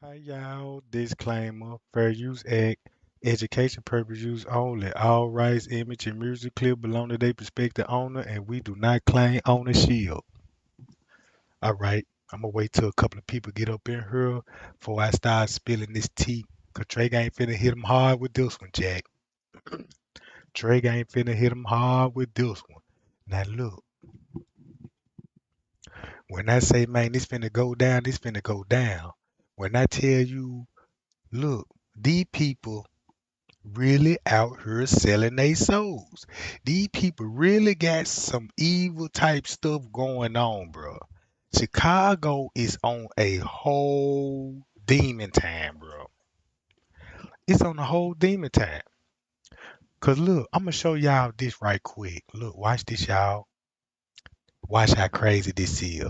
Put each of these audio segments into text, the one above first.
Hi y'all, disclaimer, fair use act, education purpose use only. All rights, image, and music clip belong to their prospective owner, and we do not claim ownership. All right, I'm gonna wait till a couple of people get up in here before I start spilling this tea. Cause Trey ain't finna hit him hard with this one, Jack. Trey ain't finna hit him hard with this one. Now look, when I say man, this finna go down, this finna go down. When I tell you, look, these people really out here selling their souls. These people really got some evil type stuff going on, bro. Chicago is on a whole demon time, bro. It's on a whole demon time. Cause look, I'm gonna show y'all this right quick. Look, watch this, y'all. Watch how crazy this is.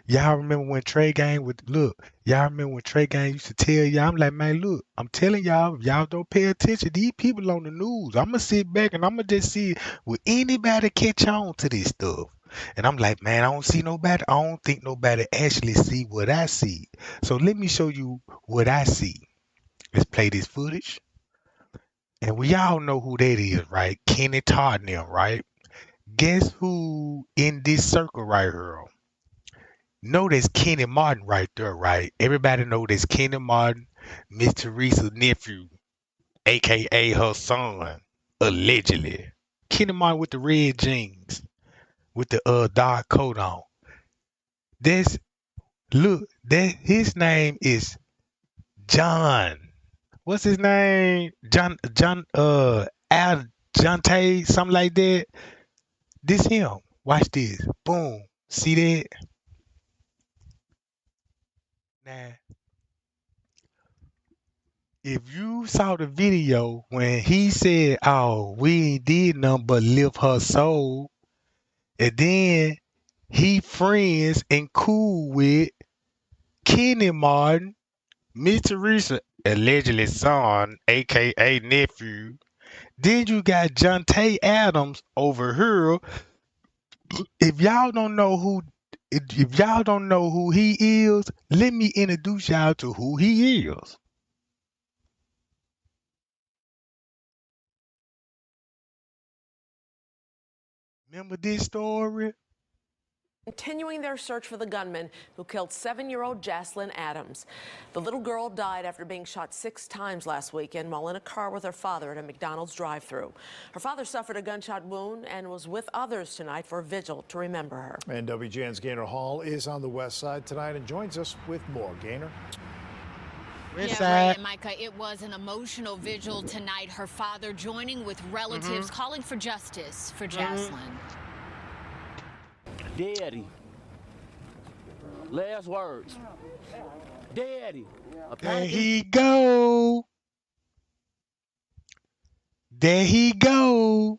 Y'all remember when Trey Gang would look? Y'all remember when Trey Gang used to tell y'all? I'm like, man, look, I'm telling y'all, if y'all don't pay attention, these people on the news. I'ma sit back and I'ma just see will anybody catch on to this stuff. And I'm like, man, I don't see nobody. I don't think nobody actually see what I see. So let me show you what I see. Let's play this footage. And we all know who that is, right? Kenny Todd and them, right? Guess who in this circle right here? Know there's Kenny Martin right there, right? Everybody know there's Kenny Martin, Miss Teresa's nephew, aka her son, allegedly. Kenny Martin with the red jeans, with the dark coat on. This look, that his name is John. What's his name? Al Jontae, something like that. This him. Watch this. Boom. See that? Now if you saw the video when he said, "Oh, we ain't did nothing but lift her soul," and then he friends and cool with Kenny Martin, Miss Teresa, allegedly son, aka nephew. Then you got Jontae Adams over here. If y'all don't know who, if y'all don't know who he is, let me introduce y'all to who he is. Remember this story? Continuing their search for the gunman who killed 7-year-old Jaslyn Adams. The little girl died after being shot 6 times last weekend while in a car with her father at a McDonald's drive-thru. Her father suffered a gunshot wound and was with others tonight for a vigil to remember her. And WGN's Gaynor Hall is on the west side tonight and joins us with more. Gaynor? West Yeah, Ray side. and Micah, it was an emotional vigil tonight. Her father joining with relatives Mm-hmm. calling for justice for Mm-hmm. Jaslyn. Daddy. Last words. Daddy. There Apology. he go. There he go.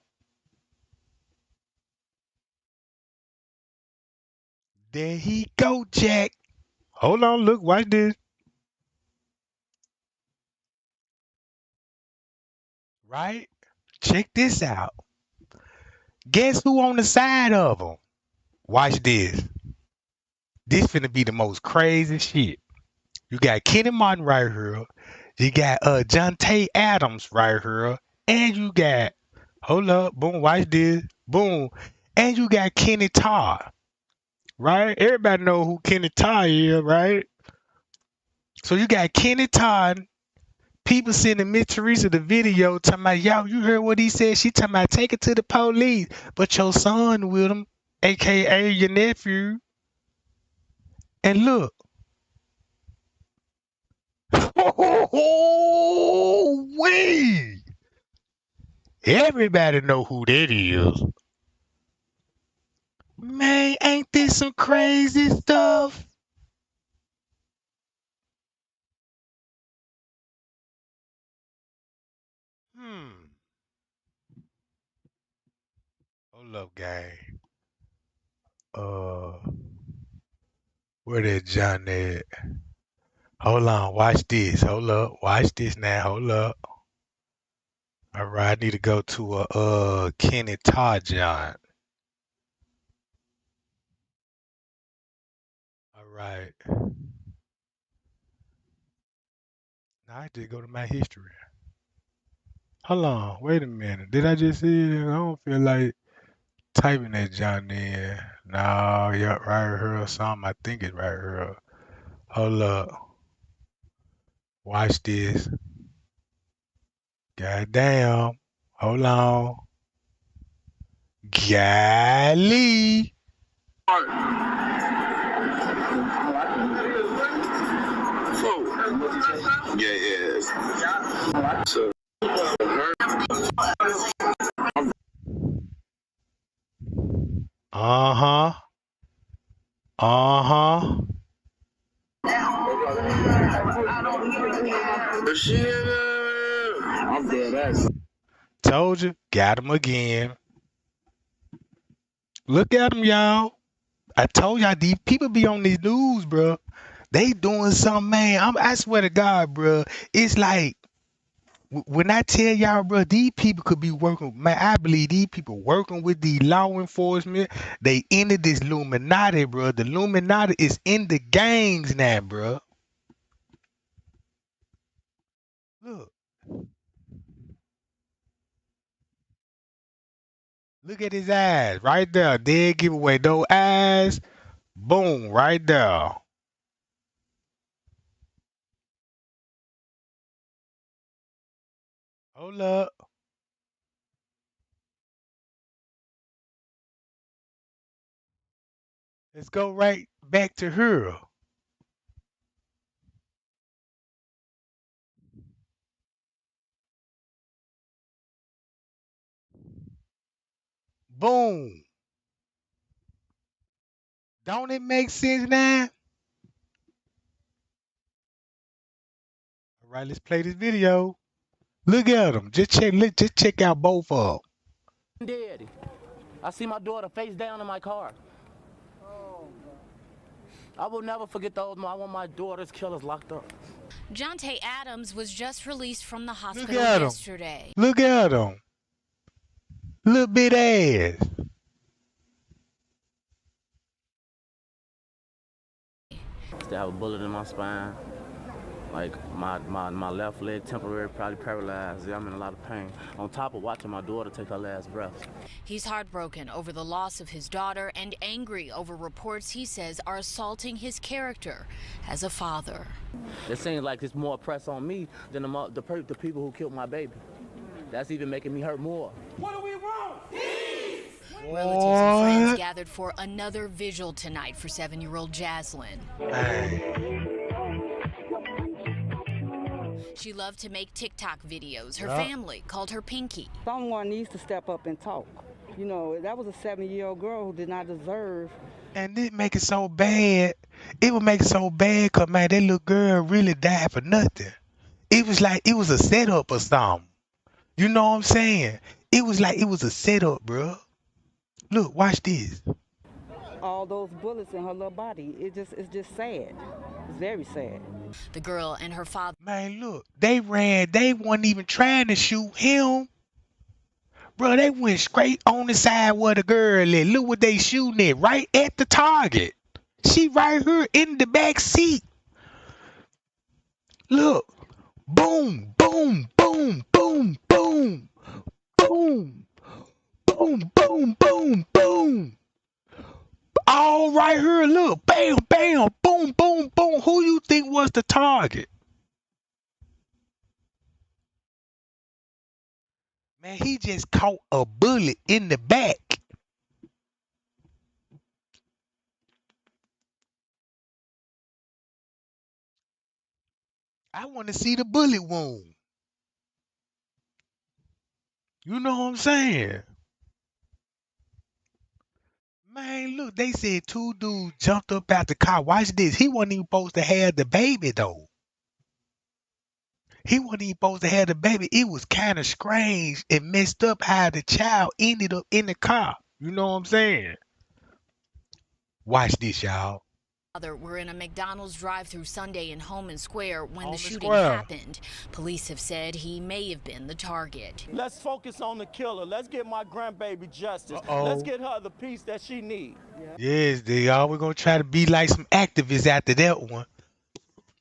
There he go, Jack. Hold on, look, watch this. Right? Check this out. Guess who on the side of him? Watch this. This finna be the most crazy shit. You got Kenny Martin right here. You got Jontae Adams right here. And you got, hold up, boom, watch this. Boom. And you got Kenny Todd. Right? Everybody know who Kenny Todd is, right? So you got Kenny Todd. People sending Miss Teresa the video talking about, yo, you heard what he said? She talking about take it to the police. But your son with him, aka your nephew. And look. Oh, wait. Everybody know who that is. Man, ain't this some crazy stuff? Hmm. Hold up, gang. Uh, where that John at? Hold on, watch this. Hold up, watch this now. Hold up. All right, I need to go to a Kenny Todd John. All right. I did go to my history. Hold on, wait a minute. Did I just see it? I don't feel like typing that John in. No, yeah, right here or something. I think it's right here. Hold up. Watch this. God damn. Hold on. Golly. Yes. So, Uh-huh. Uh-huh. I'm dead ass. Told you. Got him again. Look at him, y'all. I told y'all these people be on these news, bro. They doing something, man. I swear to God, bro. It's like when I tell y'all, bro, these people could be working. Man, I believe these people working with the law enforcement. They into this Illuminati, bro. The Illuminati is in the gangs now, bro. Look, look at his eyes right there. Dead giveaway. Those eyes, boom, right there. Hold up. Let's go right back to her. Boom. Don't it make sense now? All right, let's play this video. Look at them. Just check out both of them. Daddy. I see my daughter face down in my car. I will never forget those. I want my daughter's killers locked up. Jontae Adams was just released from the Look hospital at them. yesterday. Look at them. Little bit ass. Still have a bullet in my spine. Like my left leg temporarily probably paralyzed. I'm in a lot of pain. On top of watching my daughter take her last breath. He's heartbroken over the loss of his daughter and angry over reports he says are assaulting his character as a father. It seems like it's more press on me than the people who killed my baby. That's even making me hurt more. What do we want? Relatives and friends gathered for another vigil tonight for 7-year-old Jaslyn. Hey. She loved to make TikTok videos. Her family called her Pinky. Someone needs to step up and talk. You know, that was a 7-year-old girl who did not deserve. And it make it so bad. It would make it so bad because, man, that little girl really died for nothing. It was like it was a setup or something. You know what I'm saying? It was like it was a setup, bro. Look, watch this. All those bullets in her little body. It's just sad. It's very sad. The girl and her father. Man, look, they ran. They weren't even trying to shoot him. Bro, they went straight on the side where the girl is. Look what they shooting at, right at the target. She right here in the back seat. Look. Boom, boom, boom, boom, boom, boom, boom, boom, boom, boom. All right here, look. Bam, bam, boom, boom, boom. Who you think was the target? Man, he just caught a bullet in the back. I want to see the bullet wound. You know what I'm saying? Man, look, they said two dudes jumped up out the car. Watch this. He wasn't even supposed to have the baby, though. He wasn't even supposed to have the baby. It was kind of strange and messed up how the child ended up in the car. You know what I'm saying? Watch this, y'all. Were in a McDonald's drive-through Sunday in Holman Square when the shooting Square. happened. Police have said he may have been the target. Let's focus on the killer. Let's get my grandbaby justice. Uh-oh. Let's get her the peace that she needs. Yes, they are. We're going to try to be like some activists after that one.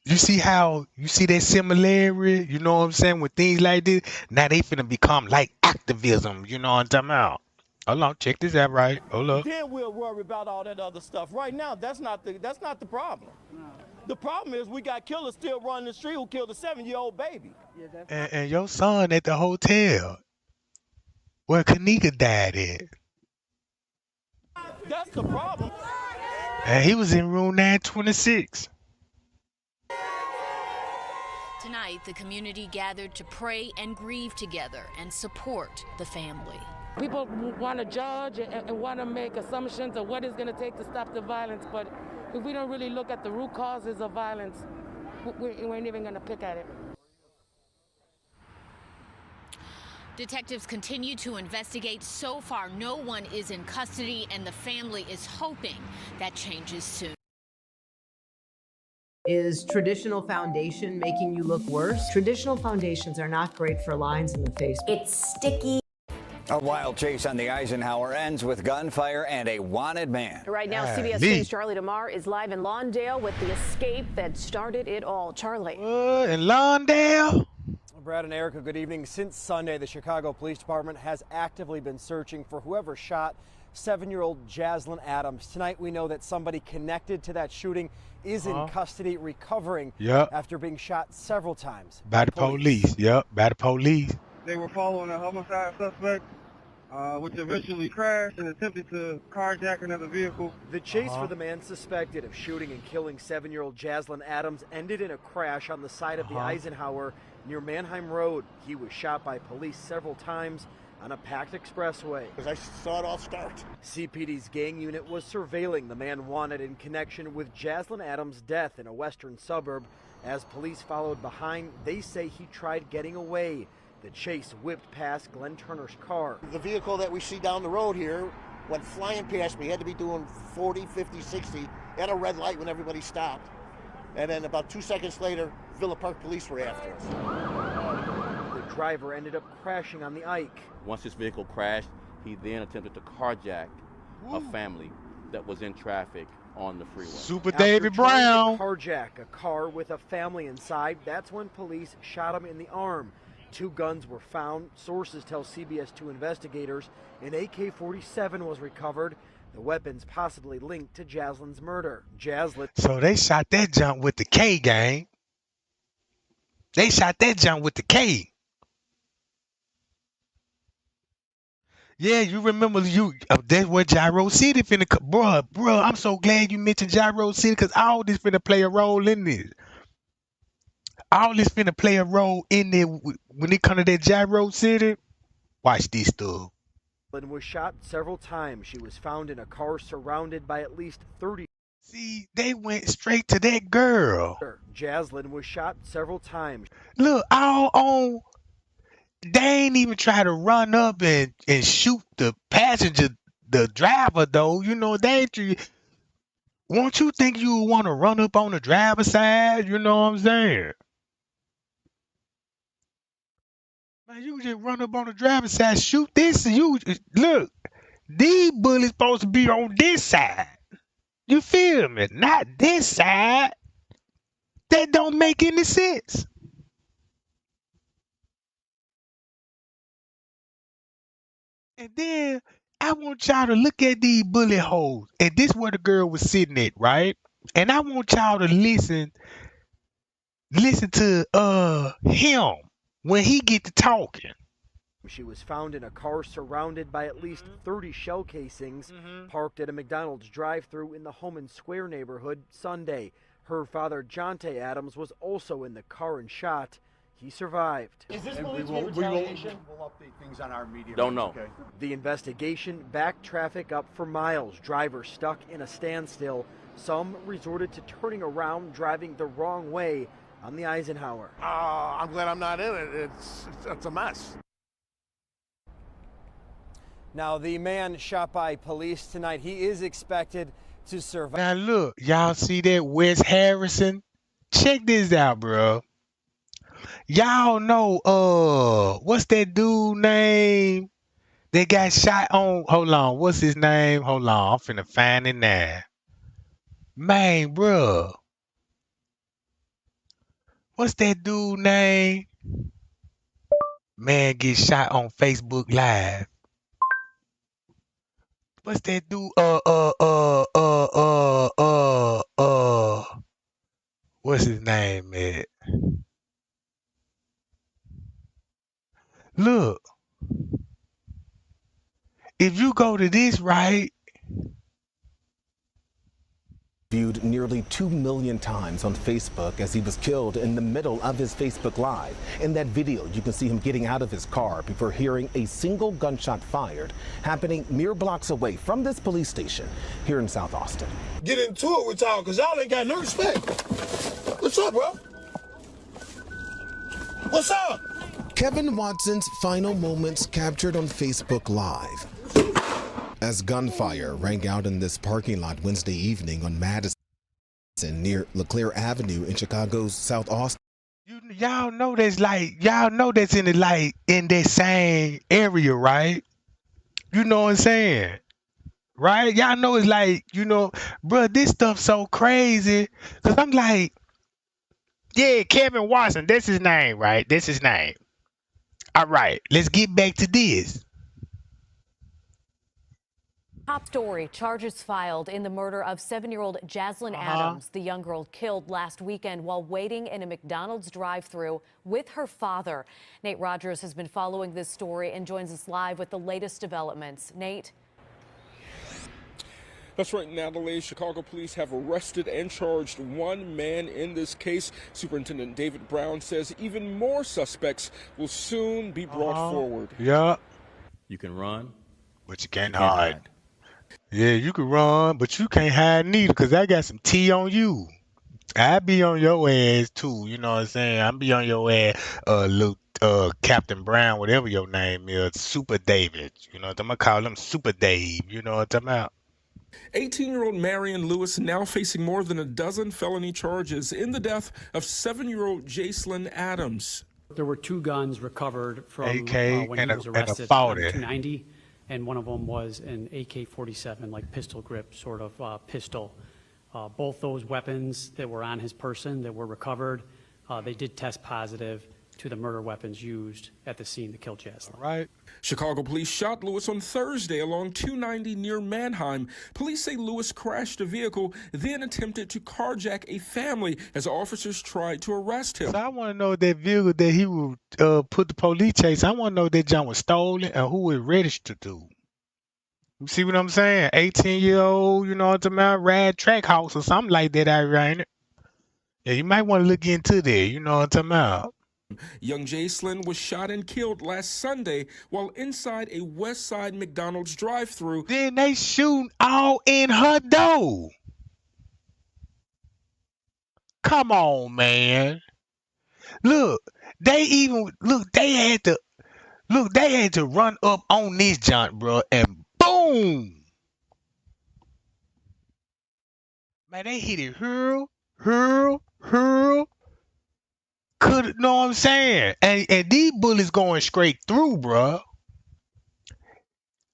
You see how you see that similarity, you know what I'm saying, with things like this? Now they finna become like activism, you know what I'm talking about? Hold on, check this out right. Hold up. Then we'll worry about all that other stuff. Right now, that's not the problem. No. The problem is we got killers still running the street who killed a 7-year-old baby. Yeah, And your son at the hotel where Kenneka died at. That's the problem. And he was in room 926. Tonight, the community gathered to pray and grieve together and support the family. People want to judge and want to make assumptions of what it's going to take to stop the violence, but if we don't really look at the root causes of violence, we ain't even going to pick at it. Detectives continue to investigate. So far, no one is in custody, and the family is hoping that changes soon. Is traditional foundation making you look worse? Traditional foundations are not great for lines in the face. It's sticky. A wild chase on the Eisenhower ends with gunfire and a wanted man. Right now, CBS News' Charlie DeMar is live in Lawndale with the escape that started it all. Charlie. In Lawndale? Brad and Erica, good evening. Since Sunday, the Chicago Police Department has actively been searching for whoever shot 7-year-old Jaslyn Adams. Tonight, we know that somebody connected to that shooting is in custody, recovering after being shot several times. By the police. Yep, by the police. They were following a homicide suspect, which eventually crashed and attempted to carjack another vehicle. The chase for the man suspected of shooting and killing 7-year-old Jaslyn Adams ended in a crash on the side of the Eisenhower near Mannheim Road. He was shot by police several times on a packed expressway. As I saw it all start. CPD's gang unit was surveilling the man wanted in connection with Jaslyn Adams' death in a western suburb. As police followed behind, they say he tried getting away. The chase whipped past Glenn Turner's car. The vehicle that we see down the road here went flying past me. Had to be doing 40, 50, 60 at a red light when everybody stopped. And then about 2 seconds later, Villa Park police were after us. The driver ended up crashing on the Ike. Once his vehicle crashed, he then attempted to carjack a family that was in traffic on the freeway. Super David Brown. Carjack a car with a family inside. That's when police shot him in the arm. 2 guns were found. Sources tell CBS 2 investigators an AK-47 was recovered. The weapons possibly linked to Jaslyn's murder. So they shot that junk with the K gang. They shot that junk with the K. Yeah, you remember that's where Gyro City finna, bruh, I'm so glad you mentioned Gyro City because all this finna play a role in this. All this finna play a role in there when it come to that Gyro City. Watch this stuff. Was shot several times. She was found in a car surrounded by at least 30. See, they went straight to that girl. Jaslyn was shot several times. Look, all on. They ain't even try to run up and shoot the passenger, the driver though. You know, they ain't. Won't you think you would want to run up on the driver's side? You know what I'm saying? Man, you just run up on the driver's side, shoot this, and you look. These bullets supposed to be on this side. You feel me? Not this side. That don't make any sense. And then I want y'all to look at these bullet holes. And this where the girl was sitting at, right? And I want y'all to listen to him when he get to talking. She was found in a car surrounded by at least 30 shell casings, parked at a McDonald's drive-thru in the Homan Square neighborhood Sunday. Her father, Jontae Adams, was also in the car and shot. He survived. Is this believed to be retaliation? We'll update things on our media. Don't know. Okay. The investigation backed traffic up for miles. Drivers stuck in a standstill. Some resorted to turning around, driving the wrong way on the Eisenhower. I'm glad I'm not in it. It's a mess. Now, the man shot by police tonight, he is expected to survive. Now look, y'all see that Wes Harrison? Check this out, bro. Y'all know, what's that dude name? They got shot on, hold on, what's his name? Hold on, I'm finna find it now. Man, bro. What's that dude name? Man gets shot on Facebook Live. What's that dude? What's his name, man? Look, if you go to this right, viewed nearly 2 million times on Facebook as he was killed in the middle of his Facebook Live. In that video, you can see him getting out of his car before hearing a single gunshot fired, happening mere blocks away from this police station here in South Austin. Get into it with y'all, because y'all ain't got no respect. What's up, bro? What's up? Kevin Watson's final moments captured on Facebook Live as gunfire rang out in this parking lot Wednesday evening on Madison near LeClaire Avenue in Chicago's South Austin. y'all know that's in that same area, right? You know what I'm saying? Right? Y'all know it's bro, this stuff so crazy. Cause I'm like, yeah, Kevin Watson, that's his name, right? That's his name. All right, let's get back to this. Top story, charges filed in the murder of 7-year-old Jaslyn Adams, the young girl killed last weekend while waiting in a McDonald's drive-thru with her father. Nate Rogers has been following this story and joins us live with the latest developments. Nate? That's right, Natalie. Chicago police have arrested and charged one man in this case. Superintendent David Brown says even more suspects will soon be brought forward. Yeah. You can run, but you can't hide. Yeah, you can run, but you can't hide neither, because I got some tea on you. I be on your ass too, you know what I'm saying? I be on your ass, little Captain Brown, whatever your name is, Super David. You know what I'm gonna call him, Super Dave. You know what I'm talking about? 18-year-old Marion Lewis now facing more than a dozen felony charges in the death of 7-year-old Jaslyn Adams. There were 2 guns recovered from AK when he was arrested on 290, and one of them was an AK-47, like pistol grip sort of pistol. Both those weapons that were on his person that were recovered, they did test positive to the murder weapons used at the scene to kill Jaslyn. Right. Chicago police shot Lewis on Thursday along 290 near Mannheim. Police say Lewis crashed a vehicle, then attempted to carjack a family as officers tried to arrest him. So I want to know that vehicle that he would put the police chase. I want to know that John was stolen and who it registered to. You see what I'm saying? 18-year-old, you know what I'm talking about, rad track house or something like that, ain't it? Yeah, you might want to look into there, you know what I'm talking about. Young Jaslyn was shot and killed last Sunday while inside a West Side McDonald's drive-thru. Then they shooting all in her door. Come on, man. Look, they had to run up on this junk, bro, and boom. Man, they hit it hurl. Know what I'm saying? And these bullets going straight through, bro.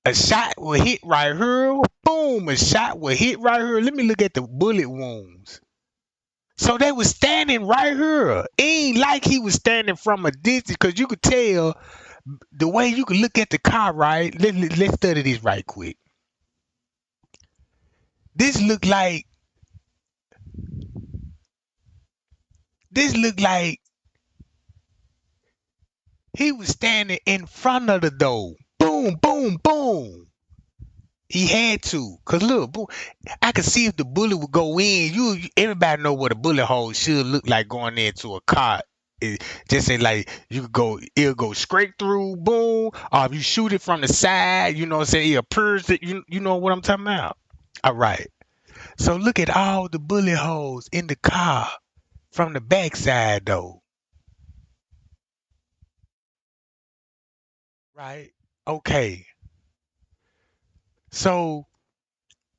A shot will hit right here. Boom. A shot will hit right here. Let me look at the bullet wounds. So they was standing right here. It ain't like he was standing from a distance, because you could tell the way you could look at the car, right? Let's study this right quick. This look like he was standing in front of the door. Boom, boom, boom. He had to. Because look, boom, I could see if the bullet would go in. Everybody know what a bullet hole should look like going into a car. It just ain't like it'll go straight through, boom. Or if you shoot it from the side, you know what I'm saying, it appears that you know what I'm talking about. All right. So look at all the bullet holes in the car from the backside though. Right? Okay. So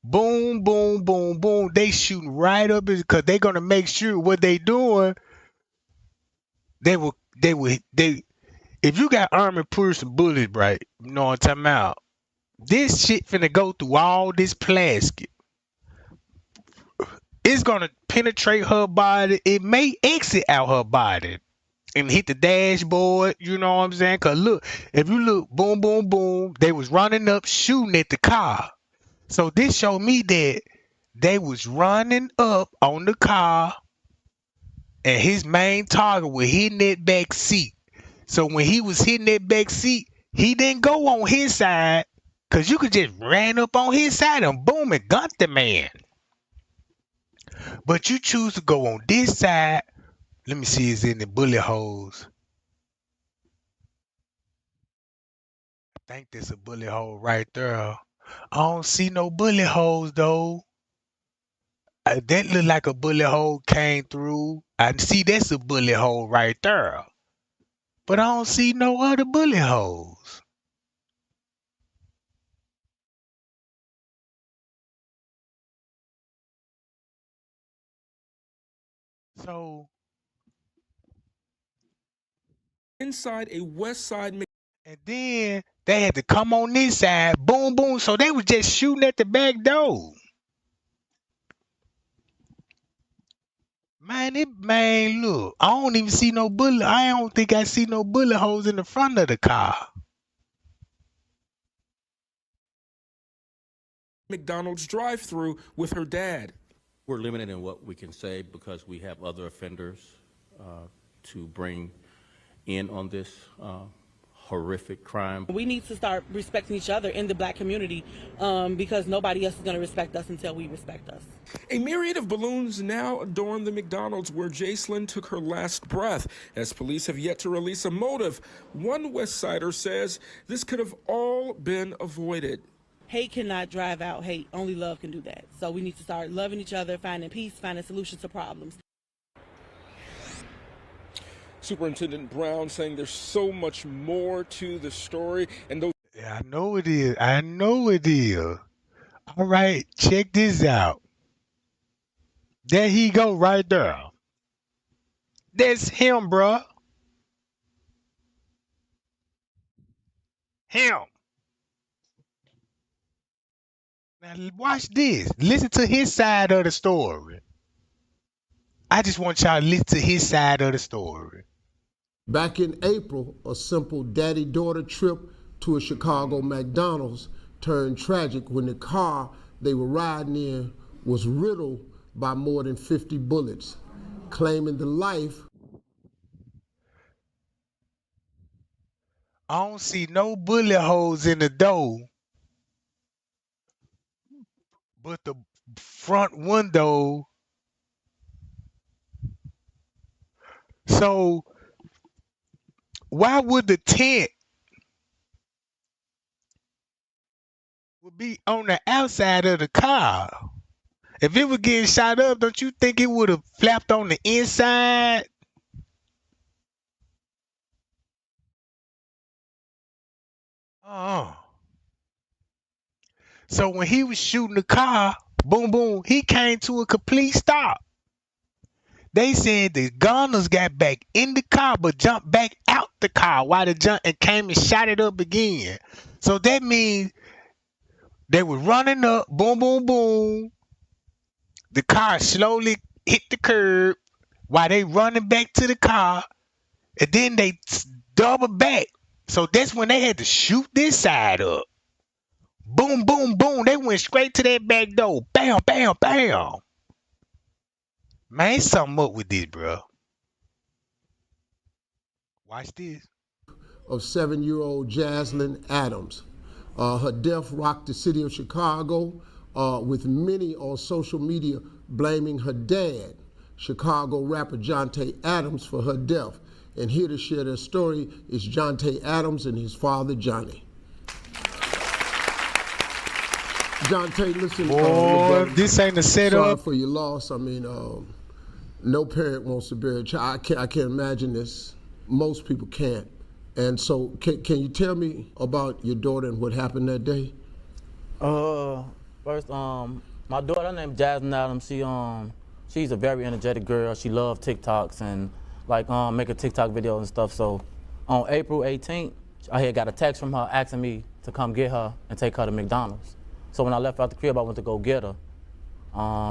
boom, boom, boom, boom. They shooting right up because they're gonna make sure what they doing. If you got armor piercing bullets, right? You know what I'm talking about. This shit finna go through all this plastic. it's gonna penetrate her body. It may exit out her body and hit the dashboard. You know what I'm saying? Cause look, if you look, boom, boom, boom, they was running up, shooting at the car. So this showed me that they was running up on the car, and his main target was hitting that back seat. So when he was hitting that back seat, he didn't go on his side, cause you could just ran up on his side and boom and gun the man. But you choose to go on this side. Let me see, is in the bullet holes. I think there's a bullet hole right there. I don't see no bullet holes though. That look like a bullet hole came through. I see that's a bullet hole right there. But I don't see no other bullet holes. So inside a West Side. And then they had to come on this side, boom, boom. So they was just shooting at the back door. Man, look, I don't even see no bullet. I don't think I see no bullet holes in the front of the car. McDonald's drive-thru with her dad. We're limited in what we can say because we have other offenders to bring in on this horrific crime. We need to start respecting each other in the black community because nobody else is going to respect us until we respect us. A myriad of balloons now adorn the McDonald's where Jaslyn took her last breath, as police have yet to release a motive. One West Sider says this could have all been avoided. Hate cannot drive out hate. Only love can do that. So we need to start loving each other, finding peace, finding solutions to problems. Superintendent Brown saying there's so much more to the story, and those. Yeah, I know it is. I know it is. All right, check this out. There he go right there. That's him, bruh. Him. Now watch this. Listen to his side of the story. I just want y'all to listen to his side of the story. Back in April, a simple daddy-daughter trip to a Chicago McDonald's turned tragic when the car they were riding in was riddled by more than 50 bullets, claiming the life. I don't see no bullet holes in the door, but the front window. So why would the tent would be on the outside of the car? If it was getting shot up, don't you think it would have flapped on the inside? So when he was shooting the car, boom, boom, he came to a complete stop. They said the gunners got back in the car but jumped back out the car while the jump and came and shot it up again. So that means they were running up, boom, boom, boom. The car slowly hit the curb while they running back to the car, and then they double back. So that's when they had to shoot this side up. Boom, boom, boom. They went straight to that back door. Bam, bam, bam. Man, something up with this, bro. Watch this. Of 7-year-old Jaslyn Adams. Her death rocked the city of Chicago, with many on social media blaming her dad, Chicago rapper Jontae Adams, for her death. And here to share their story is Jontae Adams and his father, Johnny. Jontae, listen. Boy, this ain't a setup. Sorry for your loss. I mean, no parent wants to bury a child. I can't imagine this. Most people can't. And so, can you tell me about your daughter and what happened that day? First, my daughter named Jaslyn Adams. She's a very energetic girl. She loves TikToks and make a TikTok video and stuff. So, on April 18th, I had got a text from her asking me to come get her and take her to McDonald's. So when I left out the crib, I went to go get her.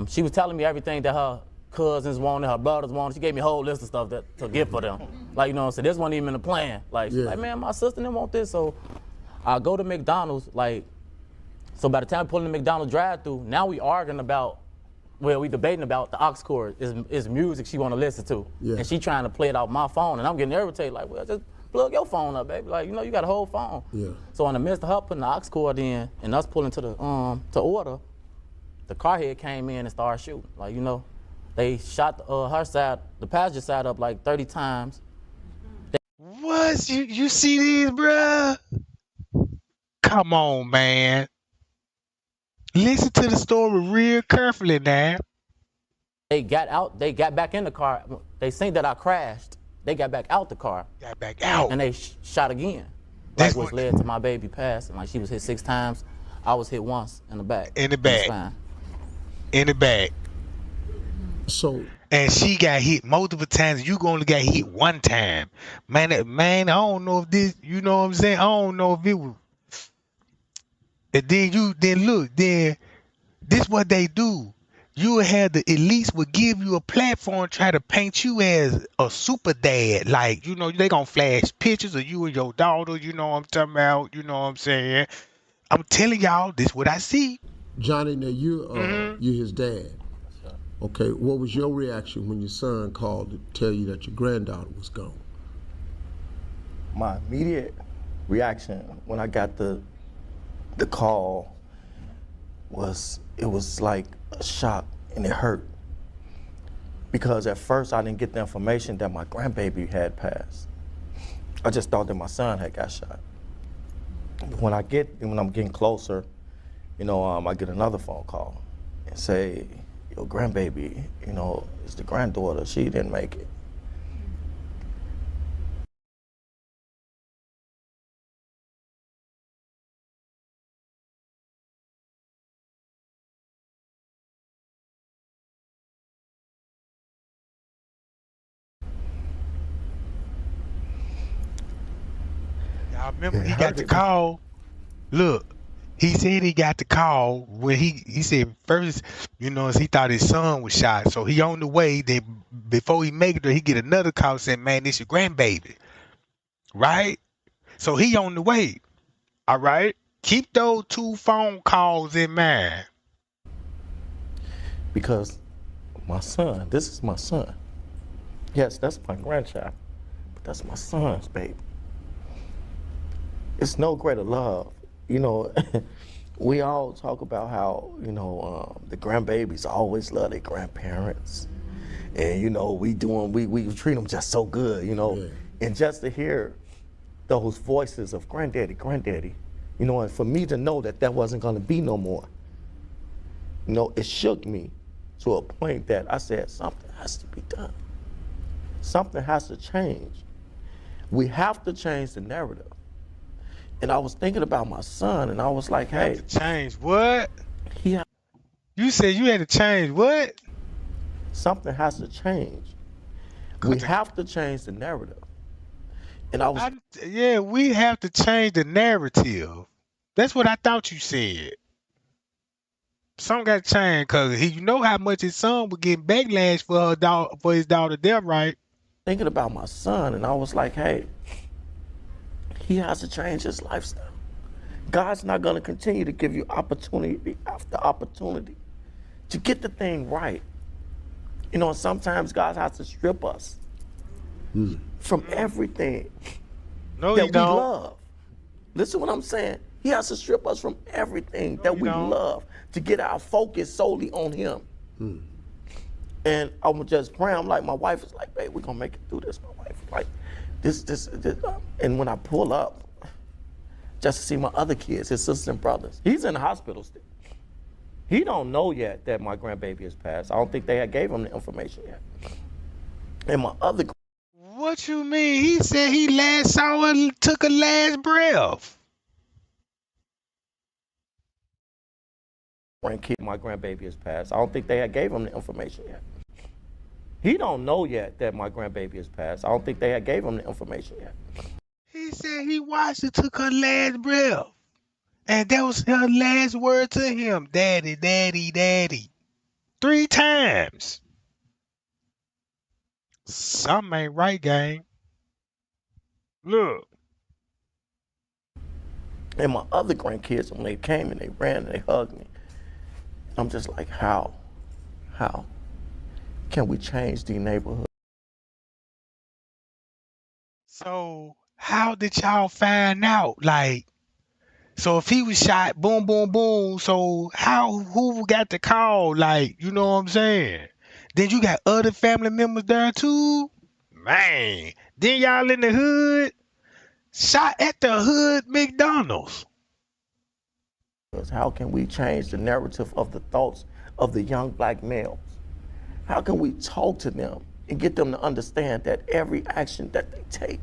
She was telling me everything that her cousins wanted, her brothers wanted. She gave me a whole list of stuff to get for them. Like, you know what I'm saying? This wasn't even in the plan. Like, she's like, man, my sister didn't want this. So I go to McDonald's, like, so by the time we pull in the McDonald's drive-thru, now we arguing about, well, we debating about the aux cord is music she want to listen to. Yeah. And she trying to play it off my phone, and I'm getting irritated, like, well, just plug your phone up, baby. Like, you know, you got a whole phone. Yeah. So in the midst of her putting the aux cord in and us pulling to the to order, the car head came in and started shooting. Like, you know, they shot her side, the passenger side up like 30 times. What? You see these, bruh? Come on, man. Listen to the story real carefully now. They got out, they got back in the car. They seen that I crashed. They got back out the car. Got back out. And they shot again. Like, which led to my baby passing. Like, she was hit 6 times. I was hit once in the back. In the back. In the back. So. And she got hit multiple times. You only got hit one time. Man, I don't know if this, you know what I'm saying? I don't know if it was. And then this what they do. You had the elites would give you a platform, try to paint you as a super dad. Like, you know, they gonna flash pictures of you and your daughter, you know what I'm talking about, you know what I'm saying? I'm telling y'all, this what I see. Johnny, now you're his dad. Okay, what was your reaction when your son called to tell you that your granddaughter was gone? My immediate reaction when I got the call was, it was like a shock, and it hurt. Because at first I didn't get the information that my grandbaby had passed. I just thought that my son had got shot. When I'm getting closer, you know, I get another phone call and say, your grandbaby, you know, is the granddaughter, she didn't make it. I remember he got the call. Look, he said he got the call when he said first, you know, he thought his son was shot. So he on the way. Then before he make it there, he get another call saying, man, this your grandbaby. Right? So he on the way. All right? Keep those 2 phone calls in mind. Because my son, this is my son. Yes, that's my grandchild, but that's my son's baby. It's no greater love. You know, we all talk about how, you know, the grandbabies always love their grandparents. And, you know, we treat them just so good, you know. Yeah. And just to hear those voices of granddaddy, you know, and for me to know that that wasn't gonna be no more, you know, it shook me to a point that I said, something has to be done. Something has to change. We have to change the narrative. And I was thinking about my son, and I was like, hey. Change what? Yeah. You said you had to change what? Something has to change. We have to change the narrative. And I was. Yeah, we have to change the narrative. That's what I thought you said. Something got to change, because you know how much his son was getting backlash for his daughter death, right? Thinking about my son, and I was like, hey, he has to change his lifestyle. God's not going to continue to give you opportunity after opportunity to get the thing right. You know, sometimes God has to strip us from everything that we love. Listen what I'm saying. He has to strip us from everything that we love to get our focus solely on him. And I was just praying. I'm like, my wife is like, babe, we're going to make it through this. My wife is like, this. And when I pull up, just to see my other kids, his sisters and brothers, he's in the hospital still. He don't know yet that my grandbaby has passed. I don't think they had gave him the information yet. And my other. What you mean? He said he last saw her, took her last breath. My grandbaby has passed. I don't think they had gave him the information yet. He don't know yet that my grandbaby has passed. I don't think they had gave him the information yet. He said he watched her, took her last breath. And that was her last word to him. Daddy, daddy, daddy. 3 times. Something ain't right, gang. Look. And my other grandkids, when they came and they ran and they hugged me, I'm just like, how can we change the neighborhood? So how did y'all find out? Like, so if he was shot, boom, boom, boom. So who got the call? Like, you know what I'm saying? Then you got other family members there too. Man, then y'all in the hood, shot at the hood McDonald's. How can we change the narrative of the thoughts of the young black males? How can we talk to them and get them to understand that every action that they take,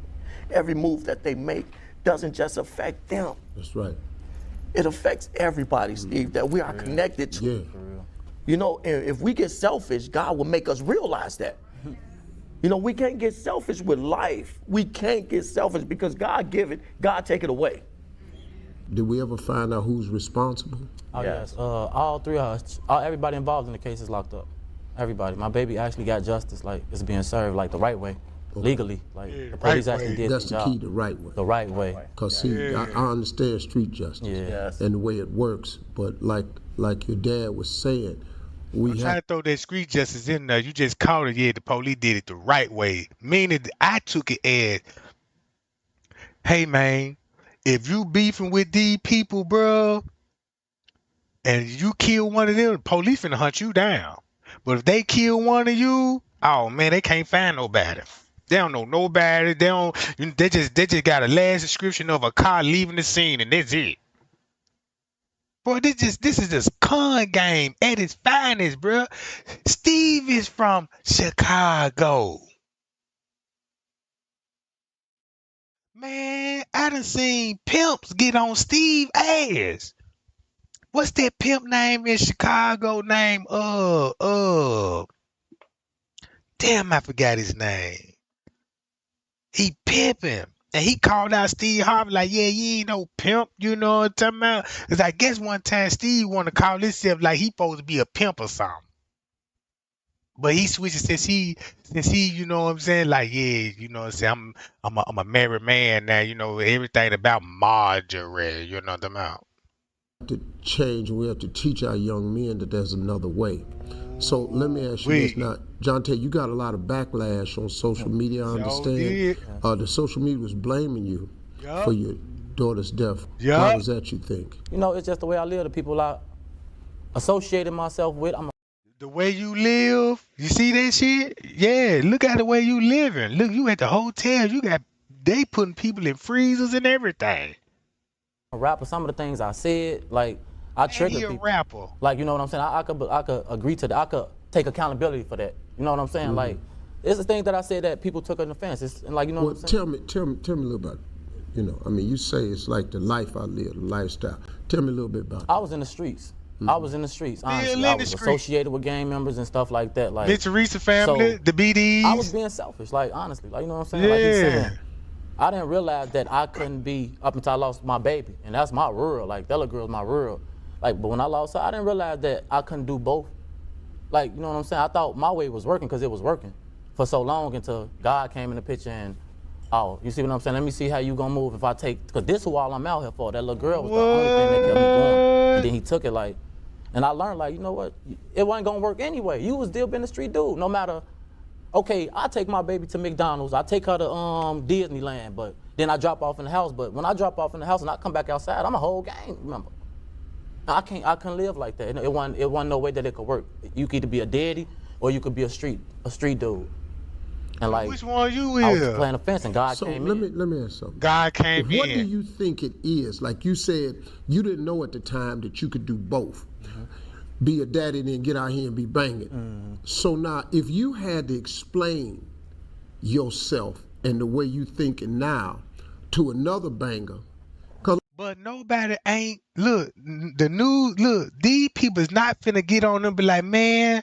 every move that they make, doesn't just affect them? That's right. It affects everybody, Steve, that we are connected to. Yeah. You know, if we get selfish, God will make us realize that. You know, we can't get selfish with life. We can't get selfish because God give it, God take it away. Did we ever find out who's responsible? Oh, yes. All three of us, everybody involved in the case is locked up. Everybody. My baby actually got justice, like it's being served like the right way, legally. Like the police actually did That's the the job. key, the right way. The right way. Because see, I understand street justice and the way it works, but like your dad was saying, we I'm trying to throw that street justice in there. You just called it, yeah, the police did it the right way. Meaning I took it as, hey man, if you beefing with these people, bro, and you kill one of them, the police finna hunt you down. But if they kill one of you, oh man, they can't find nobody. They don't know nobody. They just got a last description of a car leaving the scene, and that's it. Boy, this is just con game at its finest, bro. Steve is from Chicago. Man, I done seen pimps get on Steve ass. What's that pimp name in Chicago name? Damn, I forgot his name. He pimping. And he called out Steve Harvey like, yeah, you ain't no pimp, you know what I'm talking about? Because I guess one time Steve want to call himself like he supposed to be a pimp or something. But he switches since he, you know what I'm saying, like, yeah, you know what I'm saying, I'm a married man now, you know, everything about Marjorie, you know what I'm about. To change, and we have to teach our young men that there's another way. So let me ask you this now, Jontae, you got a lot of backlash on social media, I understand. The social media was blaming you for your daughter's death. How was that, you think? You know, it's just the way I live, the people I associated myself with. The way you live, you see that shit? Yeah, look at the way you living. Look, you at the hotel, they putting people in freezers and everything. A rapper, some of the things I said, like, I trigger people. Rapper. Like, you know what I'm saying? I could agree to that. I could take accountability for that. You know what I'm saying? Like, it's the thing that I said that people took an offense. It's like, you know what I'm saying? Tell me a little about, you know, I mean, you say it's like the life I live, the lifestyle. Tell me a little bit about it. I was in the streets. I was in the streets, honestly. I was associated with gang members and stuff like that. Like, Miss Teresa family, the BDs. I was being selfish, like, honestly. Like, you know what I'm saying? Like he's saying. I didn't realize that I couldn't be up until I lost my baby. And that's my world. Like, that little girl's my world. Like, but when I lost her, I didn't realize that I couldn't do both. Like, you know what I'm saying? I thought my way was working because it was working for so long until God came in the picture and, oh, you see what I'm saying? Let me see how you gonna move if I take, because this is all I'm out here for. That little girl was the only thing that kept me going. And then he took it, like, and I learned, like, you know what? It wasn't gonna work anyway. You was still being a street dude, no matter. Okay, I take my baby to McDonald's. I take her to Disneyland, but then I drop off in the house. But when I drop off in the house and I come back outside, I'm a whole gang, remember? I couldn't live like that. It wasn't no way that it could work. You could either be a daddy or you could be a street dude. And like, which one you is? I was playing a fence and God came in. Let me ask something. God came in. What do you think it is? Like you said, you didn't know at the time that you could do both. Be a daddy and then get out here and be banging. So now, if you had to explain yourself and the way you thinking now to another banger, but nobody ain't, look, the news, look, these people's not finna get on them and be like, man,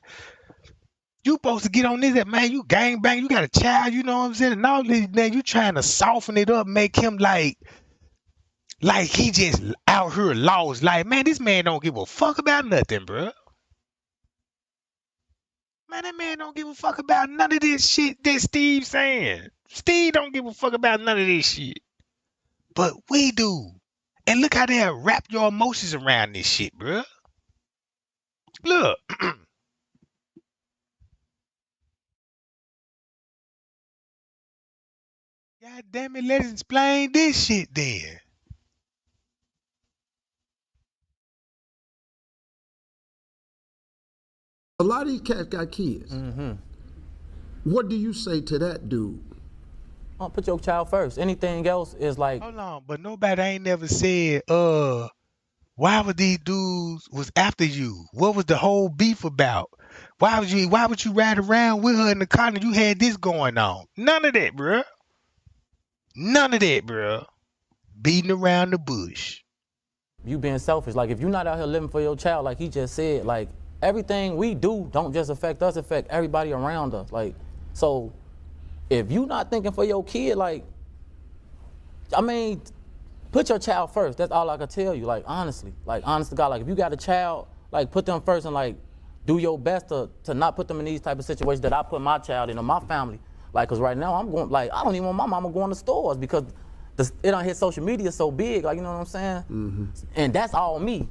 you supposed to get on this, man, you gang bang, you got a child, you know what I'm saying? And all this, man, you trying to soften it up, make him like he just out here lost. Like, man, this man don't give a fuck about nothing, bro. Man, that man don't give a fuck about none of this shit that Steve's saying. Steve don't give a fuck about none of this shit. But we do. And look how they wrap your emotions around this shit, bruh. Look. God damn it, let's explain this shit then. A lot of these cats got kids. What do you say to that dude? Put your child first. Anything else is like. Hold on, but nobody ain't never said, why would these dudes was after you? What was the whole beef about? Why would you ride around with her in the car and you had this going on? None of that, bruh. None of that, bruh. Beating around the bush. You being selfish. Like, if you're not out here living for your child, like he just said, like, everything we do don't just affect us, affect everybody around us. Like, so if you not thinking for your kid, like, I mean, put your child first. That's all I can tell you, like, honestly. Like, honest to God, like, if you got a child, like, put them first and, like, do your best to not put them in these type of situations that I put my child in or my family. Like, because right now I'm going, like, I don't even want my mama going to stores because it don't hit social media so big, like, you know what I'm saying? And that's all me.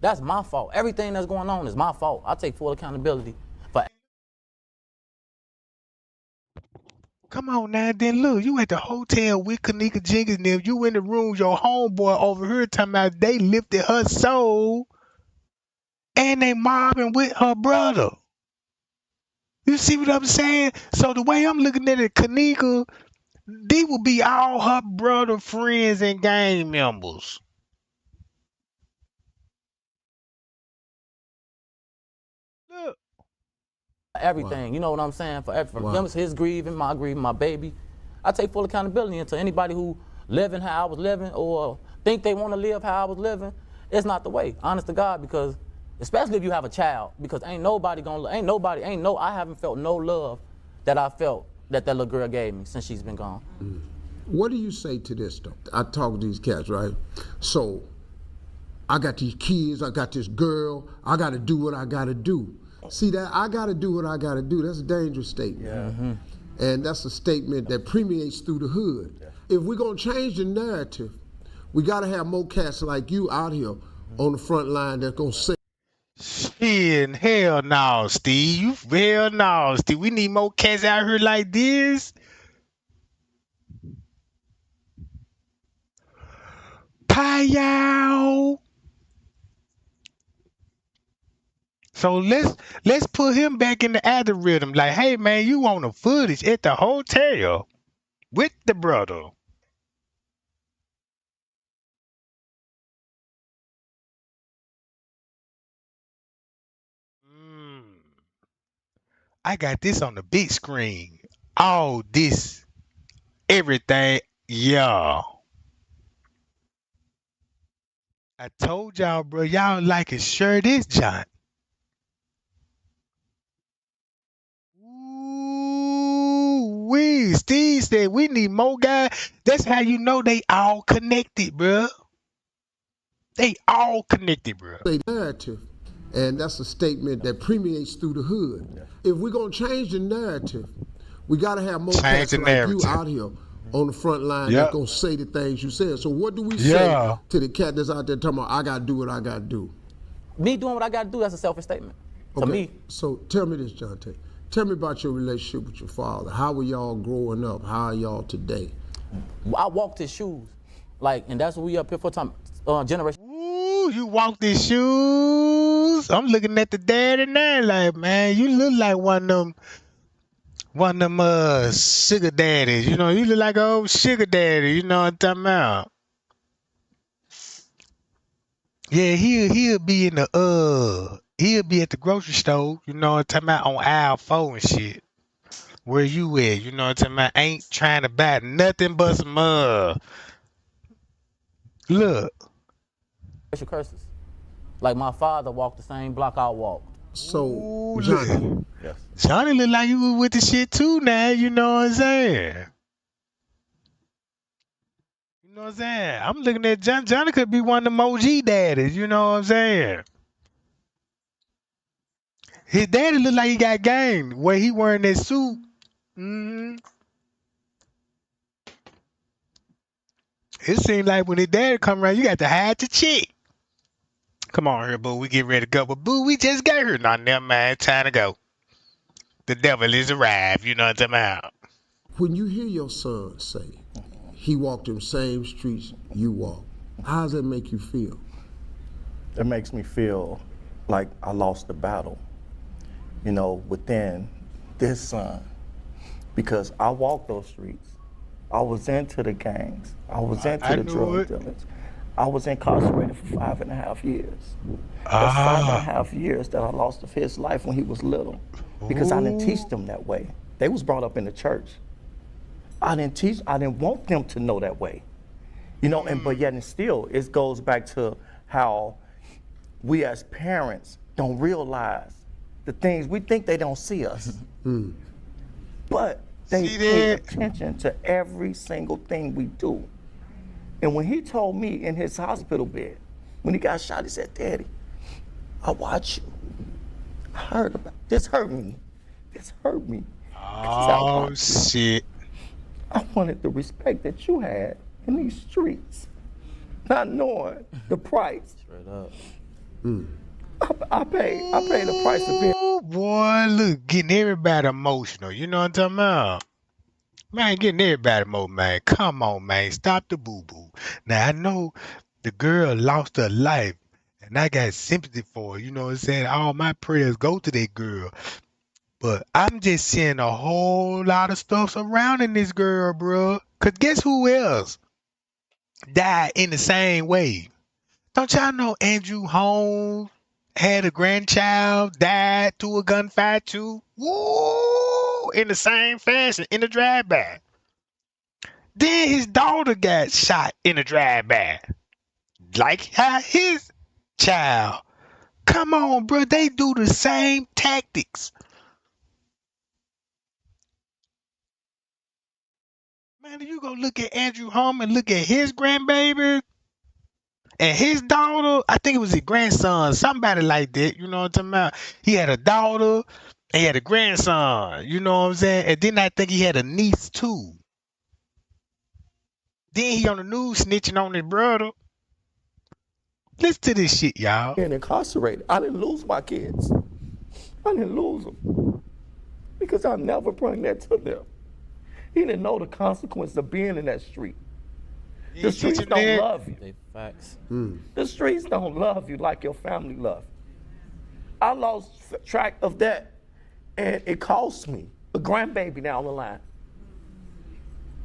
That's my fault. Everything that's going on is my fault. I take full accountability for. Come on now, then look, you at the hotel with Kenneka Jenkins and them. You in the room, your homeboy over here talking about they lifted her soul and they mobbing with her brother. You see what I'm saying? So the way I'm looking at it, Kenneka, they will be all her brother friends and gang members. Look. Everything, you know what I'm saying? For him, his grieving, my baby. I take full accountability into anybody who living how I was living or think they want to live how I was living. It's not the way, honest to God, because especially if you have a child, because I haven't felt no love that I felt that little girl gave me since she's been gone. What do you say to this though? I talk to these cats, right? So I got these kids, I got this girl, I got to do what I got to do. See that I got to do what I got to do. That's a dangerous statement. And that's a statement that permeates through the hood. If we're going to change the narrative, we got to have more cats like you out here on the front line that's going to say. Shit, hell no, Steve. Hell no, Steve. We need more cats out here like this. Pie-yow. So let's put him back in the algorithm. Like, hey man, you on the footage at the hotel with the brother. I got this on the big screen. All this, everything, yeah. I told y'all, bro, y'all like it. Sure this, John. Ooh-wee. Steve said we need more guys. That's how you know they all connected, bro. They all connected, bro. Narrative, and that's a statement that permeates through the hood. If we're gonna change the narrative, we gotta have more cats like you out here on the front line that's gonna say the things you said. So what do we say to the cat that's out there talking about I gotta do what I gotta do? Me doing what I gotta do, that's a selfish statement. To me. So tell me this, Jontae. Tell me about your relationship with your father. How were y'all growing up? How are y'all today? I walked his shoes. Like, and that's what we up here for time generation. Ooh, you walked his shoes. I'm looking at the daddy now, like, man, you look like one of them sugar daddies. You know, you look like an old sugar daddy, you know what I'm talking about. Yeah, he'll be in the he'll be at the grocery store, you know what I'm talking about, on aisle 4 and shit. Where you at? You know what I'm talking about? Ain't trying to buy nothing but some look. Curses. Like my father walked the same block I walked. So Johnny. Yes. Johnny look like you was with the shit too now, you know what I'm saying? You know what I'm saying? I'm looking at Johnny could be one of them OG daddies, you know what I'm saying? His daddy look like he got game. Where he wearing that suit. hmm It seems like when his daddy come around, you got to hide your chick. Come on here, boo. We get ready to go. But boo, we just got here. Nah, never mind. Time to go. The devil is arrived. You know what I'm talking about? When you hear your son say he walked them same streets you walk, how does that make you feel? It makes me feel like I lost the battle, you know, within this son. Because I walked those streets. I was into the gangs. I was into the drug dealers. I was incarcerated for 5.5 years. That's 5.5 years that I lost of his life when he was little. Because I didn't teach them that way. They was brought up in the church. I didn't want them to know that way. You know, but yet and still, it goes back to how we as parents don't realize the things, we think they don't see us. But they pay attention to every single thing we do. And when he told me in his hospital bed, when he got shot, he said, "Daddy, I watch you. I heard about this. Hurt me. This hurt me." Oh, shit. I wanted the respect that you had in these streets, not knowing the price. Straight up. I paid the price of being. Oh, boy, look, getting everybody emotional. You know what I'm talking about? Man, getting everybody emotional, man. Come on, man. Stop the boo-boo. Now, I know the girl lost her life, and I got sympathy for her. You know what I'm saying? All my prayers go to that girl. But I'm just seeing a whole lot of stuff surrounding this girl, bro. Because guess who else died in the same way? Don't y'all know Andrew Holmes had a grandchild, died to a gunfight too? Woo! In the same fashion, in the drive-by. Then his daughter got shot in a drive-by. Like how his child. Come on, bro. They do the same tactics. Man, if you go look at Andrew Holmes and look at his grandbaby and his daughter, I think it was his grandson, somebody like that, you know what I'm talking about? He had a daughter and he had a grandson, you know what I'm saying? And then I think he had a niece too. Then he on the news snitching on his brother. Listen to this shit, y'all. Being incarcerated. I didn't lose my kids. I didn't lose them because I never bring that to them. He didn't know the consequence of being in that street. The streets don't love you. Facts. The streets don't love you like your family love you. I lost track of that, and it cost me a grandbaby down the line.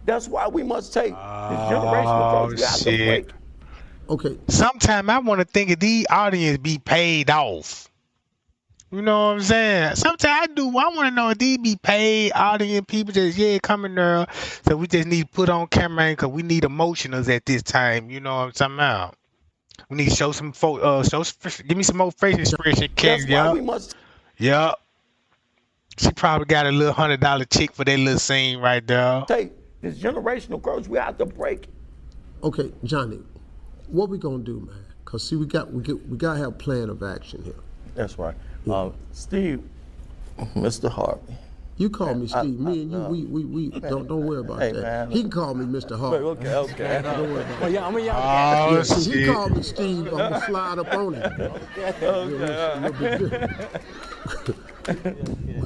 That's why we must take this generational approach. We have to break. Okay. Sometimes I want to think of these audience be paid off. You know what I'm saying? Sometimes I do. I want to know if these be paid audience people just coming there. So we just need to put on camera because we need emotionals at this time. You know what I'm talking about? We need to show some give me some more face expression, Ken. That's why we must. Yep. She probably got a little $100 chick for that little scene right there. Take this generational approach. We have to break it. Okay, Johnny, what we gonna do, man? Cause see, we gotta have a plan of action here. That's right. Steve, Mr. Harvey. You call me Steve. Me and you, we don't worry about that. Man, he can call me Mr. Harvey. Okay. Don't worry about Well, yeah, I'm a young guy. Yeah, see, he called me Steve. I'm gonna slide up on him.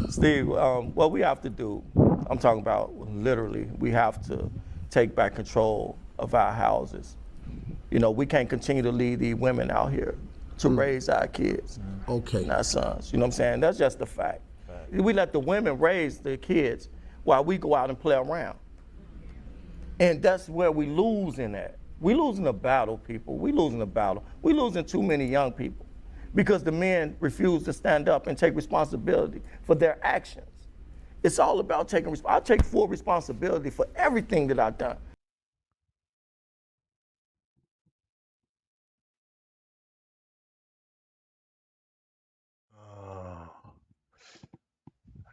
Steve, what we have to do, I'm talking about literally, we have to take back control of our houses. You know, we can't continue to leave these women out here to raise our kids. Okay. And our sons. You know what I'm saying? That's just a fact. We let the women raise their kids while we go out and play around. And that's where we losing at. We losing the battle, people. We losing the battle. We losing too many young people because the men refuse to stand up and take responsibility for their actions. It's all about taking responsibility. I take full responsibility for everything that I've done.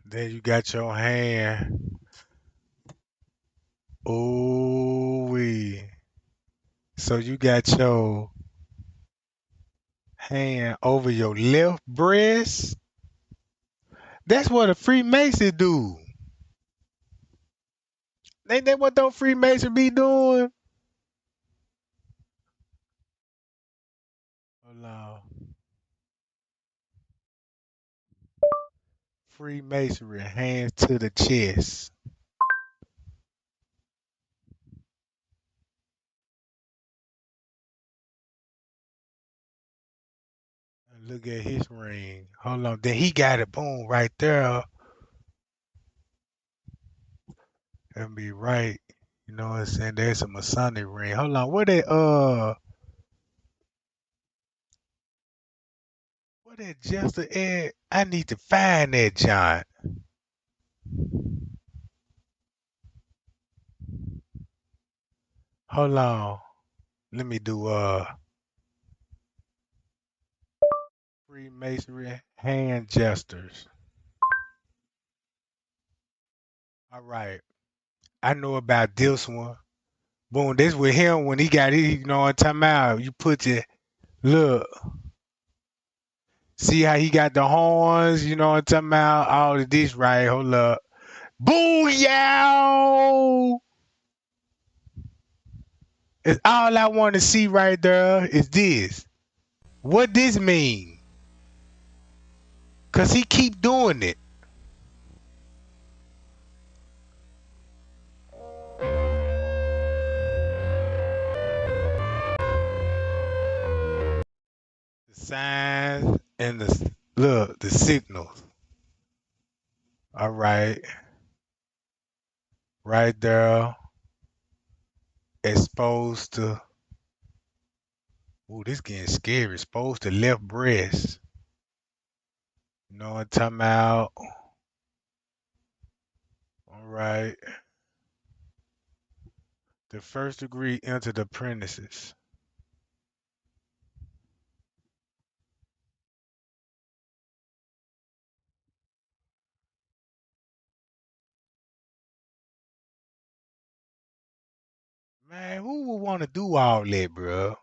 Then you got your hand. Ooh-wee. So you got your hand over your left breast That's what a Freemason do. Ain't that what those Freemason be doing? Hold on. Freemasonry, hands to the chest. Look at his ring. Hold on. Then he got it. Boom, right there. That be right. You know what I'm saying? There's a Masonic ring. Hold on. What that just at? I need to find that John. Hold on. Let me do Freemasonry hand gestures. All right. I know about this one. Boom, this with him when he got it, you know what I'm talking about. You put your look. See how he got the horns, you know what I'm talking about? All of this right. Hold up. Boo yow! It's all I want to see right there is this. What this mean? Cause he keep doing it. The signs and the signals. All right. Right there. Exposed to ooh, this getting scary. Exposed to left breast. You know what I'm talking about? All right. The first degree entered the apprentices. Man, who would want to do all that, bro?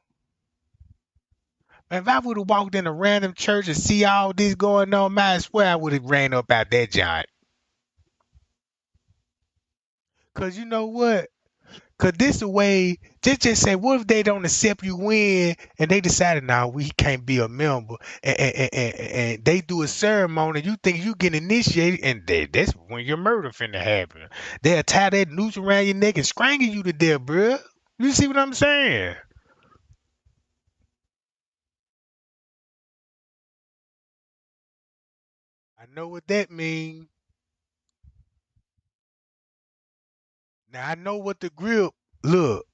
Man, if I would have walked in a random church and see all this going on, man, I swear I would have ran up out that giant. Cause you know what? Cause this the way. Just say, what if they don't accept you in, and they decided now we can't be a member, and they do a ceremony. You think you get initiated, and that's when your murder finna happen. They'll tie that noose around your neck and strangle you to death, bro. You see what I'm saying? I know what that means. Now I know what the grip. Look,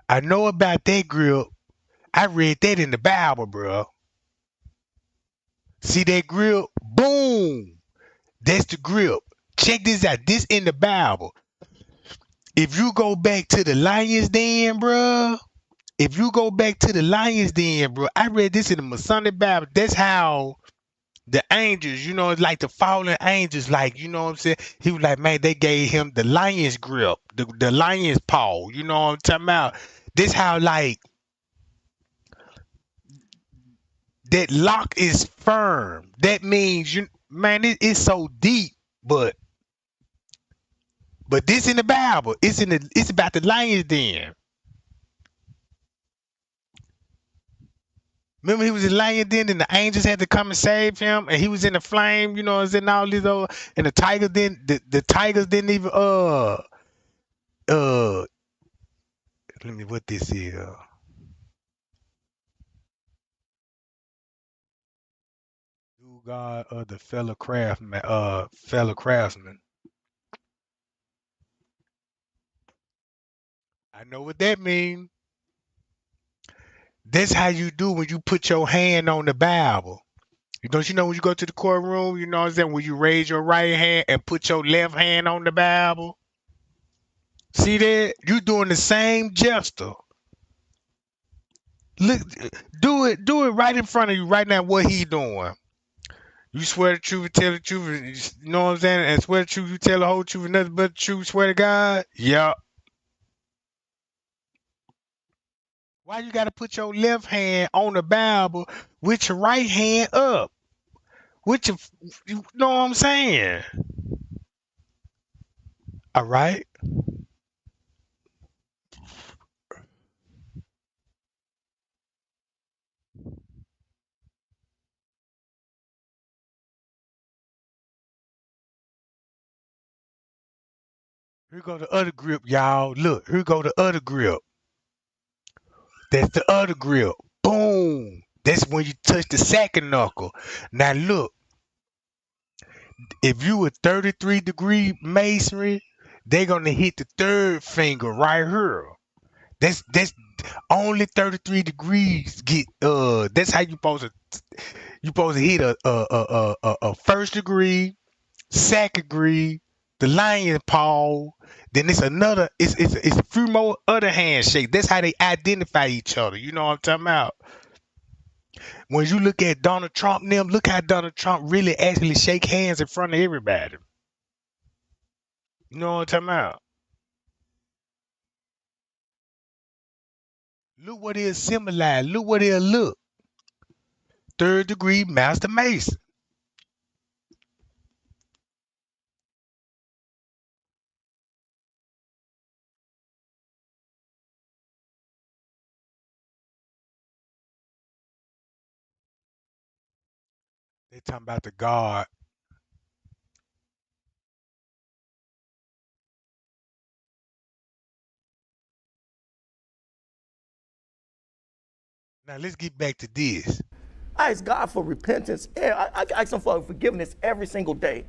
I know about that grip. I read that in the Bible, bro. See that grip? Boom. That's the grip. Check this out. This in the Bible. If you go back to the lion's den, bro. If you go back to the lion's den, bro. I read this in the Masonic Bible. That's how the angels, you know, it's like the fallen angels, like, you know what I'm saying? He was like, man, they gave him the lion's grip, the lion's paw. You know what I'm talking about? This how like that lock is firm. That means you man, it's so deep, but this in the Bible. It's about the lion's den. Remember he was in lion den and the angels had to come and save him and he was in the flame, you know, and in all these old and the tigers didn't the tigers didn't even uh let me what this is. Do God of the fellow craftsman. I know what that means. That's how you do when you put your hand on the Bible. Don't you know when you go to the courtroom, you know what I'm saying, when you raise your right hand and put your left hand on the Bible? See that? You doing the same gesture. Look, do it right in front of you right now. What he doing? You swear the truth, tell the truth. You know what I'm saying? And swear the truth, you tell the whole truth, and nothing but the truth. Swear to God. Yup. Why you gotta put your left hand on the Bible with your right hand up? With your, you know what I'm saying? All right. Here go the other grip, y'all. Look, here go the other grip. That's the other grip. Boom. That's when you touch the second knuckle. Now look, if you a 33-degree masonry, they gonna hit the third finger right here. That's only 33 degrees get that's how you supposed to hit a first degree, second degree, the lion paw, then it's a few more other handshakes. That's how they identify each other. You know what I'm talking about? When you look at Donald Trump and them, look how Donald Trump really actually shake hands in front of everybody. You know what I'm talking about? Look what it symbolize. Look what it look. Third degree Master Mason. They talking about the God. Now let's get back to this. I ask God for repentance. I ask him for forgiveness every single day.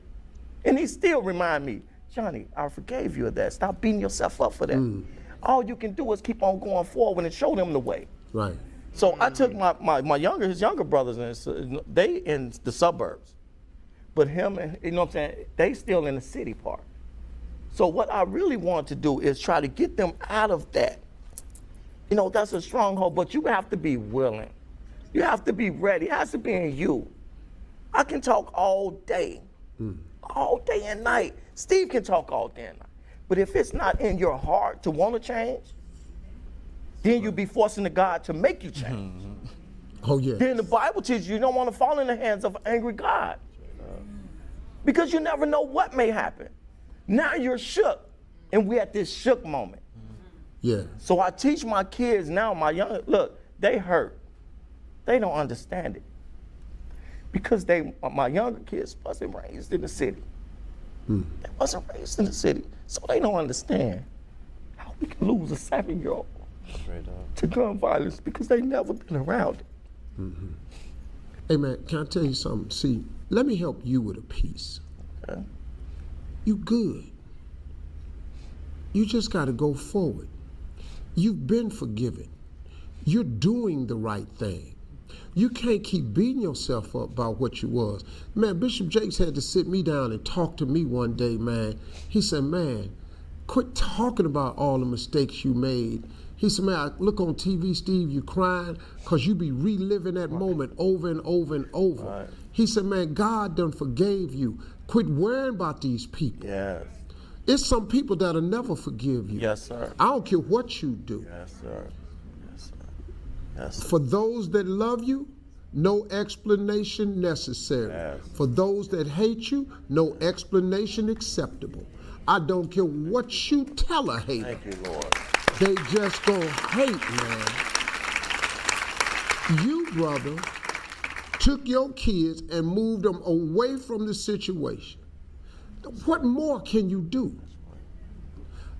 And he still remind me, Johnny, I forgave you of that. Stop beating yourself up for that. All you can do is keep on going forward and show them the way. Right. So I took his younger brothers, and they in the suburbs. But him and, you know what I'm saying, they still in the city part. So what I really want to do is try to get them out of that. You know, that's a stronghold, but you have to be willing. You have to be ready. It has to be in you. I can talk all day and night. Steve can talk all day and night. But if it's not in your heart to want to change, then you'll be forcing the God to make you change. Oh, yeah. Then the Bible teaches you don't want to fall in the hands of an angry God. Because you never know what may happen. Now you're shook, and we're at this shook moment. Yeah. So I teach my kids now, look, they hurt. They don't understand it. Because my younger kids wasn't raised in the city. They wasn't raised in the city, so they don't understand how we can lose a 7-year-old to gun violence because they never been around it. Hey, man, can I tell you something? See, let me help you with a piece. Okay. You good. You just got to go forward. You've been forgiven. You're doing the right thing. You can't keep beating yourself up about what you was. Man, Bishop Jakes had to sit me down and talk to me one day, man. He said, man, quit talking about all the mistakes you made. He said, man, I look on TV, Steve, you crying because you be reliving that moment over and over and over. Right. He said, man, God done forgave you. Quit worrying about these people. Yes. It's some people that'll never forgive you. Yes, sir. I don't care what you do. Yes, sir. Yes, sir. Yes, sir. For those that love you, no explanation necessary. Yes. For those that hate you, no explanation acceptable. I don't care what you tell a hater. Thank you, Lord. They just gonna hate, man. You, brother, took your kids and moved them away from the situation. What more can you do?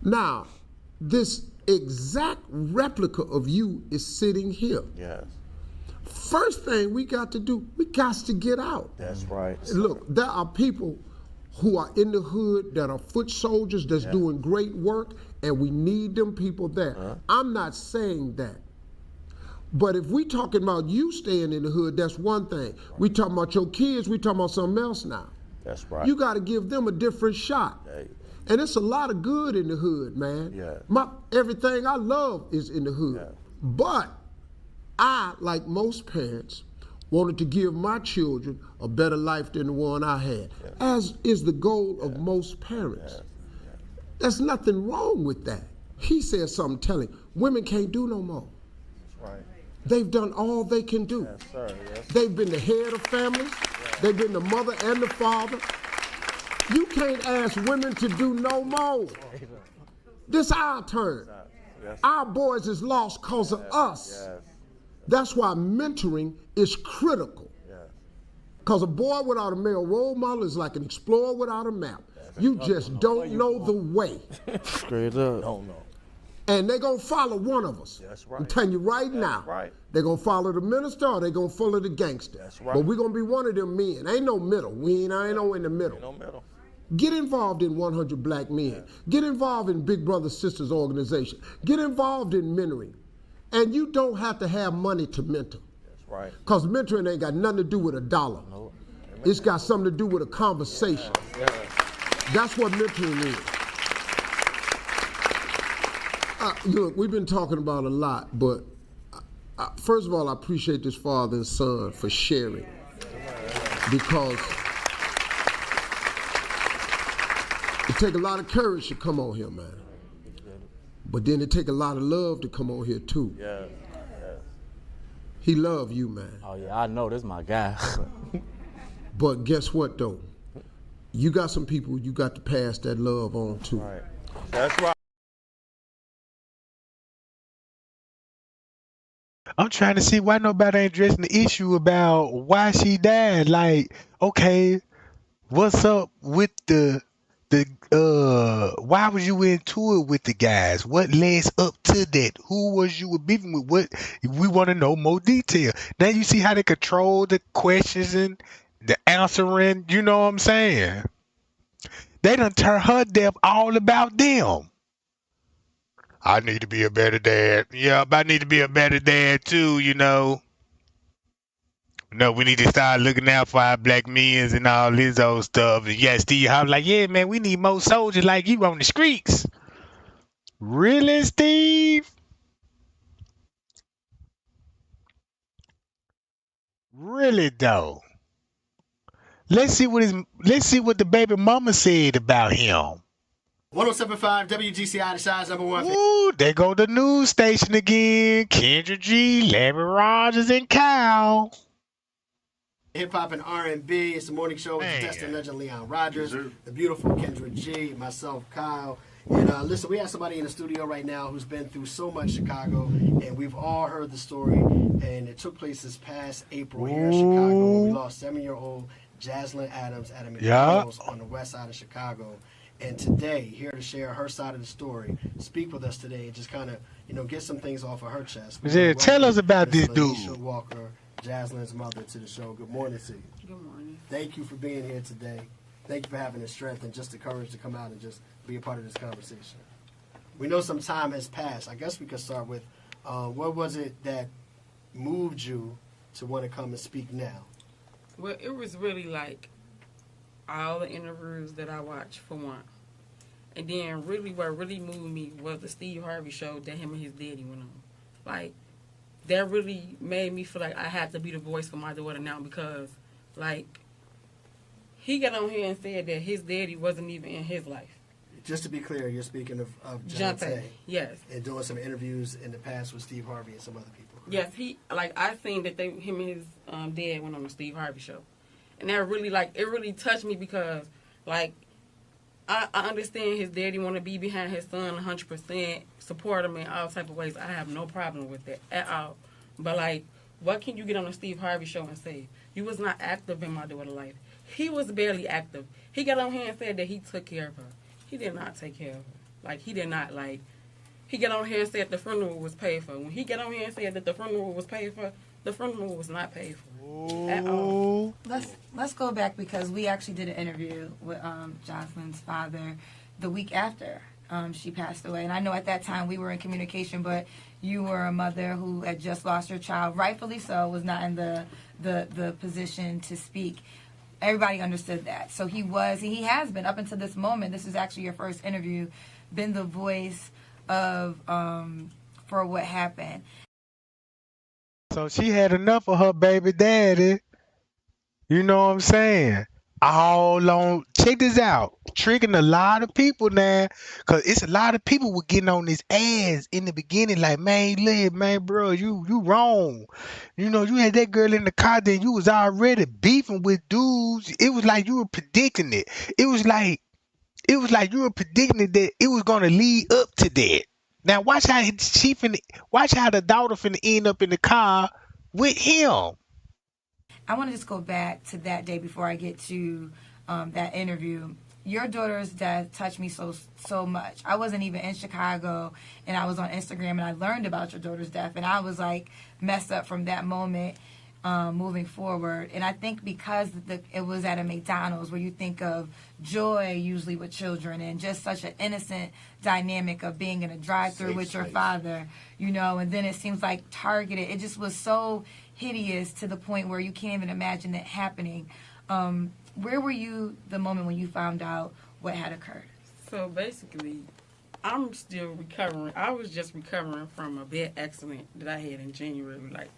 Now, this exact replica of you is sitting here. Yes. First thing we got to do, we got to get out. That's right. Look, there are people who are in the hood that are foot soldiers that's doing great work, and we need them people there. I'm not saying that. But if we talking about you staying in the hood, that's one thing. We talking about your kids, we talking about something else now. That's right. You got to give them a different shot. And it's a lot of good in the hood, man. Yeah. Everything I love is in the hood. Yeah. But I, like most parents, wanted to give my children a better life than the one I had, as is the goal of most parents. There's nothing wrong with that. He said something telling. Women can't do no more. They've done all they can do. Yes, sir. Yes. They've been the head of families. They've been the mother and the father. You can't ask women to do no more. This our turn. Yes. Our boys is lost because of us. Yes. That's why mentoring is critical. Because a boy without a male role model is like an explorer without a map. You just don't know the way. Straight up. Don't know. And they're going to follow one of us. That's right. I'm telling you right now. Right. They're going to follow the minister or they're going to follow the gangster. That's right. But we're going to be one of them men. Ain't no middle. I ain't no in the middle. Ain't no middle. Get involved in 100 Black Men. Get involved in Big Brother Sisters organization. Get involved in mentoring. And you don't have to have money to mentor. That's right. Because mentoring ain't got nothing to do with a dollar. No. It's got something to do with a conversation. Yes. That's what mentoring is. Look, we've been talking about a lot, but first of all, I appreciate this father and son for sharing. Because it takes a lot of courage to come on here, man. But then it takes a lot of love to come on here, too. Yeah. Yes. He love you, man. Oh, yeah, I know. This is my guy. But guess what, though? You got some people you got to pass that love on to. Right. That's right. I'm trying to see why nobody ain't addressing the issue about why she died. Like, okay, what's up with the why was you into it with the guys? What leads up to that? Who was you beefing with? What we want to know more detail. Now you see how they control the questions and the answering, you know what I'm saying? They done turn her death all about them. I need to be a better dad. Yeah, I need to be a better dad too, you know. No, we need to start looking out for our Black men and all this old stuff. And yeah, Steve, I was like, yeah, man, we need more soldiers like you on the streets. Really, Steve? Really though. Let's see what the baby mama said about him. 107.5 WGCI, the size number one. Ooh, there go the news station again. Kendra G, Larry Rogers, and Kyle. Hip hop and R&B. It's the morning show with the Destin legend Leon Rogers, the beautiful Kendra G, myself, Kyle. And listen, we have somebody in the studio right now who's been through so much Chicago, and we've all heard the story. And it took place this past April here in Chicago when we lost 7-year-old Jaslyn Adams at a McDonald's on the west side of Chicago. And today, here to share her side of the story, speak with us today, and just kind of, get some things off of her chest. Yeah, tell us about this dude. Walker, Jaslyn's mother, to the show. Good morning to you. Good morning. Thank you for being here today. Thank you for having the strength and just the courage to come out and just be a part of this conversation. We know some time has passed. I guess we could start with, what was it that moved you to want to come and speak now? Well, it was really like all the interviews that I watched, for one. And then really what really moved me was the Steve Harvey show that him and his daddy went on. Like, that really made me feel like I had to be the voice for my daughter now because, like, he got on here and said that his daddy wasn't even in his life. Just to be clear, you're speaking of Jontae. Yes. And doing some interviews in the past with Steve Harvey and some other people. Yes, I seen that him and his dad went on the Steve Harvey show. And that really, it really touched me because, I understand his daddy want to be behind his son 100%, support him in all type of ways. I have no problem with that at all. But, what can you get on the Steve Harvey show and say? You was not active in my daughter's life. He was barely active. He got on here and said that he took care of her. He did not take care of her. He did not, he got on here and said the funeral was paid for. When he got on here and said that the funeral was paid for, the funeral was not paid for at all. Let's go back because we actually did an interview with Jaslyn's father the week after she passed away. And I know at that time we were in communication, but you were a mother who had just lost her child, rightfully so, was not in the position to speak. Everybody understood that. So he has been, up until this moment, this is actually your first interview, been the voice of, for what happened. So she had enough of her baby daddy. You know what I'm saying? All on check this out. Tricking a lot of people now, cause it's a lot of people were getting on this ass in the beginning, like, man, bro, you wrong. You know, you had that girl in the car, then you was already beefing with dudes. It was like you were predicting it. It was like you were predicting that it was gonna lead up to that. Now watch how watch how the daughter finna end up in the car with him. I want to just go back to that day before I get to that interview. Your daughter's death touched me so much. I wasn't even in Chicago, and I was on Instagram, and I learned about your daughter's death, and I was like messed up from that moment moving forward. And I think because it was at a McDonald's where you think of joy usually with children and just such an innocent dynamic of being in a drive-through with your father, you know, and then it seems like targeted. It just was so hideous to the point where you can't even imagine it happening. Where were you the moment when you found out what had occurred? So basically, I'm still recovering. I was just recovering from a bad accident that I had in January. Like,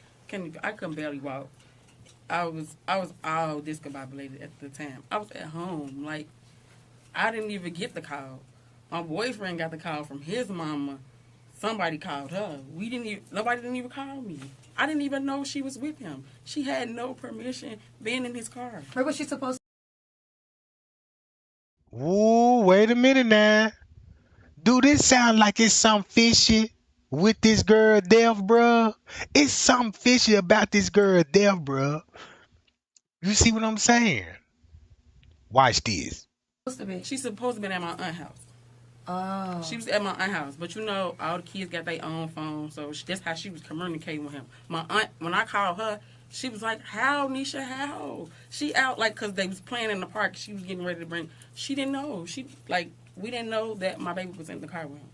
I couldn't barely walk. I was all discombobulated at the time. I was at home. Like, I didn't even get the call. My boyfriend got the call from his mama. Somebody called her. Nobody didn't even call me. I didn't even know she was with him. She had no permission being in his car. Where was she supposed to? Ooh, wait a minute now. Do this sound like it's something fishy with this girl death, bruh? It's something fishy about this girl death, bruh. You see what I'm saying? Watch this. She's supposed to be at my aunt's house. Oh. She was at my aunt's house, but you know, all the kids got their own phone, so that's how she was communicating with him. My aunt, when I called her, she was like, "How, Nisha? How?" She out like because they was playing in the park. She was getting ready to bring. She didn't know. We didn't know that my baby was in the car with him.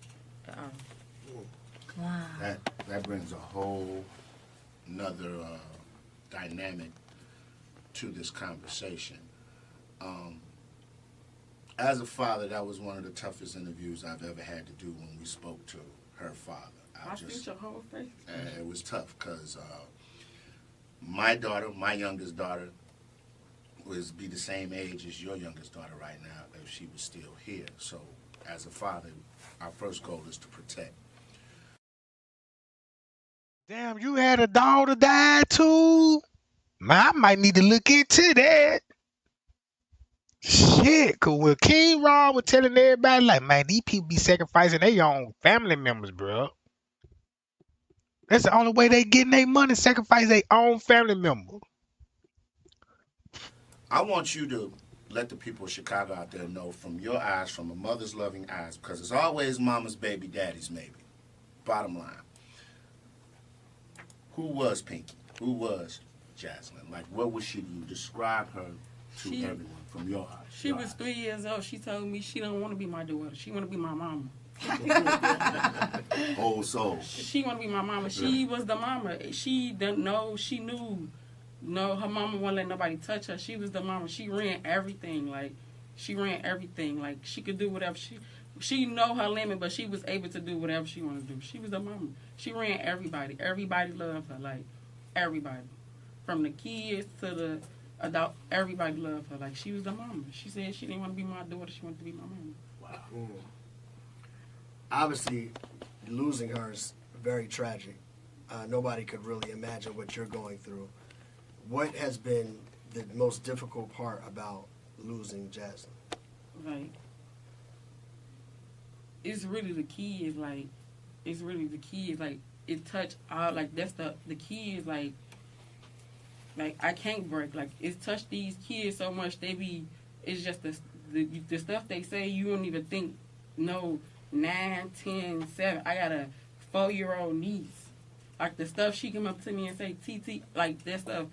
Wow. That brings a whole another dynamic to this conversation. As a father, that was one of the toughest interviews I've ever had to do when we spoke to her father. I feel your whole face. It was tough because my daughter, my youngest daughter, would be the same age as your youngest daughter right now if she was still here. So as a father, our first goal is to protect. Damn, you had a daughter die too? Man, I might need to look into that. Shit, cause when King Rob was telling everybody, like, man, these people be sacrificing their own family members, bro. That's the only way they getting their money, sacrifice their own family member. I want you to let the people of Chicago out there know from your eyes, from a mother's loving eyes, because it's always mama's baby, daddy's maybe. Bottom line. Who was Pinky? Who was Jaslyn? Like, what was she? You describe her to everyone from your eyes. She was 3 years old. She told me she don't want to be my daughter. She want to be my mama. Old soul. She want to be my mama. She was the mama. She didn't know. She knew. No, her mama wouldn't let nobody touch her. She was the mama. She ran everything. Like, she could do whatever she know her limit, but she was able to do whatever she wanted to do. She was the mama. She ran everybody. Everybody loved her. Like, everybody. From the kids to the adult, everybody loved her. Like, she was the mama. She said she didn't want to be my daughter. She wanted to be my mama. Wow. Obviously, losing her is very tragic. Nobody could really imagine what you're going through. What has been the most difficult part about losing Jaslyn? Like, it's really the kids. Like, it touched all. Like, that's the kids. Like I can't break. Like, it's touched these kids so much. It's just the stuff they say. You don't even think. No, 9, 10, 7. I got a 4-year-old niece. Like, the stuff she come up to me and say, TT, like, that stuff.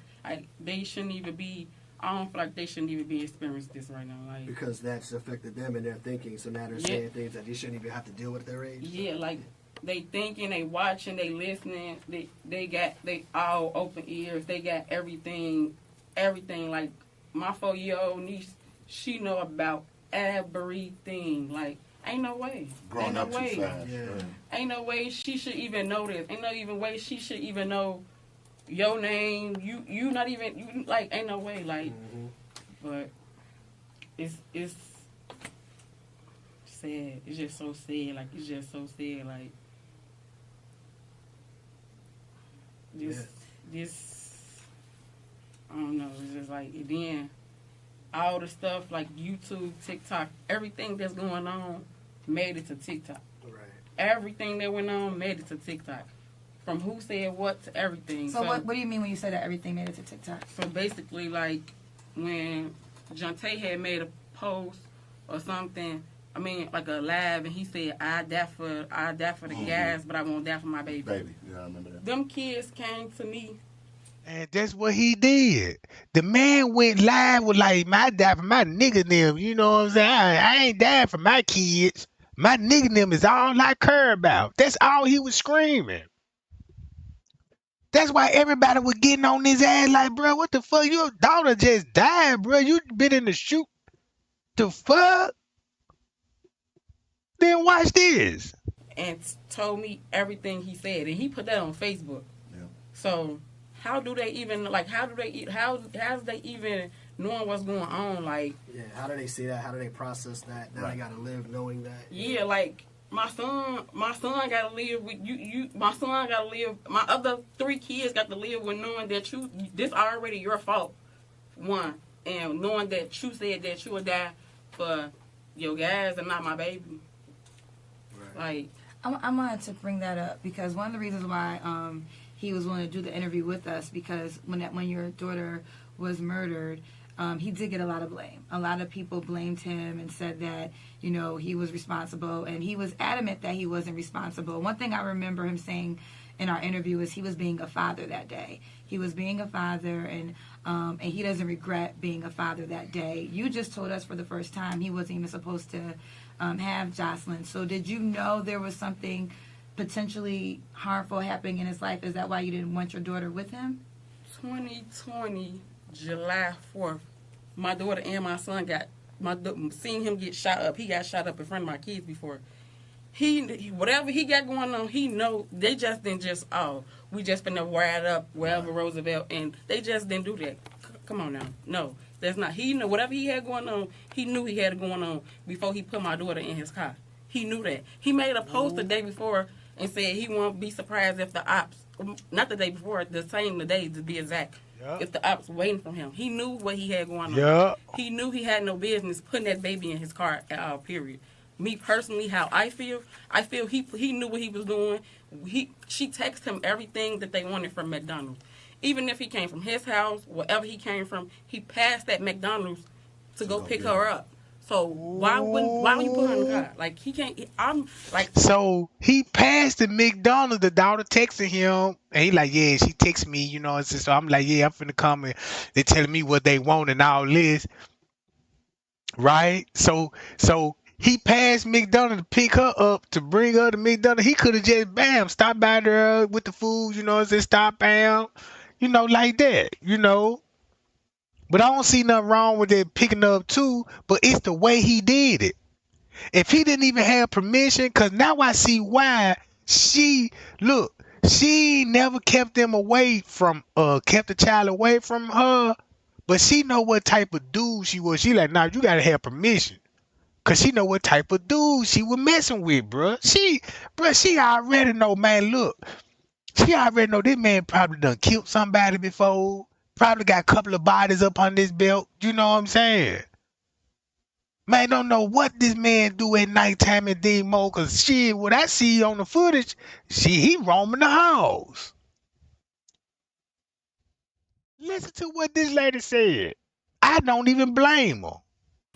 They shouldn't even be. I don't feel like they shouldn't even be experiencing this right now. Like, because that's affected them and their thinking. So now they're saying things that they shouldn't even have to deal with at their age. Yeah, like, they thinking, they watching, they listening. They all open ears. They got everything. Like, my 4-year-old niece, she know about everything. Like, ain't no way. Growing up too fast. Yeah. Ain't no way she should even know this. Ain't no even way she should even know your name. You not even, like, ain't no way. Like, but it's sad. It's just so sad. Like, it's just so sad. Like, this, I don't know. It's just like, and then all the stuff like YouTube, TikTok, everything that's going on made it to TikTok. Right. Everything that went on made it to TikTok. From who said what to everything. So what do you mean when you say that everything made it to TikTok? So basically, like, when Jontae had made a post or something, I mean, like a live, and he said, I die for the gas, but I won't die for my baby. Baby, yeah, I remember that. Them kids came to me. And that's what he did. The man went live with like, I die for my nigga them. You know what I'm saying? I ain't dying for my kids. My nigga them is all I care about. That's all he was screaming. That's why everybody was getting on his ass like, bro, what the fuck? Your daughter just died, bro. You been in the shoot. The fuck? Then watch this. And told me everything he said, and he put that on Facebook. Yeah. So how do they even how's they even knowing what's going on? Like, yeah, how do they see that? How do they process that? Now they gotta live knowing that. Yeah, like my son gotta live with you. My son gotta live. My other 3 kids got to live with knowing that this already your fault. One, and knowing that you said that you would die for your guys and not my baby. Right. Like, I wanted to bring that up because one of the reasons why he was willing to do the interview with us, because when your daughter was murdered, he did get a lot of blame. A lot of people blamed him and said that, you know, he was responsible, and he was adamant that he wasn't responsible. One thing I remember him saying in our interview is he was being a father that day. He was being a father, and he doesn't regret being a father that day. You just told us for the first time he wasn't even supposed to have Jaslyn. So did you know there was something potentially harmful happening in his life? Is that why you didn't want your daughter with him? 2020, July 4th, my daughter and my son seen him get shot up. He got shot up in front of my kids before. Whatever he got going on, he know. They just didn't we just finna wire it up wherever Roosevelt, and they just didn't do that. Come on now. No, that's not. He knew whatever he had going on, he knew he had it going on before he put my daughter in his car. He knew that. He made a post the day before and said he won't be surprised if the ops, not the day before, the day to be exact, if the ops waiting for him. He knew what he had going on. He knew he had no business putting that baby in his car at all, period. Me personally, how I feel he knew what he was doing. She texted him everything that they wanted from McDonald's. Even if he came from his house, wherever he came from, he passed that McDonald's to go pick her up. So why would you put her in the car? Like, he can't. I'm like. So he passed the McDonald's. The daughter texting him, and he like, yeah, she texted me, you know. So I'm like, yeah, I'm finna come, and they telling me what they want and all this, right? So he passed McDonald's to pick her up to bring her to McDonald's. He could have just stopped by there with the food, you know, just stop bam, you know, like that, you know. But I don't see nothing wrong with it picking up too, but it's the way he did it. If he didn't even have permission, because now I see why she never kept them away from, kept the child away from her, but she know what type of dude she was. She like, nah, you got to have permission. Because she know what type of dude she was messing with, bruh. She already know, man, look. She already know this man probably done killed somebody before. Probably got a couple of bodies up on this belt. You know what I'm saying? Man, don't know what this man do at nighttime and Demo, because what I see on the footage, he roaming the halls. Listen to what this lady said. I don't even blame her.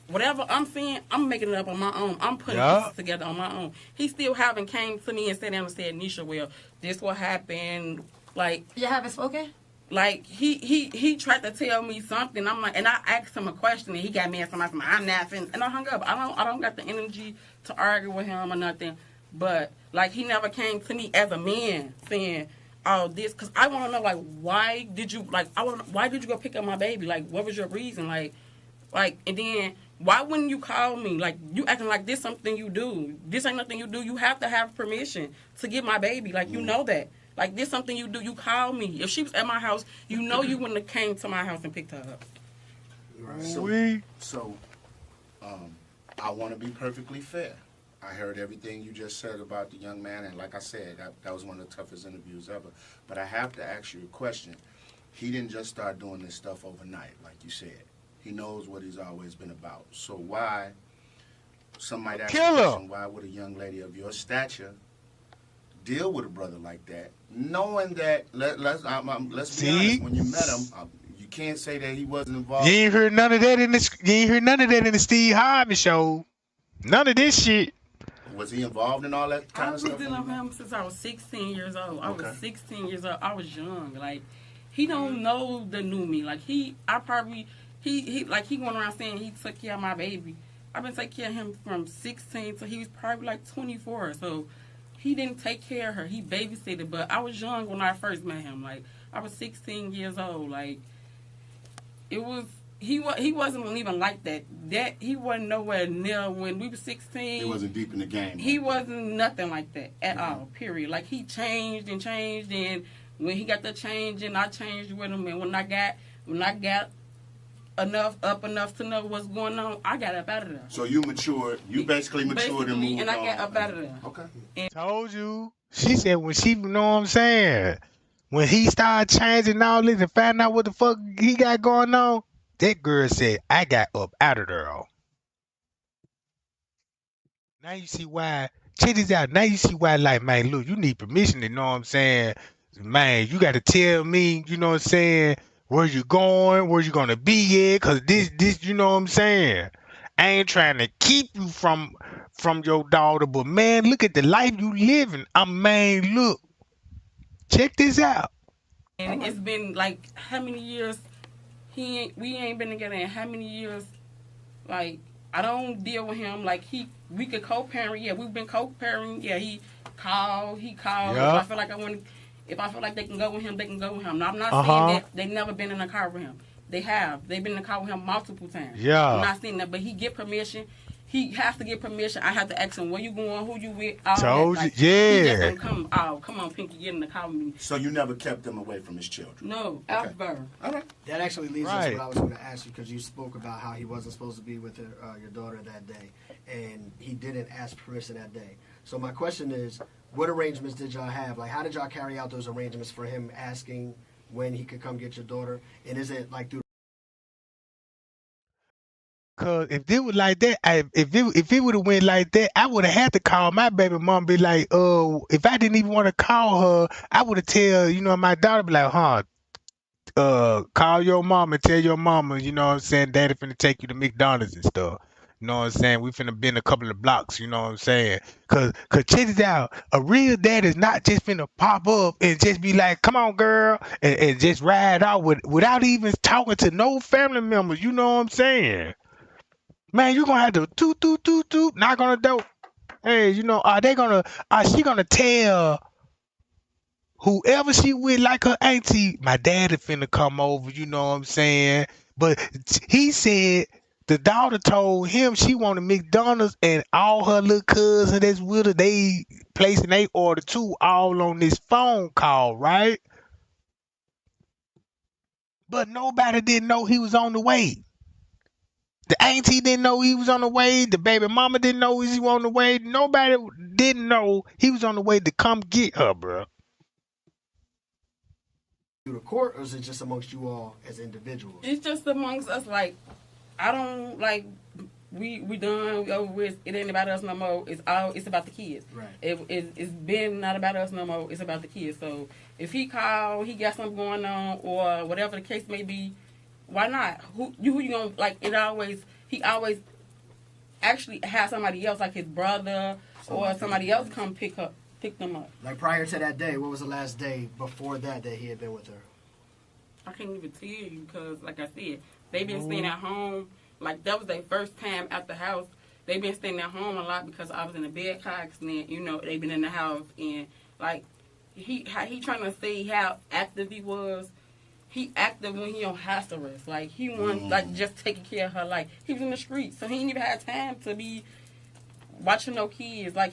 Whatever I'm saying, I'm making it up on my own. I'm putting pieces together on my own. He still haven't came to me and sat down and said, Nisha, well, this what happened. Like, you haven't spoken? Like, he tried to tell me something. I'm like, and I asked him a question, and he got mad. I'm not finna, and I hung up. I don't got the energy to argue with him or nothing. But like, he never came to me as a man saying all this, because I want to know, like, why did you go pick up my baby? Like, what was your reason? Like, and then why wouldn't you call me? Like, you acting like this something you do. This ain't nothing you do. You have to have permission to get my baby. Like, you know that. Like, this something you do. You call me. If she was at my house, you know you wouldn't have came to my house and picked her up. Right. So I want to be perfectly fair. I heard everything you just said about the young man, and like I said, that was one of the toughest interviews ever. But I have to ask you a question. He didn't just start doing this stuff overnight, like you said. He knows what he's always been about. So why, some might ask the question, why would a young lady of your stature deal with a brother like that, knowing that, let's be honest, when you met him, you can't say that he wasn't involved. You ain't heard none of that in the Steve Harvey show. None of this shit. Was he involved in all that kind of stuff? I was dealing with him since I was 16 years old. I was 16 years old. I was young. Like, he don't know the new me. Like, he went around saying he took care of my baby. I've been taking care of him from 16 till he was probably like 24. So he didn't take care of her. He babysitted. But I was young when I first met him. Like, I was 16 years old. Like, it was... He wasn't even like that. He wasn't nowhere near when we were 16. He wasn't deep in the game. He wasn't nothing like that at all, period. Like, he changed, and when he got the change, and I changed with him, and when I got enough to know what's going on, I got up out of there. So you matured. You basically matured and moved on. And I got up out of there. Okay. And told you. She said when she, you know what I'm saying, when he started changing all this and finding out what the fuck he got going on, that girl said, I got up out of there. Now you see why, check this out, now you see why, like, man, look, you need permission, you know what I'm saying? Man, you got to tell me, you know what I'm saying, where you going, where you going to be at, because this, you know what I'm saying? I ain't trying to keep you from your daughter, but, man, look at the life you living. Man, look, check this out. And it's been, like, how many years... we ain't been together in how many years? Like, I don't deal with him. Like, we could co-parent. Yeah, we've been co-parenting. Yeah, he called. Yep. If I feel like they can go with him, they can go with him. Now, I'm not saying that they never been in a car with him. They have. They've been in a car with him multiple times. Yeah. I'm not saying that, but he get permission. He has to get permission. I have to ask him, where you going, who you with, all told that. Like, you, he just don't come on, Pinky, get in the car with me. So you never kept them away from his children? No, ever. All right. That actually leads us to what I was going to ask you, because you spoke about how he wasn't supposed to be with your daughter that day, and he didn't ask permission that day. So my question is, what arrangements did y'all have? Like, how did y'all carry out those arrangements for him asking when he could come get your daughter? And is it like through... Cause if it was like that, if it would have went like that, I would have had to call my baby mom and be like, if I didn't even want to call her, I would have tell, you know, my daughter, be like, call your mom and tell your mama, you know what I'm saying, daddy finna take you to McDonald's and stuff. You know what I'm saying? We finna been a couple of blocks, you know what I'm saying? Cause check this out, a real dad is not just finna pop up and just be like, come on girl, and just ride out without even talking to no family members, you know what I'm saying? Man, you gonna have to toot, knock on the door. Hey, you know, she gonna tell whoever she with, like her auntie, my daddy finna come over, you know what I'm saying? But he said the daughter told him she wanted McDonald's, and all her little cousins that's with her, they placing their order too, all on this phone call, right? But nobody didn't know he was on the way. The auntie didn't know he was on the way. The baby mama didn't know he was on the way. Nobody didn't know he was on the way to come get her, bro. Through the court, or is it just amongst you all as individuals? It's just amongst us. Like, I don't like. We done, we over with. It ain't about us no more. It's about the kids. Right. It's been not about us no more. It's about the kids. So if he called, he got something going on, or whatever the case may be. Why not? Who you gonna like? He always actually has somebody else, like his brother or somebody else, come pick them up. Like prior to that day, what was the last day before that he had been with her? I can't even tell you because, like I said, they been staying at home. Like that was their first time at the house. They been staying at home a lot because I was in a bed car accident. You know, they been in the house, and like he trying to say how active he was. He active when he on house arrest. Like, he wasn't, like, just taking care of her. Like, he was in the streets, so he didn't even have time to be watching no kids. Like,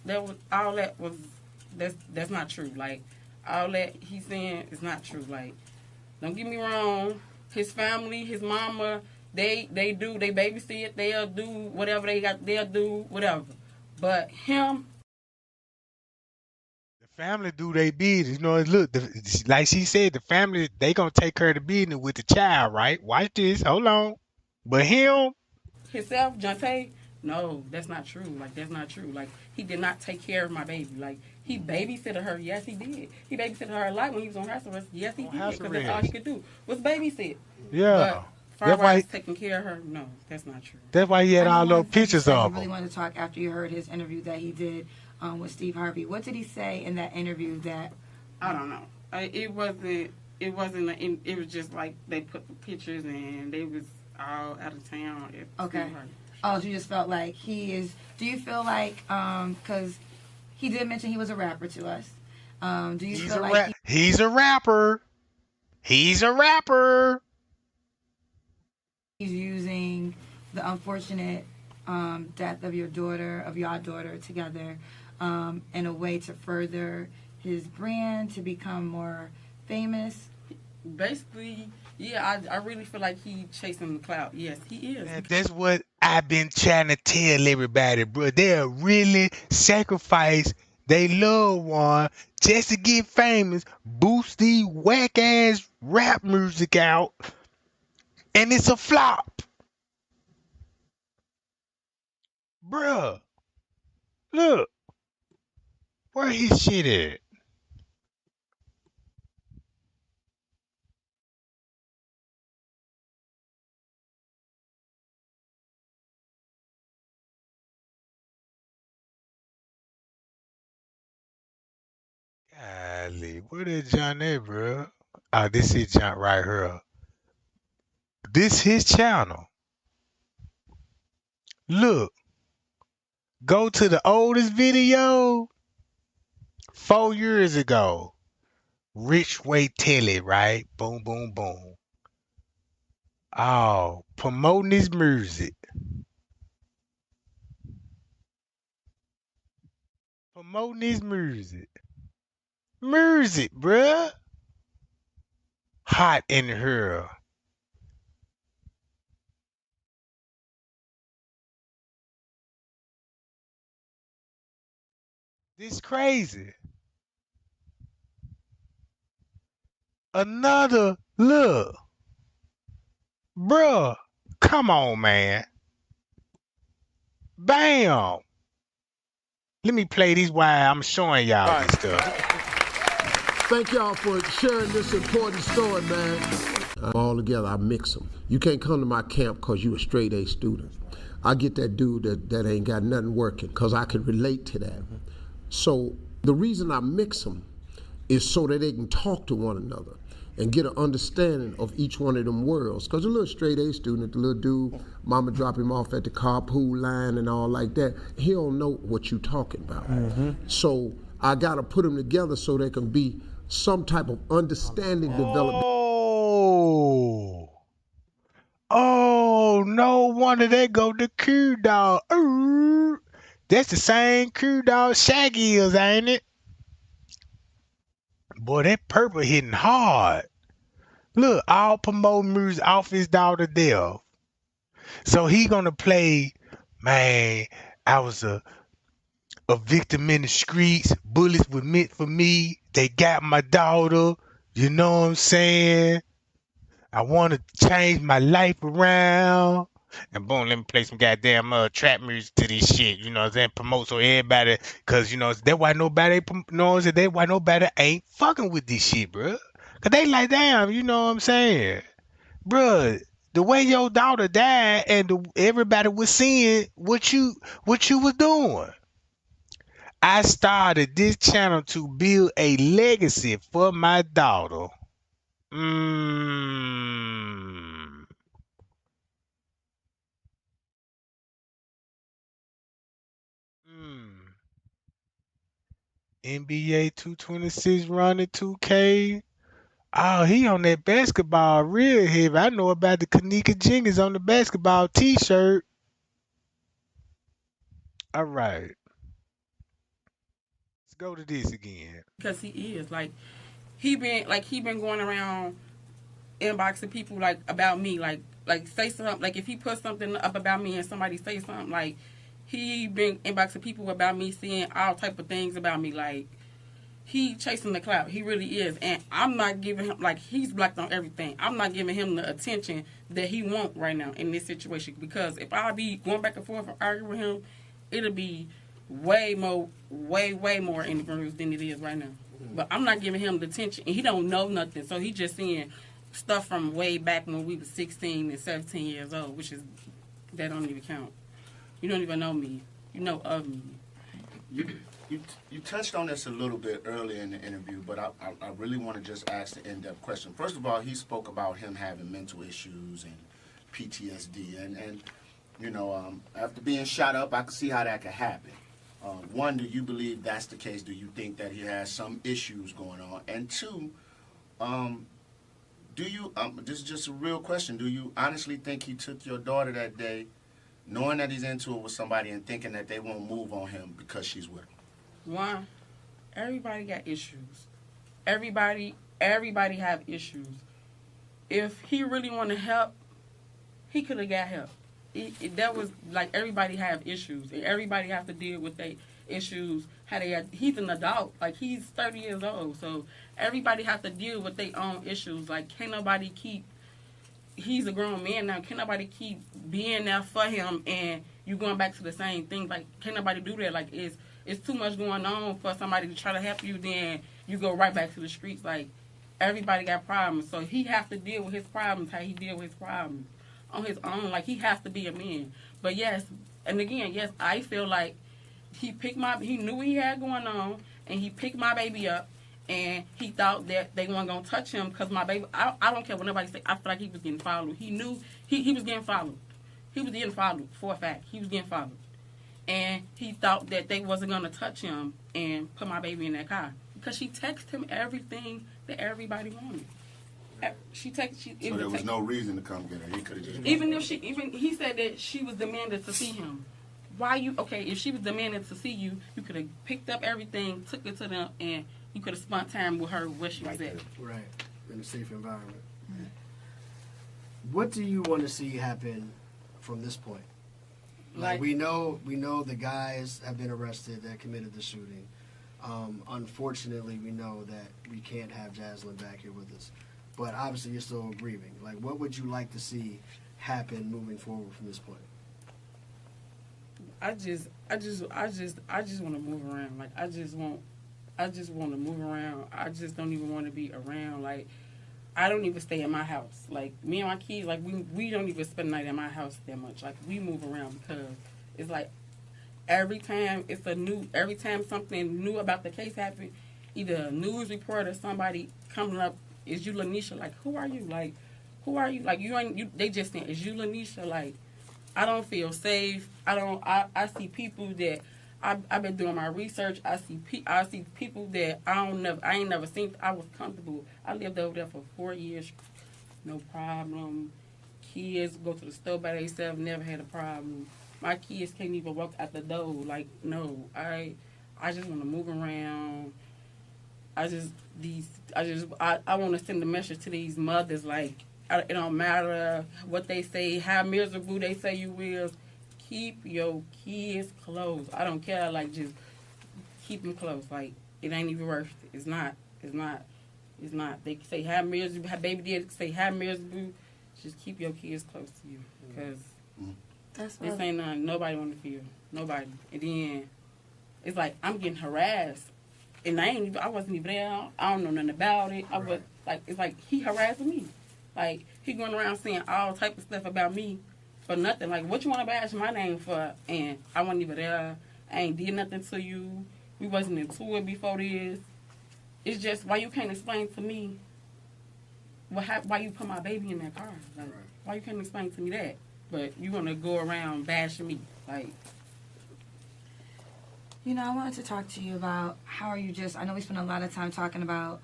that's not true. Like, all that he's saying is not true. Like, don't get me wrong. His family, his mama, they babysit, they'll do whatever they'll do whatever. But him, Family do they business. You know, look, like she said, the family, they gonna take care of the business with the child, right? Watch this. Hold on. But him, himself, Jontae, no, that's not true. Like, that's not true. Like, he did not take care of my baby. Like, he babysitted her. Yes, he did. He babysitted her a lot when he was on house arrest. Yes, he did. Because that's all he could do was babysit. yeah. But as far as taking care of her, no, that's not true. That's why he had all those pictures You of really him. wanted to talk after you heard his interview that he did with Steve Harvey. What did he say in that interview that? I don't know. It wasn't. It was just like they put the pictures and they was all out of town. Okay. Oh, so you just felt like he is. Do you feel like because he did mention he was a rapper to us? Do you feel like he's a rapper? He's a rapper. He's using the unfortunate death of your daughter, together in a way to further his brand, to become more famous? Basically, yeah, I really feel like he chasing the clout. Yes, he is. Man, that's what I've been trying to tell everybody, bro. They'll really sacrifice their loved one just to get famous, boost the whack ass rap music out, and it's a flop. Bruh, look, where his shit at? Golly, where did John at, bro? Oh, this is John right here. This his channel. Look, go to the oldest video 4 years ago. Rich Way Telly, right? Boom, boom, boom. Oh, promoting his music. Promoting his music. Music, bruh. Hot in here. This crazy. Another look. Bruh. Come on, man. Bam. Let me play these while I'm showing y'all this stuff. Thank y'all for sharing this important story, man. All together, I mix them. You can't come to my camp because you a straight A student. I get that dude that ain't got nothing working because I can relate to that. So the reason I mix them is so that they can talk to one another and get an understanding of each one of them worlds. Because the little straight A student, the little dude, mama drop him off at the carpool line and all like that, he don't know what you talking about. So I gotta put them together so they can be some type of understanding development. Oh, no wonder they go to Q Dog. That's the same Q Dog Shaggy is, ain't it? Boy, that purple hitting hard. Look, all promote music off his daughter death. So he gonna play, man, I was a victim in the streets. Bullets were meant for me. They got my daughter. You know what I'm saying? I want to change my life around. And boom, let me play some goddamn trap music to this shit. You know what I'm saying? Promote so everybody, cause you know that's why nobody knows that. That's why nobody ain't fucking with this shit, bro. Cause they like, damn, you know what I'm saying, bro. The way your daughter died, and everybody was seeing what you was doing. I started this channel to build a legacy for my daughter. NBA 226 running 2K. Oh, he on that basketball real heavy. I know about the Kenneka Jenkins on the basketball t-shirt. All right. Let's go to this again. Because he is like he been going around inboxing people like about me like like say something, like if he put something up about me and somebody say something, like he been inboxing people about me, seeing all type of things about me, like he chasing the clout. He really is, and I'm not giving him, like, he's blocked on everything. I'm not giving him the attention that he want right now in this situation, because if I be going back and forth and arguing with him, it'll be way more in the news than it is right now. But I'm not giving him the attention, and he don't know nothing, so he just seeing stuff from way back when we was 16 and 17 years old, which is, that don't even count. You don't even know me. You know of me. You touched on this a little bit earlier in the interview, but I really want to just ask the in-depth question. First of all, he spoke about him having mental issues and PTSD, and you know, after being shot up, I can see how that could happen. One, do you believe that's the case? Do you think that he has some issues going on? And two, do you, this is just a real question, do you honestly think he took your daughter that day knowing that he's into it with somebody and thinking that they won't move on him because she's with him? One, everybody got issues. Everybody have issues. If he really want to help, he could have got help. That was like, everybody have issues, and everybody have to deal with their issues. He's an adult, like he's 30 years old, so everybody have to deal with their own issues. Like, can't nobody keep. He's a grown man now. Can't nobody keep being there for him and you going back to the same thing. Like, can't nobody do that. Like, it's too much going on for somebody to try to help you, then you go right back to the streets. Like, everybody got problems, so he has to deal with his problems how he deal with his problems on his own. Like, he has to be a man. But yes, and again, yes, I feel like he knew what he had going on, and he picked my baby up, and he thought that they weren't going to touch him because my baby, I don't care what nobody say, I feel like he was getting followed. He knew he was getting followed. He was getting followed, for a fact. He was getting followed. And he thought that they wasn't going to touch him and put my baby in that car. Because she texted him everything that everybody wanted. So there was no reason to come get her. He could have just... He said that she was demanded to see him. If she was demanded to see you, you could have picked up everything, took it to them, and you could have spent time with her where she was at. Right, in a safe environment. Mm-hmm. What do you want to see happen from this point? Like, we know the guys have been arrested that committed the shooting. Unfortunately, we know that we can't have Jaslyn back here with us. But obviously, you're still grieving. Like, what would you like to see happen moving forward from this point? I just want to move around. Like, I just want to move around. I just don't even want to be around. Like, I don't even stay in my house. Like, me and my kids, like, we don't even spend the night in my house that much. Like, we move around because it's like every time something new about the case happens, either a news report or somebody coming up, is you Lanisha? Like, who are you? Like, who are you? Like, they just saying, is you Lanisha? Like, I don't feel safe. I see people that I've been doing my research. I see people that I ain't never seen. I was comfortable. I lived over there for 4 years, no problem. Kids go to the store by themselves, never had a problem. My kids can't even walk out the door. Like, no, I just want to move around. I want to send a message to these mothers, like, it don't matter what they say, how miserable they say you is, keep your kids close. I don't care, like, just keep them close. Like, it ain't even worth it. It's not. They say how miserable, how baby did say how miserable, just keep your kids close to you. Because this ain't nothing nobody want to feel. Nobody. And then it's like, I'm getting harassed. And I wasn't even there. I don't know nothing about it. It's like he harassing me. Like, he going around saying all type of stuff about me for nothing. Like, what you want to bash my name for? And I wasn't even there. I ain't did nothing to you. We wasn't into it before this. It's just, why you can't explain to me why you put my baby in that car? Like, why you can't explain to me that? But you want to go around bashing me. Like, you know, I wanted to talk to you about how are you I know we spent a lot of time talking about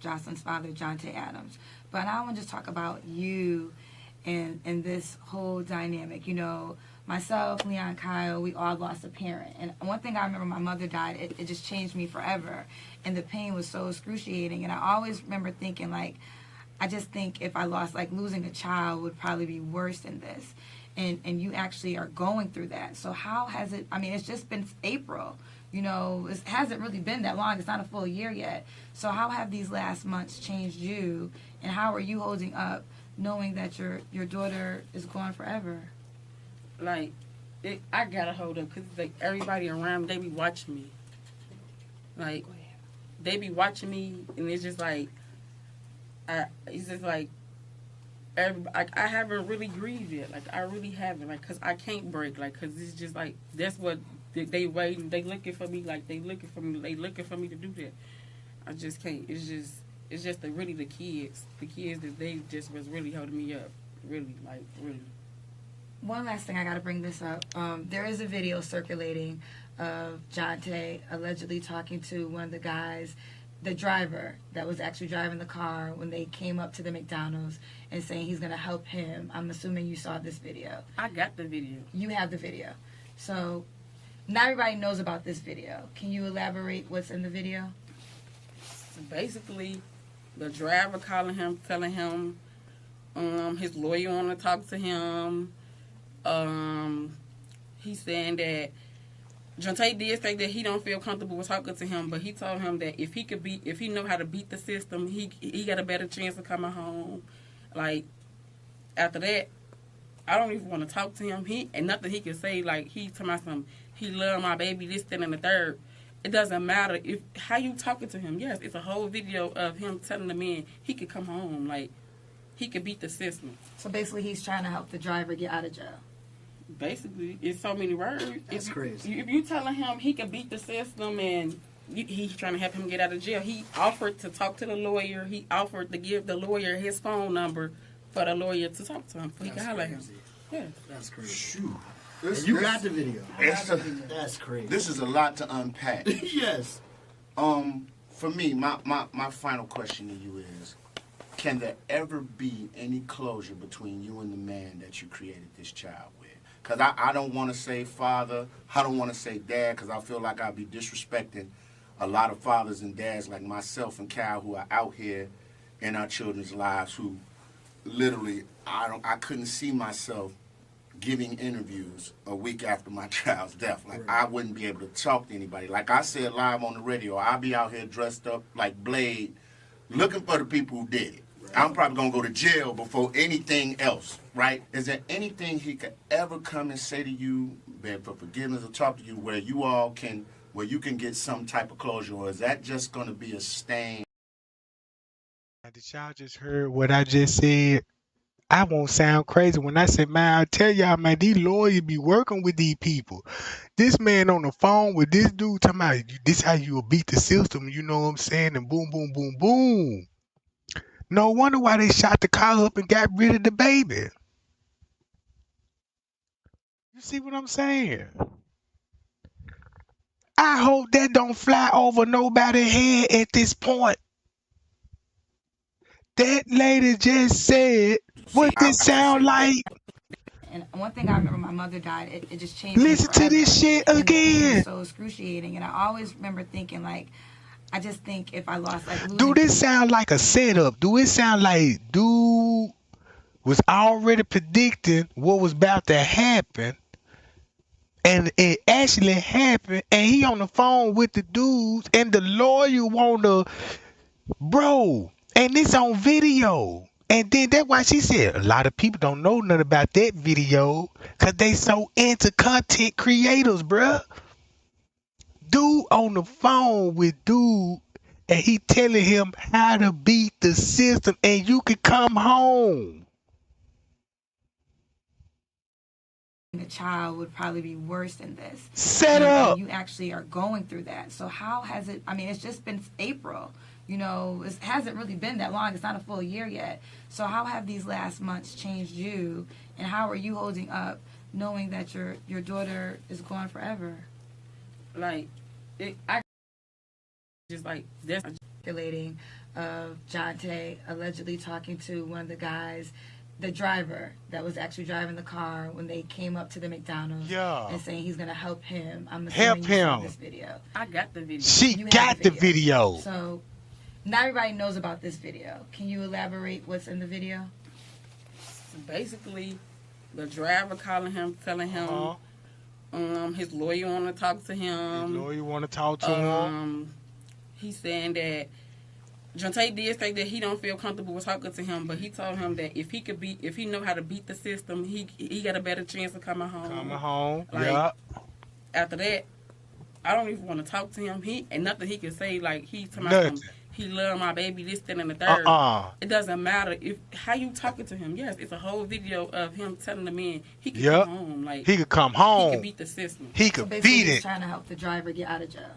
Jaslyn's father, Jontae Adams, but I want to just talk about you and this whole dynamic. You know, myself, Leon, Kyle, we all lost a parent. And one thing I remember, my mother died, it just changed me forever. And the pain was so excruciating. And I always remember thinking, like, I just think if I lost, like losing a child would probably be worse than this. And you actually are going through that. So how has it, I mean, it's just been April. You know, it hasn't really been that long. It's not a full year yet. So how have these last months changed you? And how are you holding up knowing that your daughter is gone forever? Like, I gotta hold up because like everybody around me, they be watching me. Like, they be watching me, and it's just like, it's just like, I haven't really grieved yet. Like, I really haven't. Like, because I can't break. Like, because it's just like, that's what they waiting. They looking for me. Like, they looking for me. They looking for me to do that. I just can't. It's just really the kids. The kids that they just was really holding me up. Really, like, really. One last thing, I got to bring this up. There is a video circulating of Jontae allegedly talking to one of the guys, the driver that was actually driving the car when they came up to the McDonald's and saying he's going to help him. I'm assuming you saw this video. I got the video. You have the video. So not everybody knows about this video. Can you elaborate what's in the video? So basically, the driver calling him, telling him his lawyer want to talk to him. He's saying that Jontae did say that he don't feel comfortable with talking to him, but he told him that if he know how to beat the system, he got a better chance of coming home. Like, after that, I don't even want to talk to him. And nothing he can say, like, he told me something, he love my baby, this, that, and the third. It doesn't matter how you talking to him. Yes, it's a whole video of him telling the man he could come home. Like, he could beat the system. So basically, he's trying to help the driver get out of jail. Basically, it's so many words. That's crazy. If you telling him he can beat the system and he's trying to help him get out of jail, he offered to talk to the lawyer. He offered to give the lawyer his phone number for the lawyer to talk to him. So he can holler at him. Yeah. That's crazy. Shoot. You got the video. That's crazy. This is a lot to unpack. Yes. For me, my final question to you is, can there ever be any closure between you and the man that you created this child with? Because I don't want to say father, I don't want to say dad, because I feel like I'd be disrespecting a lot of fathers and dads like myself and Cal who are out here in our children's lives who literally, I couldn't see myself giving interviews a week after my child's death. Like, I wouldn't be able to talk to anybody. Like I said live on the radio, I'll be out here dressed up like Blade, looking for the people who did it. I'm probably going to go to jail before anything else, right? Is there anything he could ever come and say to you, beg for forgiveness, or talk to you where you can get some type of closure, or is that just going to be a stain? Did y'all just heard what I just said? I won't sound crazy when I say, man, I tell y'all, man, these lawyers be working with these people. This man on the phone with this dude talking about, this how you will beat the system, you know what I'm saying? And boom, boom, boom, boom. No wonder why they shot the car up and got rid of the baby. You see what I'm saying? I hope that don't fly over nobody's head at this point. That lady just said, what this sound like? And one thing I remember, my mother died. It just changed. Listen to this shit again. It was so excruciating, and I always remember thinking, like, I just think if I lost, like, losing. Do this sound like a setup? Do it sound like dude was already predicting what was about to happen, and it actually happened, and he on the phone with the dudes, and the lawyer wanna, bro, and it's on video. And then that's why she said a lot of people don't know nothing about that video because they so into content creators, bruh. Dude on the phone with dude and he telling him how to beat the system and you can come home. A child would probably be worse than this. Set up. You actually are going through that. So how has it, I mean, it's just been April. You know, it hasn't really been that long. It's not a full year yet. So how have these last months changed you? And how are you holding up knowing that your daughter is gone forever? Like, I just like this. Circulating of Jontae allegedly talking to one of the guys, the driver that was actually driving the car when they came up to the McDonald's, and saying he's gonna help him. I'm assuming you saw this video. I got the video. She got the video. So Not everybody knows about this video. Can you elaborate what's in the video? Basically, the driver calling him, telling him his lawyer want to talk to him. His lawyer want to talk to him. He's saying that Jontae did say that he don't feel comfortable with talking to him, but he told him that if he know how to beat the system, he got a better chance of coming home. Like, after that, I don't even want to talk to him. And nothing he can say. Like he love my baby, this, that, and the third. It doesn't matter how you talking to him. Yes, it's a whole video of him telling the man he could come home. Like he could come home. He could beat the system. He could beat it. He's trying to help the driver get out of jail.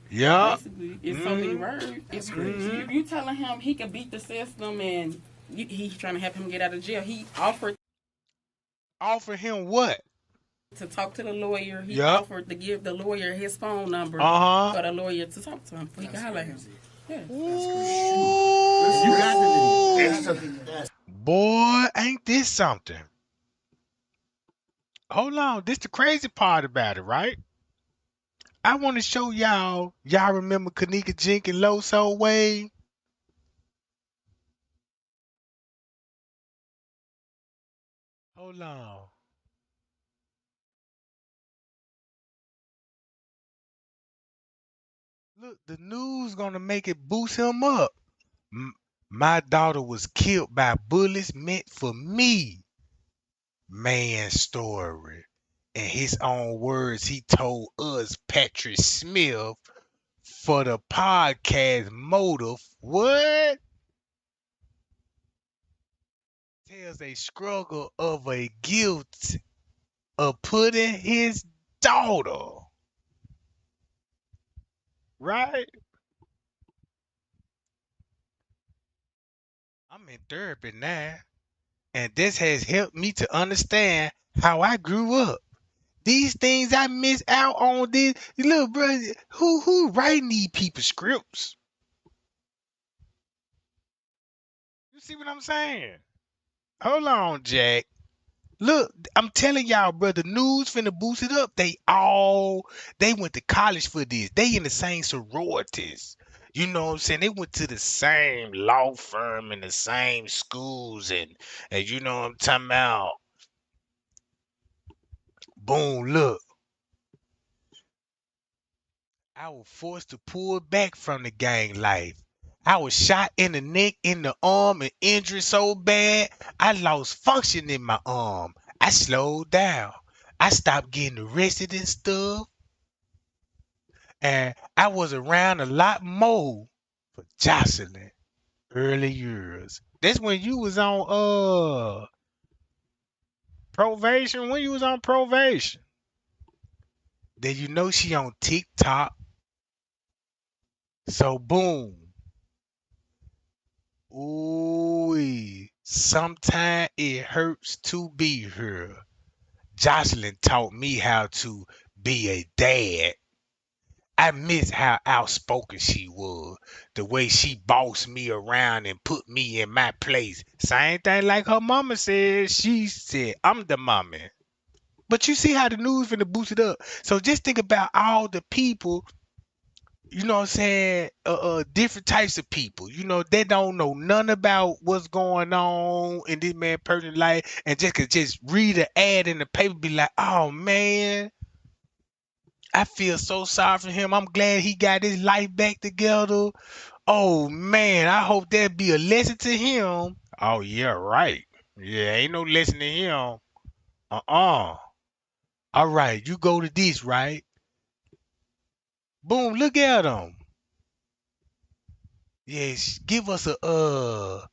Yeah. Basically, it's so many words. It's crazy. You telling him he could beat the system and he's trying to help him get out of jail. He offered him what? To talk to the lawyer. He offered to give the lawyer his phone number for the lawyer to talk to him. So he can holler at him. Yeah. That's crazy. Boy, ain't this something? Hold on. This the crazy part about it, right? I want to show y'all. Y'all remember Kenneka, Jenkins, Low Soul Wave? Hold on. Look, the news gonna make it boost him up. My daughter was killed by bullets meant for me. Man story. In his own words, he told us, Patrick Smith, for the podcast motive. What? Tells a struggle of a guilt of putting his daughter. Right? I'm in therapy now. And this has helped me to understand how I grew up. These things I miss out on. This look, bro. Who writing these people scripts? You see what I'm saying? Hold on, Jack. Look, I'm telling y'all, bro. The news finna boost it up. They went to college for this. They in the same sororities. You know what I'm saying? They went to the same law firm and the same schools, and you know what I'm talking about. Boom, look. I was forced to pull back from the gang life. I was shot in the neck, in the arm, and injured so bad, I lost function in my arm. I slowed down. I stopped getting arrested and stuff. And I was around a lot more for Jaslyn early years. That's when you was on probation. When you was on probation. Then you know she on TikTok. So boom. Ooh, sometimes it hurts to be her. Jaslyn taught me how to be a dad. I miss how outspoken she was, the way she bossed me around and put me in my place. Same thing like her mama said. She said, I'm the mommy. But you see how the news finna boost it up. So just think about all the people, you know what I'm saying, different types of people, you know, they don't know none about what's going on in this man's personal life, and just could just read an ad in the paper, be like, oh man, I feel so sorry for him. I'm glad he got his life back together. Oh man, I hope that be a lesson to him. Oh yeah, right. Yeah, ain't no lesson to him. All right, you go to this, right? Boom, look at him. Yes, give us a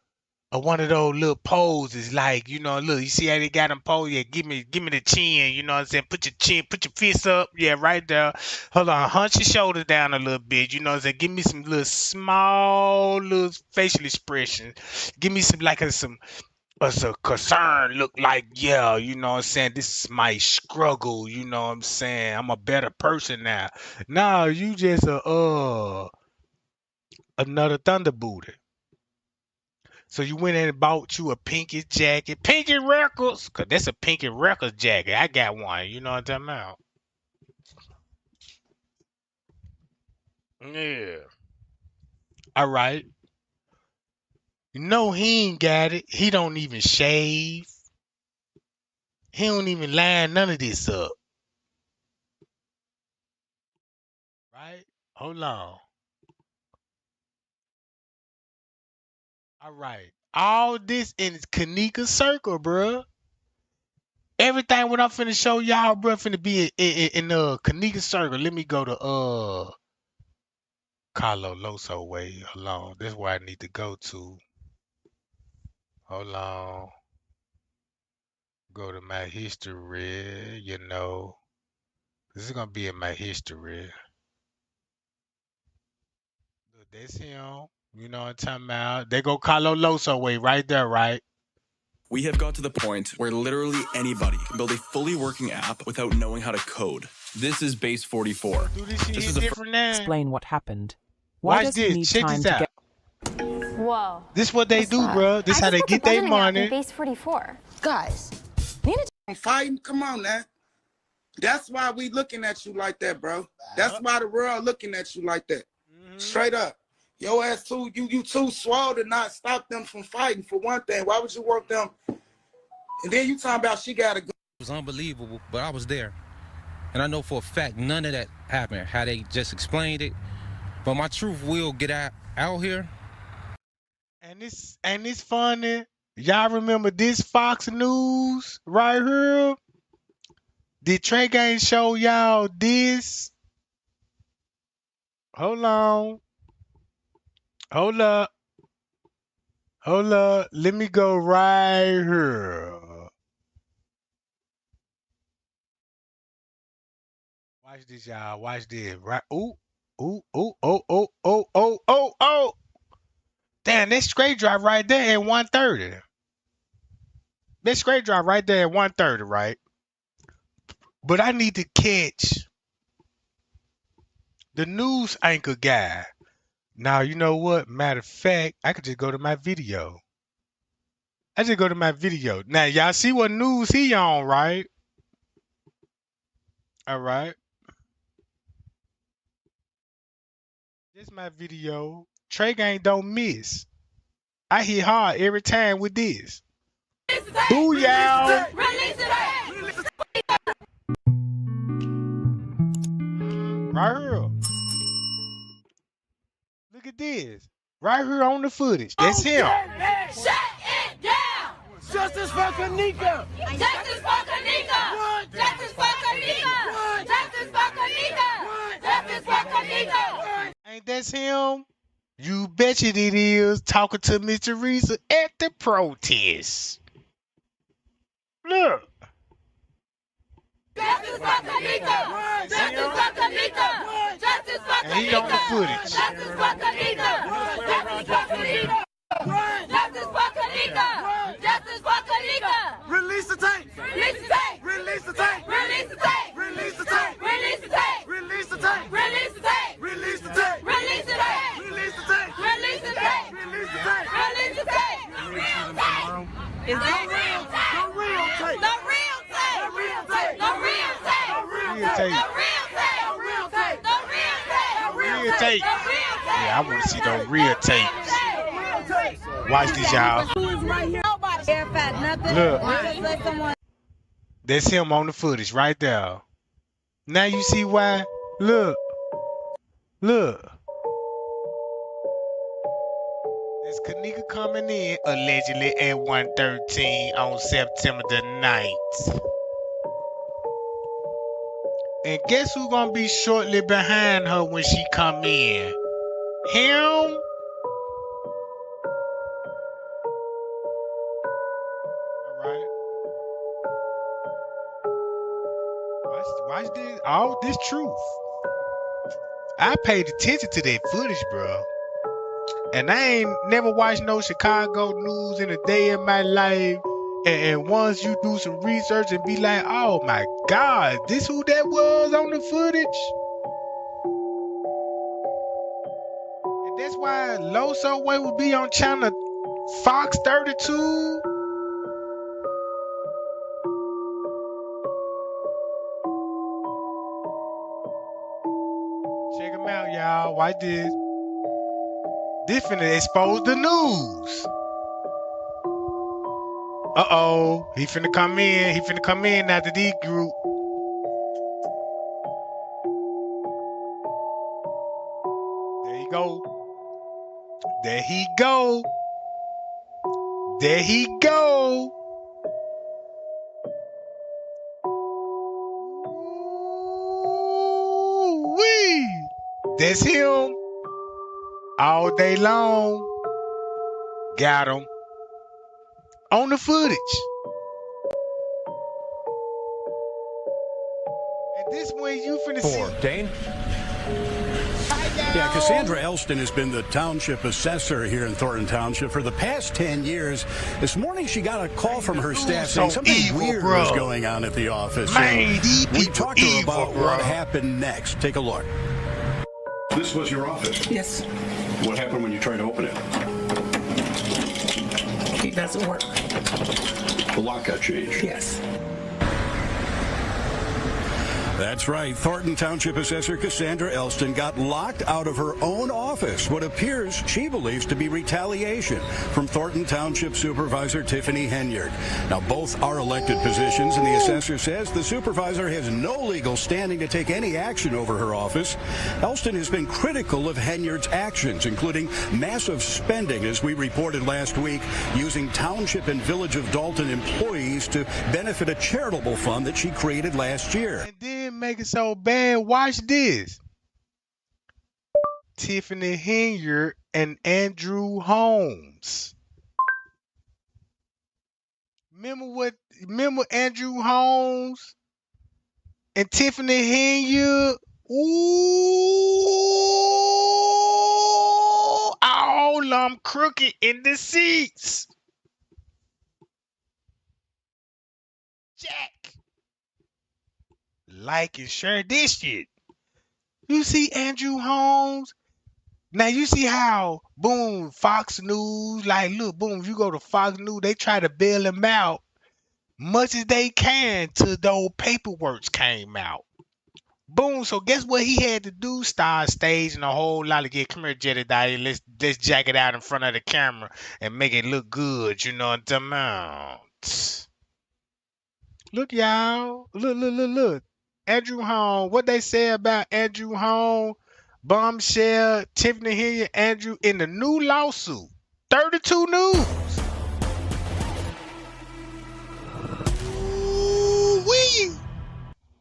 one of those little poses, like, you know, look, you see how they got them pose? Yeah, give me the chin, you know what I'm saying? Put your fist up, yeah, right there. Hold on, hunch your shoulder down a little bit, you know what I'm saying? Give me some little small little facial expression. Give me some like some concern look, like, yeah, you know what I'm saying? This is my struggle, you know what I'm saying? I'm a better person now. No, you just another thunder booty. So you went in and bought you a Pinky jacket. Pinky Records. Cause that's a Pinky Records jacket. I got one. You know what I'm talking about? Yeah. All right. You know he ain't got it. He don't even shave. He don't even line none of this up. Right? Hold on. All right. All this in Kenneka circle, bruh. Everything what I'm finna show y'all, bruh, finna be in the Kenneka circle. Let me go to Carlo Loso way. Hold on. That's where I need to go to. Hold on. Go to my history, you know. This is gonna be in my history. Look, that's him. You know what I'm talking about? They go Carlo Loso way right there, right? We have got to the point where literally anybody can build a fully working app without knowing how to code. This is Base 44. Do this shit This hit is a different now? Explain what happened. Why Watch does he this. need Check time this to out. get... Whoa. This what they do, bro. This how they get their money. Base 44. Guys, I'm fighting. Come on now. That's why we looking at you like that, bro. That's why the world looking at you like that. Straight up. Your ass too, you too swole to not stop them from fighting, for one thing. Why would you work them? And then you talking about she got a gun. It was unbelievable, but I was there. And I know for a fact none of that happened, how they just explained it. But my truth will get out here. And it's funny. Y'all remember this Fox News right here? Did Trey Gang show y'all this? Hold on. Hold up. Hold up. Let me go right here. Watch this, y'all. Watch this. Right. Ooh. Ooh. Ooh. Oh. Oh. Oh. Oh. Oh. Oh. Damn, that straight drive right there at 130. That straight drive right there at 130, right? But I need to catch the news anchor guy. Now, you know what? Matter of fact, I could just go to my video. I just go to my video. Now, y'all see what news he on, right? All right. This my video. Trey Gang don't miss. I hit hard every time with this. Boo, y'all. Right here. Look at this. Right here on the footage. That's him. Shut it down! Justice for Kenneka! Justice for Kenneka! Justice for Kenneka! Justice for Kenneka! Justice for Kenneka! Ain't that him? You betcha it is. Talking to Miss Teresa at the protest. Look. Justice for Kenneka! Justice for Kenneka! Justice for Kenneka! And he on the footage. Justice for Kenneka! Justice for Kenneka! Justice for Kenneka! Justice for Kenneka! Release the tape! Release the tape! Release the tape! Release the tape! Release the tape! Release the tape! Release the tape! Release the tape! Release the tape! Release the tape! Release the tape! Release the tape! Release the tape! Release the tape! Is that real tape? The real tape! The real tape! The real tape! The real tape! The real Real tape. The real tape! The real tape! The real tape! The Real tape. The real tape! Yeah, I want to see those real tapes. Real tape! Watch this, y'all. Look. That's him on the footage right there. Now you see why. Look. Look. There's Kenneka coming in allegedly at 1:13 on September the 9th. And guess who's gonna be shortly behind her when she come in? Him? Alright. Watch this. All this truth. I paid attention to that footage, bro. And I ain't never watched no Chicago news in a day in my life. And once you do some research and be like, oh my God, this who that was on the footage? And that's why Loso Way would be on channel Fox 32. Check them out, y'all. Watch this. This finna expose the news. Uh-oh. He finna come in. He finna come in after the group. There you go. There he go. There he go. Ooh-wee. That's him. All day long. Got him. On the footage. And this way you finna see. Dane? Yeah, Cassandra Elston has been the township assessor here in Thornton Township for the past 10 years. This morning she got a call from her staff saying something weird was going on at the office. Man, we talked to her about what happened next. Take a look. This was your office? Yes. What happened when you tried to open it? It doesn't work. The lock got changed? Yes. That's right. Thornton Township Assessor Cassandra Elston got locked out of her own office, what appears she believes to be retaliation from Thornton Township Supervisor Tiffany Henyard. Now, both are elected positions, and the assessor says the supervisor has no legal standing to take any action over her office. Elston has been critical of Henyard's actions, including massive spending, as we reported last week, using Township and Village of Dalton employees to benefit a charitable fund that she created last year. And then make it so bad. Watch this. Tiffany Henyard and Andrew Holmes. Remember Andrew Holmes and Tiffany Henyard? Ooh, all them crooked in the seats. Jack. Like and share this shit. You see Andrew Holmes? Now you see how, boom, Fox News, like, look, boom, if you go to Fox News, they try to bail him out much as they can till the old paperwork came out. Boom, so guess what he had to do? Start staging a whole lot of, come here, Jedediah, let's jack it out in front of the camera and make it look good, you know what I'm talking about? Look, y'all. Look. Andrew Holmes, what they say about Andrew Holmes, Bombshell, Tiffany Henyard, Andrew in the new lawsuit. 32 News. Ooh-wee.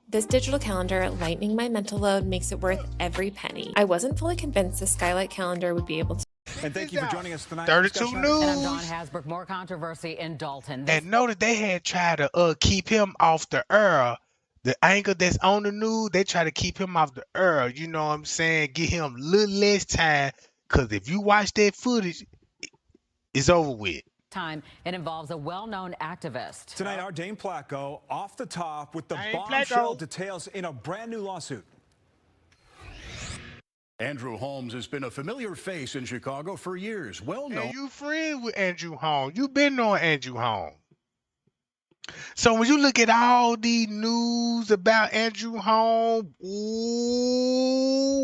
This digital calendar, lightening my mental load, makes it worth every penny. I wasn't fully convinced the Skylight calendar would be able to. And thank you for joining us tonight. 32 News. And I'm Dawn Hasbrook. More controversy in Dalton. And notice they had tried to keep him off the air. The anchor that's on the news, they try to keep him off the air. You know what I'm saying? Get him a little less time. Because if you watch that footage, it's over with. Time, it involves a well-known activist. Tonight, our Dane Placco off the top with the Dane bombshell Placco. details in a brand new lawsuit. Andrew Holmes has been a familiar face in Chicago for years. Well known. And you friends with Andrew Holmes. You been knowing Andrew Holmes. So when you look at all the news about Andrew Holmes, ooh-wee.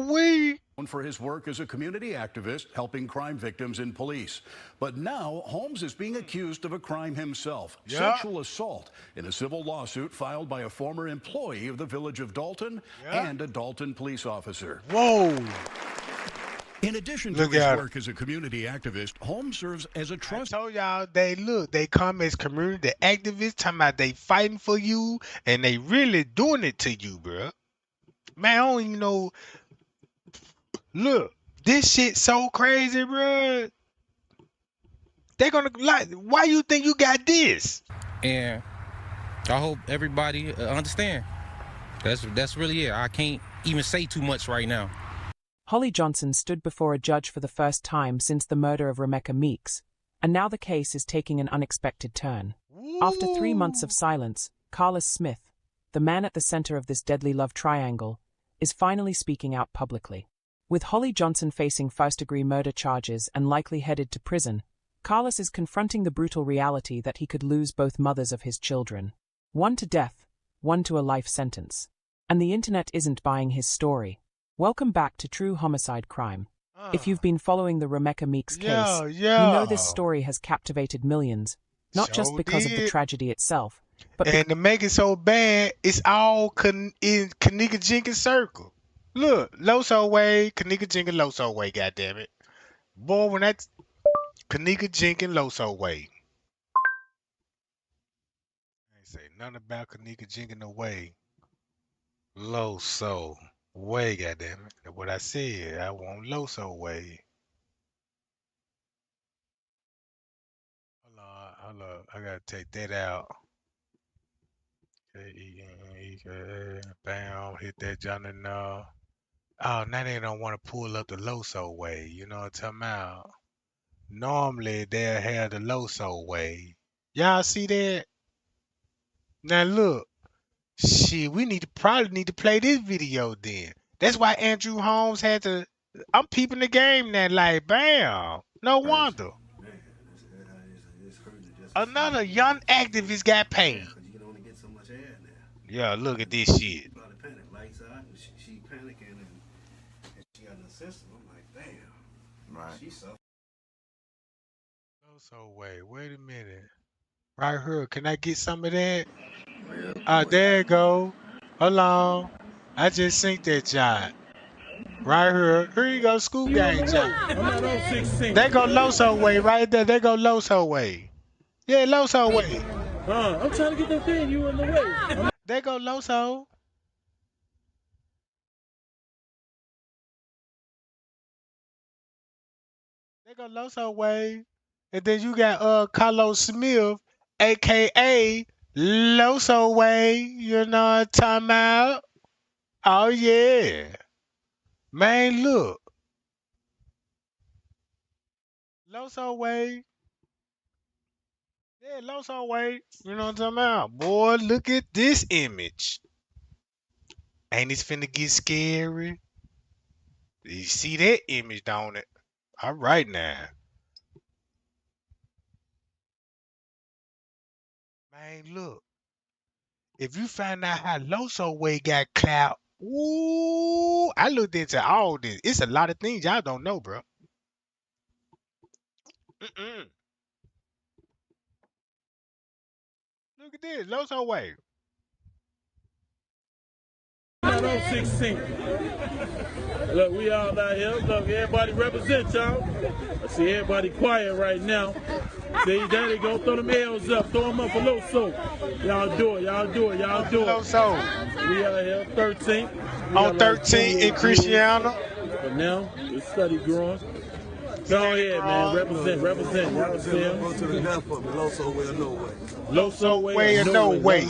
Known for his work as a community activist helping crime victims and police. But now Holmes is being accused of a crime himself, sexual assault, in a civil lawsuit filed by a former employee of the Village of Dalton and a Dalton police officer. Whoa. In addition to his work as a community activist, Holmes serves as a trust. I told y'all, they come as community activists, talking about they fighting for you, and they really doing it to you, bro. Man, I don't even know. Look, this shit so crazy, bro. They gonna like. Why you think you got this? And I hope everybody understand. That's really it. I can't even say too much right now. Holly Johnson stood before a judge for the first time since the murder of Rebecca Meeks, and now the case is taking an unexpected turn. After 3 months of silence, Carlos Smith, the man at the center of this deadly love triangle, is finally speaking out publicly. With Holly Johnson facing first-degree murder charges and likely headed to prison, Carlos is confronting the brutal reality that he could lose both mothers of his children. One to death, one to a life sentence. And the internet isn't buying his story. Welcome back to True Homicide Crime. If you've been following the Rebecca Meeks case, you know this story has captivated millions, not just Sure because of the did. tragedy itself, but And to make it so bad, it's all in Kenneka Jenkins circle. Look, Loso Way, Kenneka Jenkins, Loso Way, goddammit. Boy, when that's Kenneka Jenkins, Loso Way. I ain't say nothing about Kenneka Jenkins no way. Loso Way, goddammit. That's what I said. I want Loso Way. Hold on. I gotta take that out. Bam, hit that Johnny now. Oh, now they don't want to pull up the Loso Way. You know what I'm talking about? Normally they'll have the Loso Way. Y'all see that? Now look, shit, we probably need to play this video then. That's why Andrew Holmes had to. I'm peeping the game now, like bam. No wonder. Another young activist got paid. Yeah, look at this shit. Lights out, and she panicking, and she got an assistant. I'm like, damn. Right. She suffering. Loso Way. Wait a minute. Right here. Can I get some of that? There you go. Hold on. I just synced that John. Right here. Here you go, Scoop Gang John. There go Loso Way right there. There go Loso Way. Yeah, Loso Way. I'm trying to get that thing. You in the way. There go Loso. There go Loso Way. And then you got Carlos Smith, aka Loso Way. You know what I'm talking about? Oh yeah. Man, look. Loso Way. Yeah, Loso Way. You know what I'm talking about? Boy, look at this image. Ain't this finna get scary? You see that image, don't it? All right now. Man, look. If you find out how Loso Way got clout, ooh, I looked into all this. It's a lot of things y'all don't know, bro. Look at this, Loso Way. 16. Look, we all out here. Look, everybody represent y'all. I see everybody quiet right now. See, there they go. Throw them L's up. Throw them up for Loso. Y'all do it. Y'all do it. Y'all do it. Loso. We out here 13. On 13 in Christiana. But now, the study growing. Go ahead, man. Represent. Y'all see him. Loso Way or no way. Loso Way or no way.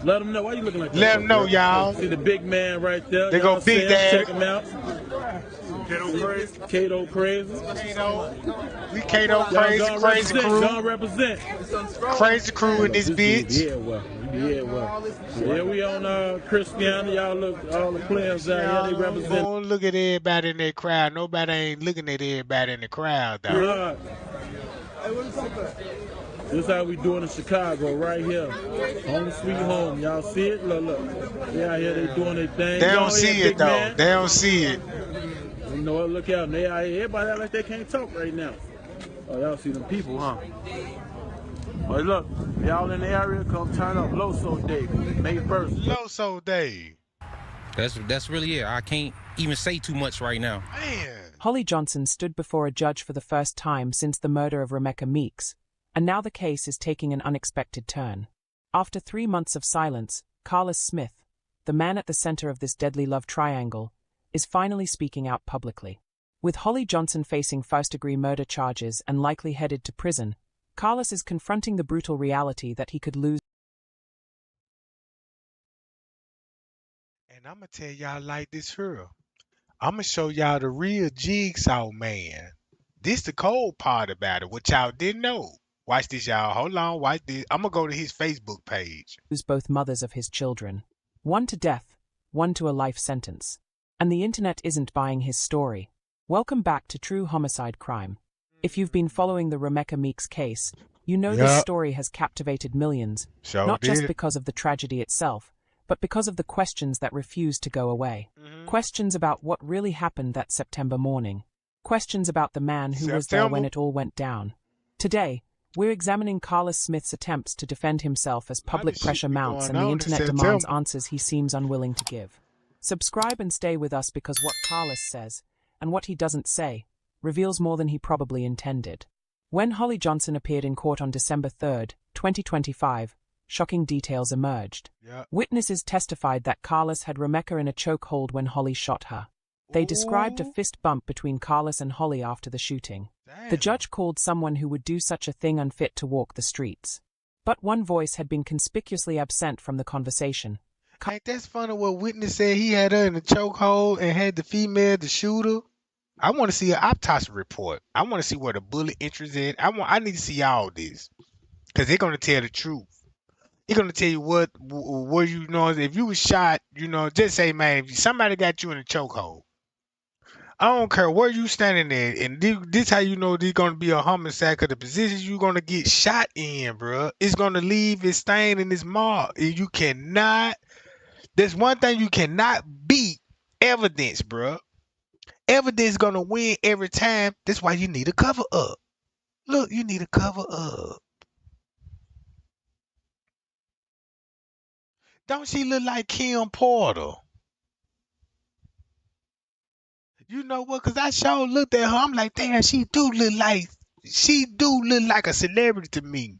Let them know. Why you looking like that? Let them know, y'all. See the big man right there. They go Big Dad. Check him out. Kato Crazy. We Kato Crazy, Crazy Crew. Don't represent. Crazy Crew in this bitch. Yeah, well. Yeah, we on Christiana. Y'all look, all the players out here, they represent. Don't look at everybody in that crowd. Nobody ain't looking at everybody in the crowd, though. This is how we doing in Chicago, right here. Home sweet home. Y'all see it? Look. They out here, they doing their thing. They don't see it, though. They don't see it. You know what? Look out. They out here. Everybody act like they can't talk right now. Oh, y'all see them people, huh? Well, look. Y'all in the area, come turn up. Loso Day, May 1st. Loso Day. That's really it. I can't even say too much right now. Man. Holly Johnson stood before a judge for the first time since the murder of Remorse Meeks, and now the case is taking an unexpected turn. After 3 months of silence, Carlos Smith, the man at the center of this deadly love triangle, is finally speaking out publicly. With Holly Johnson facing first-degree murder charges and likely headed to prison, Carlos is confronting the brutal reality that he could lose. And I'm going to tell y'all like this here. I'm going to show y'all the real Jigsaw man. This the cold part about it, what y'all didn't know. Watch this, y'all. Hold on, watch this. I'm going to go to his Facebook page. Both mothers of his children. One to death, one to a life sentence. And the internet isn't buying his story. Welcome back to True Homicide Crime. If you've been following the Remorse Meeks case, you know this story has captivated millions, not just because of the tragedy itself, but because of the questions that refuse to go away. Questions about what really happened that September morning. Questions about the man who was there when it all went down. Today, We're examining Carlos Smith's attempts to defend himself as public pressure mounts and the in internet September. demands answers he seems unwilling to give. Subscribe and stay with us because what Carlos says, and what he doesn't say, reveals more than he probably intended. When Holly Johnson appeared in court on December 3, 2025, shocking details emerged. Yep. Witnesses testified that Carlos had Remeka in a chokehold when Holly shot her. They described a fist bump between Carlos and Holly after the shooting. The judge called someone who would do such a thing unfit to walk the streets. But one voice had been conspicuously absent from the conversation. Ain't that's funny what witness said he had her in a chokehold and had the female, the shooter? I want to see an autopsy report. I want to see where the bullet entries in. I need to see all this. Because they're going to tell the truth. They're going to tell you what you know, if you was shot, you know, just say, man, if somebody got you in a chokehold, I don't care where you standing at, and this how you know there's gonna be a homicide, cause the positions you gonna get shot in, bro, it's gonna leave its stain in its mark. And you cannot. There's one thing you cannot beat: evidence, bro. Evidence gonna win every time. That's why you need a cover up. Look, you need a cover up. Don't she look like Kim Porter? You know what? Cause I sure looked at her. I'm like, damn, she do look like a celebrity to me.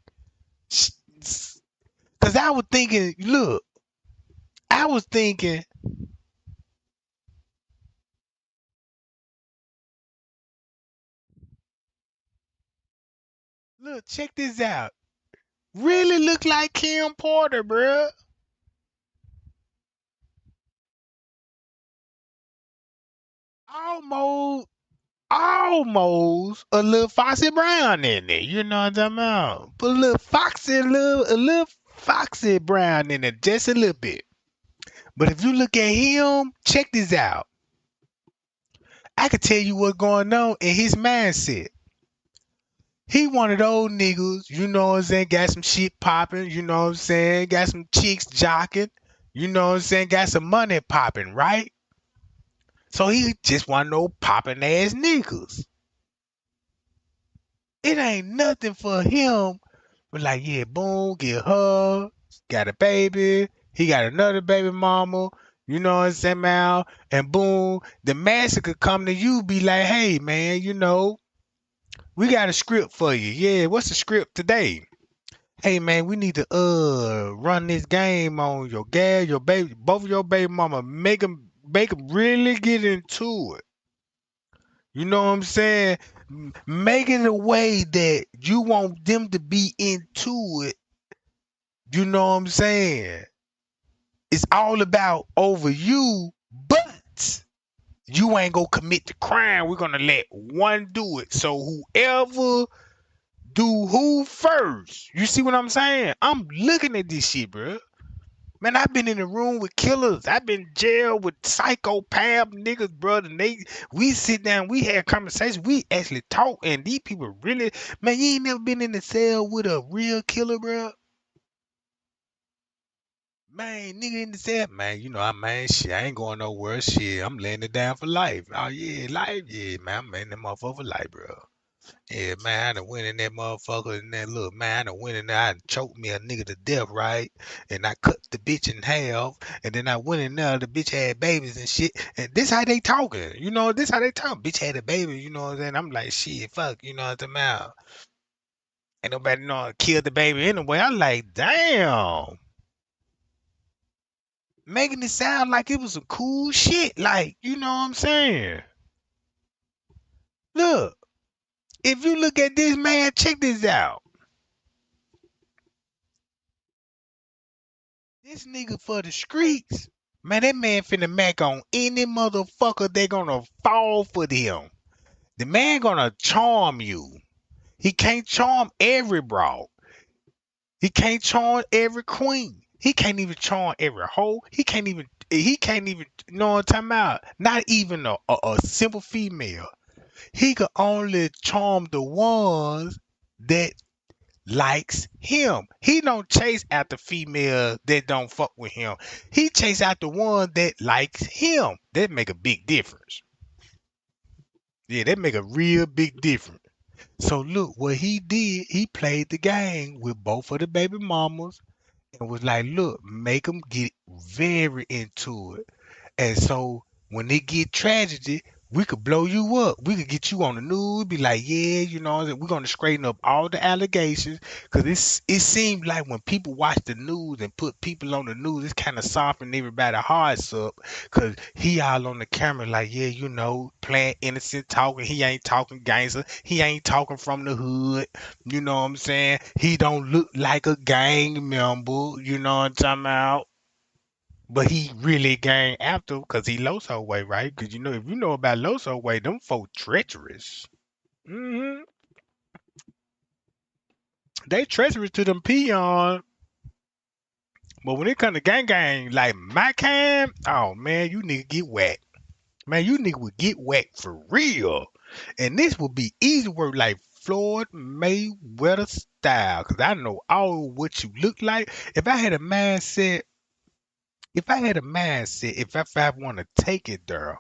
Cause I was thinking, look, look, check this out. Really look like Kim Porter, bruh. Almost a little Foxy Brown in there. You know what I'm talking about? Put a little Foxy Brown in there, just a little bit. But if you look at him, check this out. I could tell you what's going on in his mindset. He one of those niggas, you know what I'm saying, got some shit popping, you know what I'm saying, got some chicks jocking, you know what I'm saying, got some money popping, right? So he just one of those popping ass niggas. It ain't nothing for him, but like, yeah, boom, get her, got a baby, he got another baby mama, you know what I'm saying, Mal, and boom, the master could come to you, be like, hey, man, you know, we got a script for you. Yeah, what's the script today? Hey, man, we need to run this game on your gal, your baby, both of your baby mama, make them really get into it. You know what I'm saying? Make it a way that you want them to be into it. You know what I'm saying? It's all about over you, but you ain't gonna commit the crime. We're gonna let one do it. So whoever do who first. You see what I'm saying? I'm looking at this shit, bro. Man, I've been in the room with killers. I've been in jail with psychopath niggas, brother. And we sit down, we had conversations, we actually talk, and these people really, man, you ain't never been in the cell with a real killer, bro. Man, nigga in the cell, man, you know, shit, I ain't going nowhere, shit. I'm laying it down for life. Oh, yeah, life, yeah, man, I'm laying that motherfucker for life, bro. Yeah, man, I done went in that motherfucker and that look, man, I done went in there, I done choked me a nigga to death, right? And I cut the bitch in half, and then I went in there, the bitch had babies and shit, and this how they talking, you know, this how they talk. Bitch had a baby, you know what I'm saying? I'm like, shit, fuck, you know what I'm saying? Ain't nobody know I killed the baby anyway. I'm like, damn. Making it sound like it was some cool shit, like, you know what I'm saying? Look. If you look at this man, check this out. This nigga for the streets. Man, that man finna mac on any motherfucker they gonna fall for them. The man gonna charm you. He can't charm every broad. He can't charm every queen. He can't even charm every hoe. He can't even, you know what I'm talking about? Not even a simple female. He could only charm the ones that likes him. He don't chase after females that don't fuck with him. He chase after one that likes him. That make a big difference. Yeah, that make a real big difference. So look, what he did, he played the game with both of the baby mamas and was like, look, make them get very into it. And so when they get tragedy, we could blow you up. We could get you on the news, be like, yeah, you know, we're gonna straighten up all the allegations. Cause it seems like when people watch the news and put people on the news, it's kind of softening everybody's hearts up. Cause he all on the camera like, yeah, you know, playing innocent talking. He ain't talking gangster. He ain't talking from the hood. You know what I'm saying? He don't look like a gang member. You know what I'm talking about? But he really gang after because he Loso way, right? Because you know, if you know about Loso way, them folk treacherous. hmm They treacherous to them peon. But when it come to gang, like my kind, oh man, you nigga get whacked. Man, you nigga would get whacked for real. And this would be easy work like Floyd Mayweather style. Cause I know all what you look like. If I want to take it there.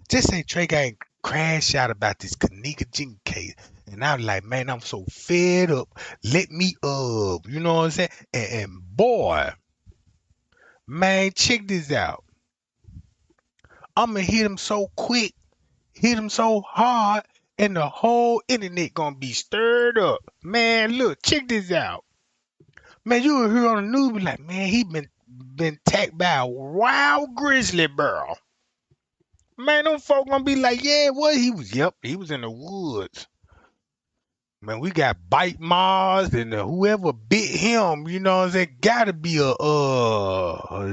Just say Trey ain't crash out about this Kenneka Jenkins case. And I'm like, man, I'm so fed up. Let me up. You know what I'm saying? And boy, man, check this out. I'ma hit him so quick, hit him so hard, and the whole internet gonna be stirred up. Man, look, check this out. Man, you will hear on the news be like, man, he been attacked by a wild grizzly bear. Man, them folk gonna be like, yeah, what? He was in the woods. Man, we got bite Mars and whoever bit him, you know what I'm saying? Gotta be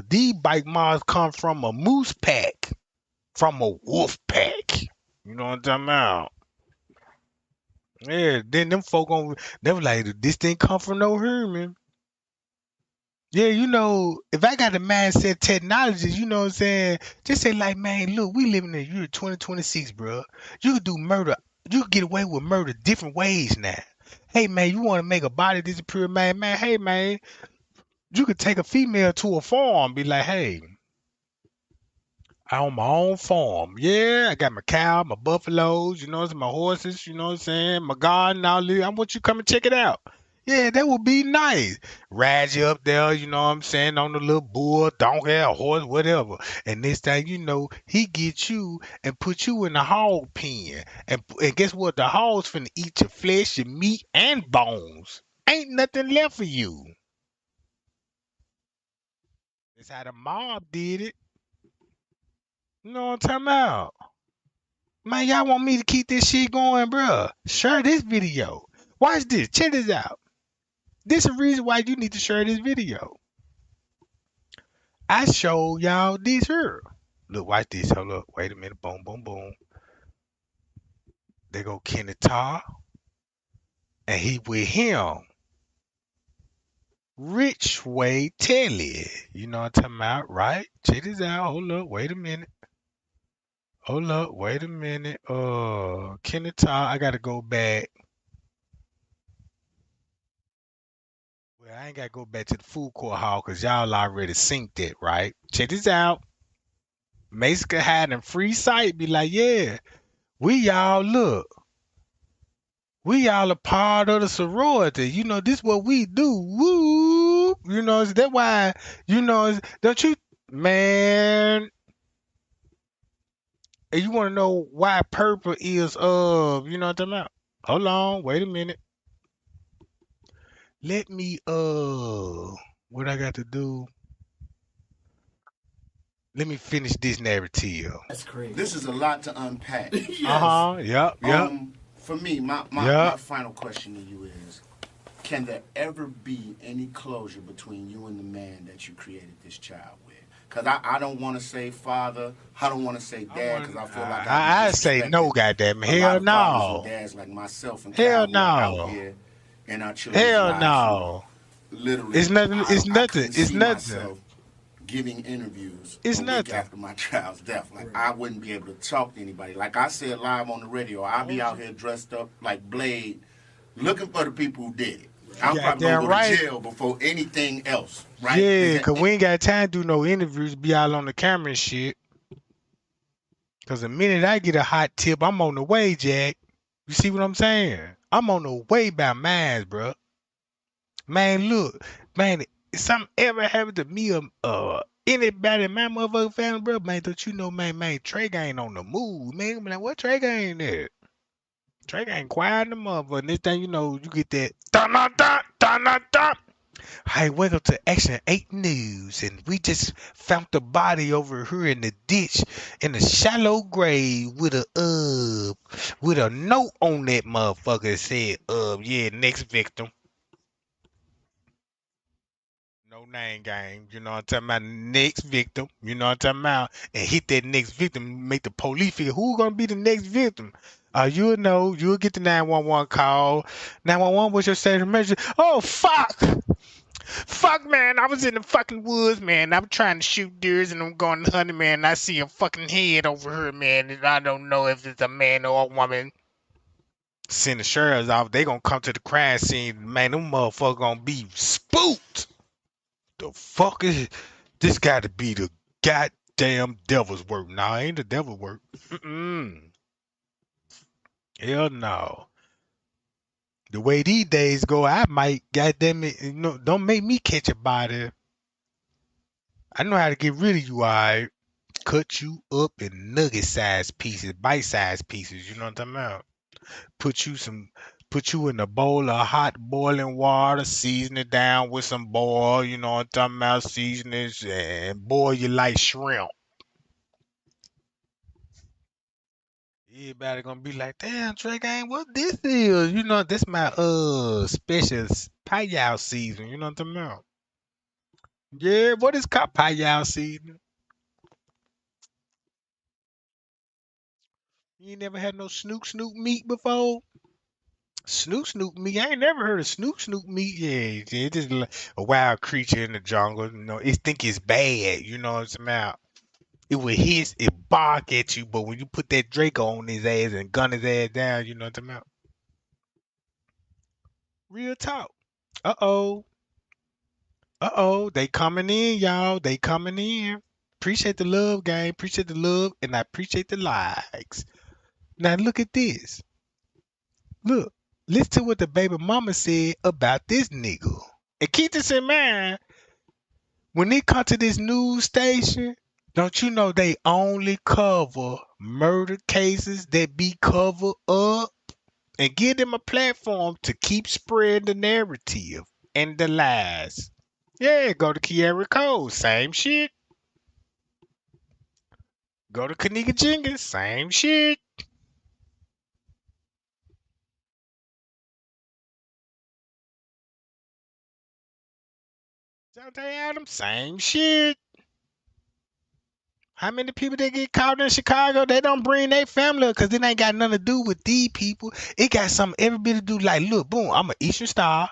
these bite Mars come from a moose pack, from a wolf pack. You know what I'm talking about? Yeah, then them folk they were like, this thing come from no human. Yeah, you know, if I got the mindset technology, you know what I'm saying? Just say like, man, look, we living in the year 2026, bro. You could do murder. You could get away with murder different ways now. Hey, man, you want to make a body disappear, man? Man, hey, man, you could take a female to a farm, be like, hey, I own my own farm. Yeah, I got my cow, my buffaloes, you know what I'm saying, my horses, you know what I'm saying, my garden, all this. I want you to come and check it out. Yeah, that would be nice. Ride you up there, you know what I'm saying, on the little bull, donkey, a horse, whatever. And this thing, you know, he gets you and put you in the hog pen. And guess what? The hog's finna eat your flesh, your meat, and bones. Ain't nothing left for you. That's how the mob did it. You know what I'm talking about? Man, y'all want me to keep this shit going, bruh? Share this video. Watch this. Check this out. This is the reason why you need to share this video. I showed y'all this here. Look, watch this. Hold up. Wait a minute. Boom, boom, boom. There go Kenneka. And he with him. Rich Way Telly. You know what I'm talking about, right? Check this out. Hold up. Wait a minute. Hold up. Wait a minute. Kenneka, I gotta go back. Well, I ain't gotta go back to the food court hall because y'all already synced it, right? Check this out. Masonic had a free site, be like, yeah, we y'all look. We y'all a part of the sorority. You know, this what we do. Woo! You know, that's why, you know, don't you, man, you want to know why purple is, you know what I'm talking about? Hold on, wait a minute. Let me, what I got to do? Let me finish this narrative. That's crazy. This is a lot to unpack. Yes. Yep. For me, my final question to you is, can there ever be any closure between you and the man that you created this child with? Because I don't want to say father, I don't want to say dad, because I feel like I say no, goddamn. Hell no. Dads like myself and hell Kyle no. Out here in our children's hell lives, no. Literally, it's nothing. It's nothing. It's nothing. Giving interviews it's a nothing. week after my child's death. Like, I wouldn't be able to talk to anybody. Like I said live on the radio, I'll be out here dressed up like Blade, looking for the people who did it. I'm probably going to go to jail before anything else, right? Yeah, because we ain't got time to do no interviews, be out on the camera and shit. Because the minute I get a hot tip, I'm on the way, Jack. You see what I'm saying? I'm on the way by mine, bro. Man, look, man, if something ever happened to me or anybody in my motherfucking family, bro, man, don't you know, man, Trey ain't on the move, man. I'm like, what Trey ain't there? Trey ain't quiet in the motherfucker. And this thing, you know, you get that dun dun dun dun dun dun. Hey, welcome to Action 8 News, and we just found the body over here in the ditch in a shallow grave with a note on that motherfucker that said, yeah, next victim. No name game, you know what I'm talking about? Next victim, you know what I'm talking about? And hit that next victim, make the police figure who gonna be the next victim. You'll know, you'll get the 911 call. 911, what's your state of emergency? Oh, fuck! Fuck, man, I was in the fucking woods, man. I'm trying to shoot deers and I'm going hunting, man. And I see a fucking head over here, man. And I don't know if it's a man or a woman. Send the sheriffs off. They gonna come to the crime scene. Man, them motherfuckers gonna be spooked. The fuck is this? Got to be the goddamn devil's work. Nah, ain't the devil's work. Hell no. The way these days go, I might, goddamn it, you know, don't make me catch a body. I know how to get rid of you, alright. Cut you up in nugget-sized pieces, bite-sized pieces. You know what I'm talking about? Put you in a bowl of hot boiling water, season it down with some boil. You know what I'm talking about? Seasonings and boil you like shrimp. Everybody gonna be like, damn, Trey Gang, what this is? You know, this my special payal season. You know what I'm talking about? Yeah, what is called payal season? You ain't never had no snook meat before? Snook meat? I ain't never heard of snook meat. Yeah, it's just like a wild creature in the jungle. You know, it think it's bad. You know what I'm about? It would hiss, it bark at you, but when you put that Draco on his ass and gun his ass down, you know what I'm about? Real talk. Uh-oh. Uh-oh. They coming in, y'all. They coming in. Appreciate the love, gang. Appreciate the love, and I appreciate the likes. Now look at this. Look. Listen to what the baby mama said about this nigga. And keep this in mind. When they come to this news station, don't you know they only cover murder cases that be covered up? And give them a platform to keep spreading the narrative and the lies. Yeah, go to Kiara Cole, same shit. Go to Kenneka Jenkins, same shit. Jontae Adams, same shit. How many people they get caught in Chicago? They don't bring their family up because it ain't got nothing to do with these people. It got something every bit to do. Like, look, boom, I'm an Eastern Star.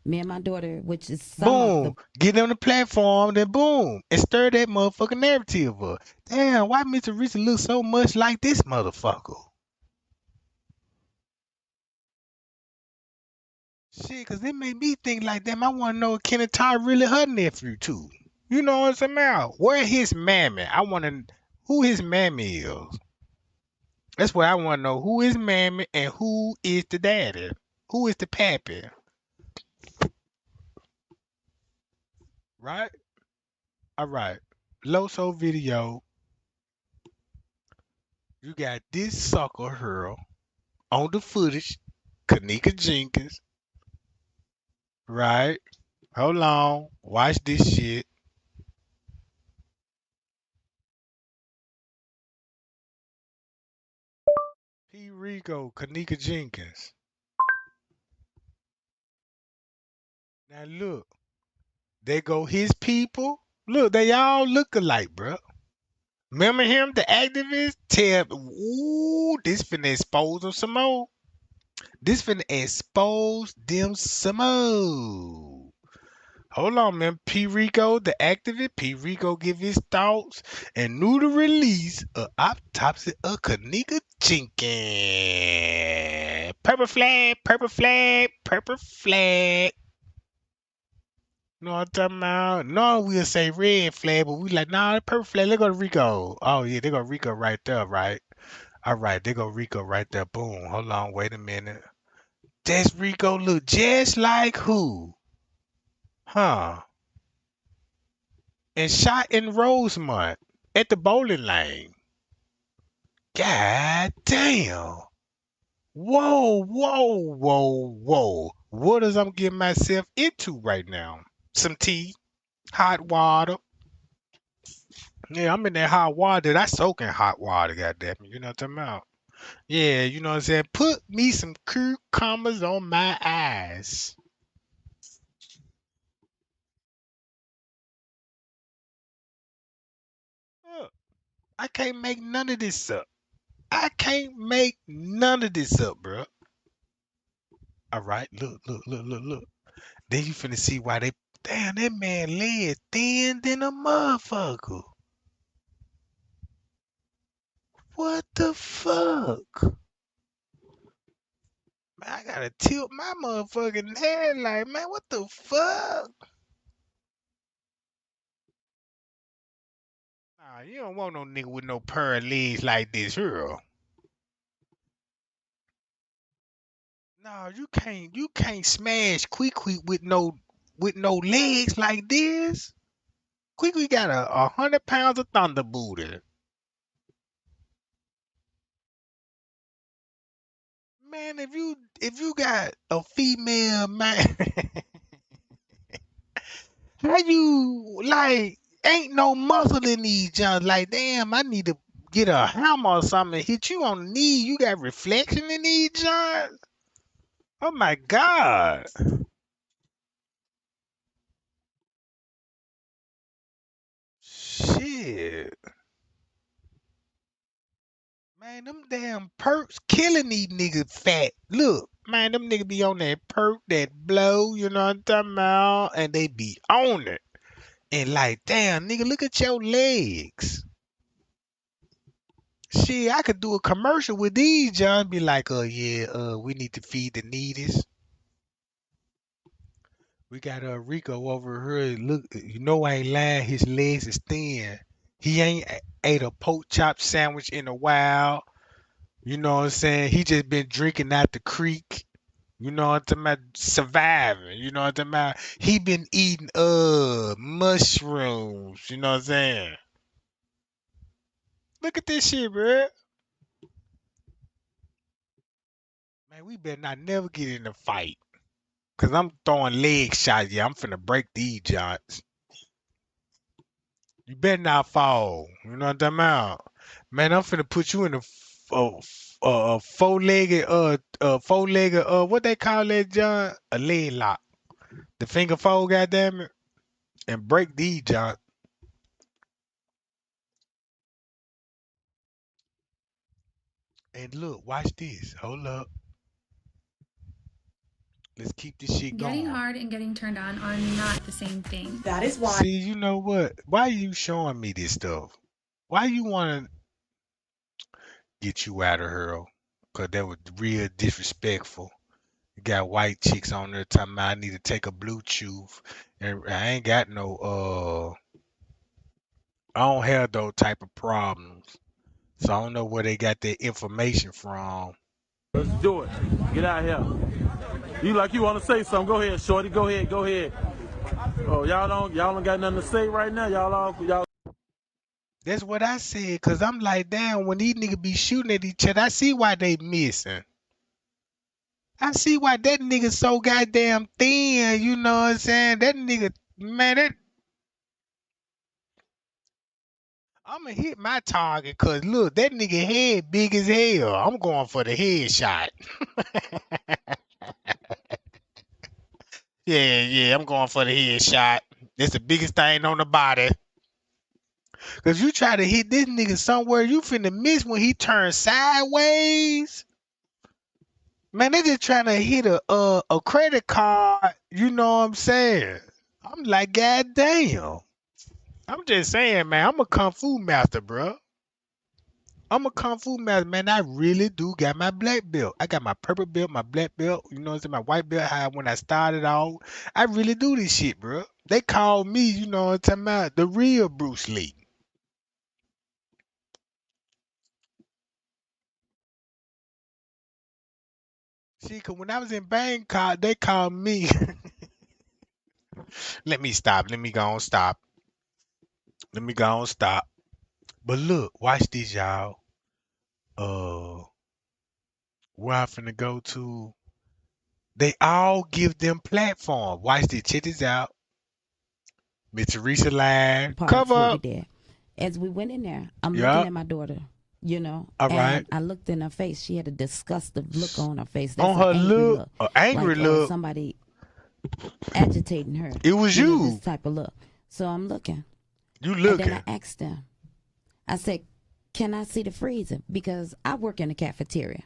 Me and my daughter, which is some boom, of the get them the platform, then boom, and stir that motherfucking narrative up. Damn, why Mr. Richard look so much like this motherfucker? Shit, cause it made me think like, damn, I want to know if Kenneka really her nephew too. You know what I'm saying? Where his mammy? I want to who his mammy is. That's what I want to know. Who is mammy and who is the daddy? Who is the pappy? Right? All right. Loso video. You got this sucker hurl on the footage. Kenneka Jenkins. Right? Hold on. Watch this shit. P. Rico, Kenneka Jenkins. Now look. There go his people. Look, they all look alike, bro. Remember him, the activist? Tell, ooh, this finna expose them some more. This finna expose them some more. Hold on, man. P. Rico, the activist. P. Rico give his thoughts and knew the release of autopsy of Kenneka Jenkins. Purple flag, purple flag, purple flag. You know what I'm talking about? No, we'll say red flag, but we like, nah, purple flag. Let's go to Rico. Oh, yeah, they go Rico right there, right? All right, there go Rico right there. Boom. Hold on, wait a minute. Does Rico look just like who? Huh? And shot in Rosemont at the bowling lane. God damn. Whoa, whoa, whoa, whoa. What is I'm getting myself into right now? Some tea, hot water. Yeah, I'm in that hot water. I soak in hot water, goddamn it. You know what I'm talking about? Yeah, you know what I'm saying? Put me some cucumbers on my eyes. Look, I can't make none of this up. I can't make none of this up, bro. All right, look, look, look, look, look. Then you finna see why they. Damn, that man leg thin than a motherfucker. What the fuck? Man, I gotta tilt my motherfucking head like, man, what the fuck? Nah, you don't want no nigga with no pair of legs like this here. No, you can't smash Quick with no legs like this. Quick got a 100 pounds of thunder booty. Man, if you got a female man, how you like ain't no muscle in these joints? Like, damn, I need to get a hammer or something and hit you on the knee. You got reflection in these joints? Oh my God. Shit. Man, them damn perks killing these niggas fat. Look, man, them niggas be on that perk, that blow, you know what I'm talking about? And they be on it. And like, damn, nigga, look at your legs. Shit, I could do a commercial with these, John. Be like, yeah, we need to feed the needies. We got Rico over here. Look, you know I ain't lying. His legs is thin. He ain't ate a pork chop sandwich in a while. You know what I'm saying? He just been drinking out the creek. You know what I'm talking about? Surviving. You know what I'm talking about? He been eating mushrooms. You know what I'm saying? Look at this shit, bro. Man, we better not never get in a fight. Cause I'm throwing leg shots. Yeah, I'm finna break these joints. You better not fall. You know what I'm talking about? Man, I'm finna put you in a four-legged, what they call that, John? A leg lock. The finger fold, goddamn it, and break these joints. And look, watch this. Hold up. Let's keep this shit going. Getting hard and getting turned on are not the same thing. That is why. See, you know what? Why are you showing me this stuff? Why you want to get you out of here? Because that was real disrespectful. You got white chicks on there talking about I need to take a Bluetooth. And I ain't got no, I don't have those type of problems. So I don't know where they got their information from. Let's do it. Get out here. You like you want to say something? Go ahead, shorty. Go ahead. Go ahead. Oh, y'all don't got nothing to say right now. Y'all. That's what I said, cause I'm like, damn, when these niggas be shooting at each other, I see why they missing. I see why that nigga so goddamn thin, you know what I'm saying? That nigga, man, I'ma hit my target, cause look, that nigga head big as hell. I'm going for the headshot. Yeah, I'm going for the headshot. That's the biggest thing on the body. Cause you try to hit this nigga somewhere, you finna miss when he turns sideways. Man, they just trying to hit a credit card. You know what I'm saying? I'm like, God damn. I'm just saying, man. I'm a kung fu master, bro. I'm a kung fu master, man. I really do got my black belt. I got my purple belt, my black belt. You know what I'm saying? My white belt. How when I started off, I really do this shit, bro. They call me, you know what I'm talking about, the real Bruce Lee. See, 'cause when I was in Bangkok, they called me. Let me stop. Let me go on stop. Let me go on stop. But look, watch this, y'all. Where I finna go to? They all give them platform. Watch this. Check this out. Miss Teresa line. Parts Cover what we up. did. As we went in there, I'm Yeah. looking at my daughter, you know, All and right. I looked in her face. She had a disgusted look on her face. On That's her an angry look, look. an angry like, look. Somebody agitating her. It was know, you. this type of look. So I'm looking. You And looking. then I asked them. I said, "Can I see the freezer?" Because I work in the cafeteria.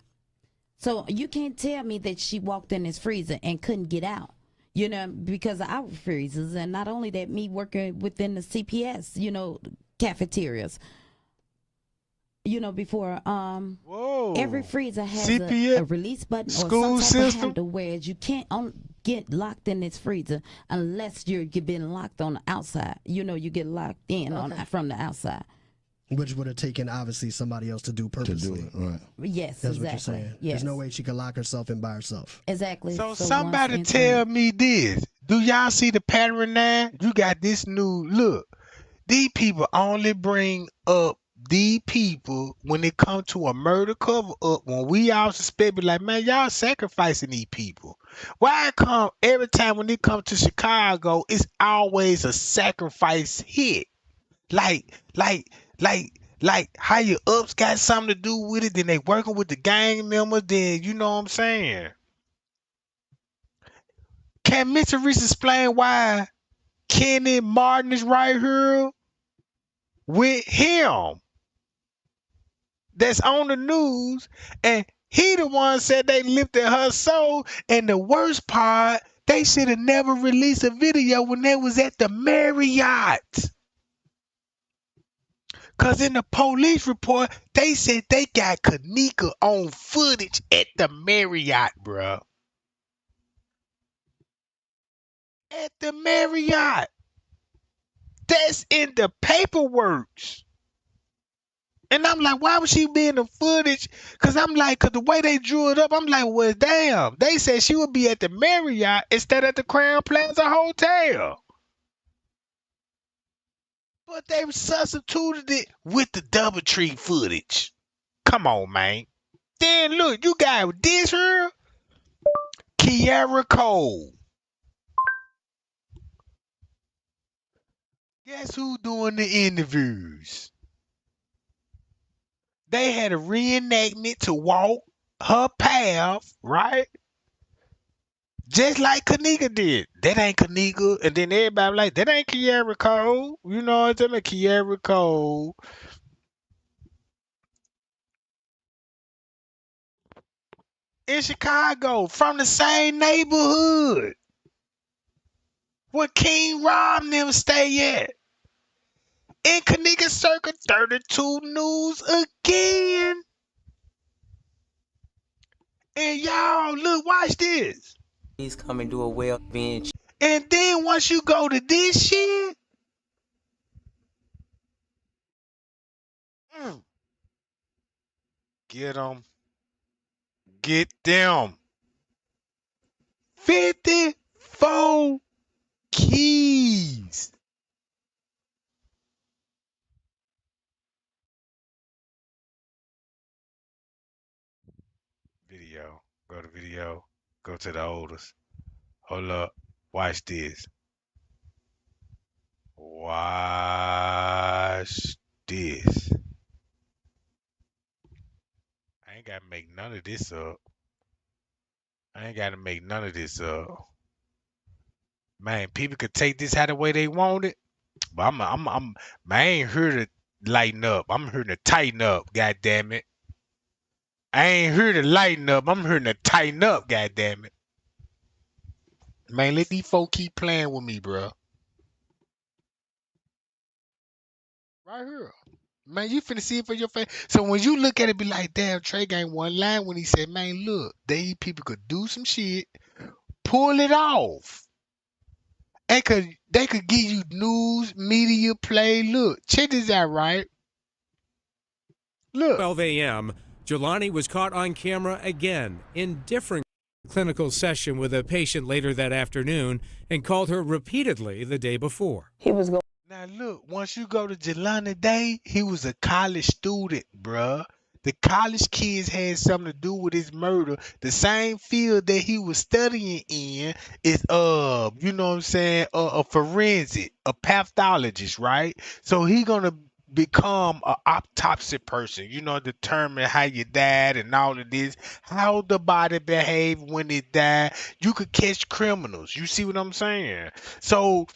So you can't tell me that she walked in this freezer and couldn't get out, you know, because of our freezers. And not only that, me working within the CPS, you know, cafeterias. You know, before every freezer has CPS a release button or school some type system? of handle, whereas you can't get locked in this freezer unless you've been locked on the outside. You know, you get locked in from the outside. Which would have taken, obviously, somebody else to do purposely. Right. Yes, That's exactly. what you're saying. Yes. There's no way she could lock herself in by herself. Exactly. So once somebody entering- tell me this. Do y'all see the pattern now? You got this new look. These people only bring up these people when it comes to a murder cover up. When we all suspect, be like, man, y'all sacrificing these people. Why come every time when it comes to Chicago, it's always a sacrifice hit? Like how your ups got something to do with it, then they working with the gang members, then you know what I'm saying? Can Mr. Reese explain why Kenny Martin is right here with him? That's on the news, and he the one said they lifted her soul. And the worst part, they should have never released a video when they was at the Marriott. Cause in the police report, they said they got Kenneka on footage at the Marriott, bruh. At the Marriott. That's in the paperwork. And I'm like, why would she be in the footage? Cause I'm like, cause the way they drew it up, I'm like, well, damn. They said she would be at the Marriott instead of the Crown Plaza Hotel. But they substituted it with the DoubleTree footage. Come on, man. Then look, you got this here, Kiara Cole. Guess who doing the interviews? They had a reenactment to walk her path, right? Just like Kenneka did. That ain't Kenneka. And then everybody like, that ain't Kiara Cole. You know what I'm saying? Kiara Cole. In Chicago, from the same neighborhood where King Rob and them stay at. In Kenneka Circle 32 News again. And y'all, look, watch this. Please come and do a well-being. And then once you go to this shit, get them. Get them. 54 keys. Video. Go to video. Go to the oldest. Hold up. Watch this. Watch this. I ain't gotta make none of this up. Man, people could take this how the way they want it. But man, I ain't here to lighten up. I'm here to tighten up, god damn it. I ain't here to lighten up. I'm here to tighten up, god damn it. Man, let these folk keep playing with me, bro. Right here. Man, you finna see it for your face. So when you look at it, be like, damn, Trey ain't one line when he said, man, look, these people could do some shit, pull it off. And they could give you news, media play. Look, check this out, right? Look. 12 a.m., Jelani was caught on camera again in different clinical session with a patient later that afternoon and called her repeatedly the day before. He was going. Now look, once you go to Jelani Day, he was a college student, bruh. The college kids had something to do with his murder. The same field that he was studying in is you know what I'm saying, a forensic, a pathologist, right? So he gonna become a autopsy person, you know, determine how you died and all of this, how the body behaved when it died. You could catch criminals. You see what I'm saying? So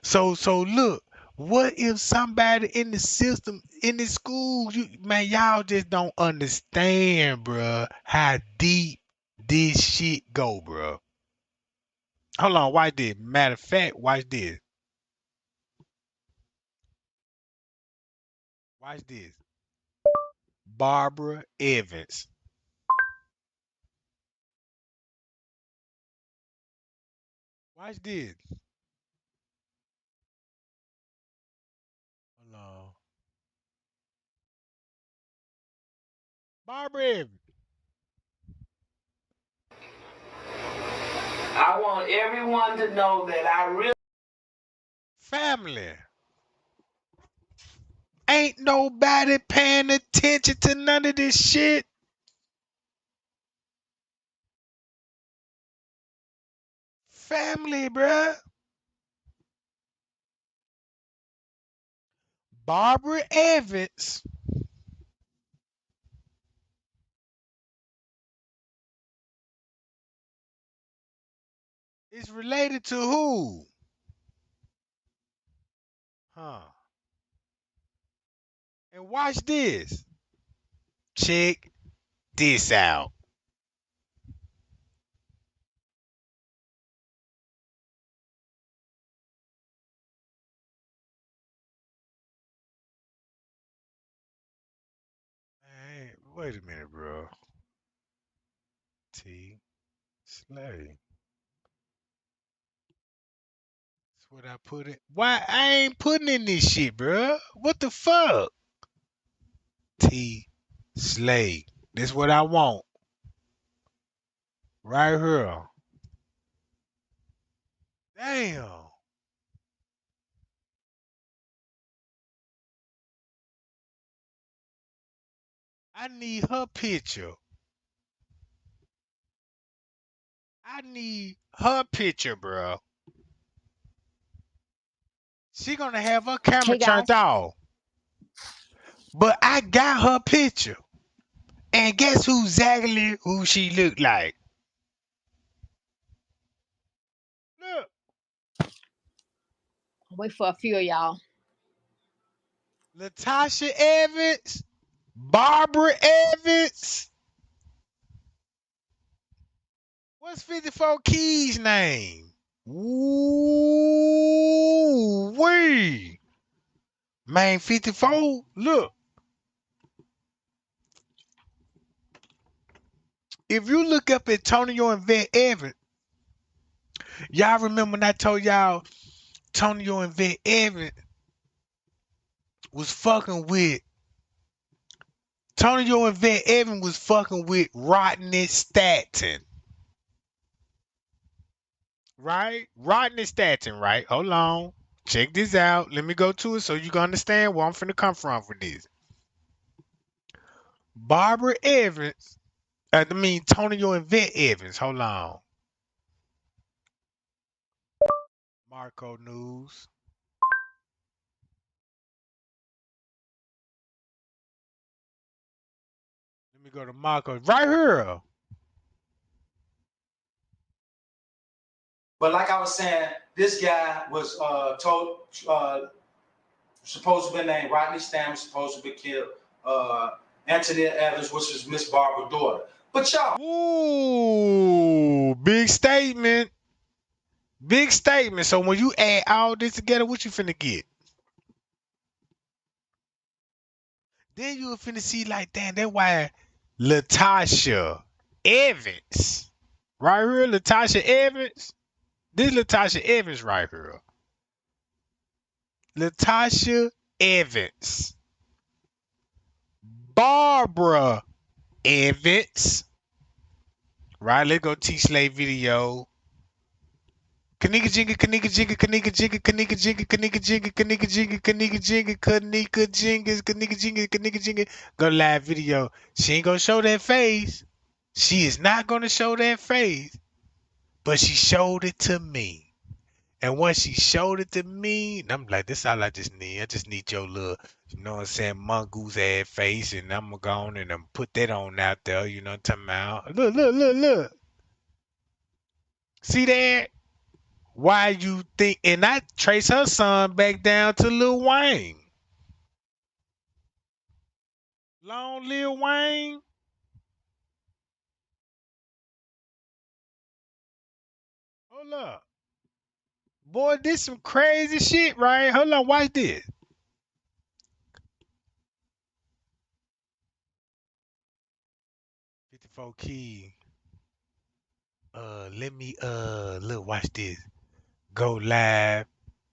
look, what if somebody in the system, in the school, man, y'all just don't understand, bruh, how deep this shit go, bruh. Hold on, watch this. Matter of fact, watch this. Watch this. Barbara Evans. Watch this. Hold on. Barbara Evans. I want everyone to know that I really. Family. Ain't nobody paying attention to none of this shit. Family, bruh. Barbara Evans is related to who? Huh. And watch this. Check this out. Hey, wait a minute, bro. T. Slay. That's what I put in. Why I ain't putting in this shit, bro? What the fuck? T. Slay. This what I want. Right here. Damn. I need her picture. I need her picture, bro. She gonna have her camera Hey turned guys. off. But I got her picture. And guess exactly who she looked like? Look. Wait for a few of y'all. Latasha Evans. Barbara Evans. What's 54 Keys' name? Ooh, wee. Man, 54, look. If you look up Antonio and Vet Evans, y'all remember when I told y'all Antonio and Vet Evans was fucking with Antonio and Vet Evans was fucking with Rodney Stanton. Right? Rodney Stanton, right? Hold on. Check this out. Let me go to it so you can understand where I'm finna come from for this. Barbara Evans, Antonio and Vet Evans. Hold on. Marco News. Let me go to Marco. Right here. But like I was saying, this guy was supposed to be named Rodney Stanton, supposed to be killed. Antoinette Evans, which is Miss Barbara's daughter. But y'all. Ooh, big statement. Big statement. So when you add all this together, what you finna get? Then you finna see like, damn, that's why Latasha Evans. Right here, Latasha Evans. This Latasha Evans right here. Latasha Evans. Barbara Evans. Right? Let's go T-Slave video. Kenneka jinga, Kenneka jinga, Kenneka jinga, Kenneka jinga, Kenneka jinga, Kenneka jinga, Kenneka jinga, Kenneka jinga, Kenneka jinga, Kenneka jinga. Go live video. She ain't gonna show that face. She is not gonna show that face. But she showed it to me. And once she showed it to me, and I'm like, this all I just need. I just need your little, you know what I'm saying, mongoose ass face, and I'm gonna go on and put that on out there, you know what I'm talking about. Look, look, look, look. See that? Why you think, and I trace her son back down to Lil Wayne. Long Lil Wayne. Hold up. Boy, this some crazy shit, right? Hold on, watch this. 54 key. Let me look, watch this. Go live,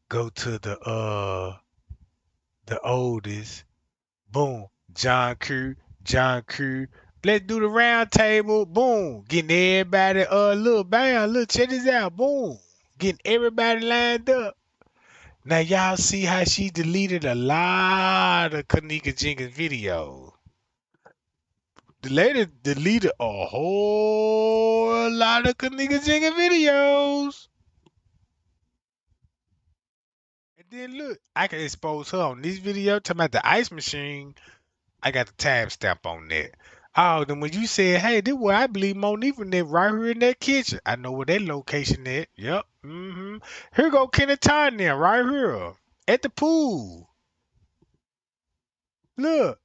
go to the oldest. Boom. John Crew. Let's do the round table. Boom. Getting everybody look, bam, look, check this out. Boom. Getting everybody lined up. Now y'all see how she deleted a lot of Kenneka Jenkins videos. The lady deleted a whole lot of Kenneka Jenkins videos. And then look, I can expose her on this video talking about the ice machine. I got the timestamp on that. Oh, then when you said, hey, this where I believe Monique from there right here in that kitchen. I know where that location at. Yep. Mm-hmm. Here go Kenneka there, right here. At the pool. Look.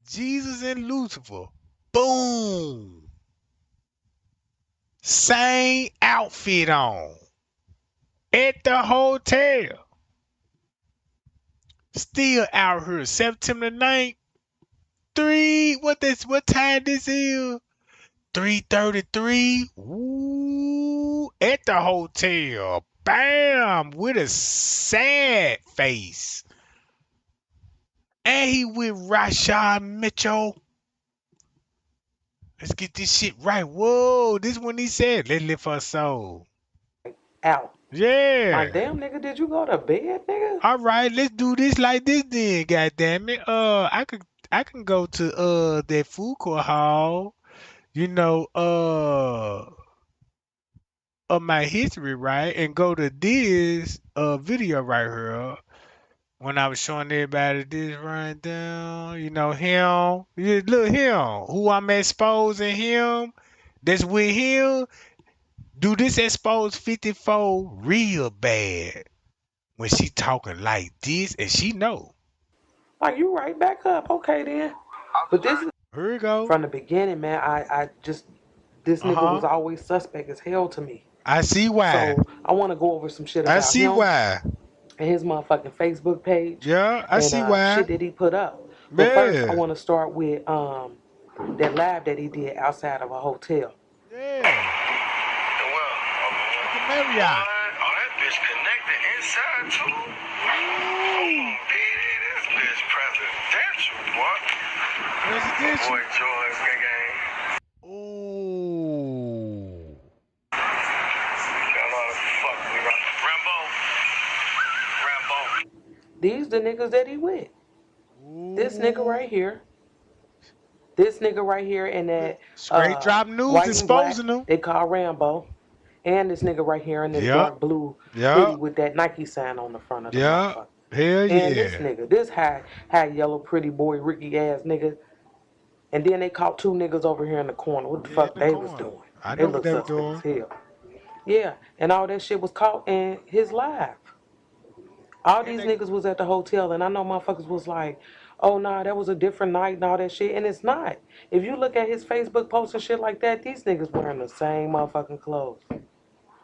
Jesus and Lucifer. Boom. Same outfit on. At the hotel. Still out here. September 9th. What time this is? 3:33. Ooh. At the hotel. Bam. With a sad face. And he with Rashad Mitchell. Let's get this shit right. Whoa, this one he said, let's lift her soul. Out. Yeah. Like, damn, nigga, did you go to bed, nigga? All right, let's do this like this then, goddamn it. I can go to that food court hall, you know, of my history, right? And go to this video right here. When I was showing everybody this right down, you know, him. Yeah, look, him. Who I'm exposing him. That's with him. Do this expose 54 real bad when she talking like this and she know. Like, you right back up. Okay, then. But this is here we go. From the beginning, man, I just, this nigga was always suspect as hell to me. I see why. So I want to go over some shit about him. I see why. And his motherfucking Facebook page. Yeah, I see why. Shit that he put up. But first, I want to start with that live that he did outside of a hotel. Yeah. Marriott. Oh, that bitch connected inside too? This bitch presidential, boy. Presidential. Boy George, gang. Ooh. Got a lot of fuck me right. Rambo. These the niggas that he with. This nigga right here. This nigga right here and that straight drop news exposing them. They call Rambo. And this nigga right here in this dark blue hoodie with that Nike sign on the front of the motherfucker. Hell yeah. And this nigga, this high yellow pretty boy Ricky ass nigga. And then they caught two niggas over here in the corner. What the fuck they was doing? I know what they were doing. As hell. Yeah, and all that shit was caught in his live. All these niggas was at the hotel, and I know motherfuckers was like, oh, nah, that was a different night and all that shit. And it's not. If you look at his Facebook posts and shit like that, these niggas wearing the same motherfucking clothes.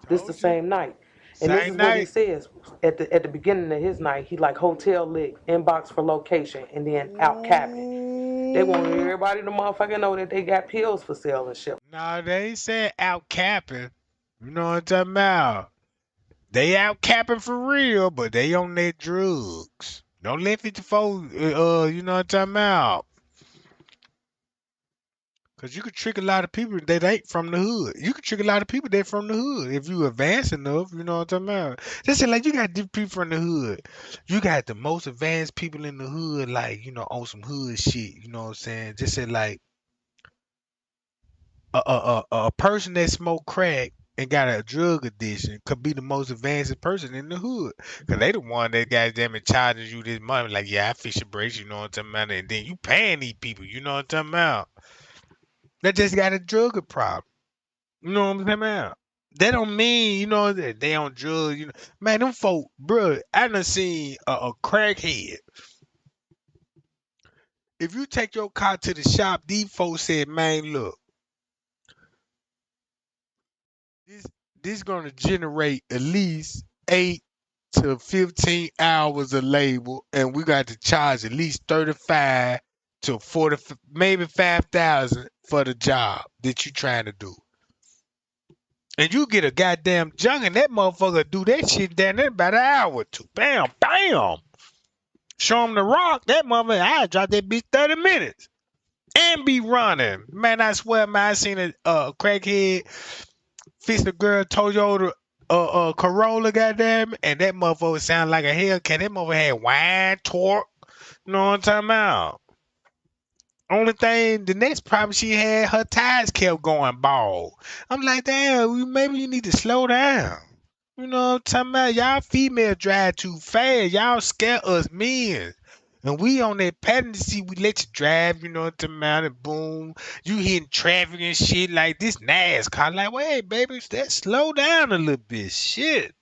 This the same night. And this is what he says at the beginning of his night. He like hotel lit, inbox for location, and then out capping. They want everybody to motherfucking know that they got pills for sale and shit. Nah, they said out capping. You know what I'm talking about? They out capping for real, but they on their drugs. Don't let 54, you know what I'm talking about? Cause you could trick a lot of people that ain't from the hood. You could trick a lot of people that from the hood if you advance enough. You know what I'm talking about? Just like you got different people from the hood. You got the most advanced people in the hood, like on some hood shit. You know what I'm saying? Just say like a person that smoke crack and got a drug addiction could be the most advanced person in the hood. Cause they the one that goddamn it charges you this money. Like, yeah, I fix your brakes, you know what I'm talking about? And then you paying these people, you know what I'm talking about? That just got a drug problem. You know what I'm talking about? That don't mean, that they on drugs, Man, them folk, bro, I done seen a crackhead. If you take your car to the shop, these folks said, man, look, this gonna generate at least 8 to 15 hours of labor, and we got to charge at least 35 to 40, maybe 5,000 for the job that you trying to do. And you get a goddamn junk, and that motherfucker do that shit down there in about an hour or two. Bam, bam. Show him the rock. That motherfucker, I drop that bitch 30 minutes and be running. Man, I swear, man, I seen a crackhead fix the girl Toyota Corolla, goddamn, and that motherfucker sound like a Hellcat. That motherfucker had wine, torque. You know what I'm talking about? Only thing, the next problem she had, her tires kept going bald. I'm like, damn, maybe you need to slow down. You know what I'm talking about? Y'all female drive too fast. Y'all scare us men. And we on that passenger seat, we let you drive, you know what I'm talking about? And boom, you hitting traffic and shit like this NASCAR. Like, wait, baby, slow down a little bit. Shit.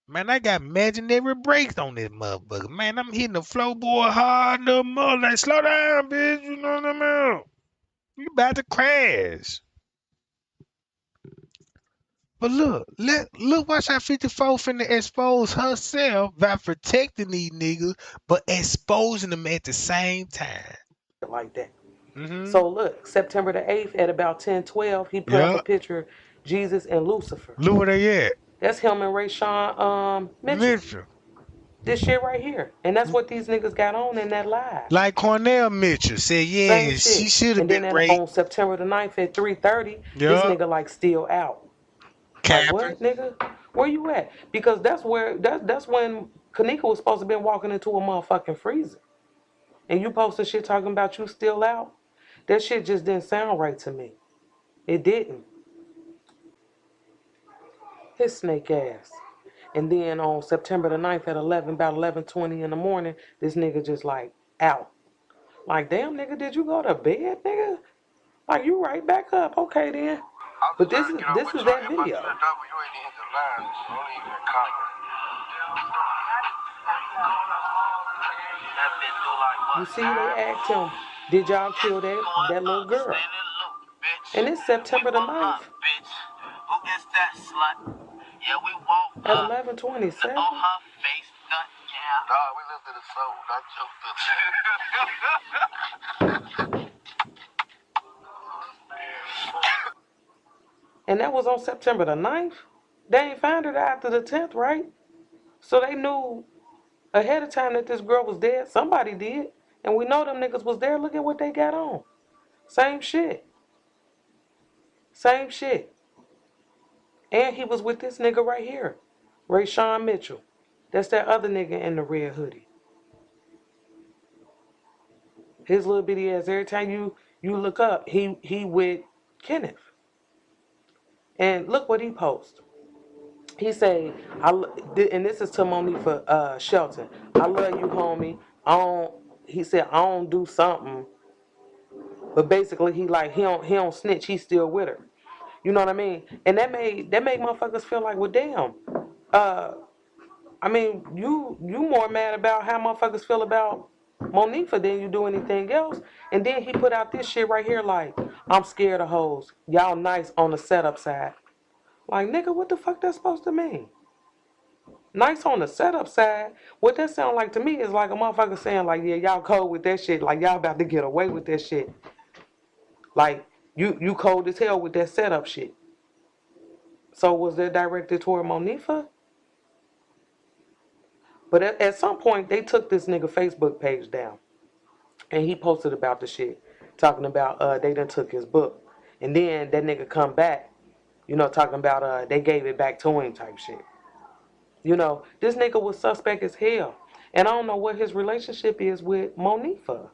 Man, I got imaginary brakes on this motherfucker. Man, I'm hitting the floorboard hard, no more. Like, slow down, bitch. You know what I mean? You about to crash. But look, watch how 54 finna expose herself by protecting these niggas, but exposing them at the same time. Like that. Mm-hmm. So look, September the 8th at about 10:12, he put up a picture, Jesus and Lucifer. Look where they at. That's him and Rayshawn Mitchell. This shit right here. And that's what these niggas got on in that live. Like Cornell Mitchell said, yeah, she should have been raped. On September the 9th at 3:30, this nigga like still out. Capping. Like what, nigga? Where you at? Because that's when Kenneka was supposed to been walking into a motherfucking freezer. And you posted shit talking about you still out? That shit just didn't sound right to me. It didn't. His snake ass. And then on September the 9th at about 11:20 in the morning, this nigga just like out. Like, damn, nigga, did you go to bed, nigga? Like, you right back up. Okay, then. But this is that video. You see, they asked him, did y'all kill that little girl? And it's September the 9th. Who is that slut? Yeah, we want at 11:27. On her face, nut, yeah. Nah, we live in the soul, not your And that was on September the 9th. They ain't found her after the 10th, right? So they knew ahead of time that this girl was dead. Somebody did. And we know them niggas was there. Look at what they got on. Same shit. Same shit. And he was with this nigga right here. Rayshawn Mitchell. That's that other nigga in the red hoodie. His little bitty ass, every time you look up, he with Kenneth. And look what he posts. He say, and this is to Monique for Shelton. I love you, homie. He said, I don't do something. But basically he don't snitch, he's still with her. You know what I mean? And that made motherfuckers feel like, well, damn. I mean, you more mad about how motherfuckers feel about Monifa than you do anything else. And then he put out this shit right here like, I'm scared of hoes. Y'all nice on the setup side. Like, nigga, what the fuck that supposed to mean? Nice on the setup side? What that sound like to me is like a motherfucker saying like, yeah, y'all cold with that shit. Like, y'all about to get away with that shit. Like, you cold as hell with that setup shit. So was that directed toward Monifa? But at some point, they took this nigga Facebook page down. And he posted about the shit. talking about they done took his book. And then that nigga come back, you know, talking about they gave it back to him type shit. You know, this nigga was suspect as hell. And I don't know what his relationship is with Monifa.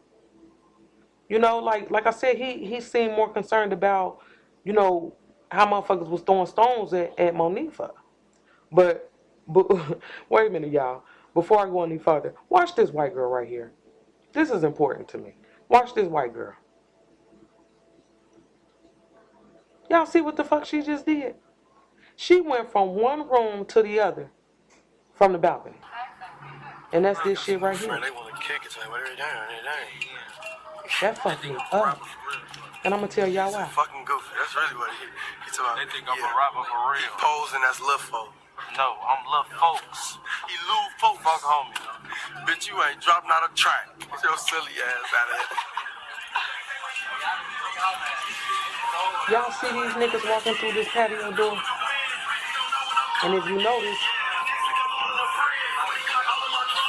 You know, like I said, he seemed more concerned about, you know, how motherfuckers was throwing stones at Monifa. But wait a minute, y'all. Before I go any further, watch this white girl right here. This is important to me. Watch this white girl. Y'all see what the fuck she just did? She went from one room to the other from the balcony. And that's this shit right here. They want to kick it, but they're down. That fucked me up. And I'm gonna tell y'all why. Fucking goofy. That's really what he talking about. They think I'm a rapper for real. He posing as Lil Folk. No, I'm Lil Folks. He Lil Folks. Fuck homie. Bitch, you ain't dropping out a track. Get your silly ass out of here. Y'all see these niggas walking through this patio door? And if you notice,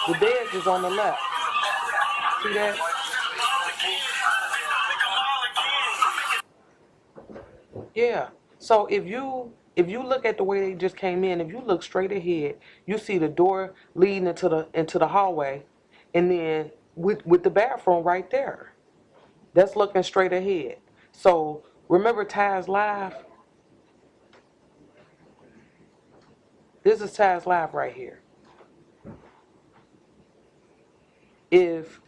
the bed is on the left. See that? Yeah. So if you look at the way they just came in, if you look straight ahead, you see the door leading into the hallway, and then with the bathroom right there. That's looking straight ahead. So remember Taz Live? This is Taz Live right here. If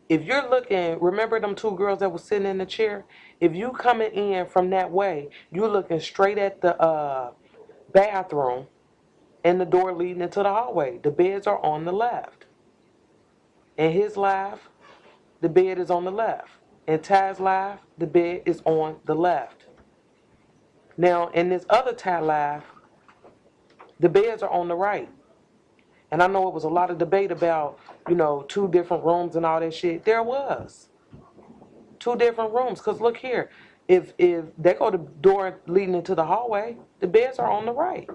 you're looking, remember them two girls that was sitting in the chair? If you coming in from that way, you're looking straight at the bathroom and the door leading into the hallway. The beds are on the left. In his live, the bed is on the left. In Taz live, the bed is on the left. Now, in this other Taz live, the beds are on the right. And I know it was a lot of debate about, you know, 2 different rooms and all that shit. There was 2 different rooms. Because look here, if they go to the door leading into the hallway, the beds are on the right.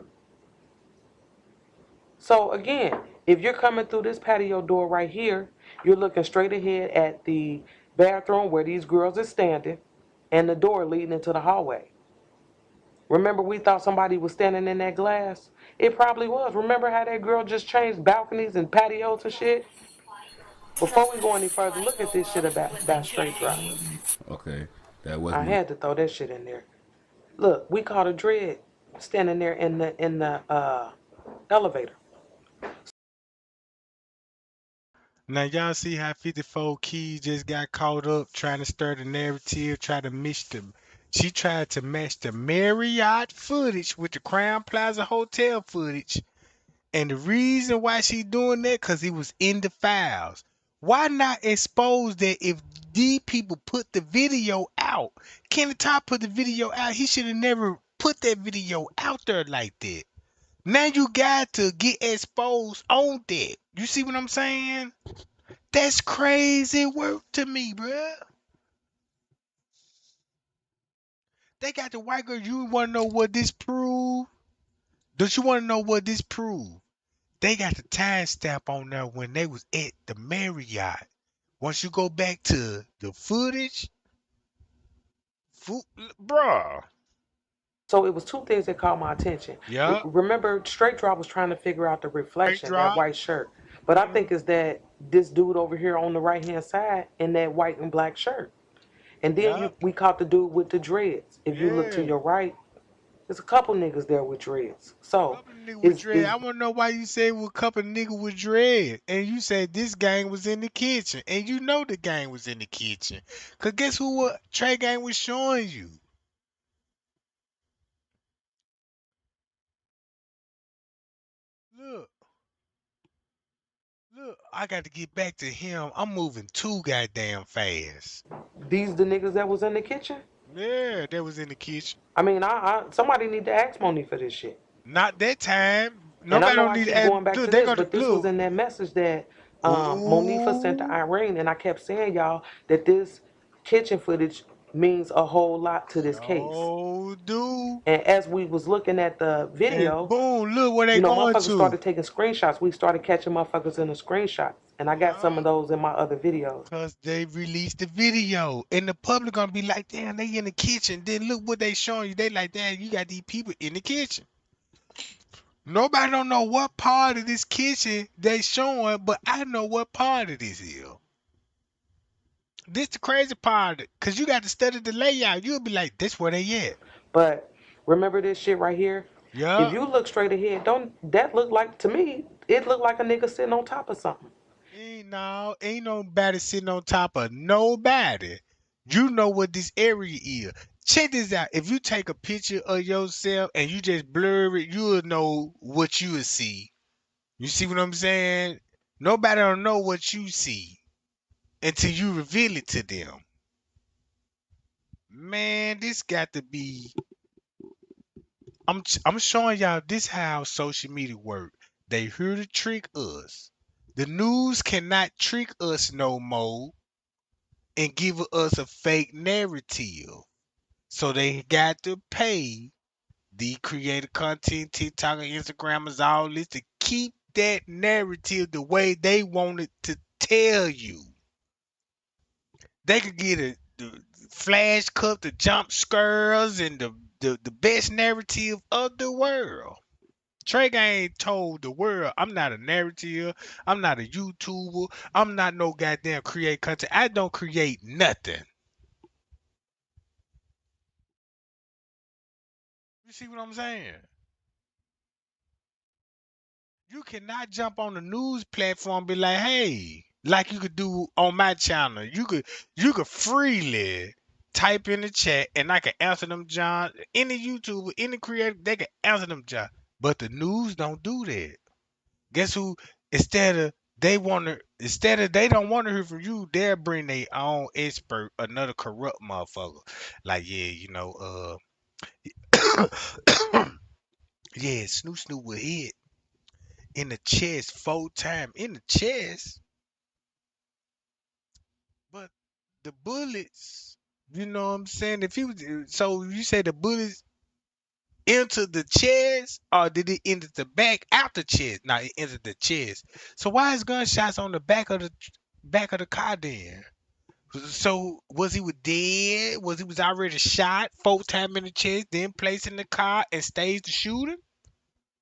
So again, if you're coming through this patio door right here, you're looking straight ahead at the bathroom where these girls are standing and the door leading into the hallway. Remember we thought somebody was standing in that glass? It probably was. Remember how that girl just changed balconies and patios and shit? Before we go any further, look at this shit about straight drop. Okay, that was. I had to throw that shit in there. Look, we caught a dread standing there in the elevator. Now y'all see how 54 Keys just got caught up trying to stir the narrative, she tried to match the Marriott footage with the Crown Plaza Hotel footage. And the reason why she doing that, because it was in the files. Why not expose that if these people put the video out? Kenneka put the video out. He should have never put that video out there like that. Now you got to get exposed on that. You see what I'm saying? That's crazy work to me, bruh. They got the white girl. You want to know what this proved? Don't you want to know what this proved? They got the timestamp on there when they was at the Marriott. Once you go back to the footage, bruh. So it was 2 things that caught my attention. Yeah. Remember, Straight Drop was trying to figure out the reflection, that white shirt. But I think it's that this dude over here on the right-hand side in that white and black shirt. And then we caught the dude with the dreads. If you look to your right, there's a couple niggas there with dreads. So I want to know why you say with a couple niggas with dread. And you said this gang was in the kitchen. And you know the gang was in the kitchen. Because guess who Trey Gang was showing you? Look, I got to get back to him. I'm moving too goddamn fast. These the niggas that was in the kitchen? Yeah, that was in the kitchen. I mean, somebody need to ask Monique for this shit. Not that time. Nobody don't need to ask. Going back to this, but this was in that message that Monifa sent to Irene, and I kept saying, y'all, that this kitchen footage means a whole lot to this case. Oh, dude. And as we was looking at the And video, boom, look where they you know, going motherfuckers to. started taking screenshots. We started catching motherfuckers in the screenshots. And I got some of those in my other videos. Because they released the video. And the public gonna be like, damn, they in the kitchen. Then look what they showing you. They like, damn, you got these people in the kitchen. Nobody don't know what part of this kitchen they showing, but I know what part of this is. This the crazy part, because you got to study the layout. You'll be like, this where they at. But remember this shit right here? Yeah. If you look straight ahead, don't that look like, to me, it looked like a nigga sitting on top of something. Ain't nobody sitting on top of nobody. You know what this area is. Check this out. If you take a picture of yourself and you just blur it, you'll know what you will see. You see what I'm saying? Nobody don't know what you see until you reveal it to them. Man, this got to be. I'm showing y'all this how social media work. They here to trick us. The news cannot trick us no more and give us a fake narrative. So they got to pay the creator content, TikTok and Instagrammers, all this to keep that narrative the way they want it to tell you. They could get the flash cut, the jump scares, and the best narrative of the world. Trey ain't told the world, I'm not a narrative, I'm not a YouTuber, I'm not no goddamn create content. I don't create nothing. You see what I'm saying? You cannot jump on the news platform and be like, hey, like you could do on my channel. You could freely type in the chat and I can answer them, John. Any YouTuber, any creator, they can answer them, John. But the news don't do that. Guess who? Instead of they don't want to hear from you, they'll bring their own expert, another corrupt motherfucker. Like, yeah, yeah, Snoop will hit in the chest 4 times. In the chest. But the bullets, you know what I'm saying? If he was, so you say the bullets entered the chest, or did it enter the back out the chest? Now it entered the chest. So why is gunshots on the back of the car then? So was he dead? Was he already shot 4 times in the chest, then placed in the car and staged the shooting?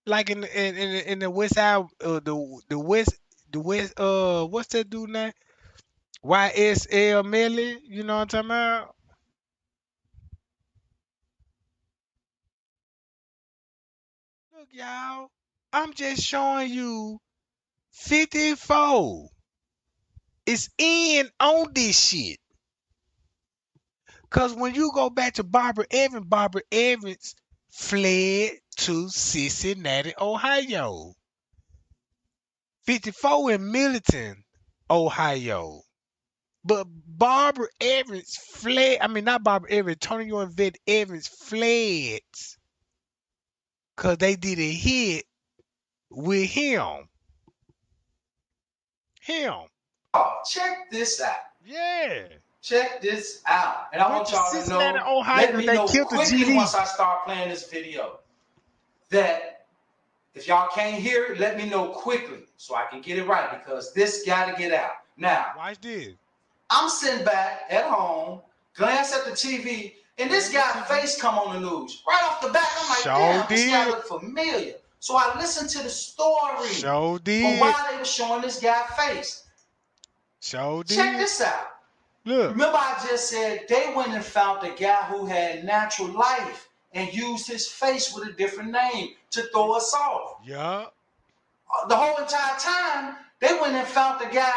Like in the West Side, the West what's that dude name? YSL Melly, you know what I'm talking about? Look, y'all, I'm just showing you 54 is in on this shit. Cause when you go back to Barbara Evans fled to Cincinnati, Ohio. 54 in Milton, Ohio. But Barbara Evans fled. I mean, not Barbara Evans. Antonio and Vet Evans fled because they did a hit with him. Oh, check this out. Yeah. Check this out. And I want y'all to Cincinnati, know, Ohio, let me they know killed the quickly GD. once I start playing this video, that if y'all can't hear it, let me know quickly so I can get it right, because this got to get out. Now, watch this. I'm sitting back at home, glance at the TV, and this guy's face come on the news. Right off the bat, I'm like, damn, this guy look familiar. So I listened to the story on why they were showing this guy's face. Check this out. Look. Remember I just said they went and found the guy who had natural life and used his face with a different name to throw us off. Yeah. The whole entire time, they went and found the guy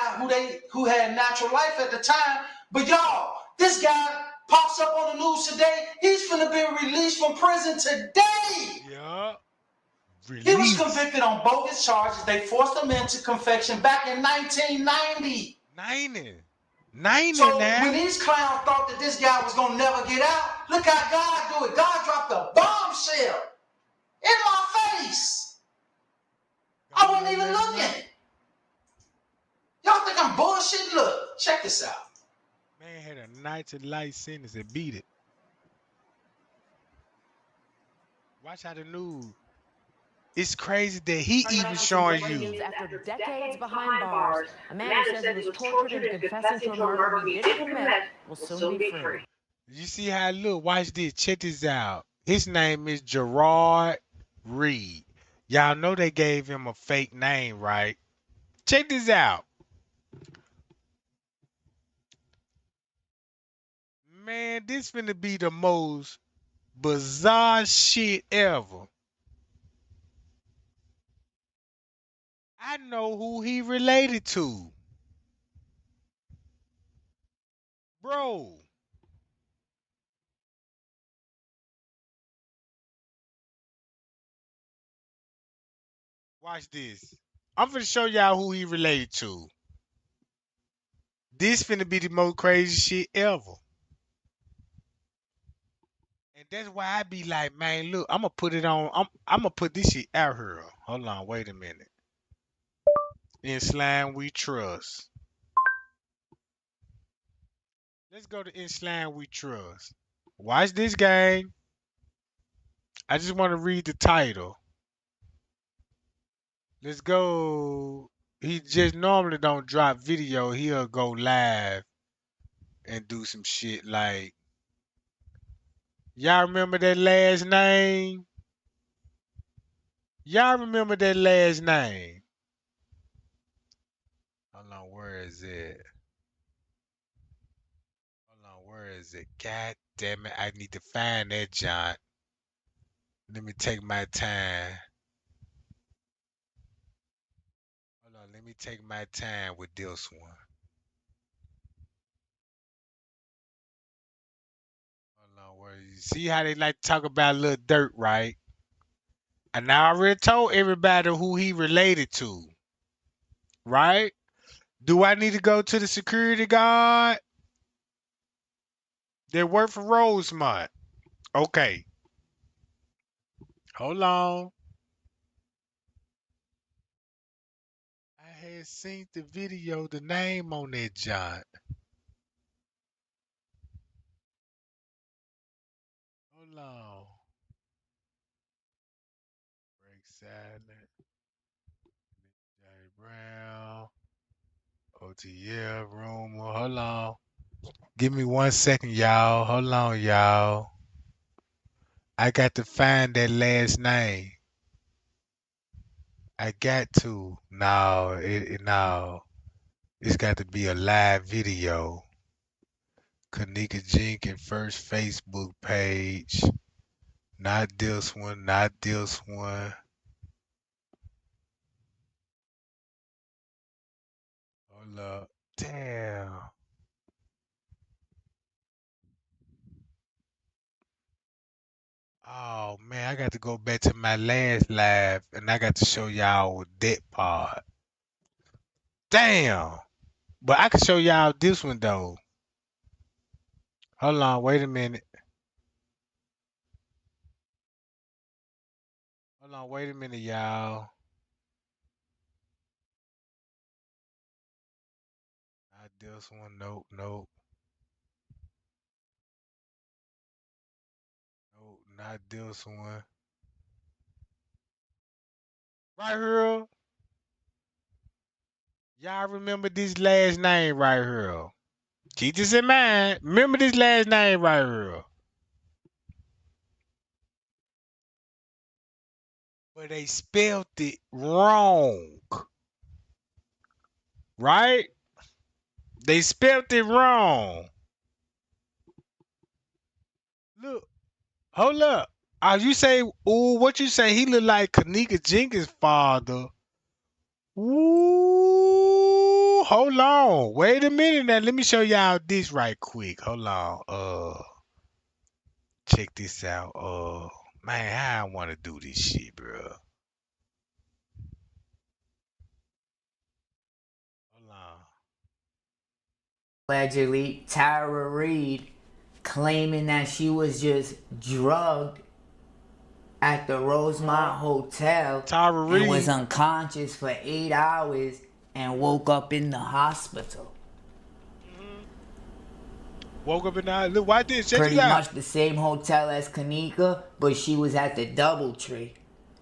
who had natural life at the time. But y'all, this guy pops up on the news today. He's finna be released from prison today. Yeah. He was convicted on bogus charges. They forced him into confession back in 1990. 90 so now. When these clowns thought that this guy was gonna never get out, look how God do it. God dropped a bombshell in my face. I wasn't even looking. Y'all think I'm bullshitting? Look, check this out. Man had a night to life sentence and beat it. Watch how the news. It's crazy that he even showing you. After decades behind bars, a man who says he was tortured into confessing to a murder he didn't commit will soon be free. You see how it look? Watch this. Check this out. His name is Gerard Reed. Y'all know they gave him a fake name, right? Check this out. Man, this finna be the most bizarre shit ever. I know who he related to. Bro. Watch this. I'm finna show y'all who he related to. This finna be the most crazy shit ever. And that's why I be like, man, look, I'm gonna put it on. I'm gonna put this shit out here. Hold on, wait a minute. In Slime We Trust. Let's go to In Slime We Trust. Watch this game. I just want to read the title. Let's go. He just normally don't drop video. He'll go live and do some shit like. Y'all remember that last name? Y'all remember that last name? Hold on, where is it? Hold on, where is it? God damn it, I need to find that John. Let me take my time. Hold on, let me take my time with this one. Hold on, where you see how they like to talk about Lil Dirt, right? And I already told everybody who he related to, right? Do I need to go to the security guard that worked for Rosemont? Okay. Hold on. I had seen the video, the name on that John. Hold on. Break silent. Johnny Brown. OTL rumor. Hold on. Give me 1 second, y'all. Hold on, y'all. I got to find that last name. I got to. No, no. It's got to be a live video. Kenneka Jenkins first Facebook page. Not this one, not this one. Hold up. Damn. Oh man, I got to go back to my last live and I got to show y'all that part. Damn. But I can show y'all this one though. Hold on, wait a minute. Hold on, wait a minute, y'all. Not this one, nope, nope. Nope, not this one. Right here. Y'all remember this last name right here. Keep this in mind. Remember this last name right here. But they spelled it wrong. Right? They spelled it wrong. Look. Hold up. You say, ooh, what you say? He look like Kenneka Jenkins' father. Ooh, hold on. Wait a minute now. Let me show y'all this right quick. Hold on. Check this out. Man, I don't want to do this shit, bro. Hold on. Allegedly, Tara Reid claiming that she was just drugged at the Rosemont Hotel and was unconscious for 8 hours and woke up in the hospital. Woke up in the house. Look, watch this. Check this Pretty out. much the same hotel as Kenneka, but she was at the DoubleTree.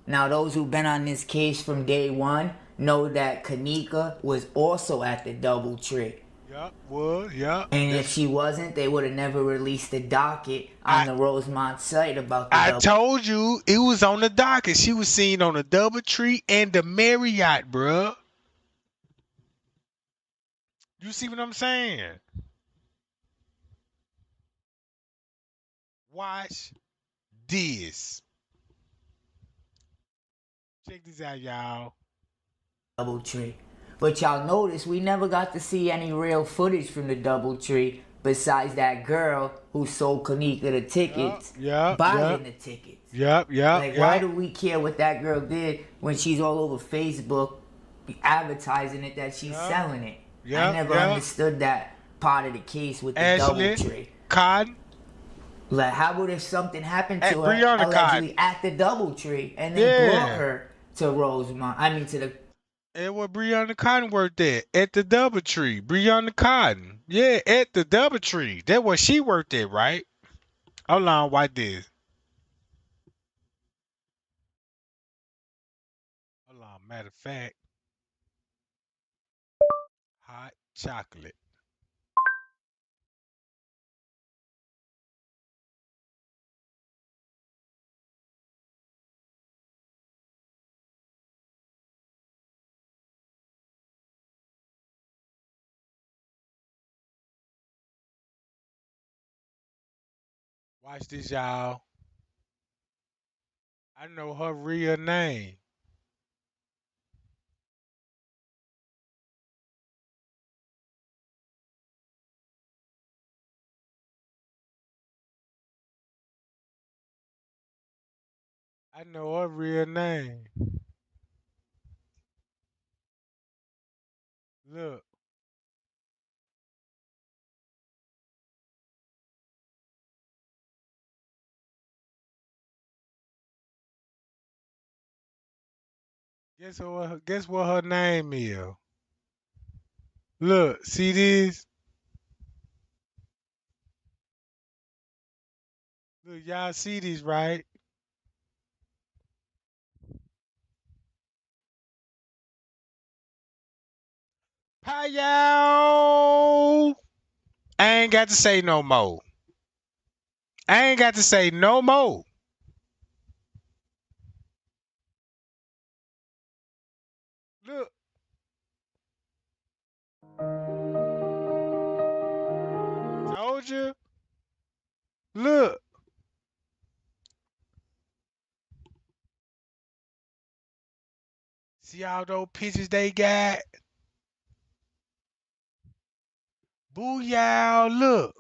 Now, those who've been on this case from day one know that Kenneka was also at the DoubleTree. Yup, was, yup. And if she wasn't, they would have never released the docket on the Rosemont site about the I told you it was on the docket. She was seen on the DoubleTree and the Marriott, bruh. You see what I'm saying? Watch this. Check this out, y'all. DoubleTree. But y'all notice we never got to see any real footage from the DoubleTree besides that girl who sold Kenneka the tickets, buying the tickets. Why do we care what that girl did when she's all over Facebook advertising it that she's selling it? I never understood that part of the case with the DoubleTree. Cotton. Like, how would if something happened to her allegedly at the DoubleTree and they brought her to Rosemont? I mean, to the. And where Breonna Cotton worked at the DoubleTree. Breonna Cotton. Yeah, at the DoubleTree. That's where she worked at, right? Hold on, watch this. Hold on, matter of fact. Hot chocolate. Watch this, y'all. I know her real name. I know her real name. Look. Guess what her name is? Look, see this? Look, y'all see this, right? Hi, y'all. I ain't got to say no more. I ain't got to say no more. Look. Told you. Look. See all those pictures they got? Boo, y'all. Look.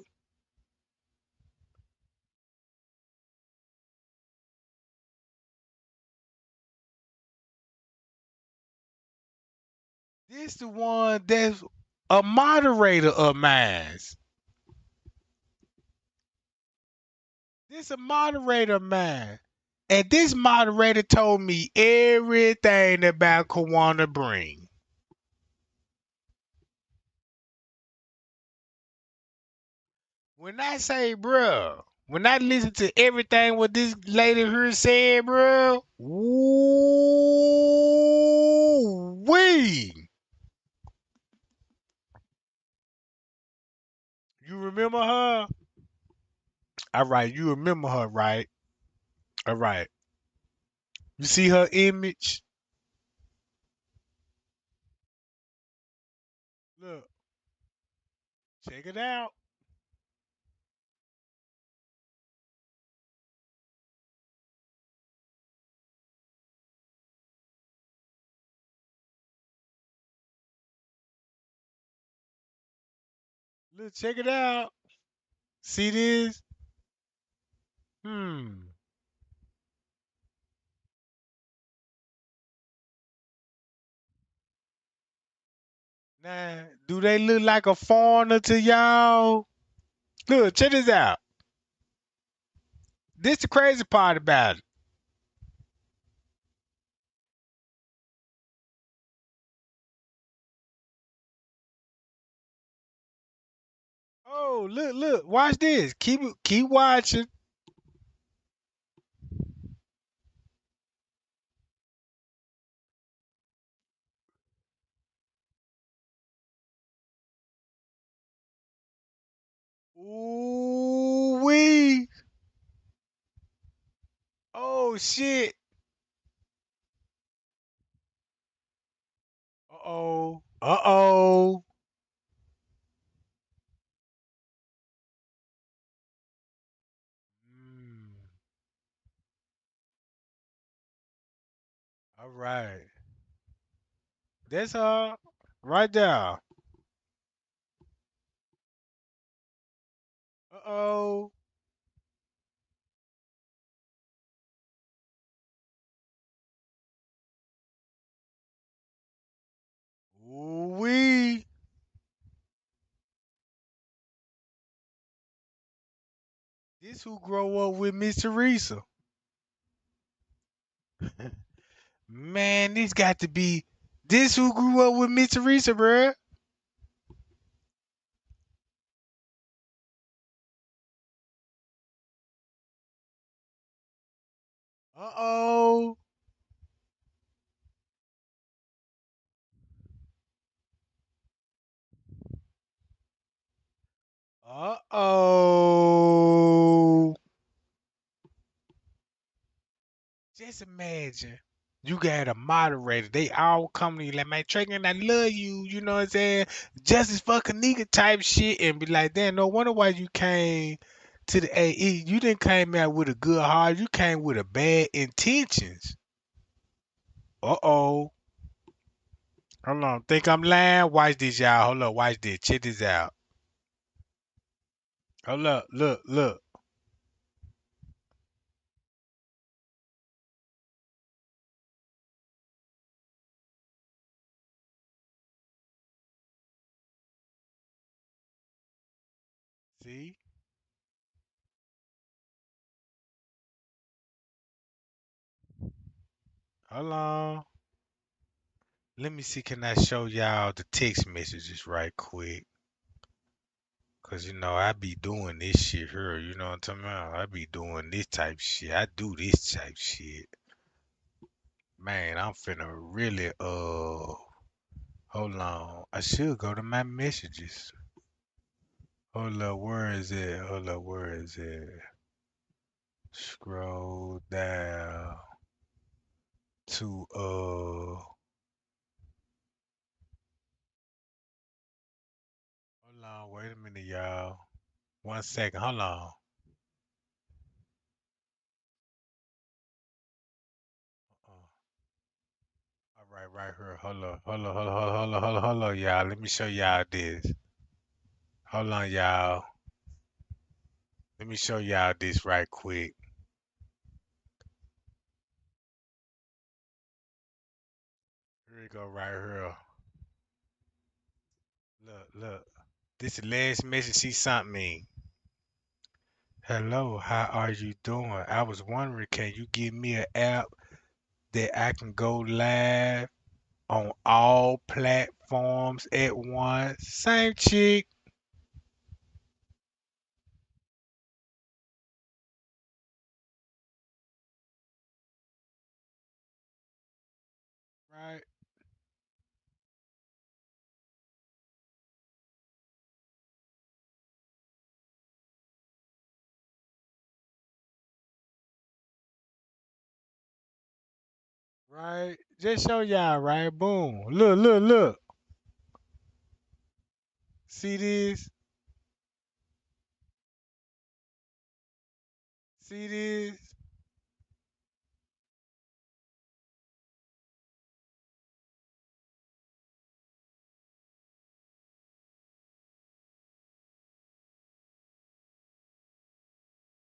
This the one that's a moderator of mine. This a moderator of mine. And this moderator told me everything about Kawana Bring. When I say, bruh, when I listen to everything what this lady here said, bruh, woo-wee. You remember her? All right, you remember her, right? All right. You see her image? Look, check it out. Look, check it out. See this? Hmm. Now, do they look like a foreigner to y'all? Look, check this out. This the crazy part about it. Oh, look, watch this. Keep watching. Ooh wee. Oh shit. Uh-oh. Uh-oh. Mm, all right. That's all. Right there. Uh-oh. Ooh wee. This who grow up with Miss Teresa. Man, this got to be this who grew up with Miss Teresa, bruh. Uh-oh. Uh-oh. Just imagine. You got a moderator. They all come to you like, man, Tragan, I love you. You know what I'm saying? Justice for Kenneka type shit. And be like, damn, no wonder why you came to the AE. You didn't came out with a good heart. You came with a bad intentions. Uh-oh. Hold on. Think I'm lying? Watch this, y'all. Hold up. Watch this. Check this out. Hold up. Look. See? Hold on. Let me see. Can I show y'all the text messages right quick? Cause I be doing this shit here, you know what I'm talking about? I be doing this type shit. I do this type shit. Man, I'm finna really hold on. I should go to my messages. Hold up, where is it? Hold up, where is it? Scroll down to hold on, wait a minute, y'all. 1 second, hold on. All right here. Hold on, y'all. Let me show y'all this. Hold on, y'all. Let me show y'all this right quick. Here we go, right here. Look. This is the last message she sent me. Hello, how are you doing? I was wondering, can you give me an app that I can go live on all platforms at once? Same chick, right? Right? Just show y'all, right? Boom. Look. See this? See this?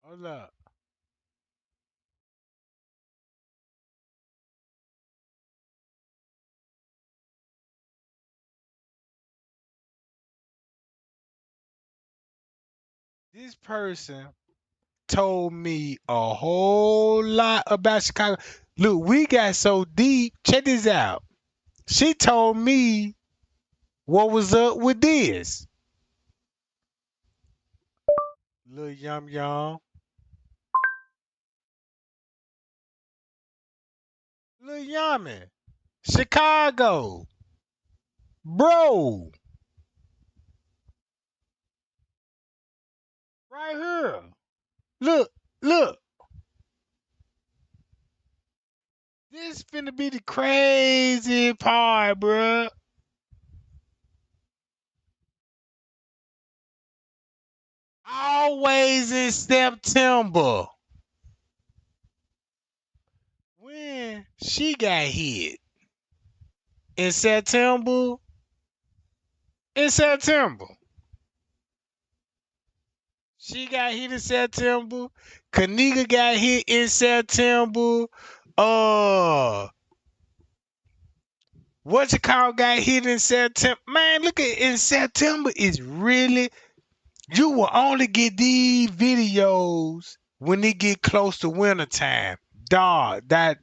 Hold up. This person told me a whole lot about Chicago. Look, we got so deep. Check this out. She told me what was up with this. Lil Yum Yum. Lil Yummy. Chicago. Bro. Right here. Look, look. This finna be the crazy part, bruh. Always in September. When she got hit. In September. In September. She got hit in September. Kenneka got hit in September. What you call got hit in September? Man, look at in September is really you will only get these videos when it get close to winter time. Dog, that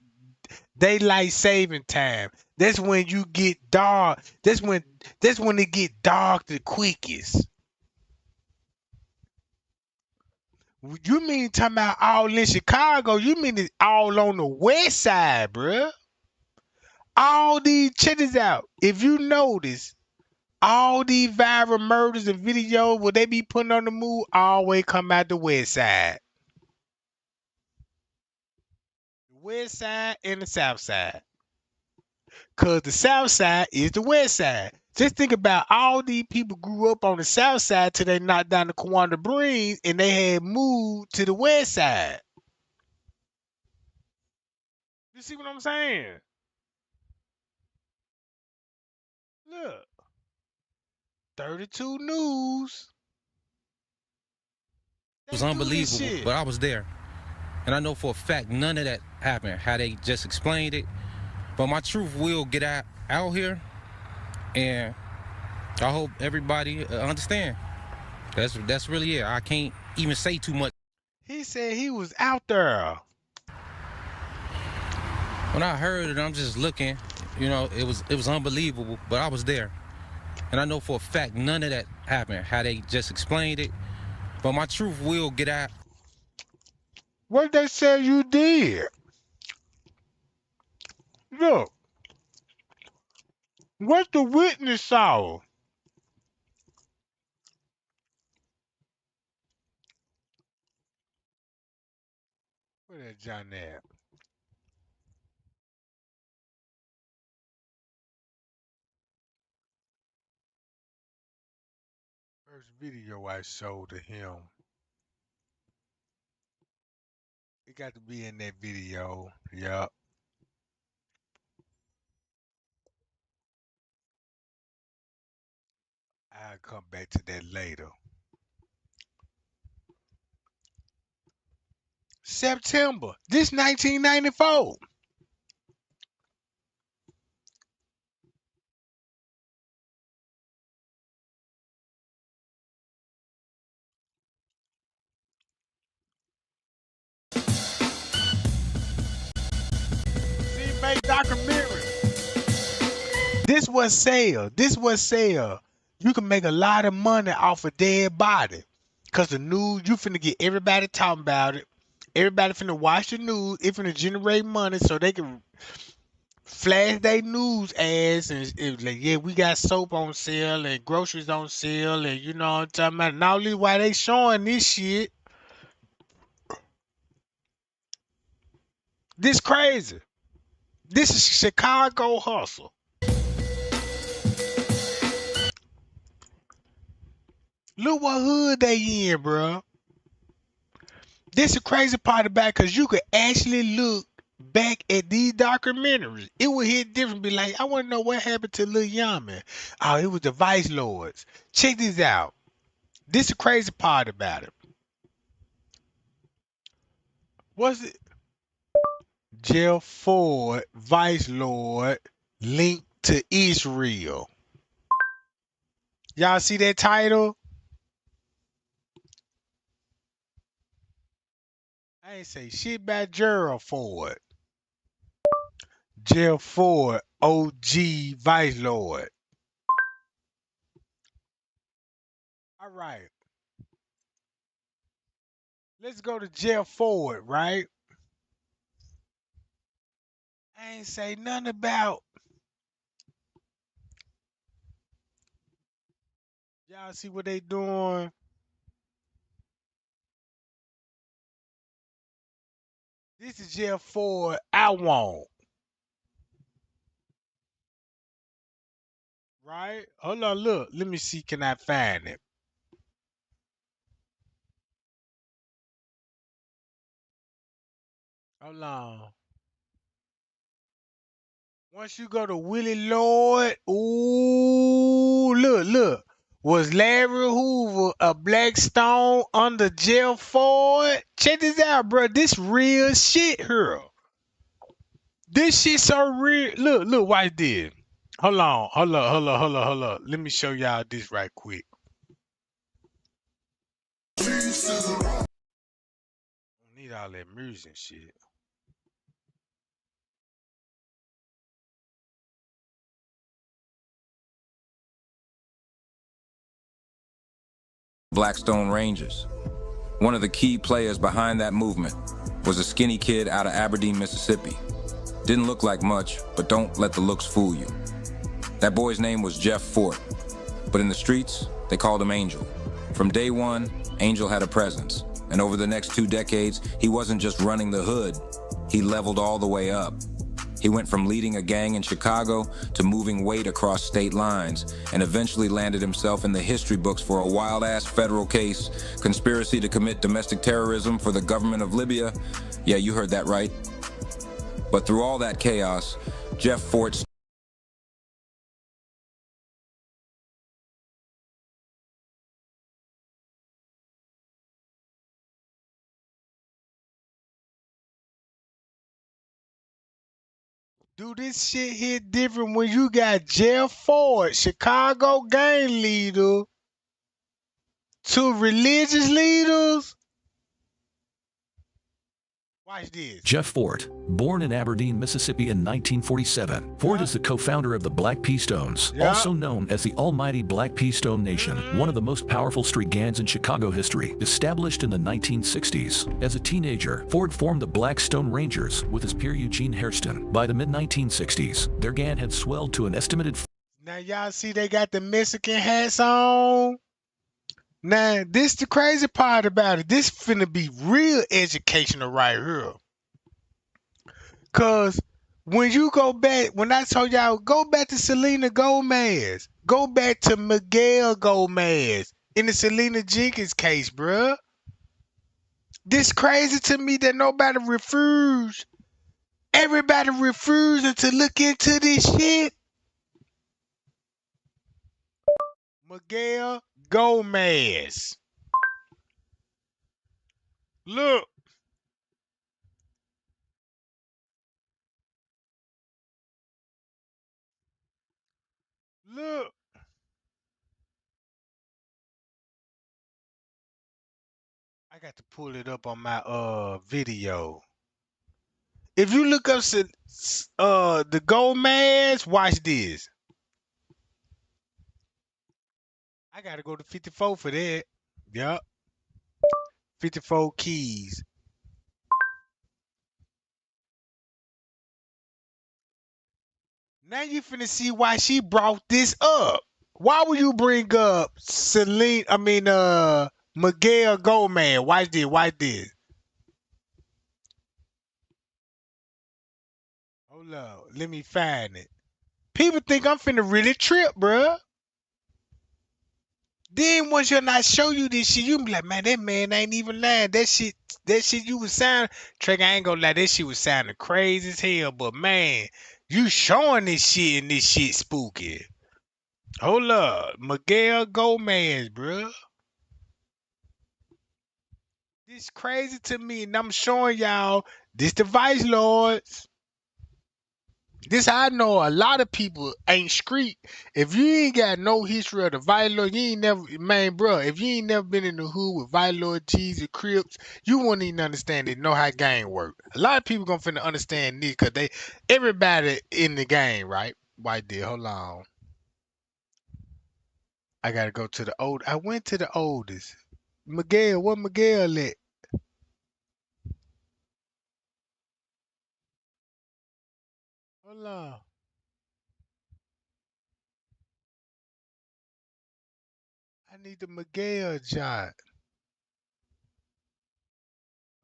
daylight saving time. That's when you get dark. That's when it get dark the quickest. You mean talking about all in Chicago? You mean it's all on the west side, bruh? All these check this out. If you notice, all these viral murders and videos where they be putting on the move always come out the west side. The west side and the south side. Cause the south side is the west side. Just think about all these people grew up on the south side till they knocked down the Quanda Breeze and they had moved to the west side. You see what I'm saying? Look. 32 News. It was unbelievable, but I was there. And I know for a fact none of that happened, how they just explained it. But my truth will get out here, and I hope everybody understand. That's really it. I can't even say too much. He said he was out there. When I heard it, I'm just looking. You know, it was unbelievable, but I was there. And I know for a fact none of that happened, how they just explained it. But my truth will get out. What they say you did? Look. What the witness saw? Where that John at? First video I showed to him. It got to be in that video. Yup. I'll come back to that later. September. This 1994. See, make documentary. This was sell. This was sell. You can make a lot of money off a dead body. Cause the news, you finna get everybody talking about it. Everybody finna watch the news. It finna generate money so they can flash their news ads and it was like, yeah, we got soap on sale and groceries on sale and you know what I'm talking about. Not only why they showing this shit. This crazy. This is Chicago hustle. Look what hood they in, bro. This the crazy part about it, cause you could actually look back at these documentaries. It would hit different. Be like, I want to know what happened to Lil Yami. Oh, it was the Vice Lords. Check this out. This the crazy part about it. What's it? Jeff Ford, Vice Lord, linked to Israel. Y'all see that title? I ain't say shit about Gerald Ford. Jeff Ford, OG Vice Lord. All right. let's go to jail forward, right? I ain't say nothing about. Y'all see what they doing? This is jail forward. I want. Right? Hold on, look. Let me see. Can I find it? Hold on. Once you go to Willie Lloyd, ooh, look. Was Larry Hoover a black stone under jail for it? Check this out, bro. This real shit here. This shit so real. Look, watch this. Hold on. Let me show y'all this right quick. Don't need all that music and shit. Blackstone Rangers. One of the key players behind that movement was a skinny kid out of Aberdeen, Mississippi. Didn't look like much, but don't let the looks fool you. That boy's name was Jeff Fort, but in the streets, they called him Angel. From day one, Angel had a presence, and over the next 2 decades, he wasn't just running the hood, he leveled all the way up. He went from leading a gang in Chicago to moving weight across state lines, and eventually landed himself in the history books for a wild-ass federal case, conspiracy to commit domestic terrorism for the government of Libya. Yeah, you heard that right. But through all that chaos, Jeff Fort Dude, this shit hit different when you got Jeff Ford, Chicago gang leader, to religious leaders. Watch this. Jeff Fort, born in Aberdeen, Mississippi in 1947. Fort is the co-founder of the Black P Stones, also known as the Almighty Black P Stone Nation, one of the most powerful street gangs in Chicago history, established in the 1960s. As a teenager, Fort formed the Blackstone Rangers with his peer Eugene Hairston. By the mid-1960s, their gang had swelled to an estimated... Now y'all see they got the Mexican hats on? Now, this the crazy part about it. This finna be real educational right here. Cause when you go back, when I told y'all, go back to Selena Gomez. Go back to Miguel Gomez in the Selena Jenkins case, bruh. This crazy to me that nobody refused. Everybody refusing to look into this shit. Miguel Gomez. Look. Look. I got to pull it up on my video. If you look up the Gomez, watch this. I gotta go to 54 for that. Yup. 54 keys. Now you finna see why she brought this up. Why would you bring up Miguel Gomez? Watch this. Hold up. Let me find it. People think I'm finna really trip, bruh. Then once you're not show you this shit, you be like, man, that man ain't even lying. That shit you was sounding, Trey, I ain't gonna lie, that shit was sounding crazy as hell, but man, you showing this shit and this shit spooky. Hold up. Miguel Gomez, bruh. This crazy to me, and I'm showing y'all this device lords. This I know a lot of people ain't street. If you ain't got no history of the Vice Lord, you ain't never, man, bro. If you ain't never been in the hood with Vice Lord, G's, Crips, you won't even understand it. Know how game work. A lot of people gonna finna understand this because everybody in the game, right? Right there. Hold on. I gotta go to the old. I went to the oldest. Miguel, what Miguel at? Hold on. I need the Miguel shot.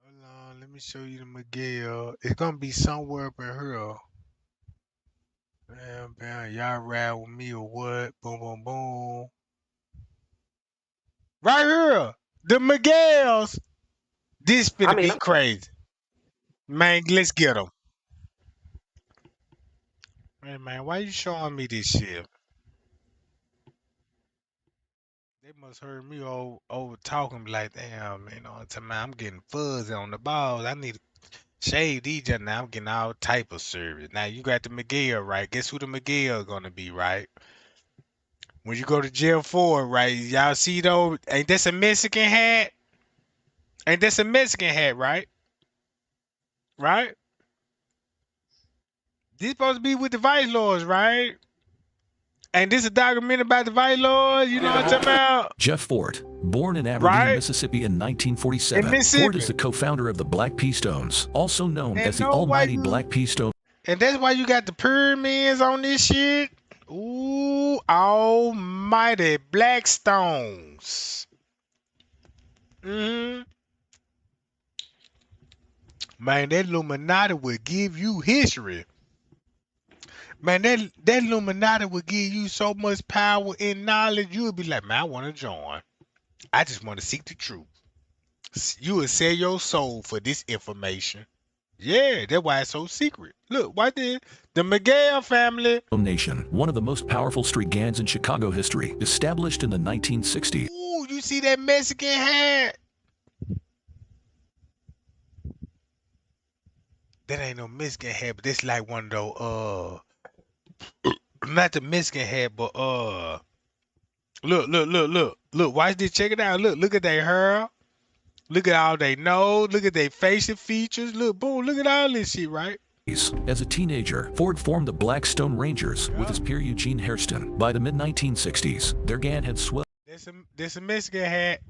Hold on, let me show you the Miguel. It's gonna be somewhere up in here. Bam, bam. Y'all ride with me or what? Boom, boom, boom. Right here. The Miguels. This finna be crazy. Man, let's get them. Hey, man, why you showing me this shit? They must heard me over talking like, damn, you know, I'm getting fuzzy on the balls. I need to shave these just now. I'm getting all type of service. Now you got the Miguel, right? Guess who the Miguel gonna be, right? When you go to jail for it, right? Y'all see though? Ain't this a Mexican hat? Ain't this a Mexican hat, right? Right? This supposed to be with the vice lords, right? And this is a documentary about the vice lords, you know what I'm talking about? Jeff Fort, born in Aberdeen, Right? Mississippi in 1947. In Mississippi. Fort is the co-founder of the Black Pea Stones, also known And as the know why Almighty Black Pea Stone. And that's why you got the pyramids on this shit. Ooh, almighty black stones. Man, that Illuminati will give you history. Man, that Illuminati will give you so much power and knowledge, you'll be like, man, I want to join. I just want to seek the truth. You will sell your soul for this information. Yeah, that's why it's so secret. Look, why did the Miguel family Nation, one of the most powerful street gangs in Chicago history, established in the 1960s. Ooh, you see that Mexican hat? That ain't no Mexican hat, but this like one of those, not the Mexican hat, but look, watch this, check it out. Look at their hair. Look at all they nose. Look at their facial features. Look, boom, look at all this shit, right? As a teenager, Ford formed the Black Stone Rangers with his peer Eugene Hairston. By the mid-1960s, their gang had swelled This a Mexican hat.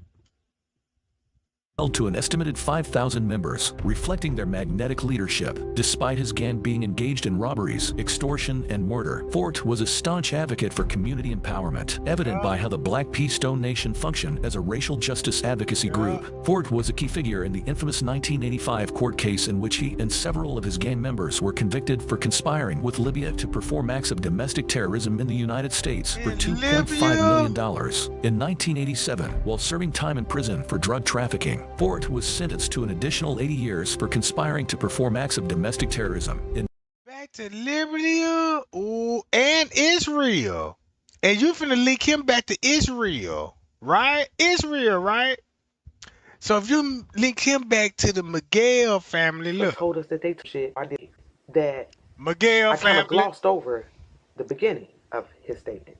to an estimated 5,000 members, reflecting their magnetic leadership. Despite his gang being engaged in robberies, extortion, and murder, Fort was a staunch advocate for community empowerment, evident by how the Black Pea Stone Nation functioned as a racial justice advocacy group. Fort was a key figure in the infamous 1985 court case in which he and several of his gang members were convicted for conspiring with Libya to perform acts of domestic terrorism in the United States for $2.5 million. In 1987, while serving time in prison for drug trafficking, Fort was sentenced to an additional 80 years for conspiring to perform acts of domestic terrorism. Back to Libya, ooh, and Israel. And you finna link him back to Israel, right? Israel, right? So if you link him back to the Miguel family, look. Told us that they shit. I did that. Miguel I kind family. of glossed over the beginning of his statement,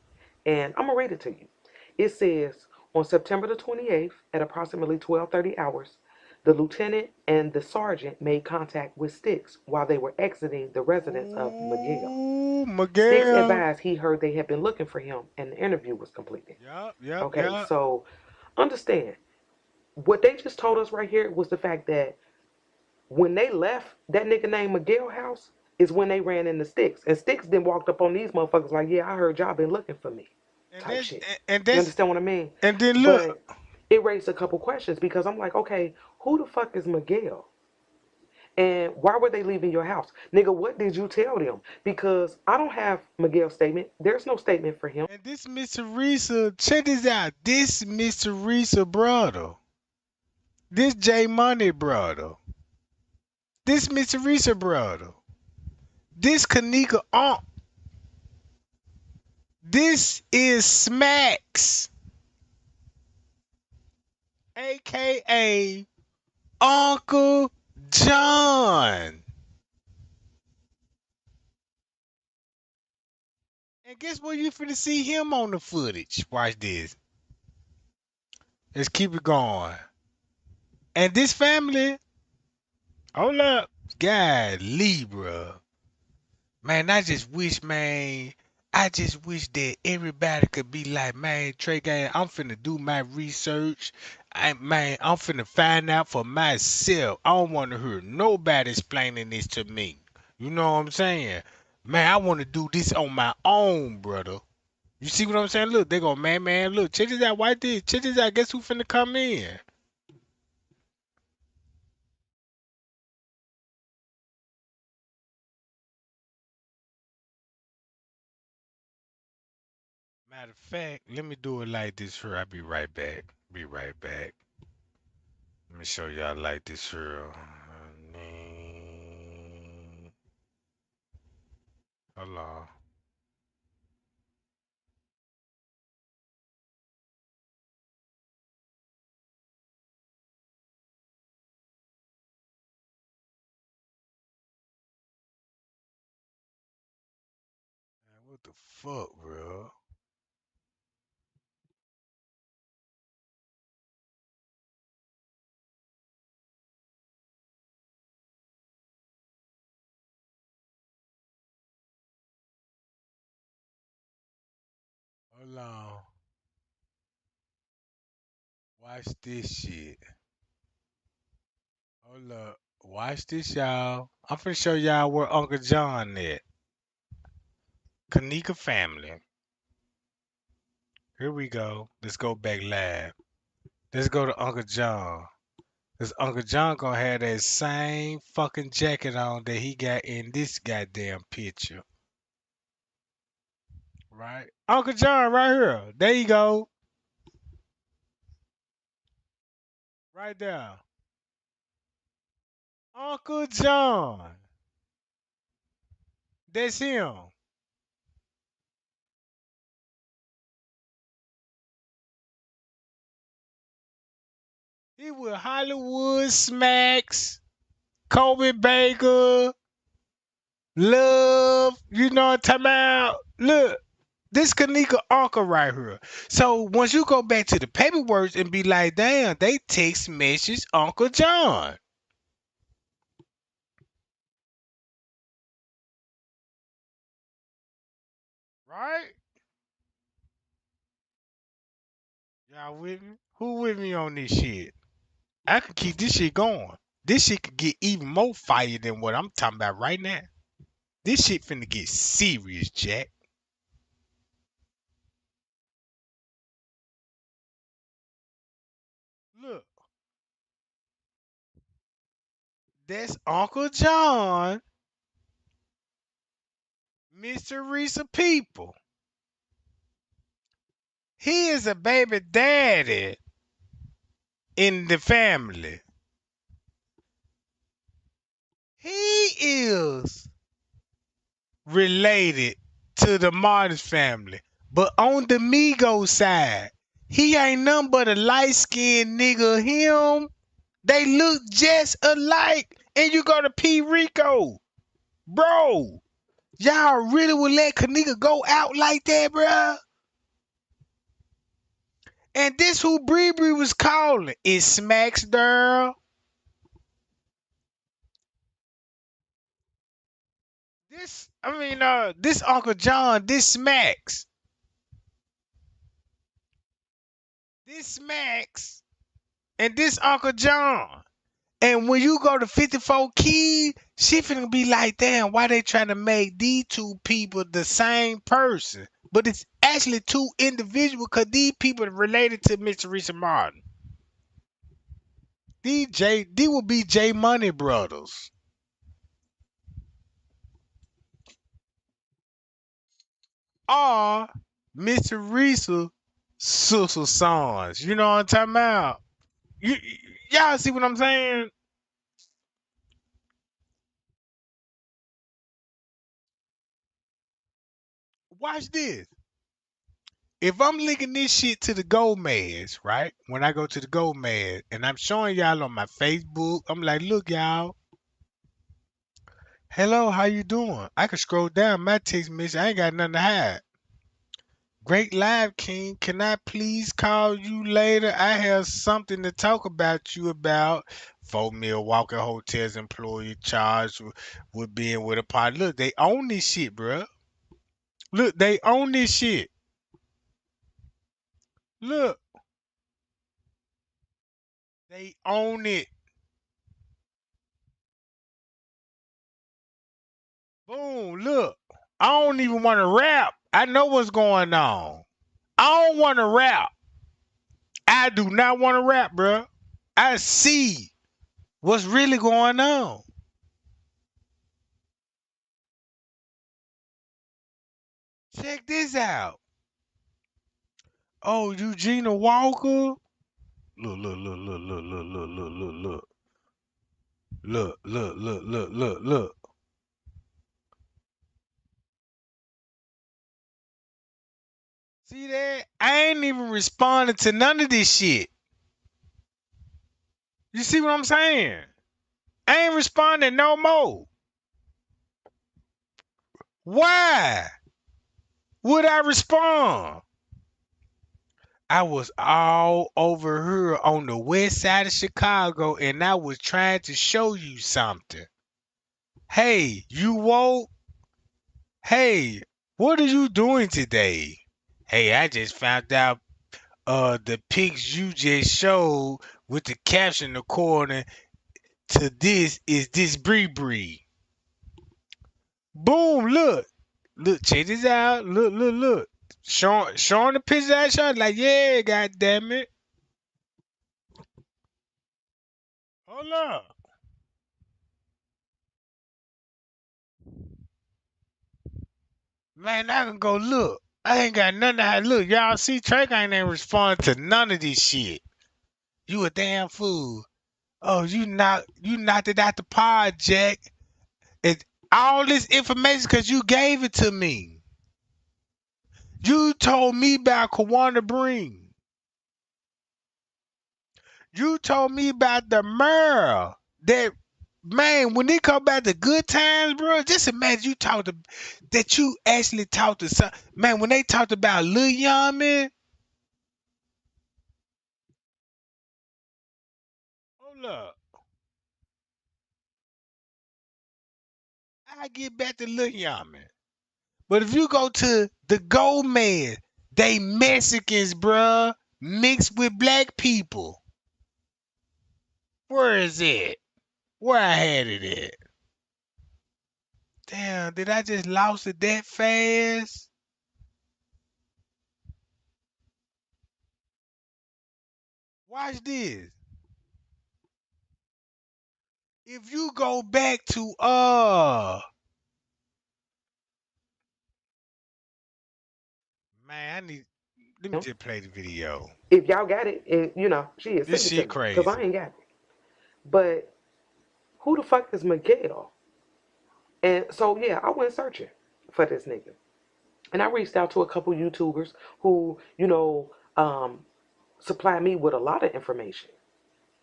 and I'm gonna read it to you. It says, on September the 28th at approximately 12:30 hours, the lieutenant and the sergeant made contact with Sticks while they were exiting the residence of Miguel. Miguel. Sticks advised he heard they had been looking for him, and the interview was completed. Yep. Okay, so understand what they just told us right here was the fact that when they left that nigga named Miguel house is when they ran into Sticks, and Sticks then walked up on these motherfuckers like, yeah, I heard y'all been looking for me, type shit. And you understand what I mean? And then look, but it raised a couple questions because I'm like, okay, who the fuck is Miguel? And why were they leaving your house? Nigga, what did you tell them? Because I don't have Miguel's statement. There's no statement for him. And this Mr. Risa, check this out. This Mr. Risa brother. This J Money brother. This Mr. Risa brother. This Kenneka aunt. This is Smacks. AKA Uncle John. And guess what? You finna see him on the footage. Watch this. Let's keep it going. And this family, hold up, God, Libra. Man, I just wish that everybody could be like, man, Trey Gang, I'm finna do my research. I'm finna find out for myself. I don't want to hear nobody explaining this to me. You know what I'm saying? Man, I want to do this on my own, brother. You see what I'm saying? Look, they go, man, look, check this out, white this, check this out, guess who finna come in? Matter of fact, let me do it like this here. I'll be right back. Be right back. Let me show y'all like this here. Hold on. Man, what the fuck, bro? Hold on. Watch this shit. Hold up. Watch this, y'all. I'm finna show y'all where Uncle John at. Kenneka family. Here we go. Let's go back live. Let's go to Uncle John. Cause Uncle John gonna have that same fucking jacket on that he got in this goddamn picture. Right? Uncle John right here. There you go. Right there. Uncle John. That's him. He with Hollywood Smacks, Kobe Baker, Love. You know what I'm talking about? Look. This Kenneka uncle right here. So once you go back to the paperwork and be like, damn, they text message Uncle John. Right? Y'all with me? Who with me on this shit? I could keep this shit going. This shit could get even more fire than what I'm talking about right now. This shit finna get serious, Jack. Look, that's Uncle John, Mr. Risa People. He is a baby daddy in the family. He is related to the Martin family. But on the Migo side, he ain't nothing but a light-skinned nigga. Him, they look just alike. And you go to P. Rico. Bro, y'all really would let Kenneka go out like that, bruh? And this who Bree was calling is Smacks girl. This Uncle John, this Smacks. This Smacks and this Uncle John. And when you go to 54 Keys, she finna be like, damn, why they trying to make these two people the same person? But it's actually two individuals because these people are related to Mr. Richard Martin. These will be J Money brothers. Or Mr. Risa sister sons. You know what I'm talking about? Y'all see what I'm saying? Watch this. If I'm linking this shit to the Gomez, right? When I go to the Gomez and I'm showing y'all on my Facebook, I'm like, look, y'all. Hello, how you doing? I can scroll down my text message. I ain't got nothing to hide. Great live, King. Can I please call you later? I have something to talk about you about. 4 Milwaukee Hotels employee charged with being with a party. Look, they own this shit, bruh. Look, they own this shit. Look, they own it. Boom, look. I don't even want to rap. I know what's going on. I don't want to rap. I do not want to rap, bro. I see what's really going on. Check this out. Oh, Eugenia Walker. Look, look, look, look, look, look, look, look, look, look. Look, look, look, look, look, look. See that? I ain't even responding to none of this shit. You see what I'm saying? I ain't responding no more. Why would I respond? I was all over her on the west side of Chicago and I was trying to show you something. Hey, you woke? Hey, what are you doing today? Hey, I just found out the pics you just showed with the caption according to this is this Bree. Boom, look. Look, check this out. Look. Showing the picture I shot, like, yeah, god damn it. Hold up. Man, I can go look. I ain't got nothing to hide. Look, y'all see Trey ain't even respond to none of this shit. You a damn fool. Oh, you knocked it out the pod, Jack. It all this information because you gave it to me. You told me about Kawana Breen. You told me about the Merle. That man, when they come back to good times, bro, just imagine that you actually talked to some man when they talked about Lil Yami. Hold up. I get back to Lil Yami. But if you go to the Gomez, they Mexicans, bruh, mixed with black people. Where is it? Where I had it at? Damn, did I just lost it that fast? Watch this. If you go back to man, let me just play the video. If y'all got it, and shit, This send it to shit me, cause I crazy. ain't got it. But who the fuck is Miguel? And so yeah, I went searching for this nigga, and I reached out to a couple YouTubers who supplied me with a lot of information.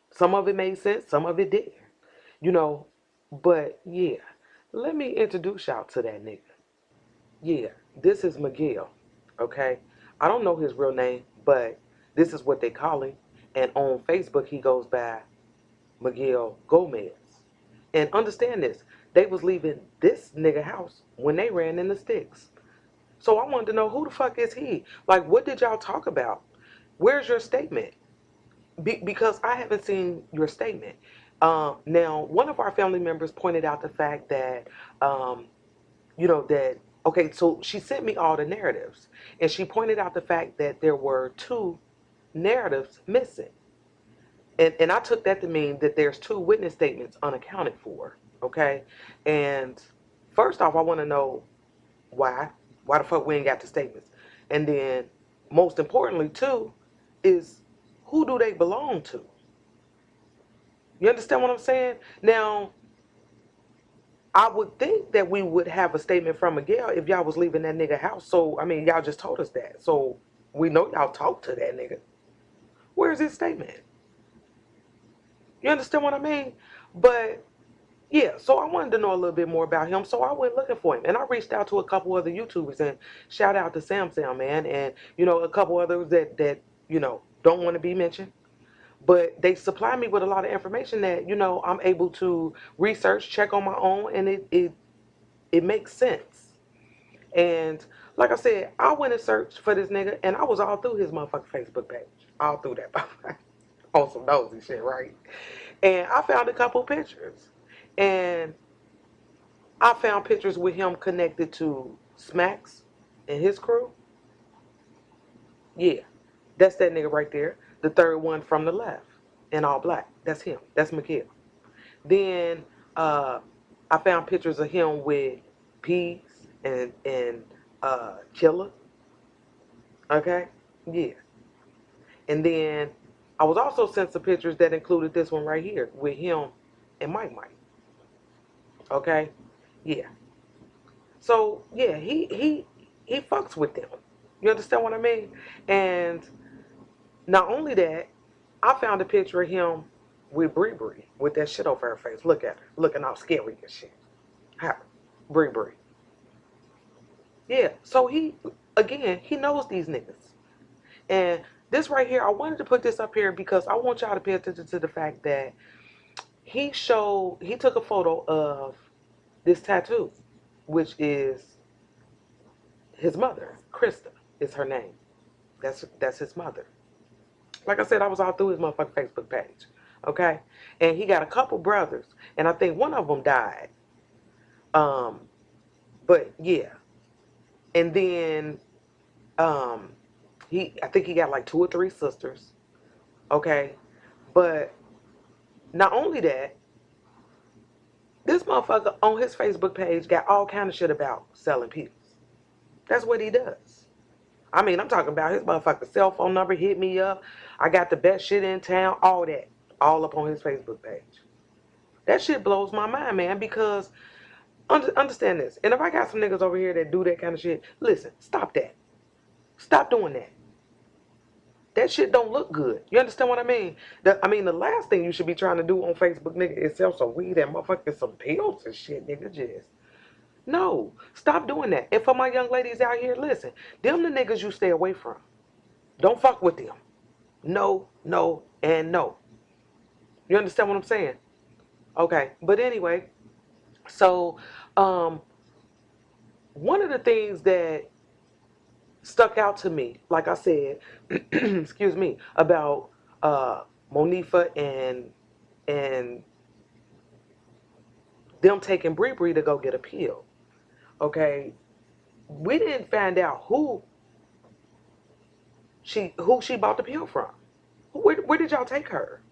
Some of it made sense, some of it didn't. You know, but yeah, let me introduce y'all to that nigga. Yeah, this is Miguel. Okay, I don't know his real name, but this is what they call him. And on Facebook, he goes by Miguel Gomez. And understand this, they was leaving this nigga house when they ran in the sticks. So I wanted to know who the fuck is he? Like, what did y'all talk about? Where's your statement? Because I haven't seen your statement. Now, one of our family members pointed out the fact that, that, okay, so she sent me all the narratives, and she pointed out the fact that there were two narratives missing. And I took that to mean that there's two witness statements unaccounted for, okay? And first off, I want to know why. Why the fuck we ain't got the statements? And then, most importantly, too, is who do they belong to? You understand what I'm saying? Now, I would think that we would have a statement from Miguel if y'all was leaving that nigga house. So, I mean, y'all just told us that. So, we know y'all talked to that nigga. Where's his statement? You understand what I mean? But, yeah, so I wanted to know a little bit more about him. So, I went looking for him. And I reached out to a couple other YouTubers. And shout out to Sam, man. And, a couple others that don't want to be mentioned. But they supply me with a lot of information that I'm able to research, check on my own, and it makes sense. And like I said, I went and searched for this nigga, and I was all through his motherfucking Facebook page, all through that on some nosy shit, right? And I found a couple pictures, and I found pictures with him connected to Smacks and his crew. Yeah, that's that nigga right there. The third one from the left in all black. That's him. That's Miguel. Then I found pictures of him with Peas and Killer. Okay? Yeah. And then I was also sent some pictures that included this one right here with him and Mike. Okay? Yeah. So yeah, he fucks with them. You understand what I mean? And not only that, I found a picture of him with Bree with that shit over her face. Look at her, looking all scary and shit. How? Bree. Yeah. So he knows these niggas. And this right here, I wanted to put this up here because I want y'all to pay attention to the fact that he took a photo of this tattoo, which is his mother. Krista is her name. That's his mother. Like I said, I was all through his motherfucking Facebook page. Okay? And he got a couple brothers. And I think one of them died. But yeah. And then I think he got like 2 or 3 sisters. Okay? But not only that, this motherfucker on his Facebook page got all kind of shit about selling pills. That's what he does. I mean, I'm talking about his motherfucking cell phone number, hit me up. I got the best shit in town, all that. All up on his Facebook page. That shit blows my mind, man, because understand this. And if I got some niggas over here that do that kind of shit, listen, stop that. Stop doing that. That shit don't look good. You understand what I mean? The last thing you should be trying to do on Facebook, nigga, is sell some weed and motherfucking some pills and shit, nigga, just. No, stop doing that. And for my young ladies out here, listen, them the niggas you stay away from. Don't fuck with them. No, and no. You understand what I'm saying? Okay, but anyway, so one of the things that stuck out to me, like I said, excuse me, about Monifa and them taking Bree to go get a pill. Okay, we didn't find out who she bought the pill from. Where did y'all take her?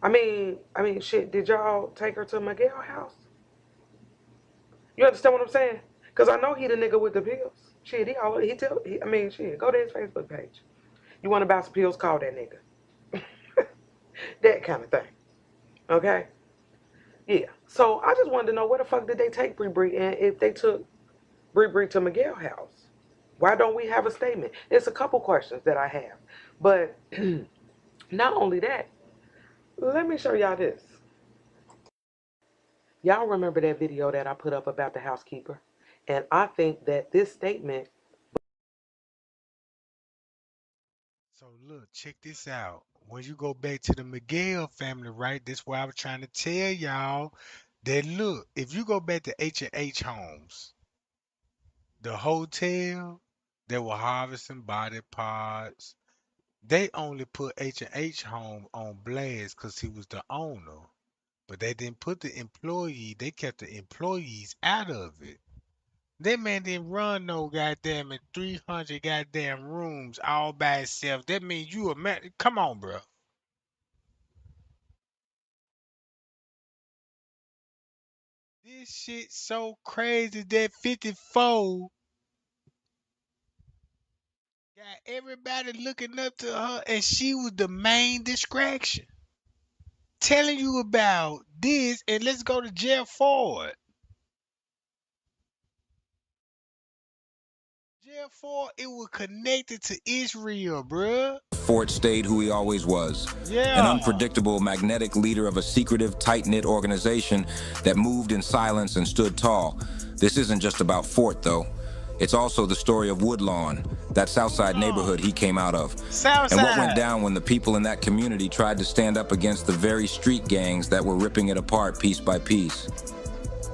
I mean, shit. Did y'all take her to Miguel's house? You understand what I'm saying? Cause I know he the nigga with the pills. Shit, go to his Facebook page. You want to buy some pills? Call that nigga. That kind of thing. Okay. Yeah. So I just wanted to know where the fuck did they take Bree, and if they took Bree to Miguel's house, why don't we have a statement? It's a couple questions that I have, but not only that, let me show y'all this. Y'all remember that video that I put up about the housekeeper, and I think that this statement. So look, check this out. When you go back to the Miguel family, right? That's why I was trying to tell y'all that look, if you go back to H&H Homes, the hotel that were harvesting body parts, they only put H&H Home on blast because he was the owner. But they didn't put the employee, they kept the employees out of it. That man didn't run no goddamn 300 goddamn rooms all by himself. That means you a man. Come on, bro. This shit so crazy that 54 got everybody looking up to her, and she was the main distraction. Telling you about this, and let's go to Jeff Ford. Jeff Ford, it was connected to Israel, bruh. Fort stayed who he always was. Yeah. An unpredictable, magnetic leader of a secretive, tight-knit organization that moved in silence and stood tall. This isn't just about Fort, though. It's also the story of Woodlawn, that Southside neighborhood he came out of. Southside. And what went down when the people in that community tried to stand up against the very street gangs that were ripping it apart piece by piece.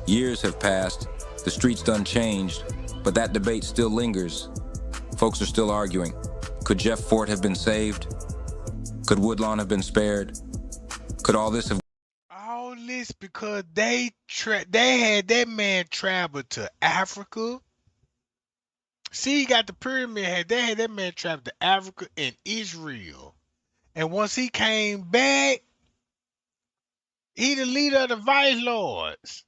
Years have passed, the streets done changed, but that debate still lingers. Folks are still arguing. Could Jeff Fort have been saved? Could Woodlawn have been spared? Could all this have... All this this because they had that man travel to Africa. See, he got the pyramid head. They had that man travel to Africa and Israel. And once he came back, he the leader of the Vice Lords.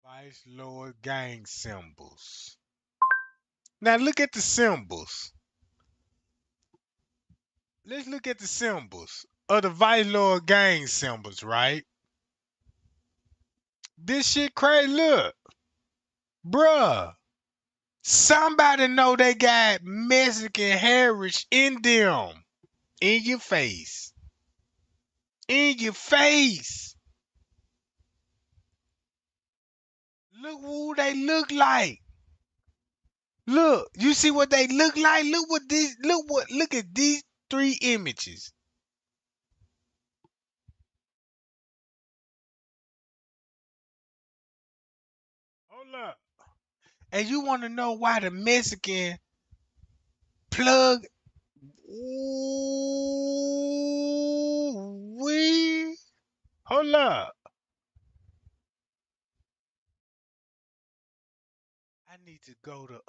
Vice Lord gang symbols. Now look at the symbols. Let's look at the symbols of the Vice Lord gang symbols, right? This shit crazy. Look, bruh. Somebody know they got Mexican heritage in them. In your face. In your face. Look who they look like. Look, you see what they look like? Look at these 3 images. Hold up. And you want to know why the Mexican plug? Ooh, we hold up. I need to go to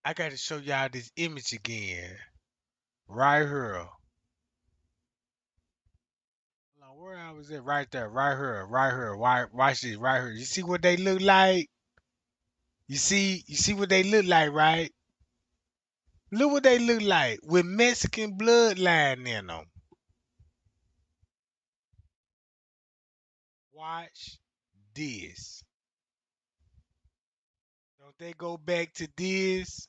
I gotta show y'all this image again. Right here. Hold on, where I was at? Right there, right here, right here. Watch this, right here. You see what they look like? You see what they look like, right? Look what they look like with Mexican bloodline in them. Watch this. Don't they go back to this?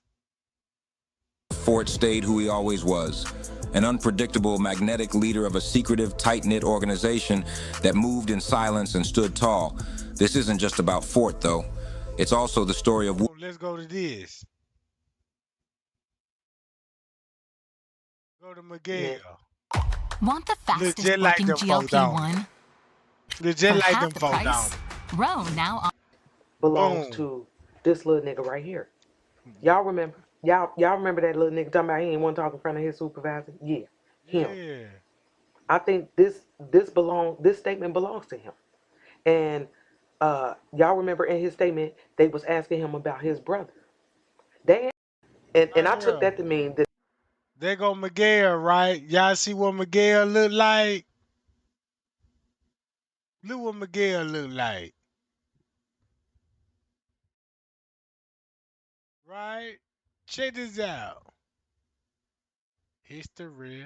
Fort stayed who he always was, an unpredictable, magnetic leader of a secretive, tight-knit organization that moved in silence and stood tall. This isn't just about Fort, though. It's also the story of... Let's go to this. Go to Miguel. Want the fastest Legit like working them GLP-1? Legit like them the folk price, down. Roe now on belongs to this little nigga right here. Y'all remember? Y'all remember that little nigga talking about he ain't want to talk in front of his supervisor? Yeah, him. Yeah. I think this statement belongs to him. And y'all remember in his statement they was asking him about his brother. And I took that to mean that there go Miguel, right? Y'all see what Miguel look like? Look what Miguel look like. Right? Check this out. History.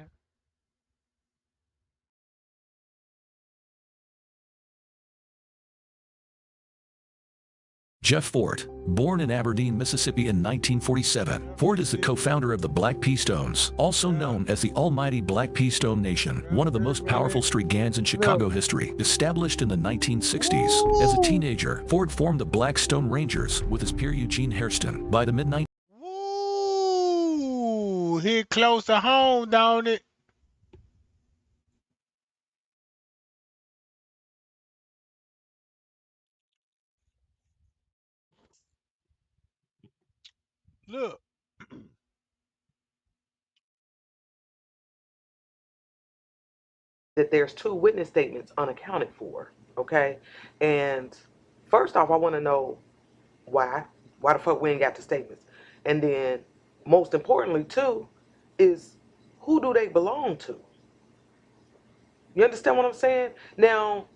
Jeff Fort, born in Aberdeen, Mississippi in 1947. Fort is the co-founder of the Black P Stones, also known as the Almighty Black P Stone Nation, one of the most powerful street gangs in Chicago history, established in the 1960s. As a teenager, Fort formed the Black Stone Rangers with his peer Eugene Hairston. By the mid-90s, Ooh, hit close to home, don't it? Look. that there's 2 witness statements unaccounted for. Okay, and first off, I want to know why the fuck we ain't got the statements, and then most importantly too, is who do they belong to? You understand what I'm saying? Now,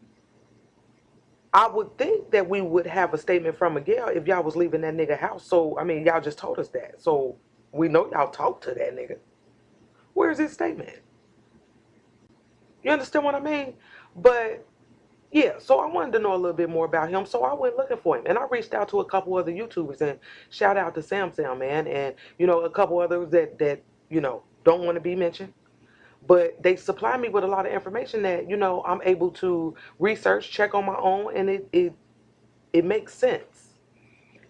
I would think that we would have a statement from Miguel if y'all was leaving that nigga house. So, I mean, y'all just told us that. So, we know y'all talked to that nigga. Where's his statement? You understand what I mean? But, yeah, so I wanted to know a little bit more about him. So, I went looking for him. And I reached out to a couple other YouTubers. And shout out to Sam, man. And, you know, a couple others that you know, don't want to be mentioned. But they supply me with a lot of information that, you know, I'm able to research, check on my own, and it makes sense.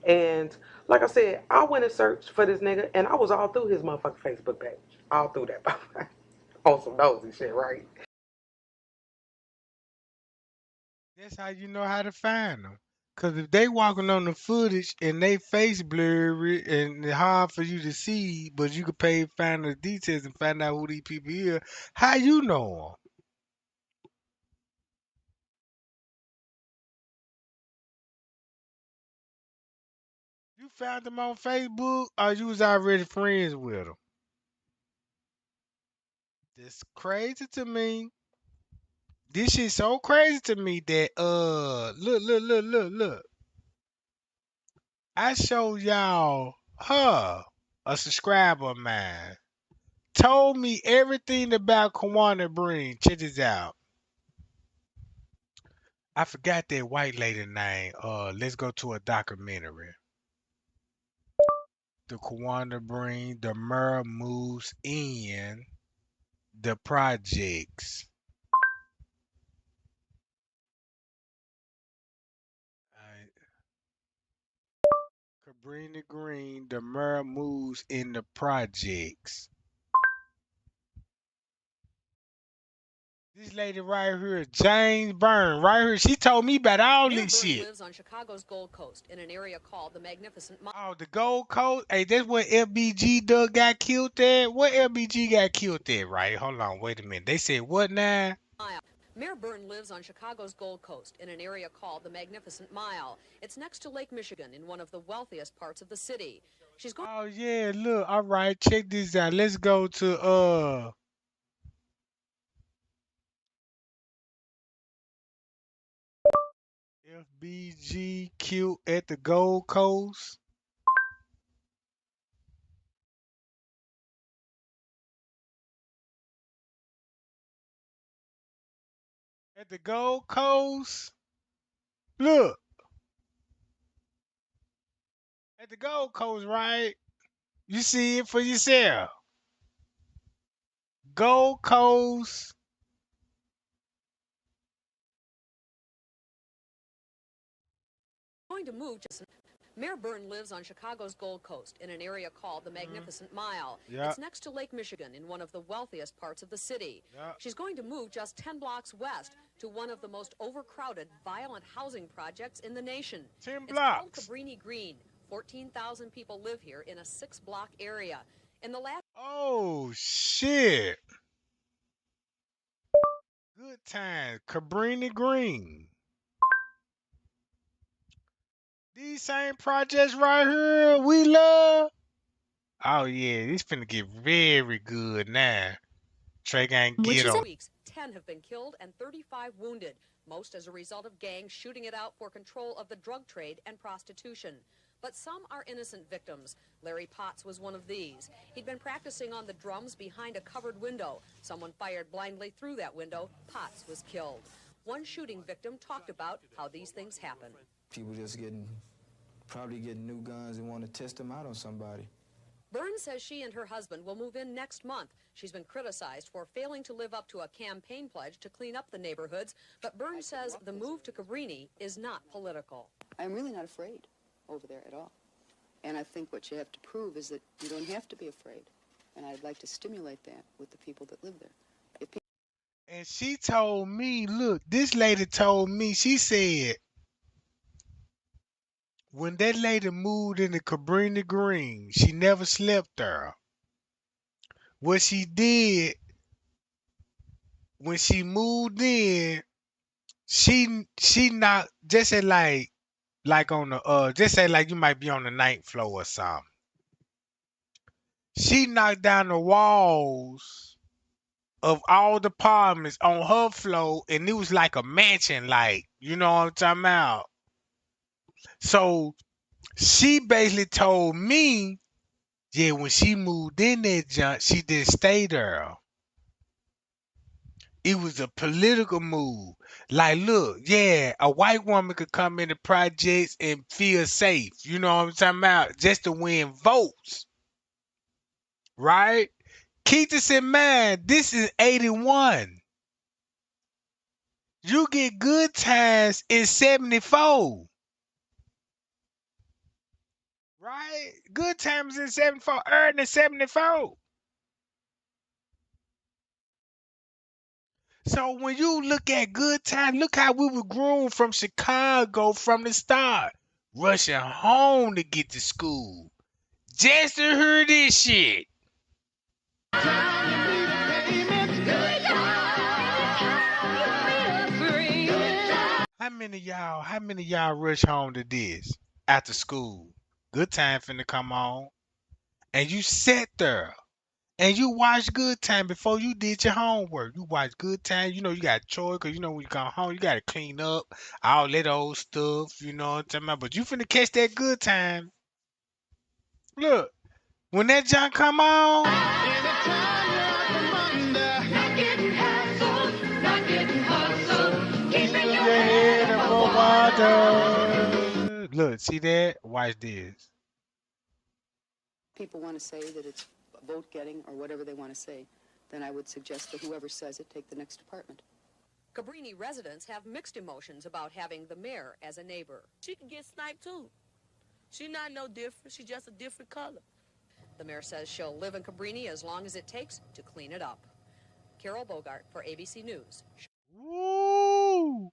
And like I said, I went and searched for this nigga, and I was all through his motherfucking Facebook page. All through that. On some nosy shit, right? That's how you know how to find them. Cause if they walking on the footage and they face blurry and it's hard for you to see, but you could pay find the details and find out who these people is, how you know them? You found them on Facebook or you was already friends with them? That's crazy to me. This shit so crazy to me that look. I showed y'all her, a subscriber of mine. Told me everything about Kawana Breen. Check this out. I forgot that white lady name. Let's go to a documentary. The Kawana Breen, the Mur moves in the projects. Cabrini Green, the Mur moves in the projects. This lady right here, James Byrne, right here, she told me about all Mayor this Byrne shit. lives on Chicago's Gold Coast in an area called the Magnificent Mile. Oh, the Gold Coast? Hey, that's where LBG Doug got killed at? What LBG got killed at, right? Hold on, wait a minute. They said what now? Mayor Byrne lives on Chicago's Gold Coast in an area called the Magnificent Mile. It's next to Lake Michigan in one of the wealthiest parts of the city. She's going. Oh yeah, look, all right, check this out. Let's go to FBG killed at the Gold Coast. At the Gold Coast. Look, at the Gold Coast, right? You see it for yourself. Gold Coast. Going to move. Mayor Byrne lives on Chicago's Gold Coast in an area called the Magnificent Mile. Yep. It's next to Lake Michigan in one of the wealthiest parts of the city. Yep. She's going to move just 10 blocks west to one of the most overcrowded, violent housing projects in the nation. 10 It's blocks. called Cabrini Green. 14,000 people live here in a 6-block area. In the last. Oh shit. Good times. Cabrini Green. These same projects right here we love. Oh yeah, this finna get very good now. Trey Gang get on. Weeks, 10 have been killed and 35 wounded, most as a result of gangs shooting it out for control of the drug trade and prostitution. But some are innocent victims. Larry Potts was one of these. He'd been practicing on the drums behind a covered window. Someone fired blindly through that window. Potts was killed. One shooting victim talked about how these things happen. People just probably getting new guns and want to test them out on somebody. Byrne says she and her husband will move in next month. She's been criticized for failing to live up to a campaign pledge to clean up the neighborhoods, but Byrne says the move to Cabrini is not political. I'm really not afraid over there at all. And I think what you have to prove is that you don't have to be afraid. And I'd like to stimulate that with the people that live there. And she told me, look, this lady told me, she said, when that lady moved into Cabrini Green, she never slept there. What she did, when she moved in, she knocked, just say like on the just say like you might be on the 9th floor or something. She knocked down the walls of all the apartments on her floor, and it was like a mansion, like, you know what I'm talking about? So she basically told me, yeah, when she moved in that junk, she didn't stay there. It was a political move. Like, look, yeah, a white woman could come in the projects and feel safe. You know what I'm talking about? Just to win votes. Right? Keep this in mind. This is 81. You get good times in 74. Right? Good times in 74. Earned in 74. So when you look at Good Time, look how we were groomed from Chicago from the start, rushing home to get to school. Just to hear this shit. How many of y'all rush home to this after school? Good Time finna come on. And you sat there and you watched Good Time before you did your homework. You watched Good Time. You know you got chores because you know when you come home, you got to clean up all that old stuff. You know what I'm talking about? But you finna catch that Good Time. Look, when that junk come on. Look, see that? Watch this. People want to say that it's vote getting or whatever they want to say, then I would suggest that whoever says it take the next department. Cabrini residents have mixed emotions about having the mayor as a neighbor. She can get sniped too. She not no different. She just a different color. The mayor says she'll live in Cabrini as long as it takes to clean it up. Carol Bogart for ABC News. Woo!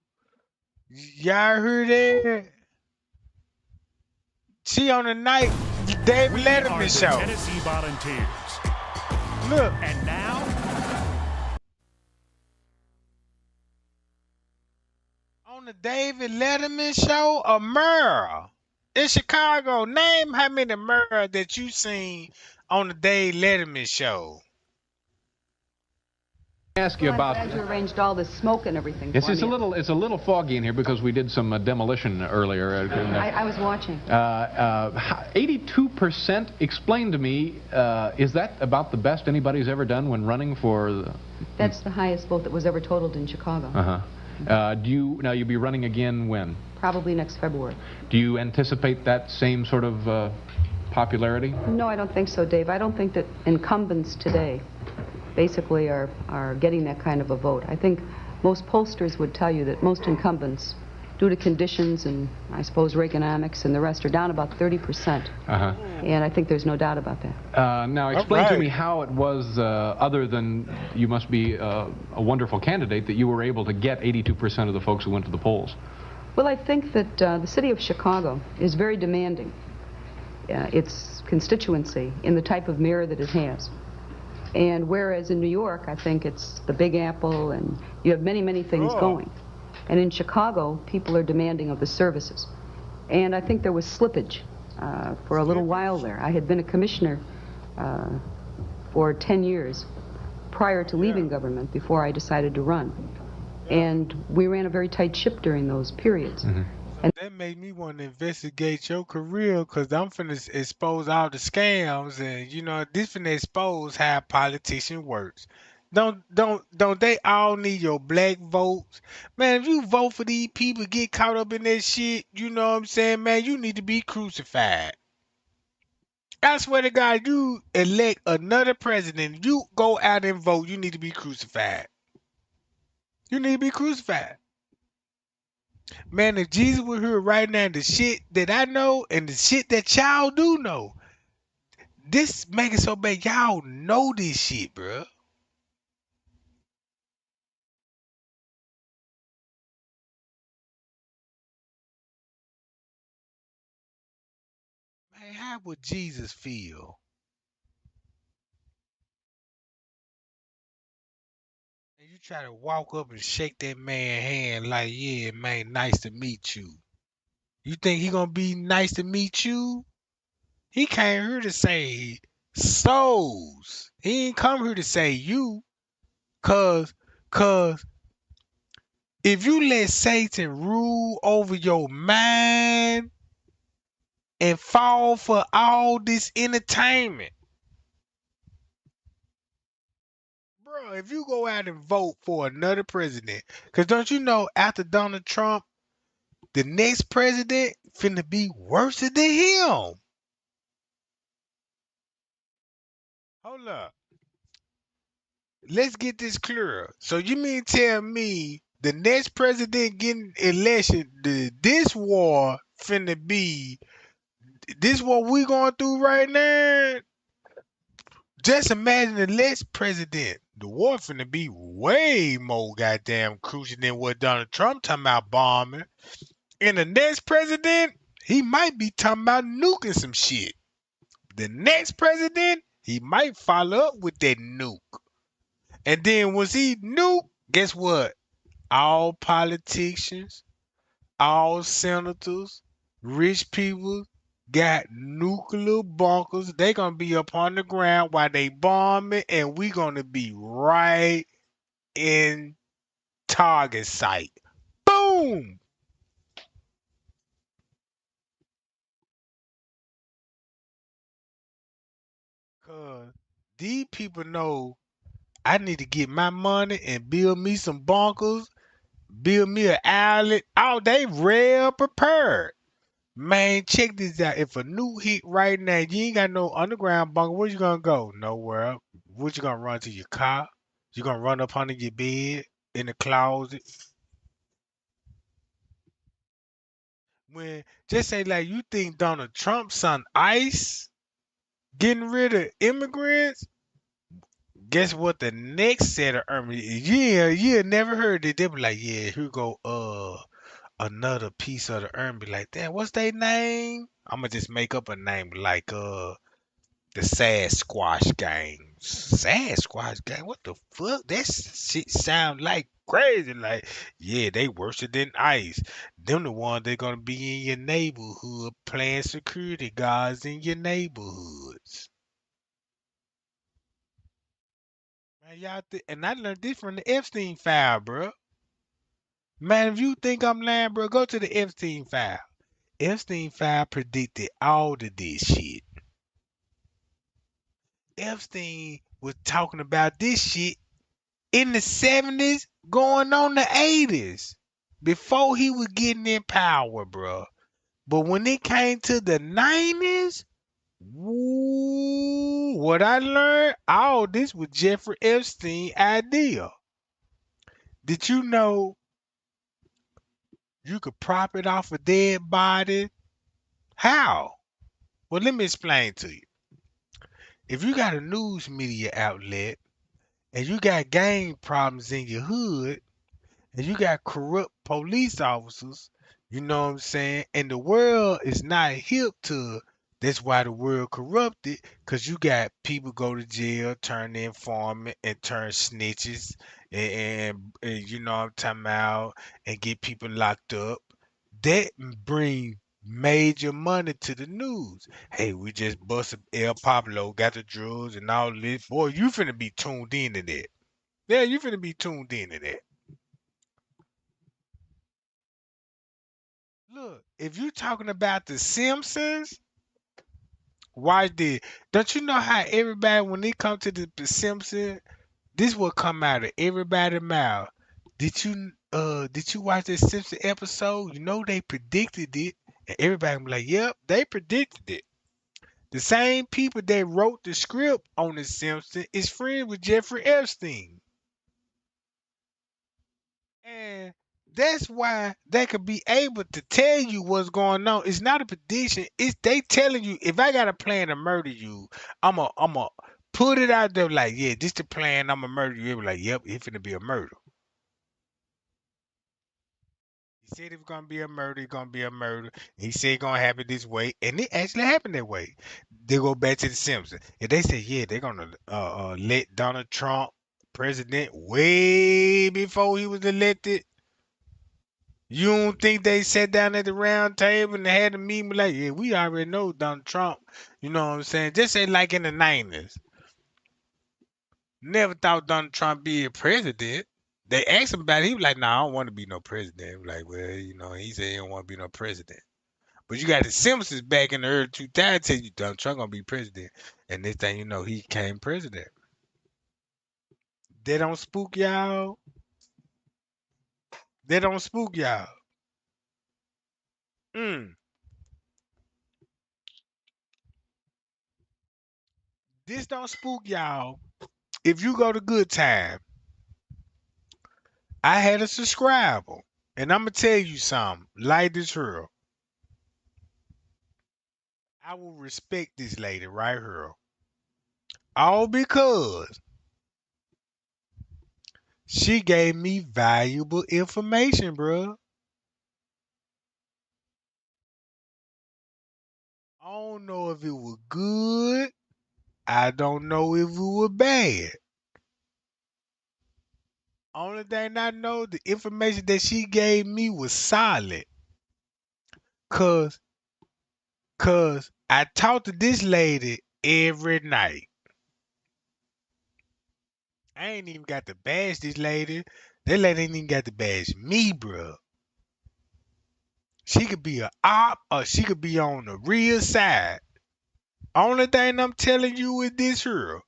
Y'all heard that? She on the night David Letterman show. Tennessee Volunteers. Look. And now, on the David Letterman show, a mayor in Chicago. Name how many mayors that you seen on the David Letterman show. Ask you about. I'm glad you arranged all this smoke and everything. It's a little foggy in here because we did some demolition earlier. I was watching. 82%. Explain to me, is that about the best anybody's ever done when running for? That's the highest vote that was ever totaled in Chicago. You'll be running again when? Probably next February. Do you anticipate that same sort of popularity? No, I don't think so, Dave. I don't think that incumbents today basically are getting that kind of a vote. I think most pollsters would tell you that most incumbents, due to conditions and I suppose Reaganomics and the rest, are down about 30%. And I think there's no doubt about that. Now explain to me how it was, other than you must be a wonderful candidate, that you were able to get 82% of the folks who went to the polls. Well, I think that the city of Chicago is very demanding, its constituency, in the type of mayor that it has. And whereas in New York, I think it's the Big Apple, and you have many, many things going. And in Chicago, people are demanding of the services. And I think there was slippage for a little while there. I had been a commissioner for 10 years prior to leaving government before I decided to run. And we ran a very tight ship during those periods. And that made me want to investigate your career because I'm finna expose all the scams and this finna expose how a politician works. Don't they all need your black votes? Man, if you vote for these people, get caught up in that shit, you know what I'm saying, man, you need to be crucified. I swear to God, you elect another president, you go out and vote, you need to be crucified. You need to be crucified. Man, if Jesus were here right now, the shit that I know and the shit that y'all do know, this make it so bad. Y'all know this shit, bro. Man, how would Jesus feel? And you try to walk up and shake that man's hand like, yeah, man, nice to meet you. You think he gonna be nice to meet you? He came here to say souls. He ain't come here to say you. Cause if you let Satan rule over your mind and fall for all this entertainment, bro, if you go out and vote for another president, because don't you know after Donald Trump, the next president finna be worse than him. Hold up. Let's get this clear. So you mean tell me the next president getting election, this war finna be, this what we going through right now? Just imagine the next president. The war finna be way more goddamn crucial than what Donald Trump talking about bombing. And the next president, he might be talking about nuking some shit. The next president, he might follow up with that nuke. And then once he nuke, guess what? All politicians, all senators, rich people got nuclear bunkers. They gonna be up on the ground while they bombing, and we gonna be right in target sight. Boom! Cause these people know I need to get my money and build me some bunkers, build me an outlet. Oh, they real prepared. Man, check this out. If a new hit right now, you ain't got no underground bunker, where you gonna go? Nowhere. What you gonna run to your car? You gonna run up under your bed, in the closet? When just say like you think Donald Trump's on ice, getting rid of immigrants? Guess what the next set of you never heard it. They be like, yeah, here go another piece of the urn. Be like, damn, what's their name? I'ma just make up a name like the Sasquatch Gang. Sasquatch Gang? What the fuck? That shit sound like crazy. Like, yeah, they worse than ICE. Them the ones they gonna be in your neighborhood playing security guards in your neighborhoods. Man, and I learned this from the Epstein file, bro. Man, if you think I'm lying, bro, go to the Epstein file. Epstein file predicted all of this shit. Epstein was talking about this shit in the 70s, going on the 80s, before he was getting in power, bro. But when it came to the 90s, woo, what I learned, all this was Jeffrey Epstein's idea. Did you know you could profit off a dead body? How? Well, let me explain to you. If you got a news media outlet and you got gang problems in your hood, and you got corrupt police officers, you know what I'm saying? And the world is not hip to that's why the world corrupted, because you got people go to jail, turn informant, and turn snitches, and you know what I'm talking about, and get people locked up. That bring major money to the news. Hey, we just busted El Pablo, got the drugs and all this. Boy, you finna be tuned into that. Yeah, you finna be tuned into that. Look, if you talking about the Simpsons, why did don't you know how everybody when they come to the Simpsons, this will come out of everybody's mouth. Did you watch this Simpson episode? You know they predicted it, and everybody be like, "Yep, they predicted it." The same people that wrote the script on the Simpsons is friends with Jeffrey Epstein. And that's why they could be able to tell you what's going on. It's not a prediction. It's they telling you if I got a plan to murder you, I'm a put it out there like, yeah, this the plan, I'm gonna murder you. They be like, yep, it's finna be a murder. He said it was gonna be a murder, it's gonna be a murder. He said it's gonna happen this way, and it actually happened that way. They go back to the Simpsons. If they say, yeah, they're gonna let Donald Trump president way before he was elected. You don't think they sat down at the round table and had a meeting like, yeah, we already know Donald Trump. You know what I'm saying? Just say like in the 90s. Never thought Donald Trump be a president. They asked him about it. He was like, nah, I don't want to be no president. He was like, well, he said he don't want to be no president. But you got the Simpsons back in the early 2000s tell you Donald Trump gonna be president. And this thing, he became president. They don't spook y'all. They don't spook y'all. Mm. This don't spook y'all. If you go to Good Time, I had a subscriber, and I'm gonna tell you something. Like this here, I will respect this lady right here, all because She gave me valuable information, bro. I don't know if it was good. I don't know if it was bad. Only thing I know, the information that she gave me was solid. Cause, cause I talked to this lady every night. I ain't even got to bash this lady. That lady ain't even got to bash me, bro. She could be a op or she could be on the real side. Only thing I'm telling you is this here.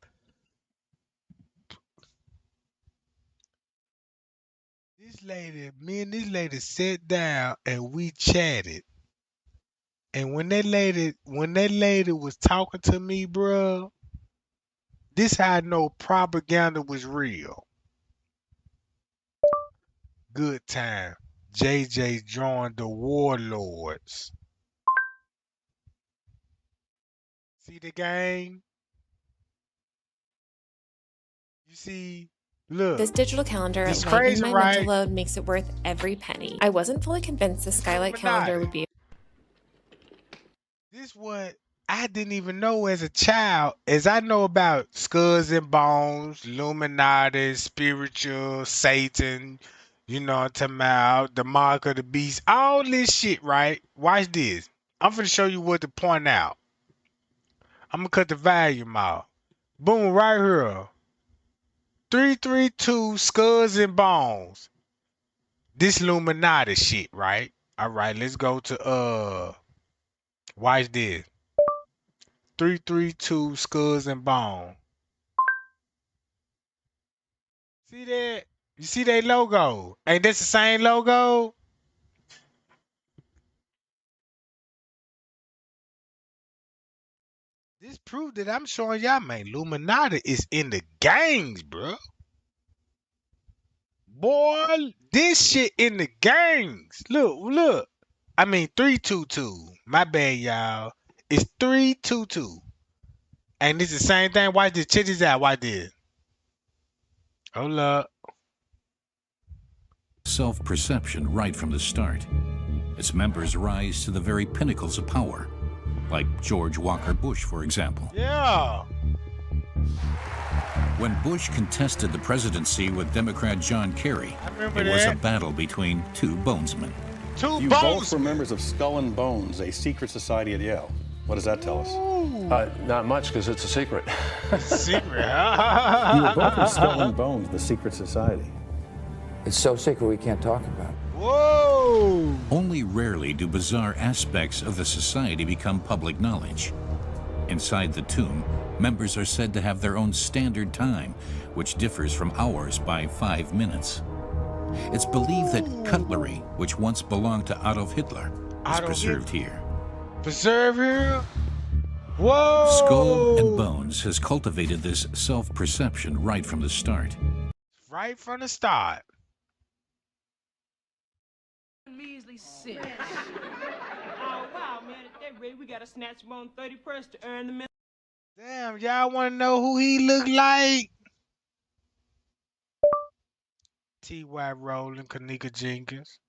Me and this lady sat down and we chatted. And when that lady was talking to me, bro, this how I know propaganda was real. Good time. JJ joined the warlords. See the gang? You see, look. This digital calendar It's lightening crazy, my right? mental load makes it worth every penny. I wasn't fully convinced the Skylight calendar would be. This what I didn't even know as a child, as I know about skulls and bones, Illuminati, spiritual, Satan, you know what I'm talking about, the mark of the beast, all this shit, right? Watch this. I'm finna show you what to point out. I'm gonna cut the volume out. Boom, right here. 332 skulls and bones. This Illuminati shit, right? All right, let's go to watch this. 332 skulls and bones. See that? You see that logo? Ain't that the same logo? This proof that I'm showing y'all, man, Illuminati is in the gangs, bro. Boy, this shit in the gangs. Look. I mean 322. My bad, y'all. It's 322. And this is the same thing. Watch this. Check this out. Watch this. Hold up. Self-perception right from the start. Its members rise to the very pinnacles of power, like George Walker Bush, for example. Yeah. When Bush contested the presidency with Democrat John Kerry, it was a battle between two bonesmen. You both were members of Skull and Bones, a secret society at Yale. What does that tell us? Not much, because it's a secret. Secret, You were both in Skull and Bones, the secret society. It's so secret we can't talk about it. Whoa! Only rarely do bizarre aspects of the society become public knowledge. Inside the tomb, members are said to have their own standard time, which differs from ours by 5 minutes. It's believed that cutlery, which once belonged to Adolf Hitler, is preserved here. Preserved here? Whoa! Skull and Bones has cultivated this self-perception right from the start. Right from the start. Measly $6. Oh wow, man! At that rate, we gotta snatch him on 31st to earn the minute. Damn, y'all want to know who he look like? T.Y. Rowland, Kenneka Jenkins.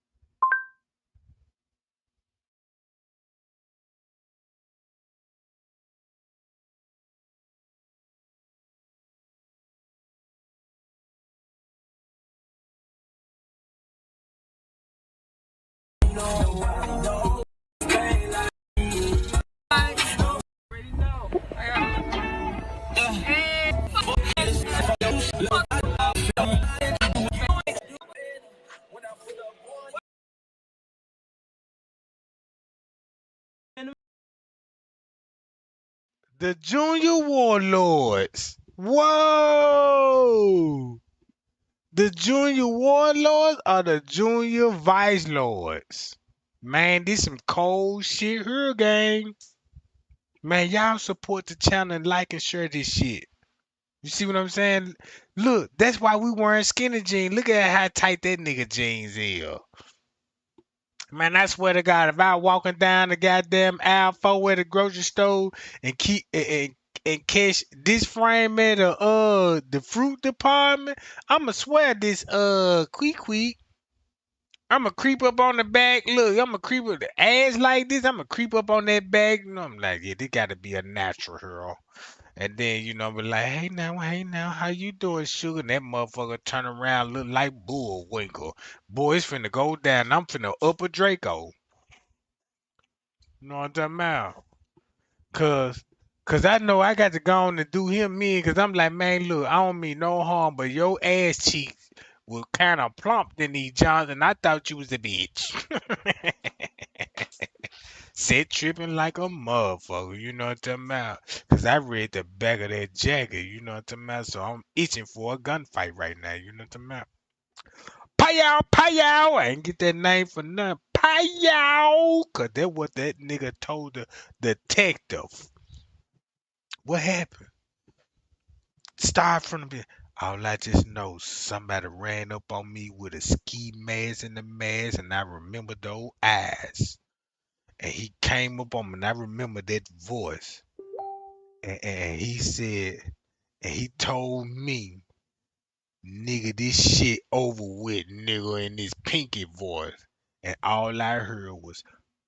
The Junior Warlords. Whoa! The Junior Warlords are the Junior Vice Lords. Man, this some cold shit here, gang. Man, y'all support the channel and like and share this shit. You see what I'm saying? Look, that's why we wearing skinny jeans. Look at how tight that nigga jeans is. Man, I swear to God, if I walking down the goddamn aisle 4 at the grocery store and and catch this frame at the fruit department, I'ma swear this Quick. I'ma creep up on the back. Look, I'ma creep with the ass like this. I'ma creep up on that back. You know, I'm like, yeah, this gotta be a natural hero. And then, you know, be like, hey now, how you doing, sugar? And that motherfucker turn around, look like Bullwinkle. Boy, it's finna go down. I'm finna up a Draco. You know what I'm talking about? Cause, Cause I know I got to go on and do him in. Cause I'm like, man, look, I don't mean no harm, but your ass cheeks were kind of plump than these Johns, and I thought you was a bitch. Set tripping like a motherfucker, you know what I'm talking about? Cause I read the back of that jacket, you know what I'm talking about? So I'm itching for a gunfight right now, you know what I'm talking about? Payow! I ain't get that name for nothing. Payow! Cause that what that nigga told the detective. What happened? Start from the beginning. All I just know, somebody ran up on me with a ski mask and the mask, and I remember those eyes. And he came up on me, and I remember that voice. And he said, and he told me, nigga, this shit over with, nigga, in this pinky voice. And all I heard was,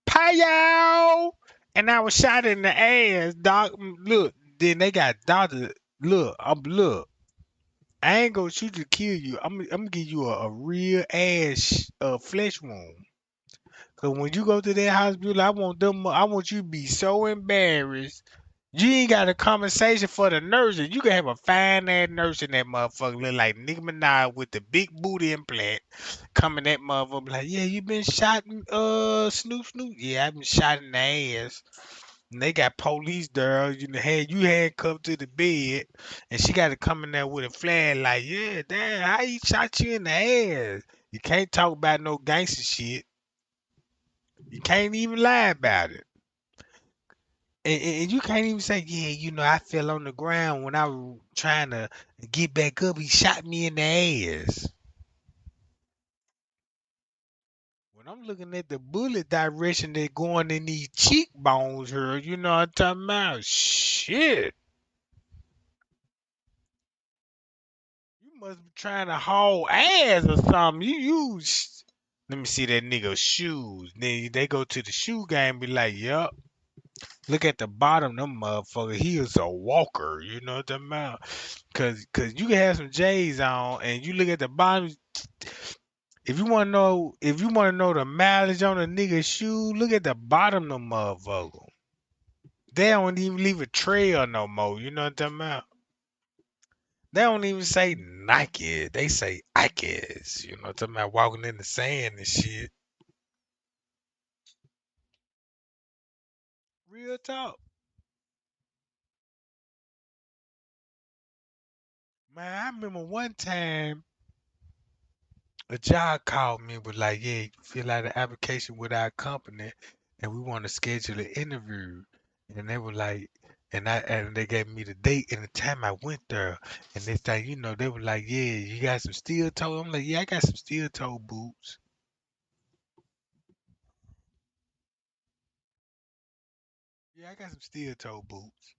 Payow! And I was shot in the ass, doc. Look, then they got doctor. Look. I ain't gonna shoot to kill you. I'm gonna give you a real ass flesh wound. Cause when you go to that hospital, I want you to be so embarrassed. You ain't got a conversation for the nurses. You can have a fine ass nurse in that motherfucker look like Nicki Minaj with the big booty implant. Coming that motherfucker like, yeah, you been shot in Snoop. Yeah, I've been shot in the ass. And they got police there, you handcuffed to the bed, and she got to come in there with a flag like, yeah, damn, how he shot you in the ass? You can't talk about no gangster shit. You can't even lie about it. And you can't even say, yeah, I fell on the ground when I was trying to get back up. He shot me in the ass. When I'm looking at the bullet direction they're going in these cheekbones here, you know what I'm talking about? Shit. You must be trying to haul ass or something. Let me see that nigga's shoes. Then they go to the shoe game and be like, yup. Look at the bottom, them motherfucker. He is a walker. You know what I'm about? Cause you can have some J's on, and you look at the bottom. If you wanna know the mileage on a nigga's shoe, look at the bottom of the motherfucker. They don't even leave a trail no more. You know what I'm about? They don't even say Nike. They say Ikes. You know what I'm about? Walking in the sand and shit. Real talk. Man, I remember one time a job called me and was like, yeah, you fill out an application with our company and we want to schedule an interview. And they were like, and they gave me the date and the time I went there. And this thing, they were like, yeah, you got some steel toe? I'm like, yeah, I got some steel toe boots. Yeah, I got some steel toe boots.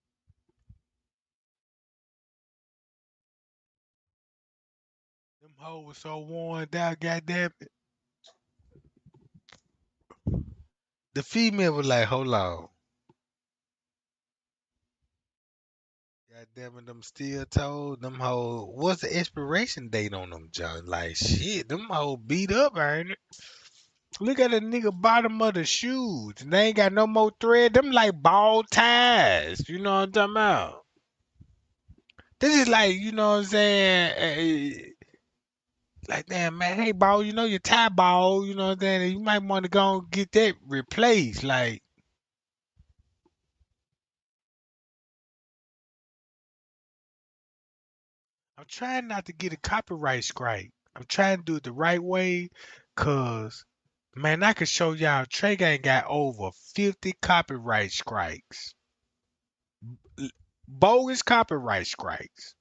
Them hoes was so worn down, goddamn it. The female was like, hold on. Goddamn it, them steel toes, them hoes. What's the expiration date on them, John? Like, shit, them hoes beat up, ain't it? Look at the nigga bottom of the shoes. They ain't got no more thread. Them like ball ties. You know what I'm talking about? This is like, you know what I'm saying? Like, damn, man, hey, ball, your tie ball, you know what I'm saying? You might want to go and get that replaced. Like, I'm trying not to get a copyright strike. I'm trying to do it the right way, cause man, I could show y'all Trey Gang got over 50 copyright strikes. Bogus copyright strikes.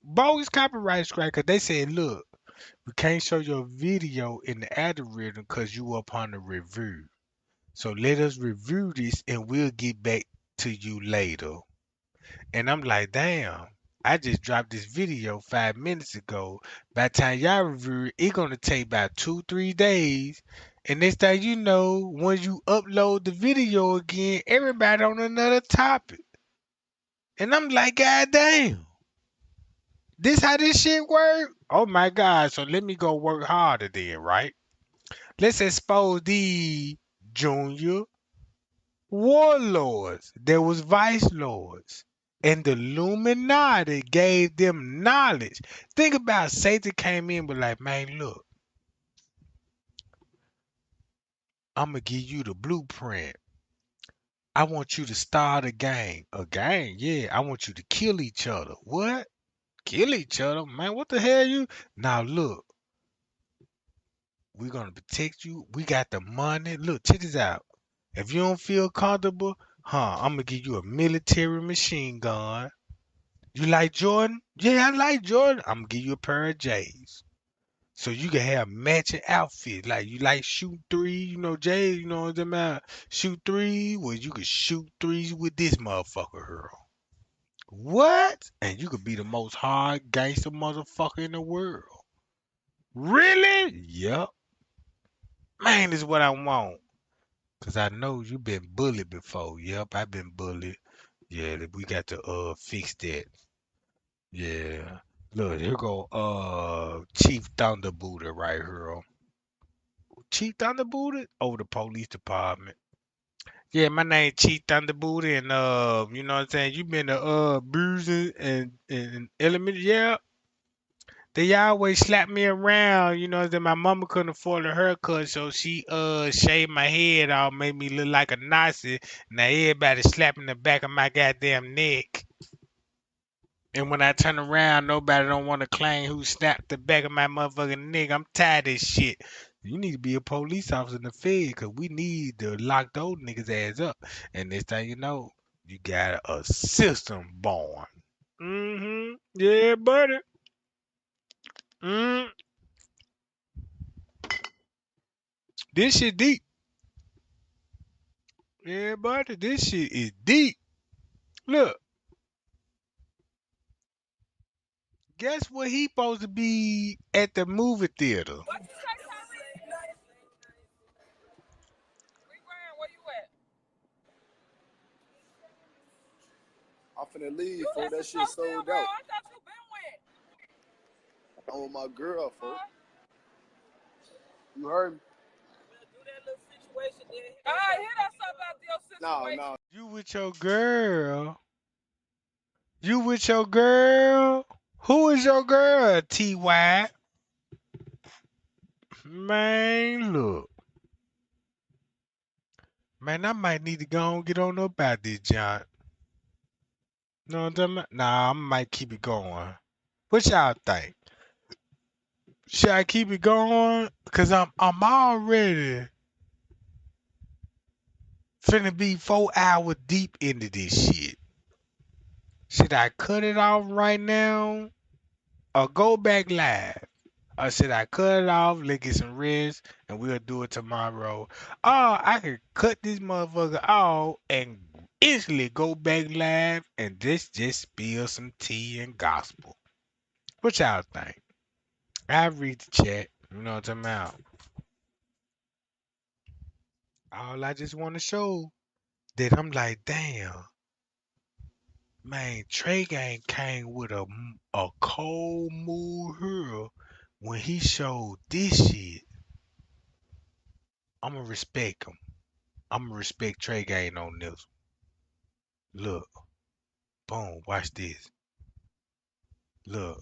Bogus copyright strike, cause they said, look, we can't show your video in the algorithm cause you up on the review. So let us review this and we'll get back to you later. And I'm like, damn, I just dropped this video 5 minutes ago. By the time y'all review it, it's gonna take about 2, 3 days. And next thing you know, once you upload the video again, everybody on another topic. And I'm like, God damn. This how this shit work? Oh my God. So let me go work harder then, right? Let's expose the junior warlords. There was vice lords. And the Illuminati gave them knowledge. Think about Satan came in but like, man, look, I'm gonna give you the blueprint. I want you to start a gang. A gang? Yeah. I want you to kill each other. What? Kill each other? Man, what the hell you? Now look, we're gonna protect you. We got the money. Look, check this out. If you don't feel comfortable, I'm gonna give you a military machine gun. You like Jordan? Yeah, I like Jordan. I'm gonna give you a pair of J's. So you can have matching outfits. Like you like shoot three, J's, you know what I'm about? Shoot three, well, you can shoot threes with this motherfucker, girl. What? And you could be the most hard gangster motherfucker in the world. Really? Yup. Man, this is what I want. Cause I know you've been bullied before. Yep, I've been bullied. Yeah, we got to fix that. Yeah. Look, here go Chief Thunderbooter right here. Chief Thunderbooter over the police department. Yeah, my name Chief Thunderbooter, and you know what I'm saying? You been to bruising and elementary, yeah. They always slap me around, that my mama couldn't afford a haircut, so she shaved my head off, made me look like a Nazi. Now everybody slapping the back of my goddamn neck. And when I turn around, nobody don't want to claim who snapped the back of my motherfucking neck. I'm tired of this shit. You need to be a police officer in the Fed, because we need to lock those niggas ass up. And this thing you know, you got a system born. Mm-hmm. Yeah, buddy. Mm. This shit deep. Yeah, buddy, this shit is deep. Look, guess what he supposed to be at the movie theater? I'm finna leave, for that shit sold out. I'm with my girl, folks. You heard me? No. You with your girl? You with your girl? Who is your girl, T.Y.? Man, look. Man, I might need to go and get on up about this, John. Know what I'm talking about? Nah, I might keep it going. What y'all think? Should I keep it going? Cause I'm already finna be 4 hours deep into this shit. Should I cut it off right now or go back live? Or should I cut it off, let get some rest, and we'll do it tomorrow? Or I could cut this motherfucker off and instantly go back live and just spill some tea and gospel. What y'all think? I read the chat. You know what I'm talking about? All I just want to show that I'm like, damn, man, Trey Gang came with a cold move here when he showed this shit. I'ma respect him. I'ma respect Trey Gang on this. Look, boom, watch this. Look,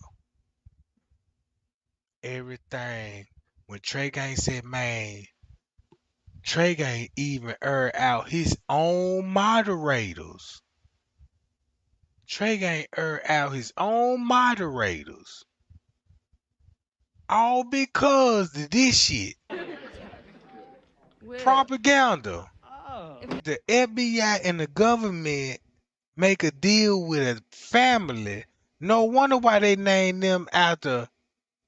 everything. When Trey Gang said, man, Trey Gang even aired out his own moderators. Trey Gang aired out his own moderators. All because of this shit. Propaganda. If the FBI and the government make a deal with a family, no wonder why they named them after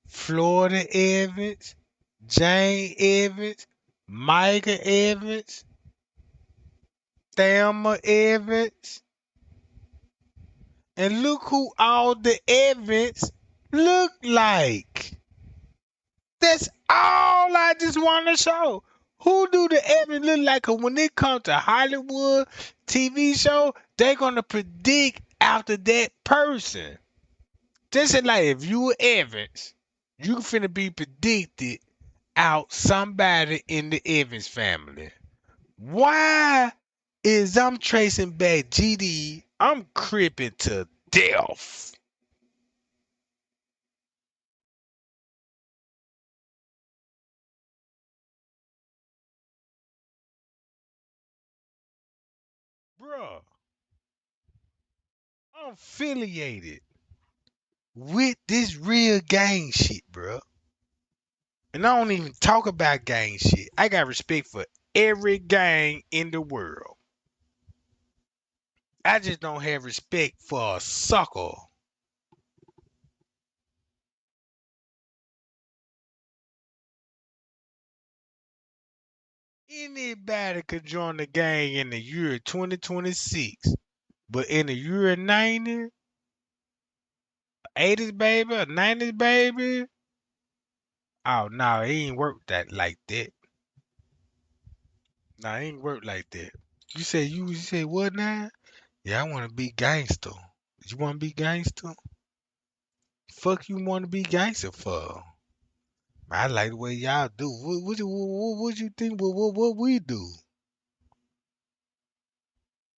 Florida Evans, Jane Evans, Micah Evans, Thelma Evans. And look who all the evidence look like. That's all I just want to show. Who do the evidence look like? 'Cause when it comes to Hollywood TV show, they're gonna predict after that person. Just like if you were Evans, you finna be predicted out somebody in the Evans family. Why is I'm tracing back GD? I'm cripping to death. Bruh, I'm affiliated with this real gang shit, bruh. And I don't even talk about gang shit. I got respect for every gang in the world. I just don't have respect for a sucker. Anybody could join the gang in the year 2026, but in the year 90, 80s baby, or 90s baby, oh no, it ain't work that like that. No, it ain't work like that. You say what now? Yeah, I want to be gangster. You want to be gangster? Fuck you want to be gangster for? I like the way y'all do. What you think? What we do?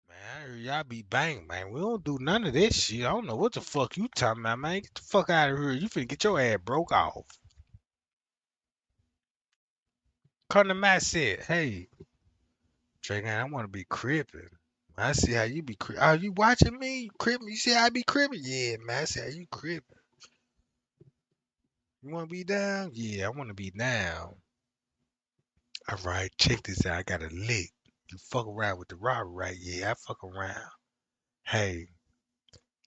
Man, I heard y'all be bang, man. We don't do none of this shit. I don't know what the fuck you talking about, man. Get the fuck out of here. You finna get your ass broke off. Come to my set. Hey, Trey, I want to be crippin'. I see how you be crippin'. Oh, you watching me? You crippin'? You see how I be crippin'? Yeah, man. I see how you crippin'. You want to be down? Yeah, I want to be down. All right, check this out. I got a lick. You fuck around with the robber, right? Yeah, I fuck around. Hey,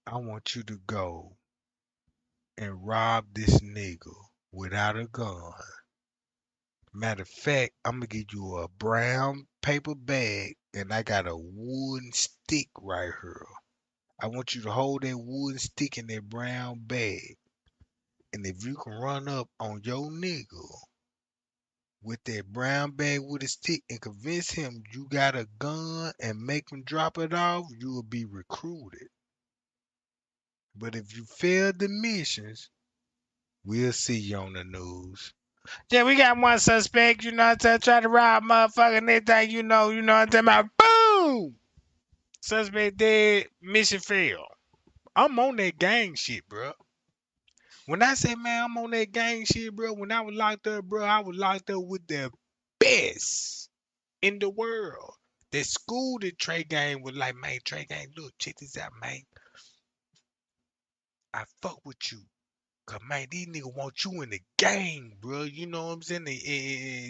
I want you to go and rob this nigga without a gun. Matter of fact, I'm gonna give you a brown paper bag and I got a wooden stick right here. I want you to hold that wooden stick in that brown bag. And if you can run up on your nigga with that brown bag with a stick and convince him you got a gun and make him drop it off, you will be recruited. But if you fail the missions, we'll see you on the news. Yeah, we got one suspect, you know what I'm saying, try to rob motherfucking anything, you know what I'm talking about. Boom! Suspect dead, mission failed. I'm on that gang shit, bro. When I say, man, I'm on that gang shit, bro, when I was locked up, bro, I was locked up with the best in the world. That school that Trey Gang was like, man, Trey Gang, look, check this out, man. I fuck with you. Cause man, these niggas want you in the gang, bro. You know what I'm saying?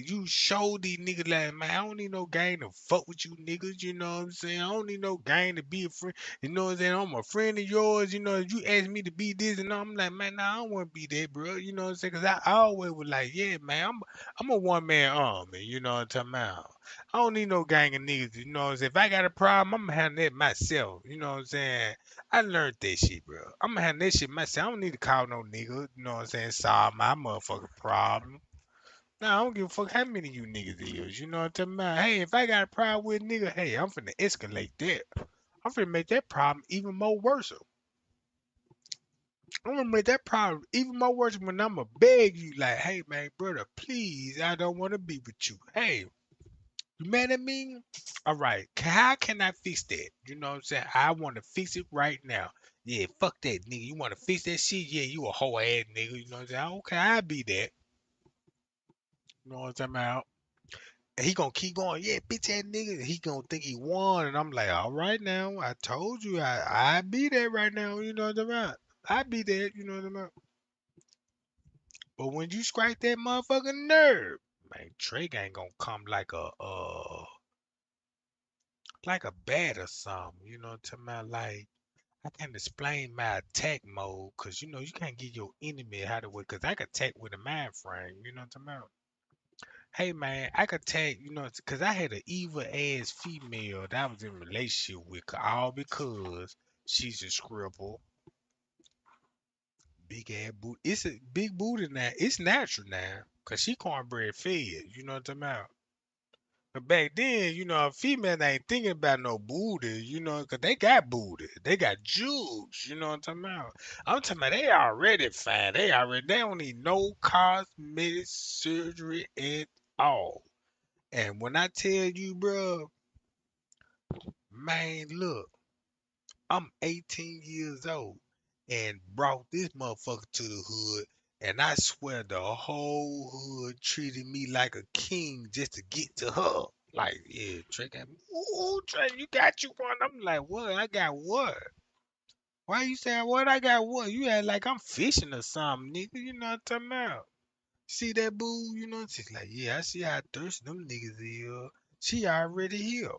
You show these niggas like, man, I don't need no gang to fuck with you niggas. You know what I'm saying? I don't need no gang to be a friend. You know what I'm saying? I'm a friend of yours. You know, if you ask me to be this and I'm like, man, nah, I don't want to be that, bro. You know what I'm saying? Cause I always was like, yeah, man, I'm a one man army. You know what I'm talking about? I don't need no gang of niggas. You know what I'm saying? If I got a problem, I'm gonna handle it myself. You know what I'm saying? I learned that shit, bro. I'm gonna handle that shit myself. I don't need to call no nigga. You know what I'm saying? Solve my motherfucking problem. Nah, I don't give a fuck how many you niggas is. You know what I'm talking about? Hey, if I got a problem with a nigga, hey, I'm finna escalate that. I'm finna make that problem even more worse. I'm gonna make that problem even more worse when I'ma beg you, like, hey, man, brother, please, I don't want to be with you. Hey, you mad at me? All right. How can I fix that? You know what I'm saying? I want to fix it right now. Yeah, fuck that nigga. You want to fix that shit? Yeah, you a whole ass nigga. You know what I'm saying? Okay, I'll be that. You know what I'm talking about? And he gonna keep going. Yeah, bitch ass nigga. He gonna think he won. And I'm like, all right now. I told you I be there right now. You know what I'm talking about? I be there. You know what I'm talking about? But when you scratch that motherfucking nerve, man, Trey ain't gonna come like a bat or something. You know what I'm talking about? Like, I can't explain my attack mode because you know you can't get your enemy how to work because I can attack with a mind frame. You know what I'm talking about? Hey man, I could attack, you know, because I had an evil ass female that I was in a relationship with, all because She's a scribble. Big ass booty. It's a big booty now. It's natural now. Cause she cornbread fed. You know what I'm talking about? But back then, a female ain't thinking about no booty, cause they got booty. They got jewels, you know what I'm talking about? I'm talking about they already fine. They don't need no cosmetic surgery at all. And when I tell you, bro, man, look, I'm 18 years old and brought this motherfucker to the hood. And I swear the whole hood treated me like a king just to get to her. Like, yeah, Trey got me. Ooh, Trey, you got you one. I'm like, what? I got what? Why you saying what? I got what? You act like I'm fishing or something, nigga. You know what I'm talking about? See that boo? She's like, yeah, I see how thirsty them niggas is. She already here.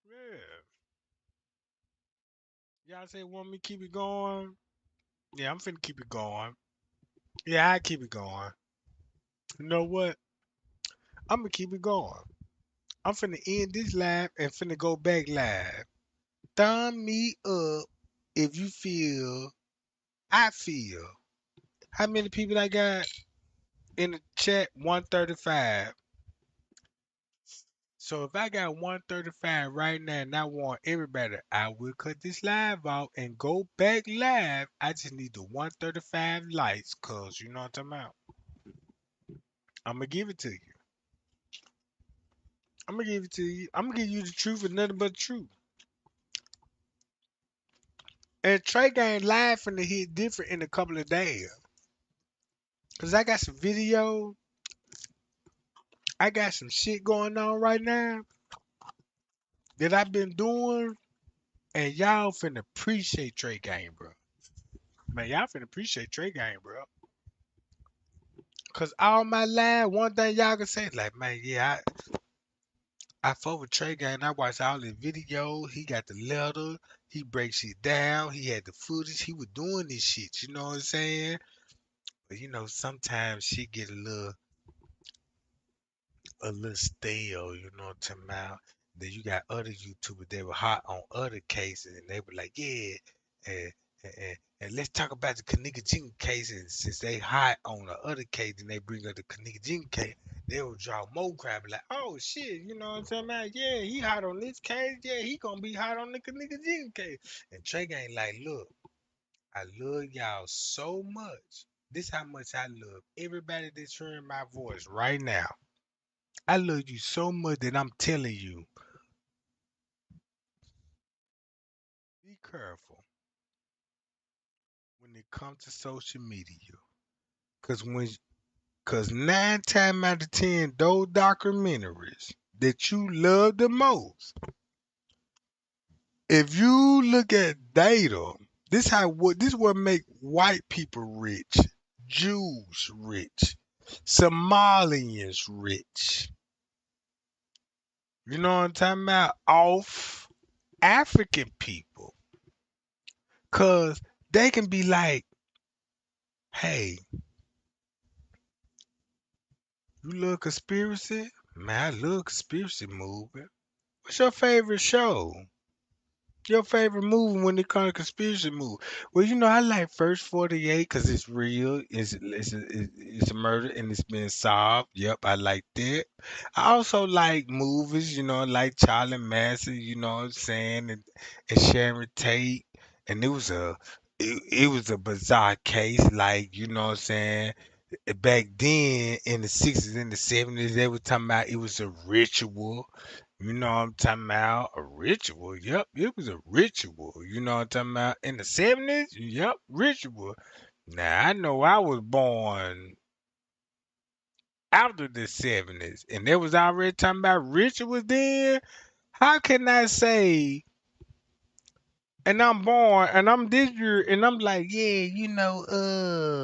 Yeah. Y'all say want me to keep it going? Yeah, I'm finna keep it going. Yeah, I keep it going. You know what? I'm gonna keep it going. I'm finna end this live and finna go back live. Thumb me up if you feel I feel. How many people I got in the chat? 135. So if I got 135 right now and I want everybody, I will cut this live out and go back live. I just need the 135 likes, cause you know what I'm talking about. I'm gonna give it to you. I'm gonna give it to you. I'm gonna give you the truth and nothing but the truth. And Trey Gang live finna hit different in a couple of days. Cause I got some video. I got some shit going on right now that I've been doing. And y'all finna appreciate Trey Gang, bro. Man, y'all finna appreciate Trey Gang, bro. Cause all my life, one thing y'all can say is like, man, yeah, I fought with Trey Gang. I watched all his videos. He got the letter. He breaks shit down. He had the footage. He was doing this shit. You know what I'm saying? But sometimes she get a little stale, you know what I'm talking about? Then you got other YouTubers that were hot on other cases and they were like, yeah, and, and let's talk about the Kenneka Jenkins case. And since they hot on the other case and they bring up the Kenneka Jenkins case, they will draw more crap like, oh shit, you know what I'm talking about? Yeah, he hot on this case. Yeah, he gonna be hot on the Kenneka Jenkins case. And Trey Gang like, look, I love y'all so much. This how much I love everybody that's hearing my voice right now. I love you so much that I'm telling you, be careful when it comes to social media. Cause 9 times out of 10, those documentaries that you love the most, if you look at data, this what make white people rich, Jews rich, Somalians rich. You know what I'm talking about? Off African people. Cause they can be like, hey, you love conspiracy? Man, I love conspiracy movie. What's your favorite show? Your favorite movie when it comes to conspiracy movie? Well, I like First 48 because it's real. It's a murder and it's been solved. Yep, I like that. I also like movies, like Charlie Manson, you know what I'm saying, and Sharon Tate. And it was a bizarre case, like, you know what I'm saying. Back then in the 60s and the 70s, they were talking about it was a ritual. You know what I'm talking about? A ritual. Yep, it was a ritual. You know what I'm talking about? In the 70s? Yep, ritual. Now, I know I was born after the 70s, and they was already talking about rituals then. How can I say, and I'm born, and I'm this year, and I'm like, yeah,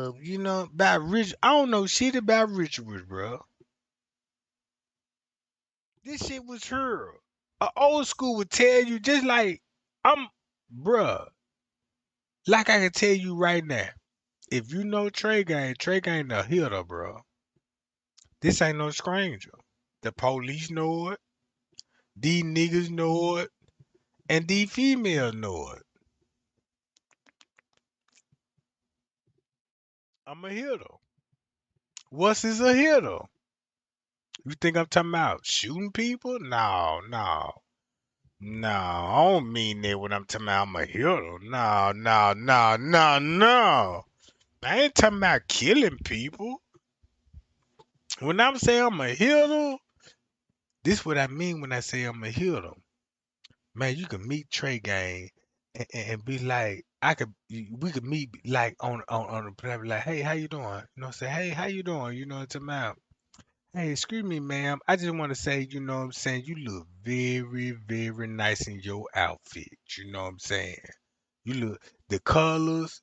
about ritual. I don't know shit about rituals, bro. This shit was her. A old school would tell you just like I'm, bruh. Like I can tell you right now, if you know Trey Gang the hitter, bro. This ain't no stranger. The police know it. These niggas know it, and these females know it. I'm a hitter. What's is a hitter? You think I'm talking about shooting people? No, no. No, I don't mean that when I'm talking about I'm a hero. No, no, no, no, no. I ain't talking about killing people. When I'm saying I'm a hero, this what I mean when I say I'm a hero. Man, you can meet Trey Gang and be like, we could meet like on the platform, like, hey, how you doing? You know, say, hey, how you doing? You know what I'm talking about? Hey, excuse me, ma'am. I just want to say, you know what I'm saying, you look very, very nice in your outfit. You know what I'm saying? You look the colors,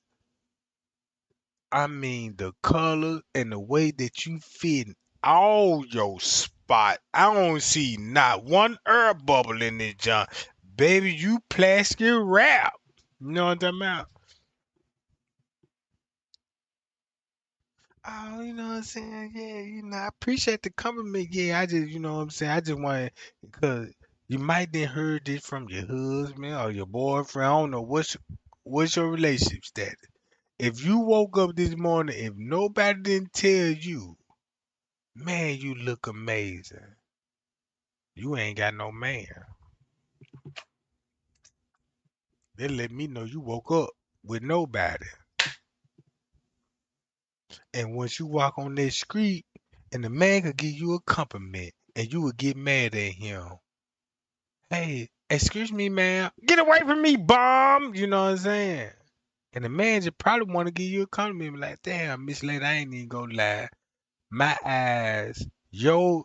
I mean the colors and the way that you fit in all your spot. I don't see not one air bubble in this junk. Baby, you plastic wrap. You know what I'm talking about? Oh, you know what I'm saying? Yeah, I appreciate the compliment. Yeah, I just, you know what I'm saying? I just want because you might have heard this from your husband or your boyfriend. I don't know what's your relationship status. If you woke up this morning, if nobody didn't tell you, man, you look amazing. You ain't got no man. They let me know you woke up with nobody. And once you walk on that street and the man could give you a compliment and you would get mad at him. Hey, excuse me, ma'am. Get away from me, bum. You know what I'm saying? And the man just probably want to give you a compliment like, damn, Miss Lady, I ain't even gonna lie. My eyes, your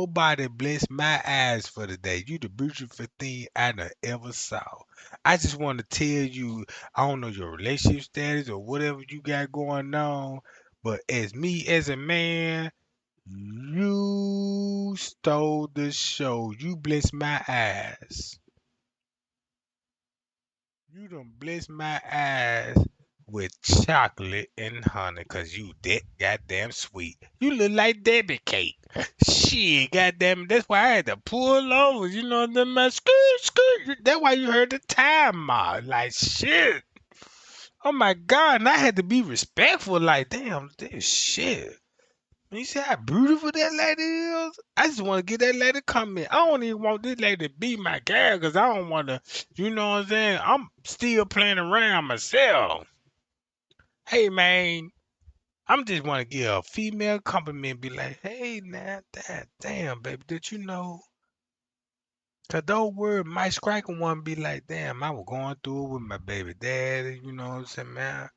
body blessed my eyes for the day. You the beautiful thing I done ever saw. I just want to tell you, I don't know your relationship status or whatever you got going on, but as me as a man, you stole the show. You blessed my eyes. You done blessed my eyes with chocolate and honey, cause you that goddamn sweet. You look like Debbie cake. Shit, goddamn, that's why I had to pull over. You know the skirt, skirt. That's why you heard the time mark. Like shit. Oh my god, and I had to be respectful. Like damn, this shit. You see how beautiful that lady is? I just want to get that lady comment. I don't even want this lady to be my girl because I don't want to, you know what I'm saying? I'm still playing around myself. Hey, man, I'm just want to give a female compliment, be like, hey, now, damn, baby, did you know? Because those words might strike one be like, damn, I was going through it with my baby daddy, you know what I'm saying, man?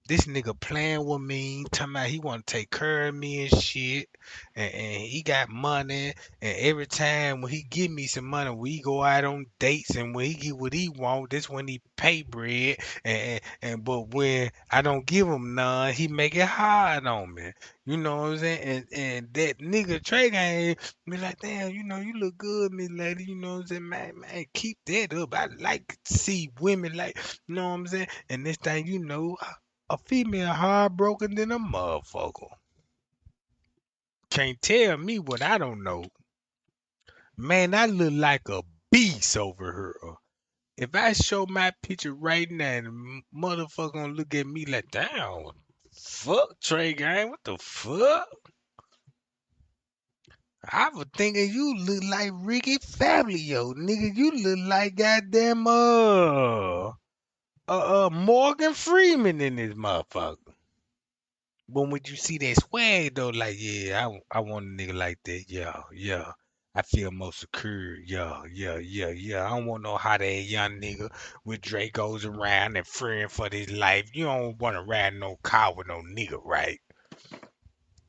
This nigga playing with me, talking about he want to take care of me and shit, and he got money, and every time when he give me some money, we go out on dates, and when he get what he want, that's when he pay bread, and but when I don't give him none, he make it hard on me. You know what I'm saying? And that nigga Trey gang be like, damn, you know, you look good, Miss Lady. You know what I'm saying? Man, keep that up. I like to see women like, you know what I'm saying? And this thing, you know, a female heartbroken than a motherfucker. Can't tell me what I don't know. Man, I look like a beast over here. If I show my picture right now, the motherfucker gonna look at me like, damn, fuck Trey Gang, what the fuck? I was thinking you look like Ricky Fabio, nigga. You look like goddamn Morgan Freeman in this motherfucker. But when you see that swag though, like yeah, I want a nigga like that. Yeah, yeah. I feel more secure. Yeah, yeah, yeah, yeah. I don't want no hot ass young nigga with Dracos around and fearing for his life. You don't want to ride no car with no nigga, right?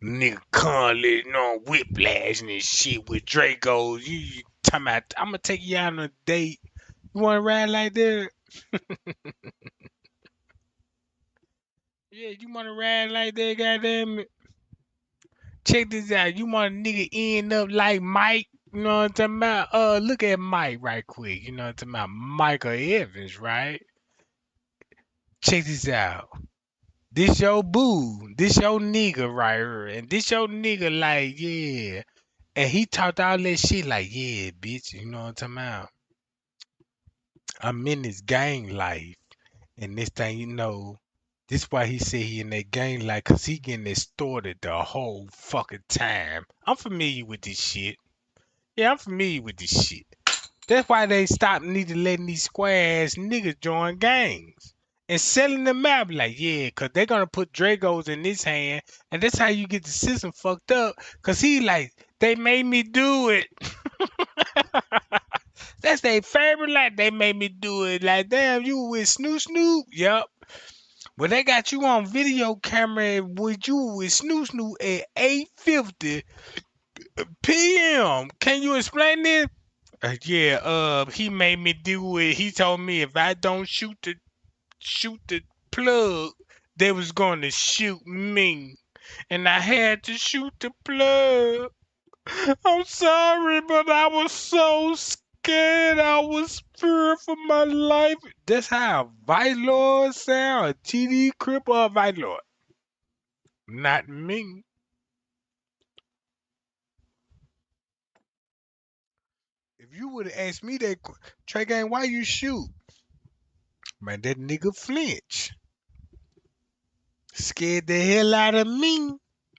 Nigga constantly, you know, whiplash and shit with Dracos. You talking about, I'm gonna take you out on a date. You want to ride like that? Yeah, you want to ride like that, goddamn it. Check this out. You want a nigga end up like Mike? You know what I'm talking about? Look at Mike right quick. You know what I'm talking about? Michael Evans, right? Check this out. This your boo. This your nigga right here. And this your nigga like, yeah. And he talked all that shit like, yeah, bitch, you know what I'm talking about? I'm in this gang life. And this thing, you know, this why he said he in that gang life, cause he getting extorted the whole fucking time. I'm familiar with this shit. Yeah, I'm familiar with this shit. That's why they stopped need to letting these square ass niggas join gangs. And selling them out like, yeah, cause they're gonna put Dragos in this hand, and that's how you get the system fucked up. Cause he like, they made me do it. That's their favorite line. They made me do it. Like, damn, you with Snoop Snoop? Yup. Well, they got you on video camera with you with Snoop Snoop at 8:50 p.m. Can you explain this? Yeah, he made me do it. He told me if I don't shoot the plug, they was gonna shoot me. And I had to shoot the plug. I'm sorry, but I was so scared. I was fearing for my life. That's how a Vice Lord sound, a TD Crip or a Vice Lord. Not me. If you would have asked me that, Trey Gang, why you shoot? Man, that nigga flinch. Scared the hell out of me.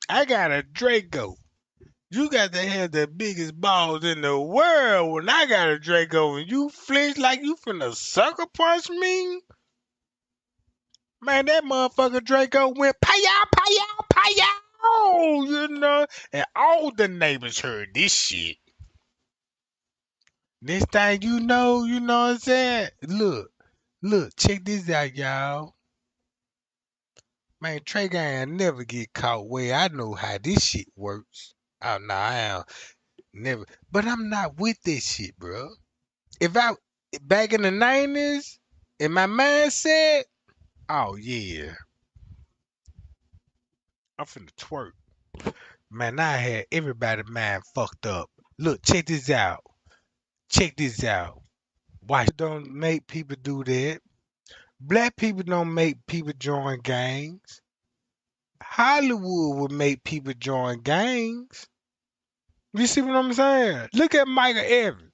I got a Draco. You got to have the biggest balls in the world when I got a Draco and you flinch like you finna sucker punch me? Man, that motherfucker Draco went pow, pow, pow, you know, and all the neighbors heard this shit. This thing you know what I'm saying? Look, check this out, y'all. Man, Trey Gang never get caught where I know how this shit works. Oh, no, I am never. But I'm not with this shit, bro. If I, back in the 90s, in my mindset, oh, yeah. I'm finna twerk. Man, I had everybody mind fucked up. Look, check this out. Check this out. White don't make people do that. Black people don't make people join gangs. Hollywood would make people join gangs. You see what I'm saying? Look at Michael Evans.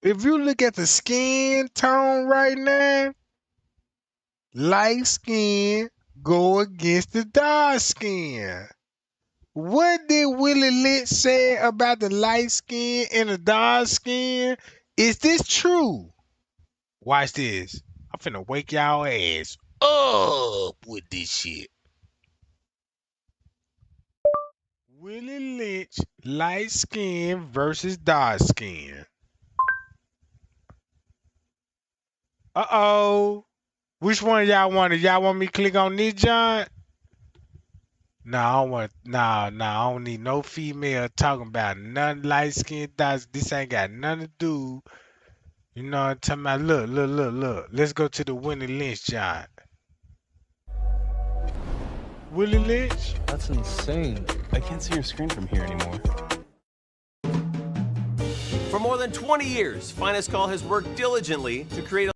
If you look at the skin tone right now, light skin go against the dark skin. What did Willie Lynch say about the light skin and the dark skin? Is this true? Watch this. I'm finna wake y'all ass up with this shit. Willie Lynch, light skin versus dark skin. Uh-oh. Which one y'all wanted? Y'all want me to click on this, John? Nah, I don't want. Nah, I don't need no female talking about none light skin dots. This ain't got nothing to do. You know what I'm talking about? Look. Let's go to the Willie Lynch, John. Willie Lynch? That's insane. I can't see your screen from here anymore. For more than 20 years, Finest Call has worked diligently to create a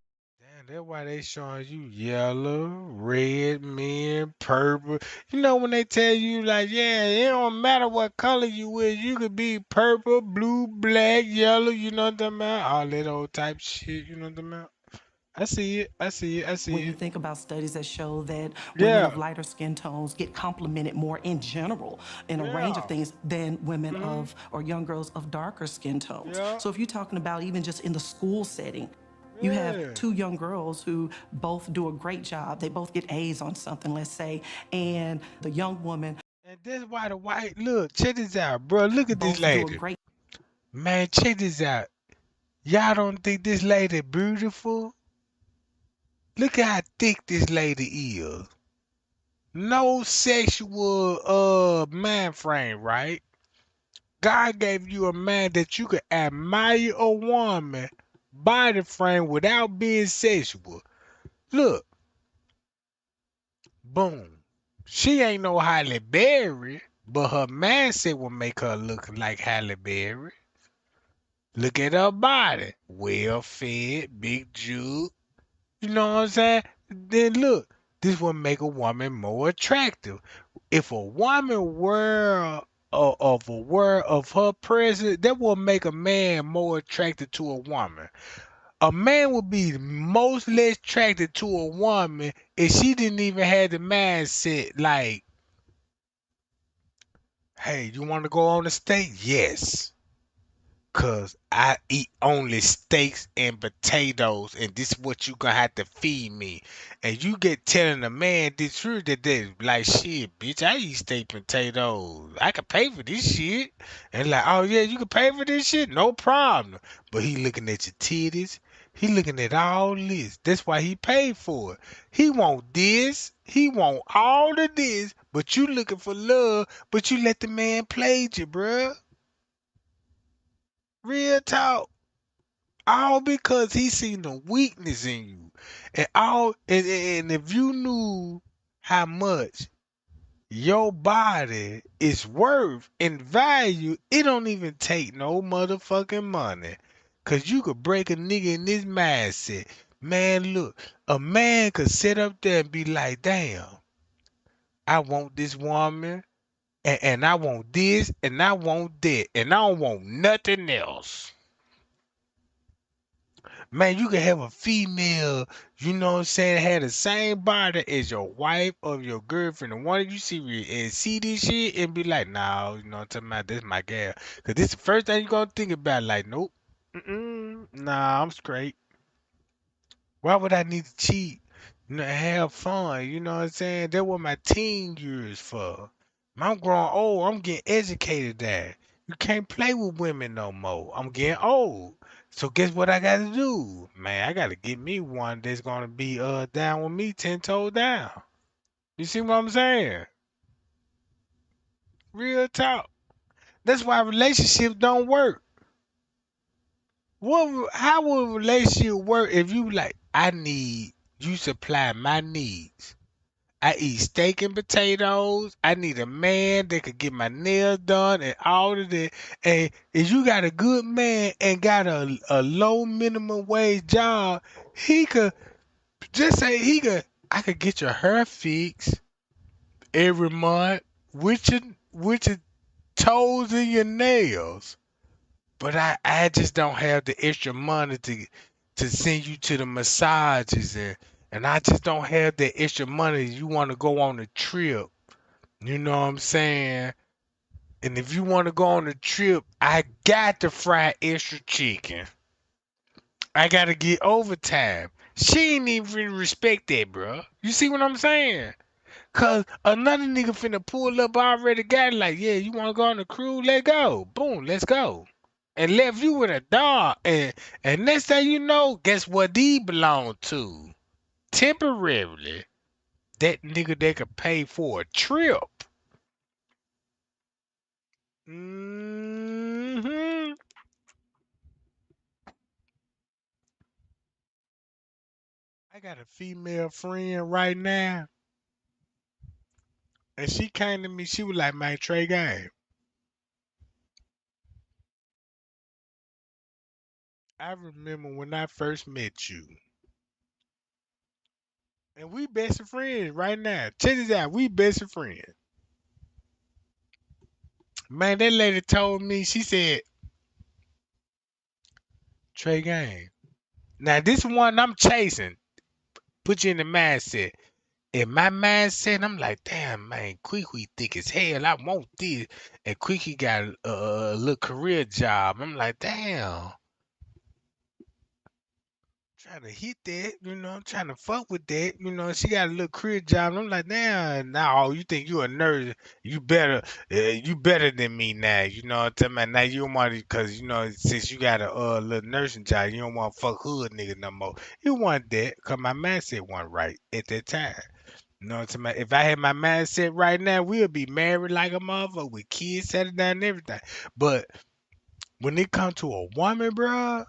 That's why they showing you yellow, red, men, purple. You know when they tell you like, yeah, it don't matter what color you is, you could be purple, blue, black, yellow, you know what I'm talking about? All that old type shit, you know what I'm talking about? I see it. When you think about studies that show that women of lighter skin tones get complimented more in general in a range of things than women of or young girls of darker skin tones. So if you're talking about even just in the school setting, you have two young girls who both do a great job. They both get A's on something, let's say, and the young woman. And that's why the white, look, check this out, bro. Look at this lady. Man, check this out. Y'all don't think this lady beautiful? Look at how thick this lady is. No sexual man frame, right? God gave you a man that you could admire a woman body frame without being sexual. Look. Boom. She ain't no Halle Berry, but her mindset will make her look like Halle Berry. Look at her body. Well fed, big juke. You know what I'm saying? Then look, this will make a woman more attractive. If a woman wear of aware of her presence, that will make a man more attracted to a woman. A man would be most less attracted to a woman if she didn't even have the mindset like, hey, you want to go on a date? Yes. Cause I eat only steaks and potatoes, and this is what you gonna have to feed me. And you get telling a man this truth that they like shit, bitch. I eat steak potatoes. I can pay for this shit. And like, oh yeah, you can pay for this shit, no problem. But he looking at your titties. He looking at all this. That's why he paid for it. He want this. He want all of this. But you looking for love. But you let the man play you, bruh. Real talk. All because he seen the weakness in you. And if you knew how much your body is worth and value, it don't even take no motherfucking money. Cause you could break a nigga in this mindset. Man, look, a man could sit up there and be like, damn, I want this woman, and I want this, and I want that, and I don't want nothing else. Man, you can have a female, you know what I'm saying, have the same body as your wife or your girlfriend, and one of you see this shit and be like, nah, you know what I'm talking about, this my gal. Cause this the first thing you gonna think about, like, nope, nah, I'm straight. Why would I need to cheat? You know, and have fun, you know what I'm saying? That's what my teen years for. I'm growing old, I'm getting educated there. You can't play with women no more. I'm getting old. So guess what I gotta do? Man, I gotta get me one that's gonna be down with me 10 toes down. You see what I'm saying? Real talk. That's why relationships don't work. How would a relationship work if you like, I need you supply my needs? I eat steak and potatoes. I need a man that could get my nails done and all of that. And if you got a good man and got a low minimum wage job, he could just say I could get your hair fixed every month with your toes and your nails. But I just don't have the extra money to send you to the massages, and I just don't have the extra money. You want to go on a trip, you know what I'm saying? And if you want to go on a trip, I got to fry extra chicken. I gotta get overtime. She ain't even respect that, bro. You see what I'm saying? Cause another nigga finna pull up already got it, like, yeah, you wanna go on the cruise? Let go. Boom, let's go. And left you with a dog. And next thing you know, guess what he belong to? Temporarily, that nigga that could pay for a trip. hmm I got a female friend right now, and she came to me. She was like, "Man, Trey Gang, I remember when I first met you, and we best friends right now. Check this out, we best friends. Man, that lady told me, she said, Trey Gang. Now this one I'm chasing. Put you in the mindset. In my mindset, I'm like, damn, man, Queequeg thick as hell. I want this. And Queequeg got a little career job. I'm like, damn. Trying to hit that, I'm trying to fuck with that. She got a little career job. And I'm like, damn, now you think you a nerd, you better than me now. You know what I'm talking about? Now you don't want to, because, since you got a little nursing job, you don't want to fuck hood nigga no more. You want that, because my mindset wasn't right at that time. You know what I'm talking about? If I had my mindset right now, we'll be married like a motherfucker with kids settled down and everything. But when it comes to a woman, bruh,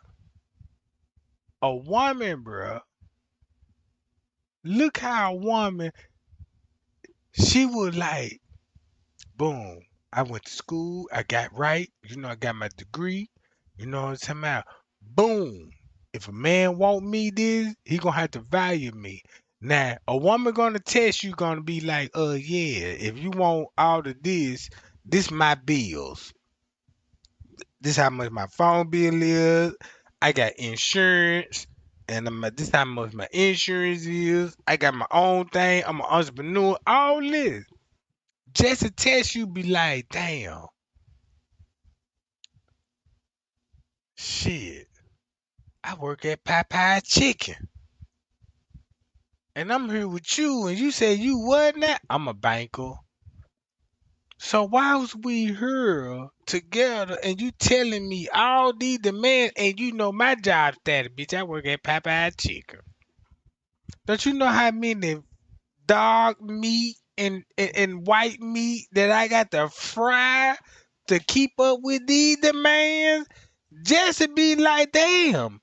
look how a woman, she was like, boom, I went to school, I got right, I got my degree, you know what I'm talking about? Boom. If a man want me this, he gonna have to value me. Now, a woman gonna test you, gonna be like, yeah, if you want all of this, This my bills. This how much my phone bill is. I got insurance, and this how much my insurance is. I got my own thing. I'm an entrepreneur. All this just to test you, be like, damn, shit. I work at Popeye Chicken, and I'm here with you, and you say you what now? I'm a banker. So why was we here together and you telling me all these demands and you know my job status, bitch? I work at Popeye Chicken. Don't you know how many dog meat and white meat that I got to fry to keep up with these demands? Just to be like, damn,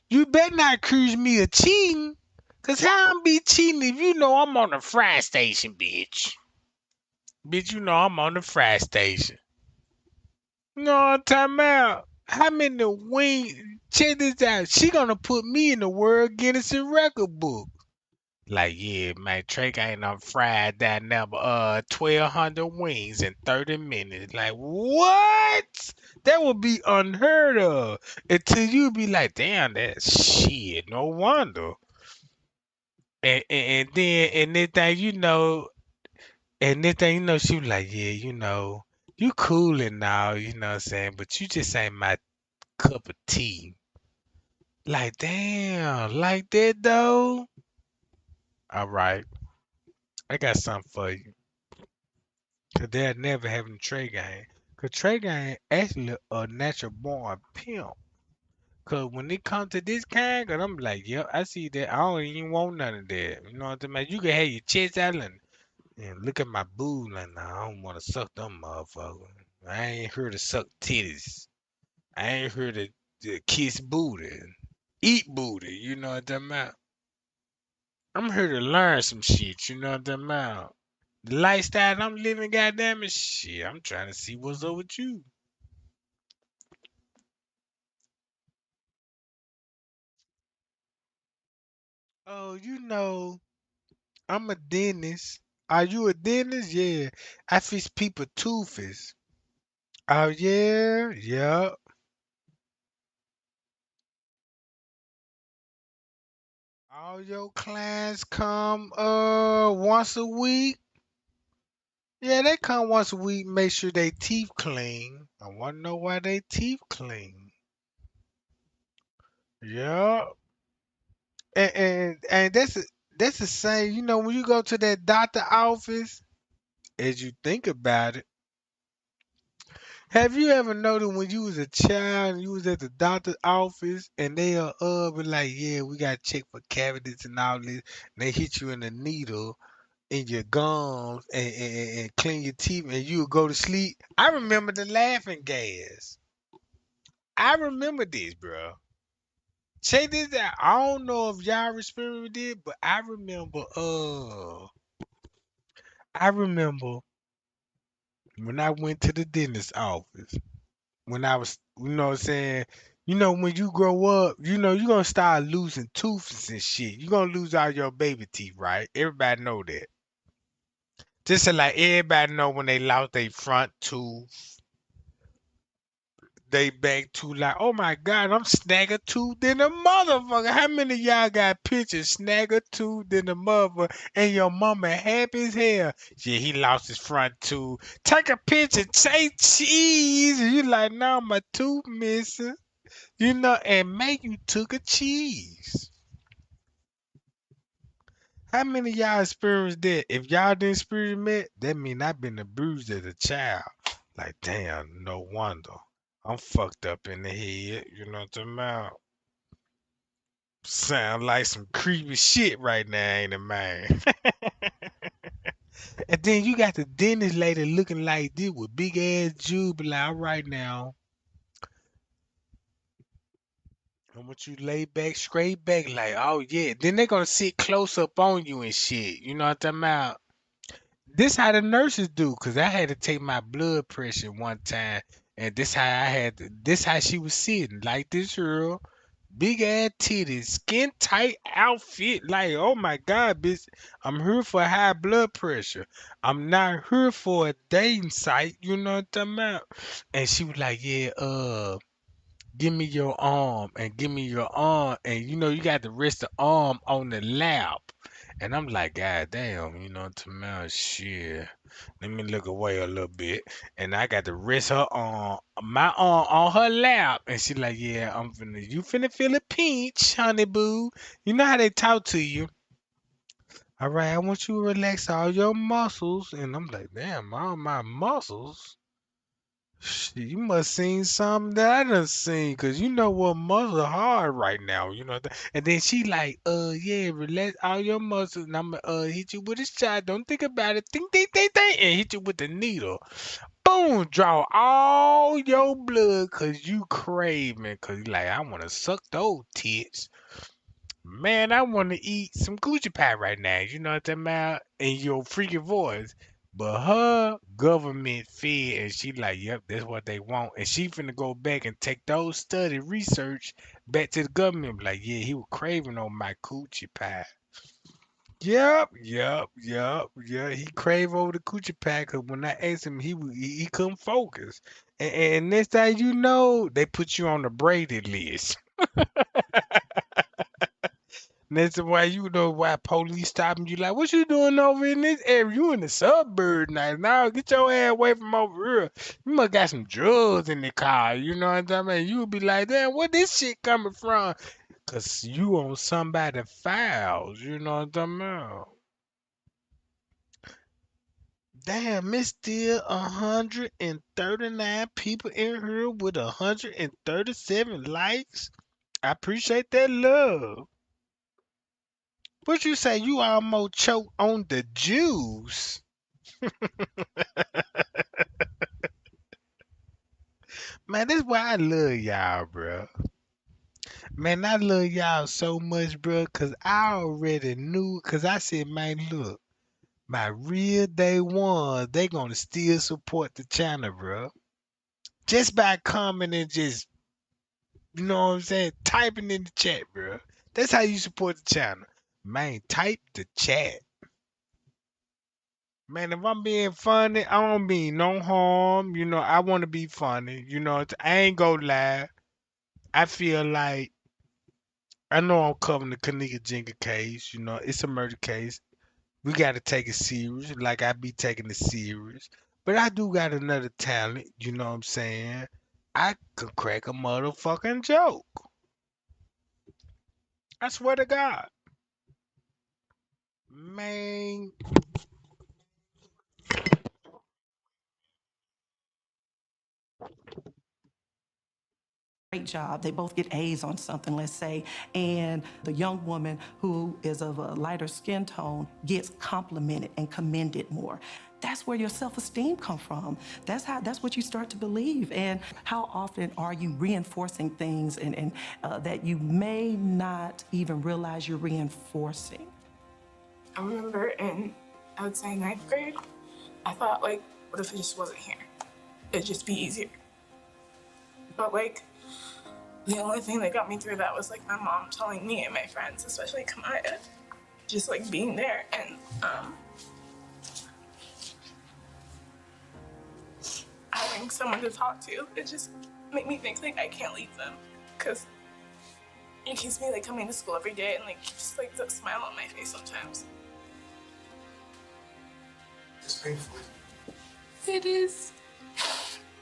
you better not accuse me of cheating. Cause how I'm be cheating if you know I'm on the fry station, bitch? Bitch, you know I'm on the fry station. No, time out. How many wings? Check this out. She gonna put me in the World Guinness Record book. Like, yeah, man, Trey ain't on fried that number 1,200 wings in 30 minutes. Like, what? That would be unheard of. Until you be like, damn, that shit, no wonder. And then thing you know, she was like, yeah, you know, you cool and all, you know what I'm saying, but you just ain't my cup of tea. Like, damn, like that though? All right, I got something for you. Cause they'll never have a Trey game. Cause Trey game actually a natural born pimp. Cause when it comes to this kind, cause I'm like, yep, I see that. I don't even want none of that. You know what I mean? You can have your chest out and look at my boo like, nah, I don't want to suck them motherfuckers. I ain't here to suck titties. I ain't here to kiss booty, eat booty. You know what I'm about? I'm here to learn some shit. You know what I'm about? The lifestyle I'm living, goddamn it, shit. I'm trying to see what's up with you. Oh, you know, I'm a dentist. Are you a dentist? Yeah. I fix people toothes. Oh yeah, yeah. All your clients come once a week. Yeah, they come once a week, make sure they teeth clean. I wanna know why they teeth clean. Yeah. And that's the same, you know, when you go to that doctor office, as you think about it, have you ever noticed when you was a child and you was at the doctor's office and they'll be like, yeah, we gotta check for cavities and all this, and they hit you in the needle in your gums and clean your teeth and you would go to sleep. I remember the laughing gas. I remember this, bro. Check this out. I don't know if y'all experienced it, but I remember when I went to the dentist office, when I was, you know what I'm saying, you know, when you grow up, you know, you're gonna start losing tooths and shit. You're gonna lose all your baby teeth, right? Everybody know that. Just so like everybody know when they lost their front tooth, they back tooth, like, oh my God, I'm snagger tooth than a motherfucker. How many of y'all got pictures snagger tooth than a motherfucker and your mama happy as hell? Yeah, he lost his front tooth. Take a picture, say cheese. You like, now my tooth missing. You know, and make you took a cheese. How many of y'all experienced that? If y'all didn't experience that, that mean I've been abused as a child. Like, damn, no wonder. I'm fucked up in the head. You know what I'm about? Sound like some creepy shit right now, ain't it, man? And then you got the dentist lady looking like this with big ass jewelry. Be like, all right now, I want you to lay back, straight back, like, oh yeah. Then they're gonna sit close up on you and shit. You know what I'm about? This how the nurses do, cause I had to take my blood pressure one time, and this how I had to, this how she was sitting, like this girl, big ass titties, skin tight outfit. Like, oh my God, bitch, I'm here for high blood pressure. I'm not here for a dating site. You know what I'm talking about? And she was like, yeah, give me your arm and give me your arm. And you know, you got to rest the arm on the lap. And I'm like, God damn, you know what I'm talking about? Shit. Let me look away a little bit. And I got to rest her arm, my arm on her lap. And she like, yeah, you finna feel a pinch, honey boo. You know how they talk to you. All right, I want you to relax all your muscles. And I'm like, damn, all my muscles? Shit, you must seen something that I done seen, cause you know what muscles are hard right now, you know that. And then she like, yeah, relax all your muscles, and I'ma hit you with a shot. Don't think about it. Think, and hit you with the needle. Boom, draw all your blood, cause you craving, cause you like, I wanna suck those tits. Man, I want to eat some Gucci pie right now. You know what I'm talking about? In your freaking voice. But her government fed, and she like, yep, that's what they want. And she finna go back and take those study research back to the government. Be like, yeah, he was craving on my coochie pie. Yep. He crave over the coochie pie because when I asked him, he couldn't focus. And next thing you know, they put you on the Brady list. And that's why you know why police stopping you like, what you doing over in this area? You in the suburb now. Now get your ass away from over here. You must got some drugs in the car. You know what I'm saying? You would be like, damn, where this shit coming from? Cause you on somebody files. You know what I'm about? Damn, it's still 139 people in here with 137 likes. I appreciate that love. What you say? You almost choked on the juice. Man, that's why I love y'all, bro. Man, I love y'all so much, bro, because I already knew, because I said, man, look, my real day one, they going to still support the channel, bro. Just by commenting, just, you know what I'm saying, typing in the chat, bro. That's how you support the channel. Man, type the chat. Man, if I'm being funny, I don't mean no harm. You know, I want to be funny. You know, I ain't gonna lie. I feel like I know I'm covering the Kenneka Jenkins case. You know, it's a murder case. We got to take it serious, like I be taking it serious. But I do got another talent. You know what I'm saying? I could crack a motherfucking joke. I swear to God, man. Great job. They both get A's on something, let's say, and the young woman who is of a lighter skin tone gets complimented and commended more. That's where your self-esteem comes from. That's what you start to believe. And how often are you reinforcing things and that you may not even realize you're reinforcing? I remember in, I would say, 9th grade, I thought, like, what if it just wasn't here? It'd just be easier. But, like, the only thing that got me through that was, like, my mom telling me and my friends, especially Kamaya, just, like, being there and, having someone to talk to. It just made me think, like, I can't leave them. Because it keeps me, like, coming to school every day and, like, just, like, the smile on my face sometimes. It's painful. It is.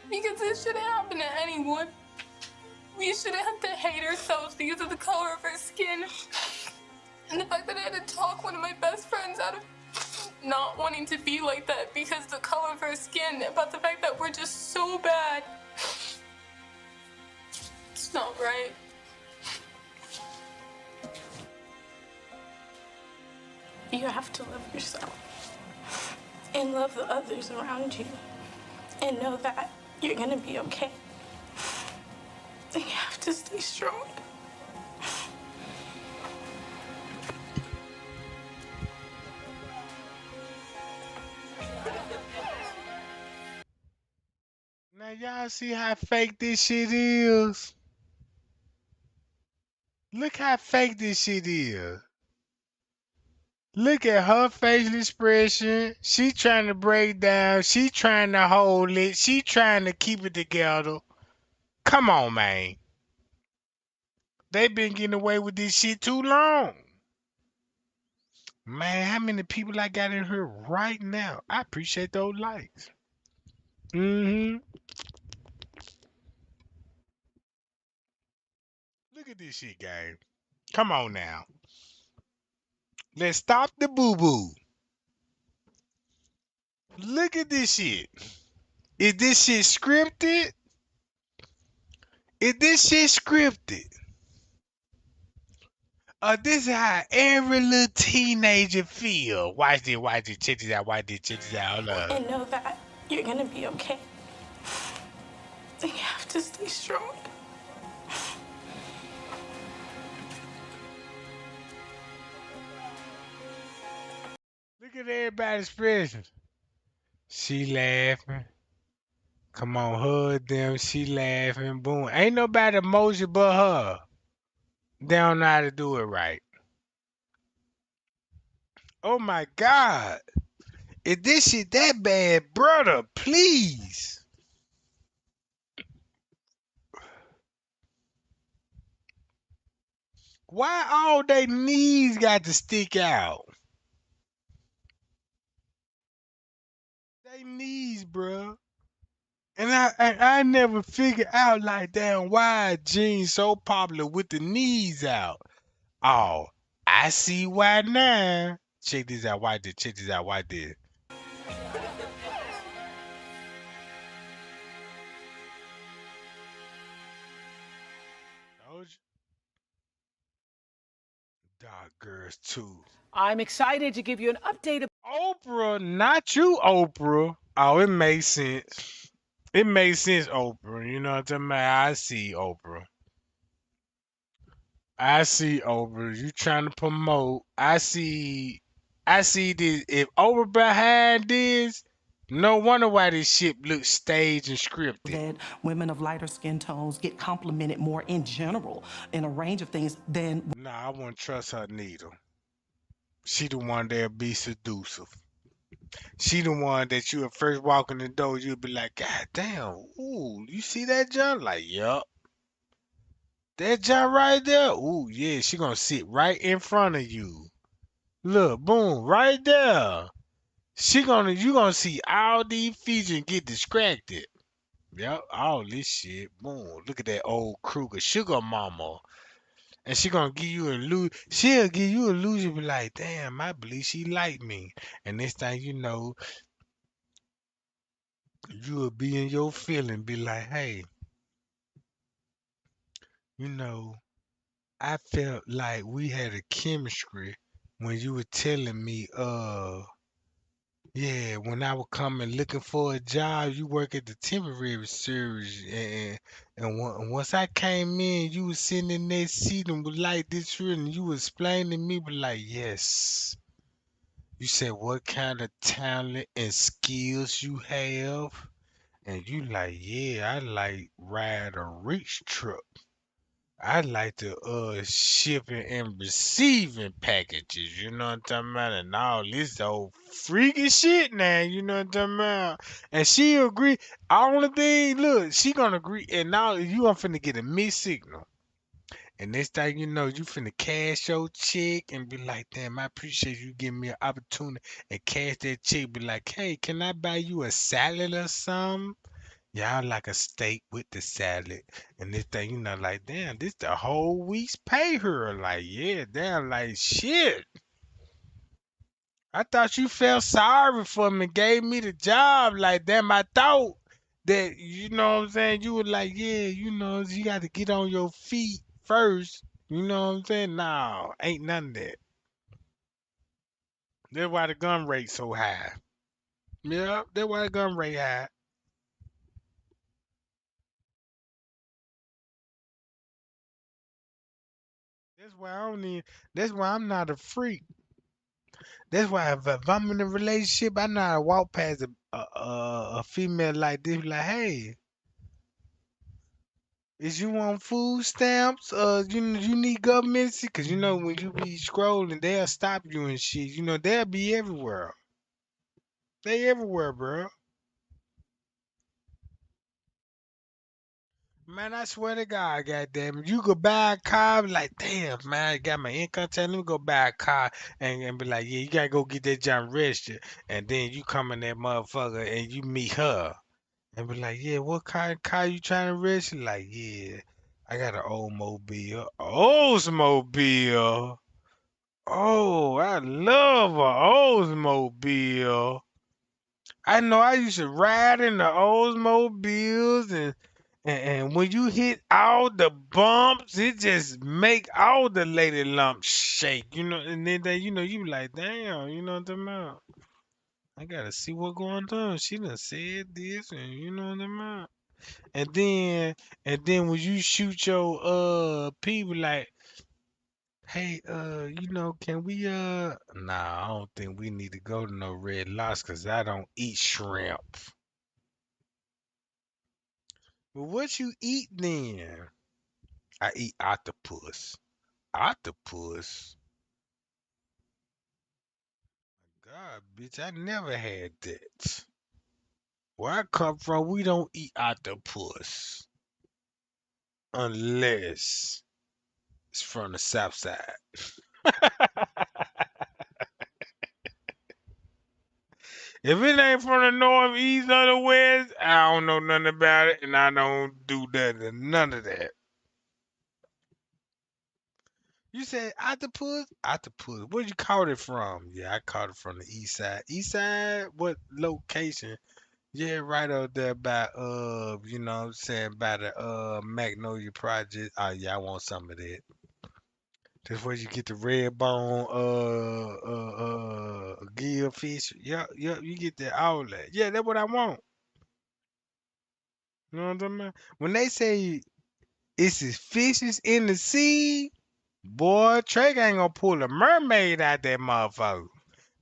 Because it shouldn't happen to anyone. We shouldn't have to hate ourselves because of the color of our skin. And the fact that I had to talk one of my best friends out of not wanting to be like that because the color of our skin, about the fact that we're just so bad. It's not right. You have to love yourself and love the others around you and know that you're gonna be okay. And you have to stay strong. Now y'all see how fake this shit is? Look how fake this shit is. Look at her facial expression. She trying to break down. She trying to hold it. She trying to keep it together. Come on, man. They been getting away with this shit too long. Man, how many people I got in here right now? I appreciate those likes. Mm-hmm. Look at this shit, gang. Come on now. Let's stop the boo-boo. Look at this shit. Is this shit scripted? Is this shit scripted? This is how every little teenager feel. Watch this, check this out, watch this, check this out. Hold up. And know that you're gonna be okay. You have to stay strong. Look at everybody's expressions. She laughing. Come on, hug them. She laughing. Boom. Ain't nobody emoji but her. They don't know how to do it right. Oh my God. If this shit that bad, brother, please. Why all they knees got to stick out? They knees, bruh. And I never figured out like damn why jeans so popular with the knees out. Oh, I see why now. Check this out, why this? Check this out, why this? Told you. Dark girls too. I'm excited to give you an update. Oprah, not you, Oprah. Oh, it makes sense. It makes sense, Oprah. You know what I'm talking about? I see Oprah. I see Oprah. You trying to promote. I see this. If Oprah behind this, no wonder why this shit looks staged and scripted. That women of lighter skin tones get complimented more in general in a range of things than. Nah, I wouldn't trust her neither. She the one that'll be seductive. She the one that you at first walk in the door, you'll be like, God damn, ooh, you see that John? Like, yup. That John right there? Ooh, yeah, she gonna sit right in front of you. Look, boom, right there. You gonna see all these features and get distracted. Yep, all this shit. Boom. Look at that old Kruger sugar mama. And she gonna give you a illusion. She'll give you an illusion, be like, damn, I believe she like me. And next thing you know, you will be in your feeling, be like, hey, you know, I felt like we had a chemistry when you were telling me, yeah, when I was coming looking for a job, you work at the temporary service, and once I came in, you was sitting in that seat and was like this, here, and you was explaining to me, but like, yes. You said what kind of talent and skills you have, and you like, yeah, I like ride a reach truck. I like the shipping and receiving packages, you know what I'm talking about? And all this old freaky shit now, you know what I'm talking about? And she agree. Only thing, look, she gonna agree, and now you gonna finna get a mixed signal. And next thing you know, you finna cash your check and be like, damn, I appreciate you giving me an opportunity and cash that check. Be like, hey, can I buy you a salad or something? Yeah, I like a steak with the salad. And this thing, you know, like, damn, this the whole week's pay her. Like, yeah, damn, like, shit. I thought you felt sorry for me, gave me the job. Like, damn, I thought that, you know what I'm saying? You were like, yeah, you know, you got to get on your feet first. You know what I'm saying? No, ain't none of that. That's why the gun rate so high. Yeah, that's why the gun rate high. That's why I don't need. That's why I'm not a freak. That's why if I'm in a relationship, I know how to walk past a female like this, like, hey, Is you on food stamps? You need government cause you know when you be scrolling, they'll stop you and shit. You know they'll be everywhere. They everywhere, bro. Man, I swear to God, goddamn, you could buy a car, be like, damn, man, I got my income tax. Let me go buy a car and be like, yeah, you gotta go get that junk registered, and then you come in that motherfucker and you meet her and be like, yeah, what kind of car you trying to register? Like, yeah, I got an old mobile, Oldsmobile. Oh, I love a Oldsmobile. I know I used to ride in the Oldsmobiles and when you hit all the bumps, it just make all the lady lumps shake, you know, and then you know, you be like, damn, you know what I'm about. I gotta see what going on. She done said this and you know what I'm about. And then when you shoot your people like, hey, you know, can we nah, I don't think we need to go to no Red Lobster because I don't eat shrimp. Well, what you eat then? I eat octopus. Octopus? God, bitch, I never had that. Where I come from, we don't eat octopus unless it's from the south side. If it ain't from the north, east, or the west, I don't know nothing about it, and I don't do none of that. You said octopus? Octopus. Where'd you caught it from? Yeah, I caught it from the east side. East side? What location? Yeah, right out there by you know what I'm saying, by the Magnolia Project. Oh yeah, I want some of that. That's where you get the red bone gill fish. Yep, yep, you get that all that. Yeah, that's what I want. You know what I'm talking about? When they say it's his fishes in the sea, boy, Trey ain't gonna pull a mermaid out that motherfucker.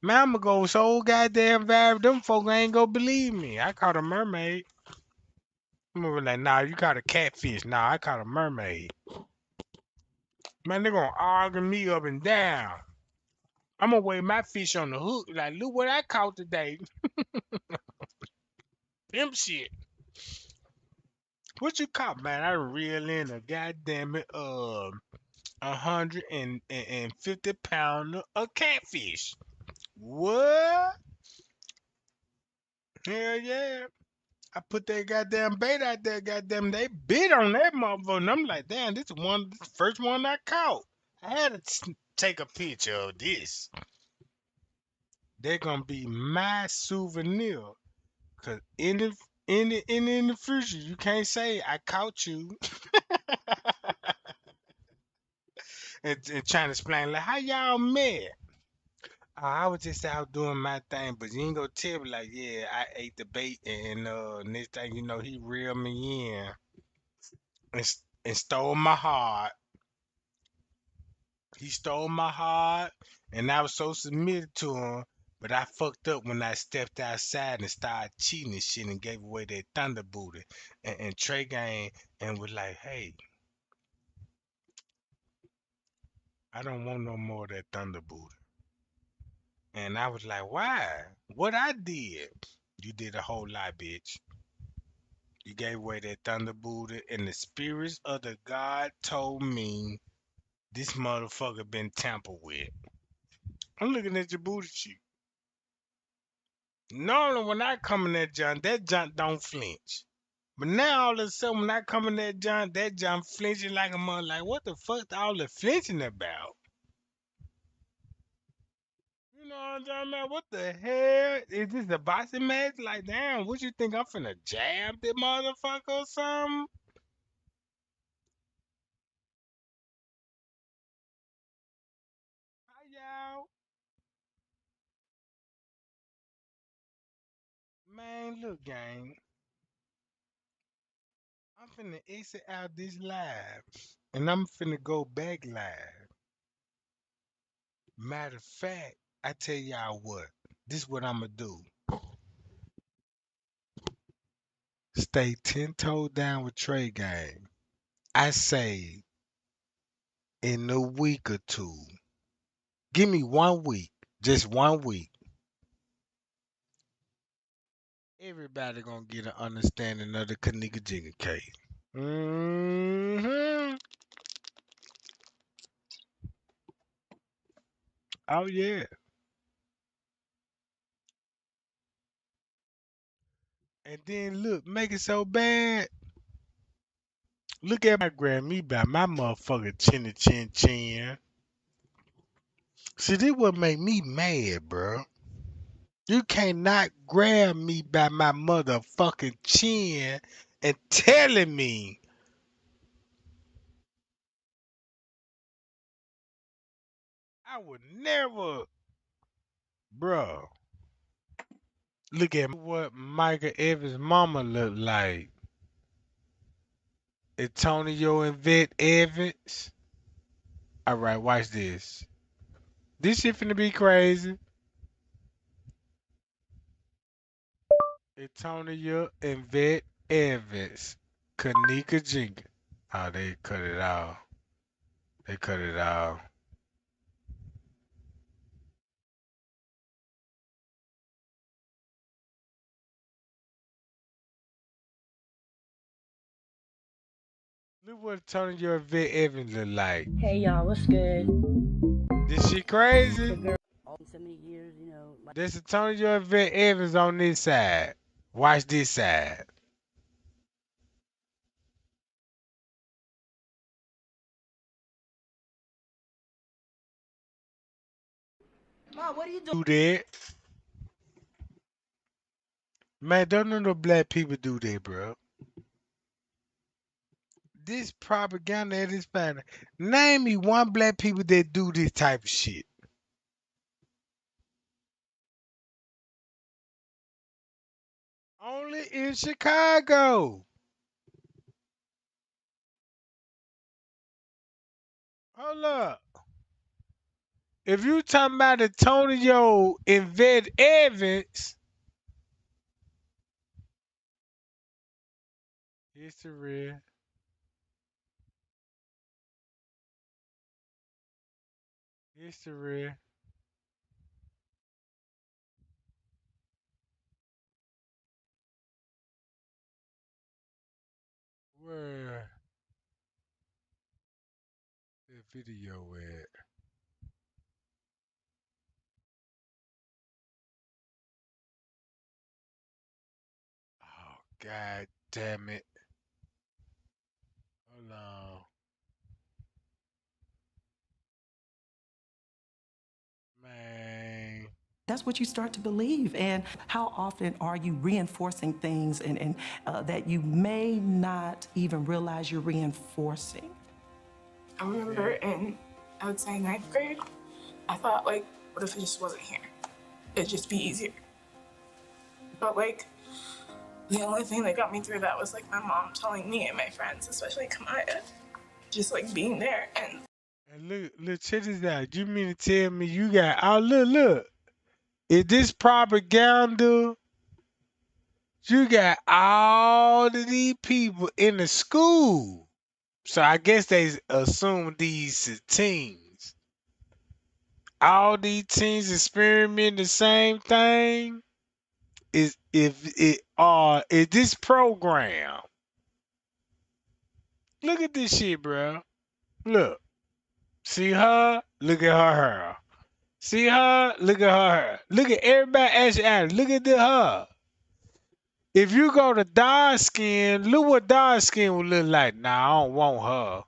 Man, I'ma go so goddamn viral, them folk ain't gonna believe me. I caught a mermaid. I'm gonna be like, nah, you caught a catfish. Nah, I caught a mermaid. Man, they gonna argue me up and down. I'm gonna weigh my fish on the hook. Like, look what I caught today. Pimp shit. What you caught, man? I reel in a goddamn it, 150 pounder of catfish. What? Hell yeah. I put that goddamn bait out there, goddamn. They bit on that motherfucker. And I'm like, damn, this the first one I caught. I had to take a picture of this. They're gonna be my souvenir. Cause in the future, you can't say I caught you and trying to explain like how y'all met. I was just out doing my thing, but you ain't gonna tell me like, yeah, I ate the bait and next thing you know, he reeled me in and stole my heart. He stole my heart, and I was so submitted to him. But I fucked up when I stepped outside and started cheating and shit and gave away that thunder booty. And Trey Gang and was like, hey, I don't want no more of that thunder booty. And I was like, why? What I did? You did a whole lot, bitch. You gave away that thunder booty, and the spirits of the God told me this motherfucker been tampered with. I'm looking at your booty cheek. Normally, when I come in that junk don't flinch. But now all of a sudden, when I come in that junk flinching like a mother. Like, what the fuck all the flinching about? You know what I'm talking about? What the hell? Is this a boxing match? Like, damn, what you think I'm finna jab that motherfucker or something? Hi, y'all. Man, look, gang. I'm finna exit out this live. And I'm finna go back live. Matter of fact, I tell y'all what. This what I'ma do. Stay 10 toes down with Trey Gang. I say in a week or two, give me 1 week, just 1 week. Everybody gonna get an understanding of the Kenneka Jigga case. Mm-hmm. Oh yeah. And then look, make it so bad. Look at my grab me by my motherfucker chinny chin chin. See, this what make me mad, bro. You cannot grab me by my motherfucking chin and telling me I would never, bro. Look at what Michael Evans' mama look like. Antonio and Vet Evans. All right, watch this. This shit finna be crazy. Antonio and Vet Evans. Kenneka Jenkins. Oh, they cut it off. They cut it off. Look what Antonio and Vet Evans look like. Hey y'all, what's good? This shit crazy. All 70 years, you know. There's Antonio and Vet Evans on this side. Watch this side. Mom, what are you doing? Do that. Man, don't know no black people do that, bro. This propaganda at this fine. Name me one black people that do this type of shit. Only in Chicago. Hold up. If you talking about Antonio and Vet Evans, history. History. Where the video at? Oh, god damn it. Hold on. Man. That's what you start to believe. And how often are you reinforcing things and that you may not even realize you're reinforcing? I remember in, I would say, 9th grade, I thought, like, what if it just wasn't here? It'd just be easier. But, like, the only thing that got me through that was, like, my mom telling me and my friends, especially Kamaya, just, like, being there. And look, check this out. You mean to tell me you got, oh, look. Is this propaganda? You got all of these people in the school. So I guess they assume these teens. All these teens experiment the same thing. Is this program? Look at this shit, bro. Look. See her? Look at her hair. See her? Look at her hair. Look at everybody actually. Look at her. If you go to dark skin, look what dark skin would look like. Nah, I don't want her.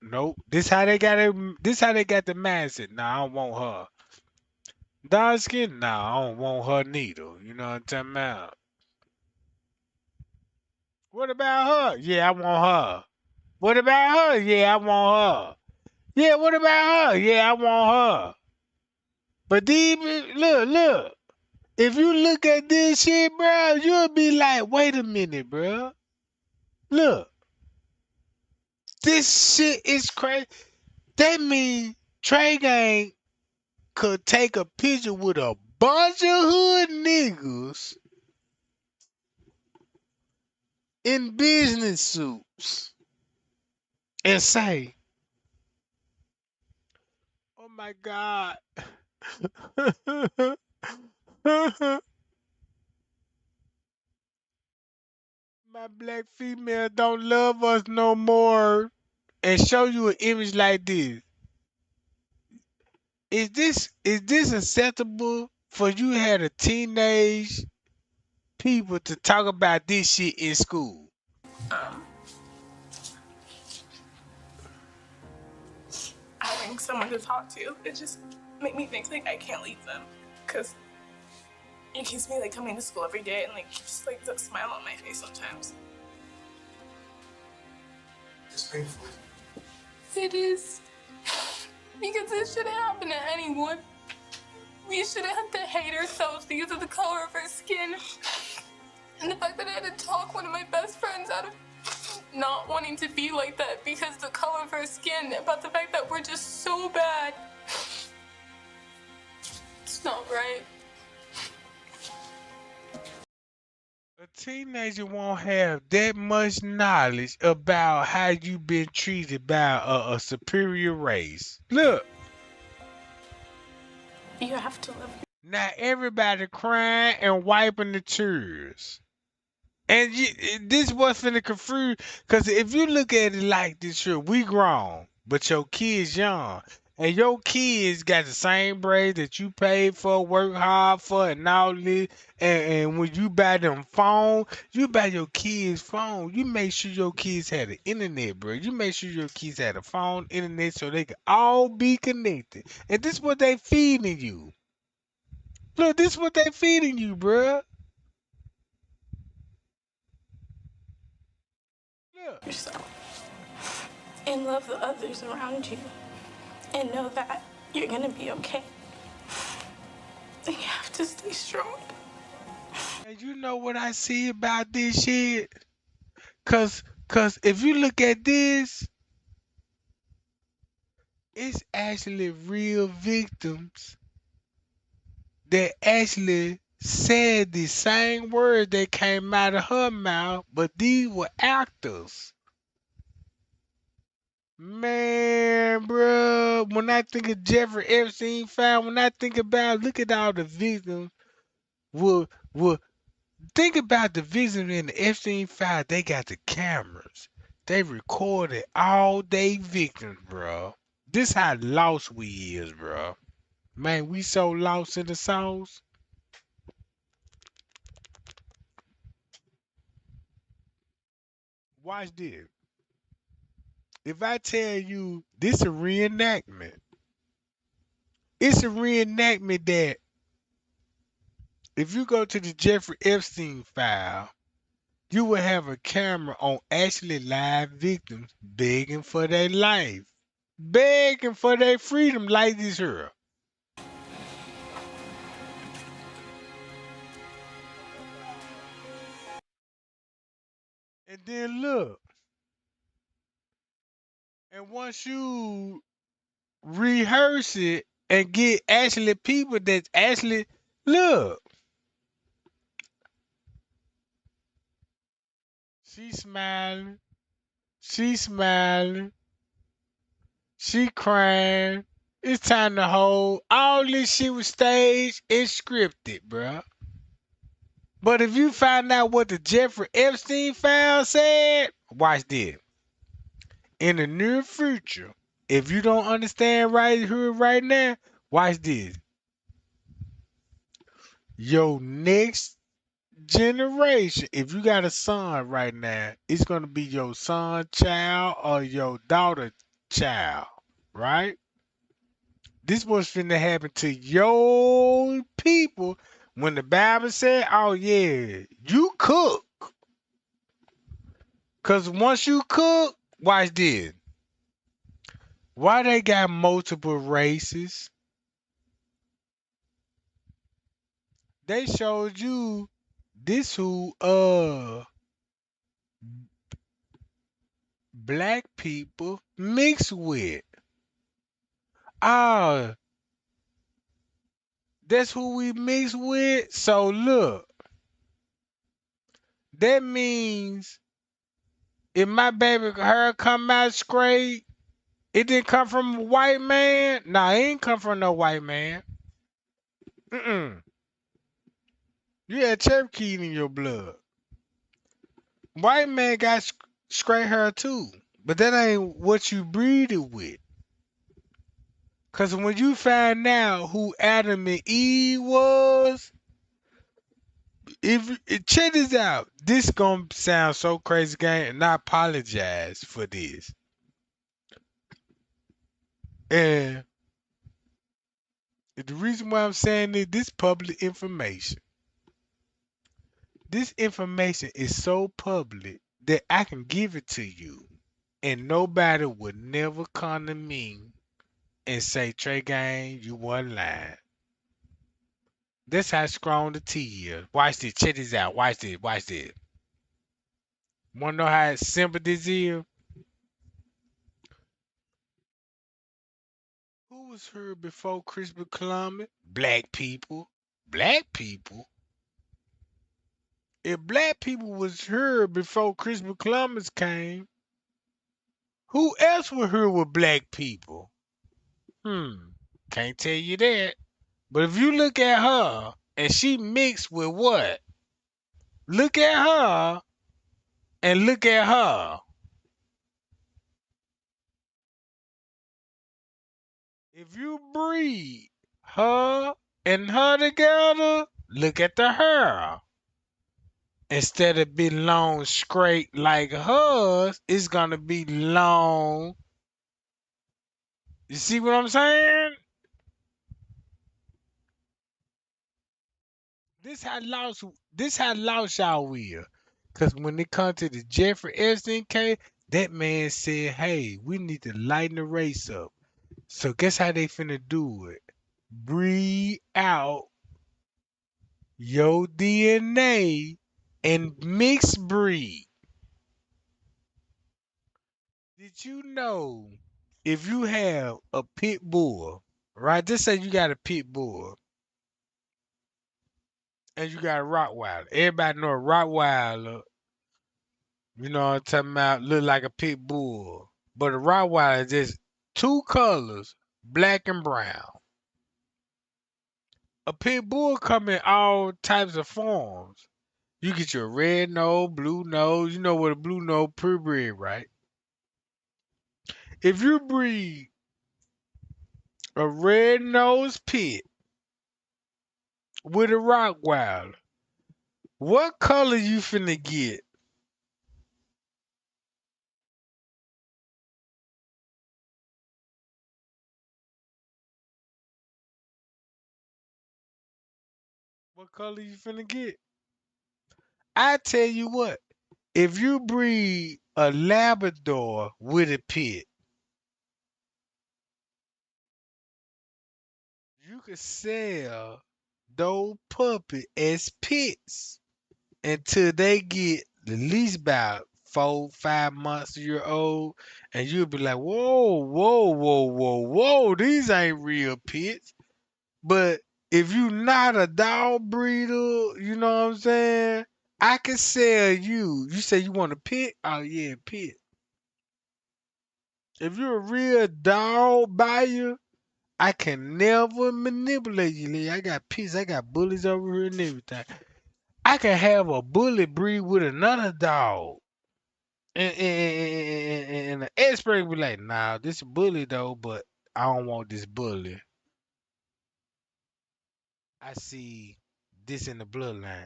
Nope. This how they got it. This how they got the mindset. Nah, I don't want her. Dark skin, nah, I don't want her neither. You know what I'm talking about? What about her? Yeah, I want her. What about her? Yeah, I want her. Yeah, what about her? Yeah, I want her. But these, look. If you look at this shit, bro, you'll be like, wait a minute, bro. Look. This shit is crazy. That means Trey Gang could take a picture with a bunch of hood niggas in business suits. and say, "Oh my God, my black female don't love us no more," and show you an image like this. Is this acceptable for you had a teenage people to talk about this shit in school? Um, Having someone to talk to, it just make me think like I can't leave them, cause it keeps me like coming to school every day and like keeps like the smile on my face sometimes. It's painful. It is, because it shouldn't happen to anyone. We shouldn't have to hate ourselves because of the color of our skin. And the fact that I had to talk one of my best friends out of not wanting to be like that because the color of our skin, about the fact that we're just so bad. It's not right. A teenager won't have that much knowledge about how you been treated by a superior race. Look, You have to live. now everybody crying and wiping the tears. And this was finna confuse, because if you look at it like this, sure, we grown, but your kids young. And your kids got the same braids that you paid for, work hard for, and all this. And when you buy them phone, you buy your kids phone. You make sure your kids had the internet, bro. You make sure your kids had a phone, internet, so they could all be connected. And this what they feeding you. Look, this what they feeding you, bro. Look. Yourself and love the others around you and know that you're gonna be okay. And you have to stay strong. And you know what I see about this shit? Cause if you look at this, it's actually real victims that actually said the same words that came out of her mouth, but these were actors. Man, bro, when I think of Jeffrey Epstein file, when I think about, look at all the victims, will will think about the victims in the Epstein file. They got the cameras. They recorded all they victims, bro. This how lost we is, bro. Man, we so lost in the sauce. Watch this. If I tell you this a reenactment, it's a reenactment that if you go to the Jeffrey Epstein file, you will have a camera on actually live victims begging for their life, begging for their freedom like this here. And then look, and once you rehearse it and get actually people that actually look, she smiling, she smiling, she crying. It's time to hold. All this shit was staged and scripted, bruh. But if you find out what the Jeffrey Epstein file said, watch this. In the near future, if you don't understand right here, right now, watch this. Your next generation, if you got a son right now, it's gonna be your son child or your daughter child, right? This was finna happen to your people when the Bible said, "Oh yeah, you cook." Cause once you cook, watch this. Why they got multiple races? They showed you this who black people mix with. Ah, that's who we mix with. So look, that means If my baby hair come out straight, it didn't come from a white man. Nah, it ain't come from no white man. Mm-mm. You had Cherokee in your blood. White man got straight hair too. But that ain't what you breed it with. Cause when you find out who Adam and Eve was, check this out. This gonna sound so crazy, gang, and I apologize for this. And the reason why I'm saying this public information. This information is so public that I can give it to you, and nobody would never come to me and say, Trey Gang, you wasn't lying. That's how strong the tea is. Watch this. Check this out. Watch this. Watch this. Wanna know how simple this is? Who was here before Christopher Columbus? Black people. Black people? If black people was here before Christopher Columbus came, who else was here with black people? Can't tell you that. But if you look at her and she mixed with what? Look at her and look at her. If you breed her and her together, look at the hair. Instead of being long straight like hers, it's gonna be long. You see what I'm saying? This how lost y'all will. Cause when it comes to the Jeffrey Epstein case, that man said, hey, we need to lighten the race up. So guess how they finna do it? Breed out your DNA and mix breed. Did you know if you have a pit bull, right? Just say you got a pit bull and you got a Rottweiler. Everybody know a Rottweiler, you know what I'm talking about, look like a pit bull. But a Rottweiler is just two colors, black and brown. A pit bull come in all types of forms. You get your red nose, blue nose. You know what a blue nose purebred, right? If you breed a red nose pit with a Rottweiler, what color you finna get? What color you finna get? I tell you what, if you breed a Labrador with a pit, you could sell those puppies as pits until they get at least about 4, 5 months a year old, and you'll be like, whoa, whoa, whoa, whoa, whoa, these ain't real pits. But if you not a dog breeder, you know what I'm saying? I can sell you. You say you want a pit? Oh yeah, pit. If you're a real dog buyer, I can never manipulate you, Lee. I got pits, I got bullies over here and everything. I can have a bully breed with another dog. And the expert be like, nah, this a bully though, but I don't want this bully. I see this in the bloodline.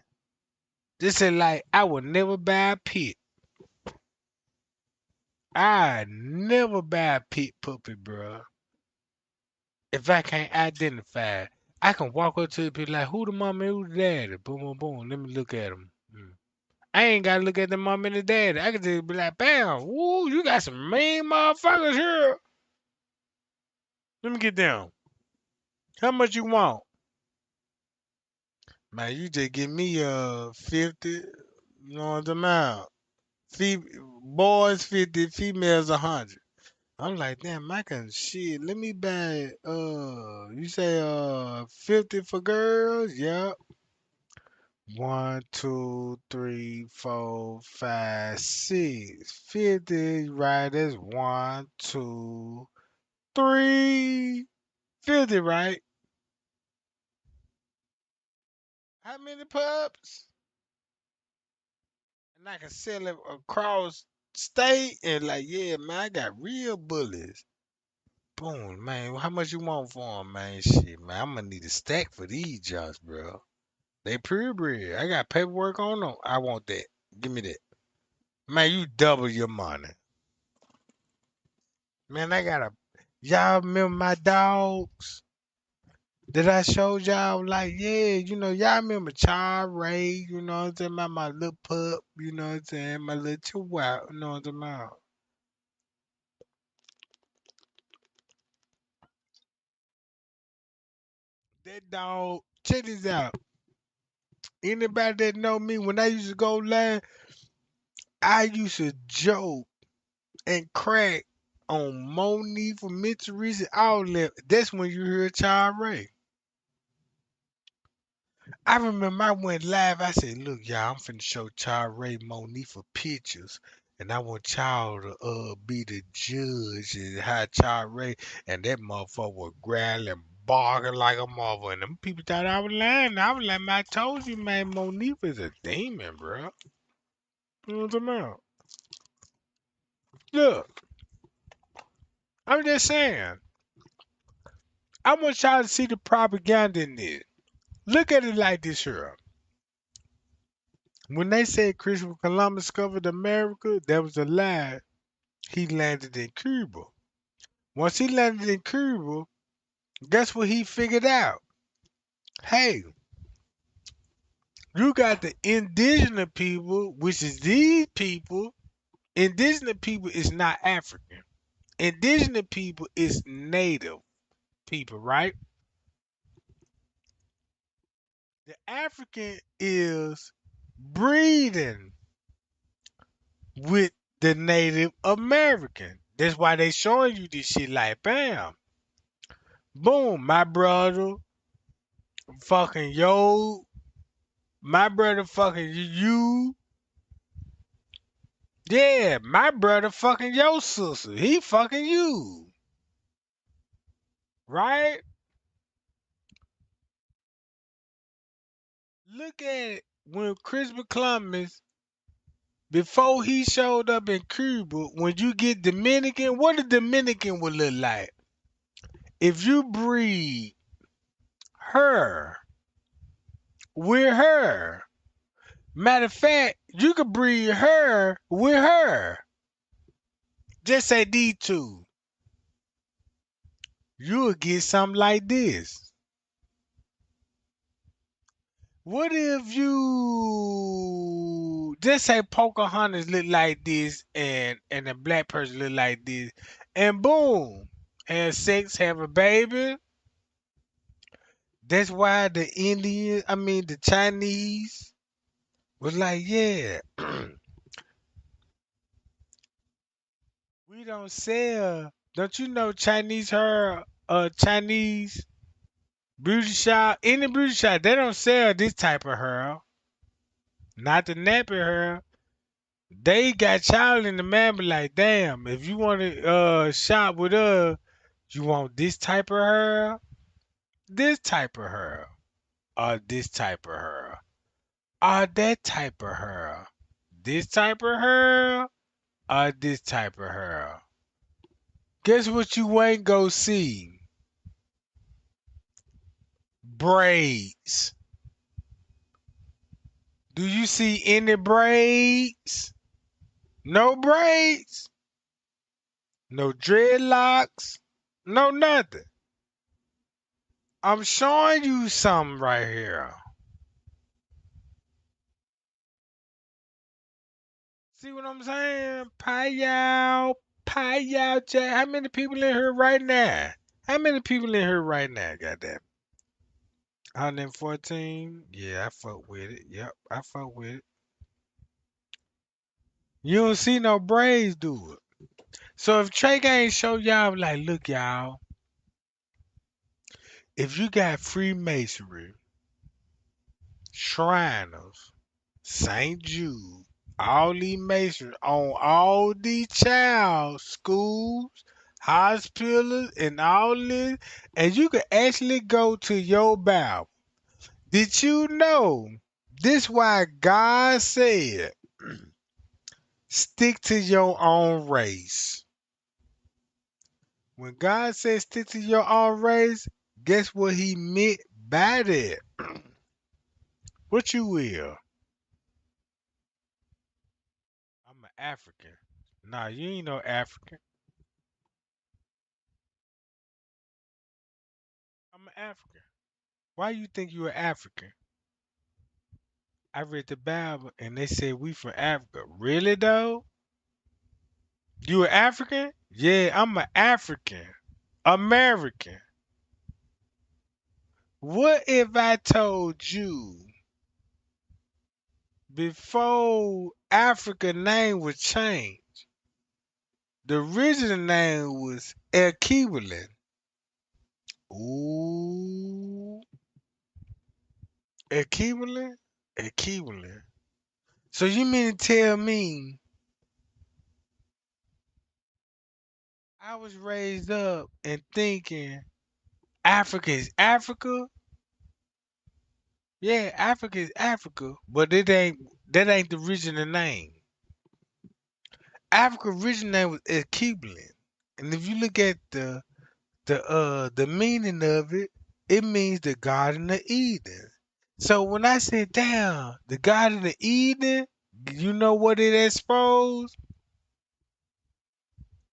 This is like I would never buy a pit. I never buy a pit puppy, bro. If I can't identify it, I can walk up to the people like, who the mama, who the daddy? Boom, boom, boom. Let me look at them. I ain't gotta look at the mom and the daddy. I can just be like, bam, woo, you got some mean motherfuckers here. Let me get down. How much you want? Man, you just give me 50, you know what I'm about. Boys 50, females 100. I'm like, damn, I can shit. Let me buy you say 50 for girls? Yeah. 1, 2, 3, 4, 5, 6. 50, right? That's 1, 2, 3. 50, right? How many pups? And I can sell it across state and like, yeah, man, I got real bullies. Boom, man. How much you want for them, man? Shit, man. I'm gonna need a stack for these jobs, bro. They purebred. I got paperwork on them. I want that. Give me that. Man, you double your money. Man, I got a. Y'all remember my dogs that I showed y'all? Like, yeah, y'all remember Child Ray, you know what I'm saying? About my little pup, you know what I'm saying? My little chihuahua, you know what I'm talking about? That dog, check this out. Anybody that know me, when I used to go live, I used to joke and crack on Monique for mental reason, all that. That's when you hear Child Ray. I remember I went live. I said, "Look, y'all, I'm finna show Child Ray Monique for pictures, and I want y'all to be the judge and how Child Ray." And that motherfucker was growling, barking like a mother, and them people thought I was lying. I was like, "Man, I told you, man, Monique is a demon, bro." You know what I'm talking about? Look, I'm just saying. I want y'all to see the propaganda in this. Look at it like this here. When they said Christopher Columbus discovered America, that was a lie. He landed in Cuba. Once he landed in Cuba, guess what he figured out? Hey, you got the indigenous people, which is these people. Indigenous people is not African. Indigenous people is native people, right? The African is breeding with the Native American. That's why they showing you this shit like bam. Boom, my brother fucking yo, my brother fucking you. Yeah, my brother fucking your sister. He fucking you. Right? Look at it. When Christopher Columbus, before he showed up in Cuba, when you get Dominican, what a Dominican would look like? If you breed her with her. Matter of fact, you could breed her with her. Just say these two. You'll get something like this. What if you just say Pocahontas look like this and a black person look like this, and boom, have sex, have a baby? That's why the the Chinese was like, yeah, we don't sell. Don't you know Chinese hair? Chinese beauty shop, any beauty shop, they don't sell this type of hair. Not the nappy hair. They got y'all in the man, but like, damn, if you want to shop with us, you want this type of hair, this type of hair, or this type of hair, or that type of hair, this type of hair, or this type of hair. Guess what you ain't go see? Braids. Do you see any braids? No braids? No dreadlocks? No nothing. I'm showing you something right here. See what I'm saying? Pie y'all, Jack. How many people in here right now? How many people in here right now? Goddamn. 114? Yeah, I fuck with it. Yep, I fuck with it. You don't see no braids, do it. So if Trey ain't show y'all, like, look, y'all, if you got Freemasonry, Shriners, St. Jude, all these masons on all these child schools, hospitals, and all this, and you can actually go to your Bible. Did you know this why God said stick to your own race? When God said stick to your own race, guess what he meant by that? What you will? I'm an African. Nah, you ain't no African. I'm an African. Why you think you an African? I read the Bible and they said we from Africa. Really though? You an African? Yeah, I'm an African. American. What if I told you before Africa name was changed, the original name was equivalent? Ooh, equivalent? Equivalent. So you mean to tell me I was raised up and thinking Africa is Africa? Yeah, Africa is Africa, but that ain't the original name. Africa original name was equivalent. And if you look at the meaning of it, it means the Garden of Eden. So when I said, damn, the Garden of Eden, you know what it exposed?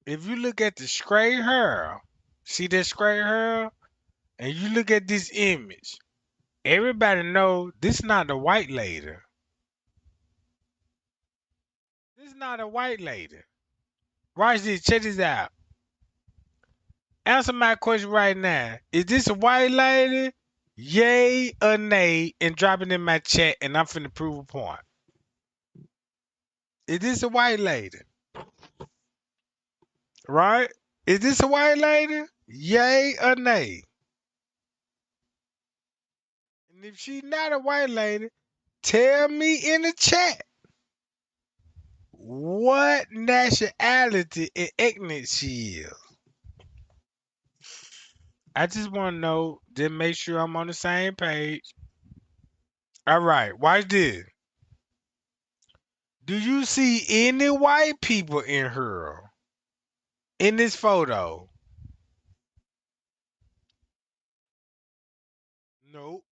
If you look at the straight hair, see that straight hair, and you look at this image, everybody know this not a white lady. This not a white lady. Watch this, check this out. Answer my question right now. Is this a white lady? Yay or nay? And drop it in my chat and I'm finna prove a point. Is this a white lady? Right? Is this a white lady? Yay or nay? And if she's not a white lady, tell me in the chat what nationality and ethnic she is. I just want to know, just make sure I'm on the same page. All right, watch this. Do you see any white people in her? In this photo? Nope.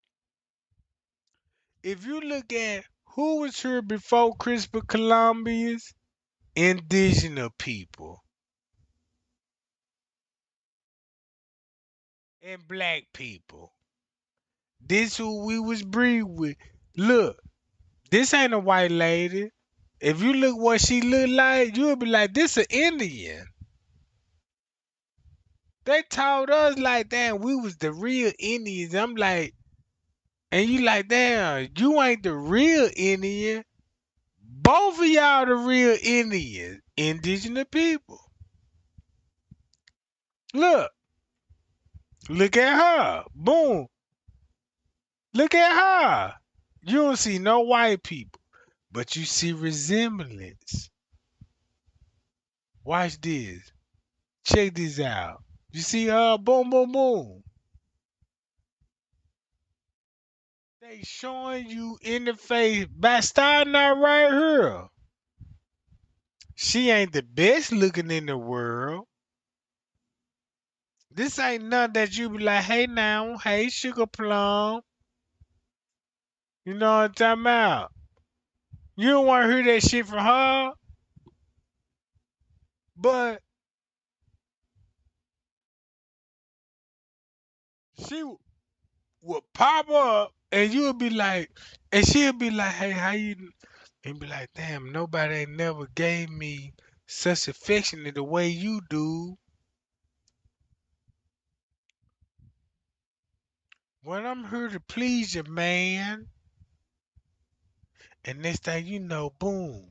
If you look at who was here before Christopher Columbus, indigenous people and black people. This who we was breed with. Look, this ain't a white lady. If you look what she look like, you'll be like, this an Indian. They taught us like, damn, we was the real Indians. I'm like, and you like, damn, you ain't the real Indian. Both of y'all the real Indians, indigenous people. Look at her. Boom. Look at her. You don't see no white people, but you see resemblance. Watch this. Check this out. You see her? Boom, boom, boom. They showing you in the face by starting out right here. She ain't the best looking in the world. This ain't nothing that you be like, hey now, hey sugar plum. You know what I'm talking about? You don't want to hear that shit from her, but she would pop up and you would be like, and she'll be like, hey, how you? And be like, damn, nobody ain't never gave me such affection the way you do. When I'm here to please you, man. And next thing you know, boom.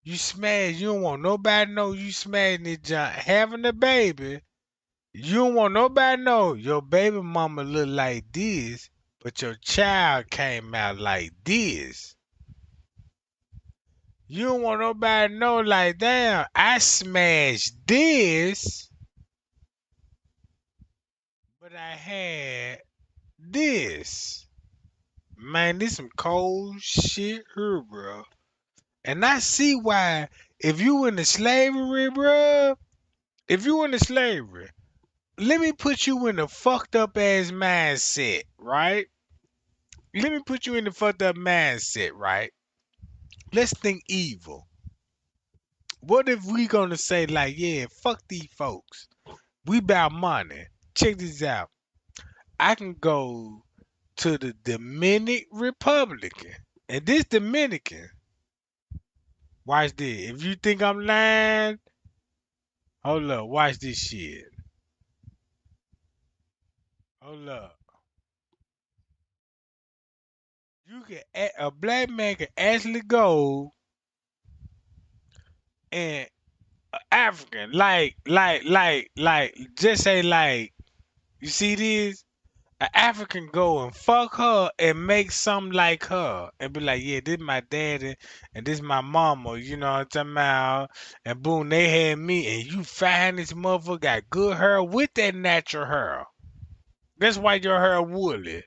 You smash, you don't want nobody to know you smashing this junk. Having a baby, you don't want nobody to know your baby mama look like this. but your child came out like this. You don't want nobody to know like, damn, I smashed this, but I had this. Man, this some cold shit here, bro. And I see why, if you into slavery, bro, if you into slavery, let me put you in a fucked up ass mindset, right? Let me put you in the fucked up mindset, right? Let's think evil. What if we gonna say like, yeah, fuck these folks. We about money. Check this out. I can go to the Dominican Republic. And this Dominican, watch this. If you think I'm lying, hold up, watch this shit. Hold up. A black man can actually go and African, just say like, you see this? An African go and fuck her and make something like her and be like, yeah, this my daddy and this my mama, you know what I'm talking about? And boom, they had me and you find this motherfucker got good hair with that natural hair. That's why your hair woolly.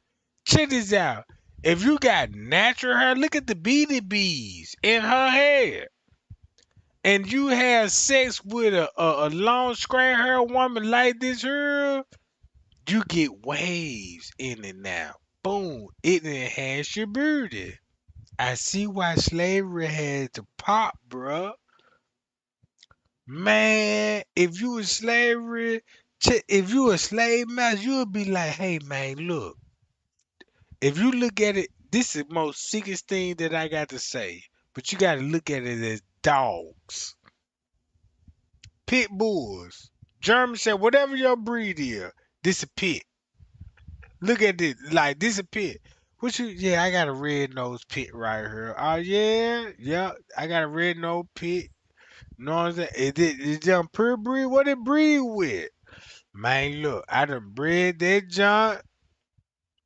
Check this out. If you got natural hair, look at the beady bees in her hair. And you have sex with a long straight hair woman like this here, you get waves in it now. Boom, it enhance your beauty. I see why slavery had to pop, bruh. Man, if you was slavery, if you a slave master, you would be like, hey man, look. If you look at it, this is the most sickest thing that I got to say. But you gotta look at it as dogs. Pit bulls. German Shepherd, whatever your breed is, this a pit. Look at this, like this a pit. What you? Yeah, I got a red nose pit right here. Oh yeah, I got a red nose pit. You know what I'm saying? Is them pure breed? What it breed with? Man, look, I done bred that junk.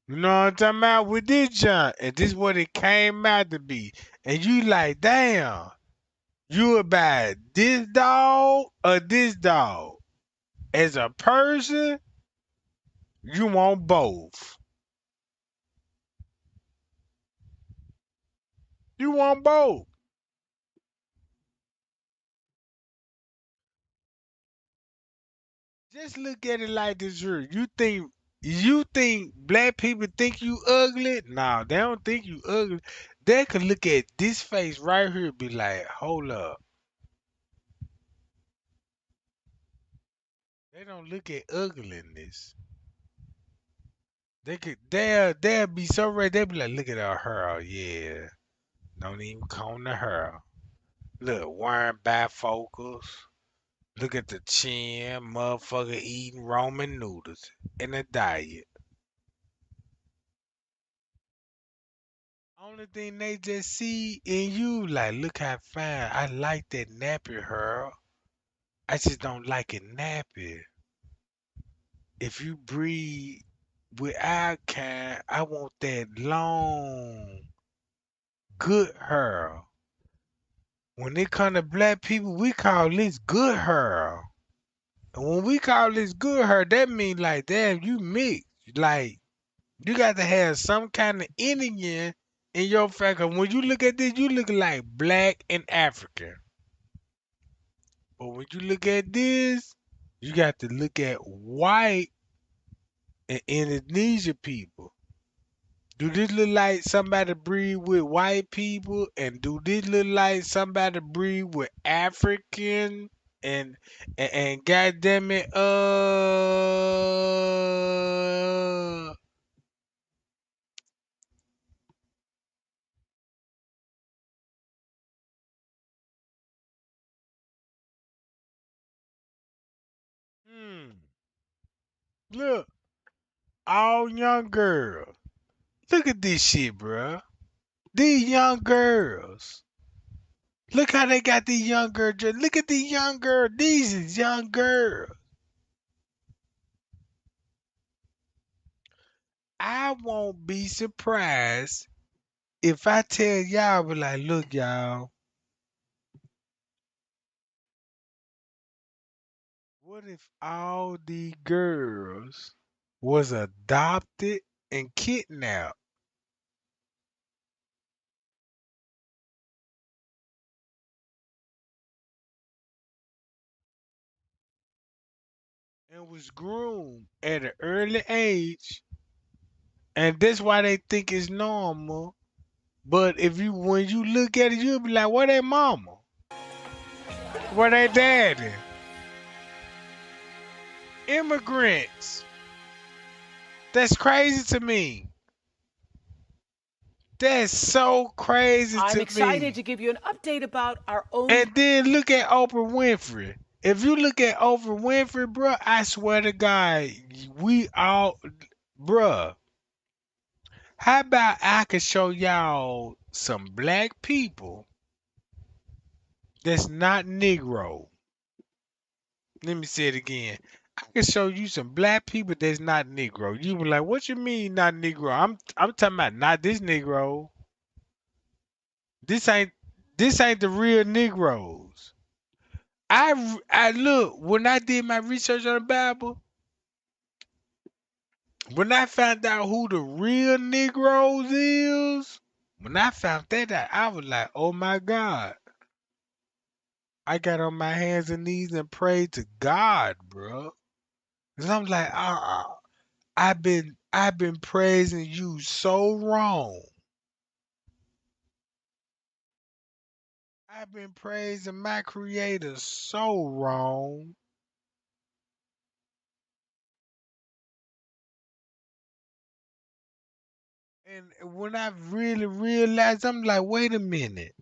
You know what I'm talking about with this junk, and this what it came out to be. And you like, damn, you about this dog or this dog? As a person, you want both. You want both. Just look at it like this here. You think black people think you ugly? Nah, they don't think you ugly. They could look at this face right here and be like, hold up. They don't look at ugliness. They'll be so red, they'll be like, look at her hair, oh, yeah. Don't even comb the hair. Look, wearing bifocals. Look at the chin, motherfucker eating Roman noodles in a diet. Only thing they just see in you, like, look how fine. I like that nappy hair. I just don't like it nappy. If you breed with our kind, I want that long, good hair. When it come to black people, we call this good hair. And when we call this good hair, that means like, damn, you mixed. Like, you got to have some kind of Indian in your face. 'Cause when you look at this, you look like black and African. But when you look at this, you got to look at white and Indonesia people. Do this look like somebody breed with white people? And do this look like somebody breed with African? And goddamn it, look, all young girls. Look at this shit, bruh. These young girls. Look how they got these young girls. Look at these young girls. These is young girls. I won't be surprised if I tell y'all, be like, look, y'all, what if all the girls was adopted and kidnapped and was groomed at an early age, and that's why they think it's normal. But when you look at it, you'll be like, where they mama? Where they daddy? Immigrants. That's crazy to me. That's so crazy I'm to excited me. to give you an update about our own. And then look at Oprah Winfrey. If you look at Oprah Winfrey, bro, I swear to God, we all, bruh. How about I could show y'all some black people that's not Negro? Let me say it again. I can show you some black people that's not Negro. You were like, what you mean not Negro? I'm talking about not this Negro. This ain't this ain't the real Negroes. I look when I did my research on the Bible, when I found out who the real Negroes is, when I found that out, I was like, oh my God. I got on my hands and knees and prayed to God, bro. Cause I'm like, I've been praising you so wrong. I've been praising my creator so wrong. And when I really realized, I'm like, wait a minute.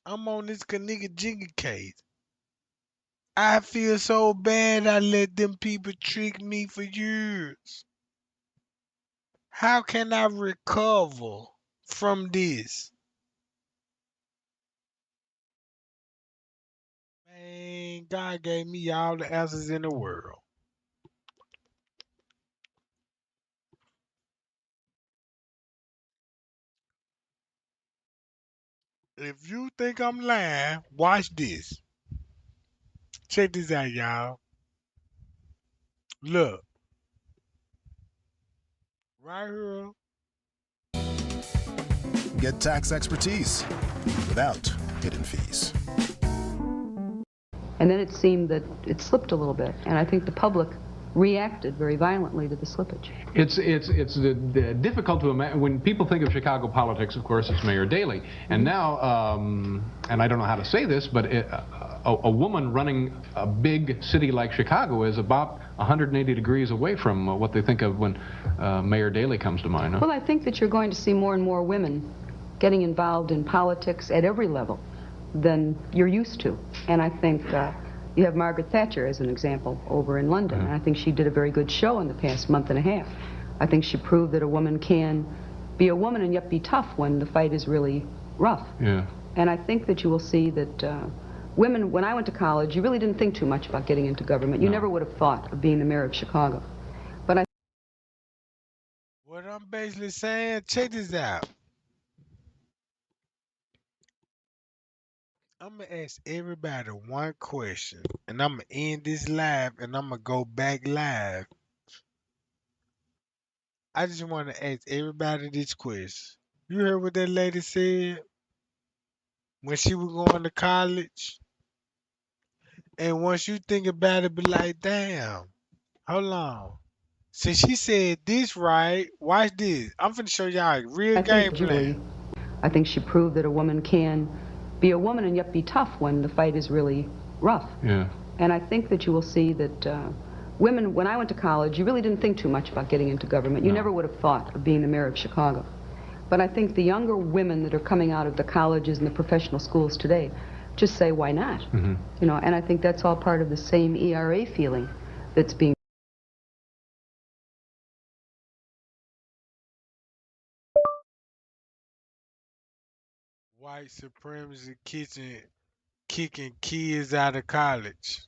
I'm on this Kenneka Jigga case. I feel so bad I let them people trick me for years. How can I recover from this? Man, God gave me all the answers in the world. If you think I'm lying, watch this. Check this out, y'all. Look, right here. Get tax expertise without hidden fees. And then it seemed that it slipped a little bit, and I think the public reacted very violently to the slippage. It's difficult to imagine. When people think of Chicago politics, of course, it's Mayor Daley. And now, and I don't know how to say this, but a woman running a big city like Chicago is about 180 degrees away from what they think of when Mayor Daley comes to mind. Huh? Well, I think that you're going to see more and more women getting involved in politics at every level than you're used to. And I think you have Margaret Thatcher as an example over in London. And I think she did a very good show in the past month and a half. I think she proved that a woman can be a woman and yet be tough when the fight is really rough. Yeah. And I think that you will see that women, when I went to college, you really didn't think too much about getting into government. You never would have thought of being the mayor of Chicago. But What I'm basically saying, check this out. I'm going to ask everybody one question, and I'm going to end this live, and I'm going to go back live. I just want to ask everybody this question. You heard what that lady said when she was going to college? And once you think about it, be like, damn, hold on. Since she said this right, watch this. I'm finna show y'all a real game plan. I think she proved that a woman can be a woman and yet be tough when the fight is really rough. Yeah. And I think that you will see that women, when I went to college, you really didn't think too much about getting into government. You never would have thought of being the mayor of Chicago. But I think the younger women that are coming out of the colleges and the professional schools today just say, why not? Mm-hmm. You know, and I think that's all part of the same ERA feeling that's being White supremacy kicking kids out of college.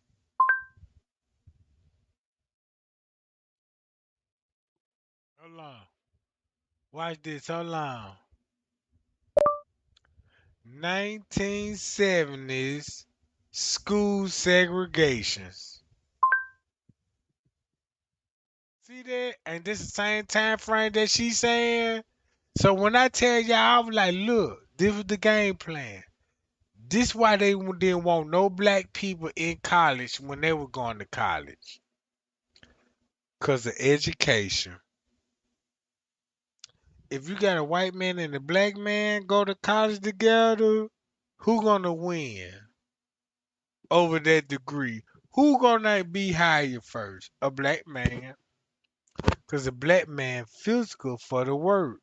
Hold on. Watch this. Hold on. 1970s school segregations. See that? And this is the same time frame that she's saying. So when I tell y'all, I was like, look, this was the game plan. This why they didn't want no black people in college when they were going to college. Because of education. If you got a white man and a black man go to college together, who gonna win over that degree? Who gonna be higher first? A black man. Because a black man physical for the work.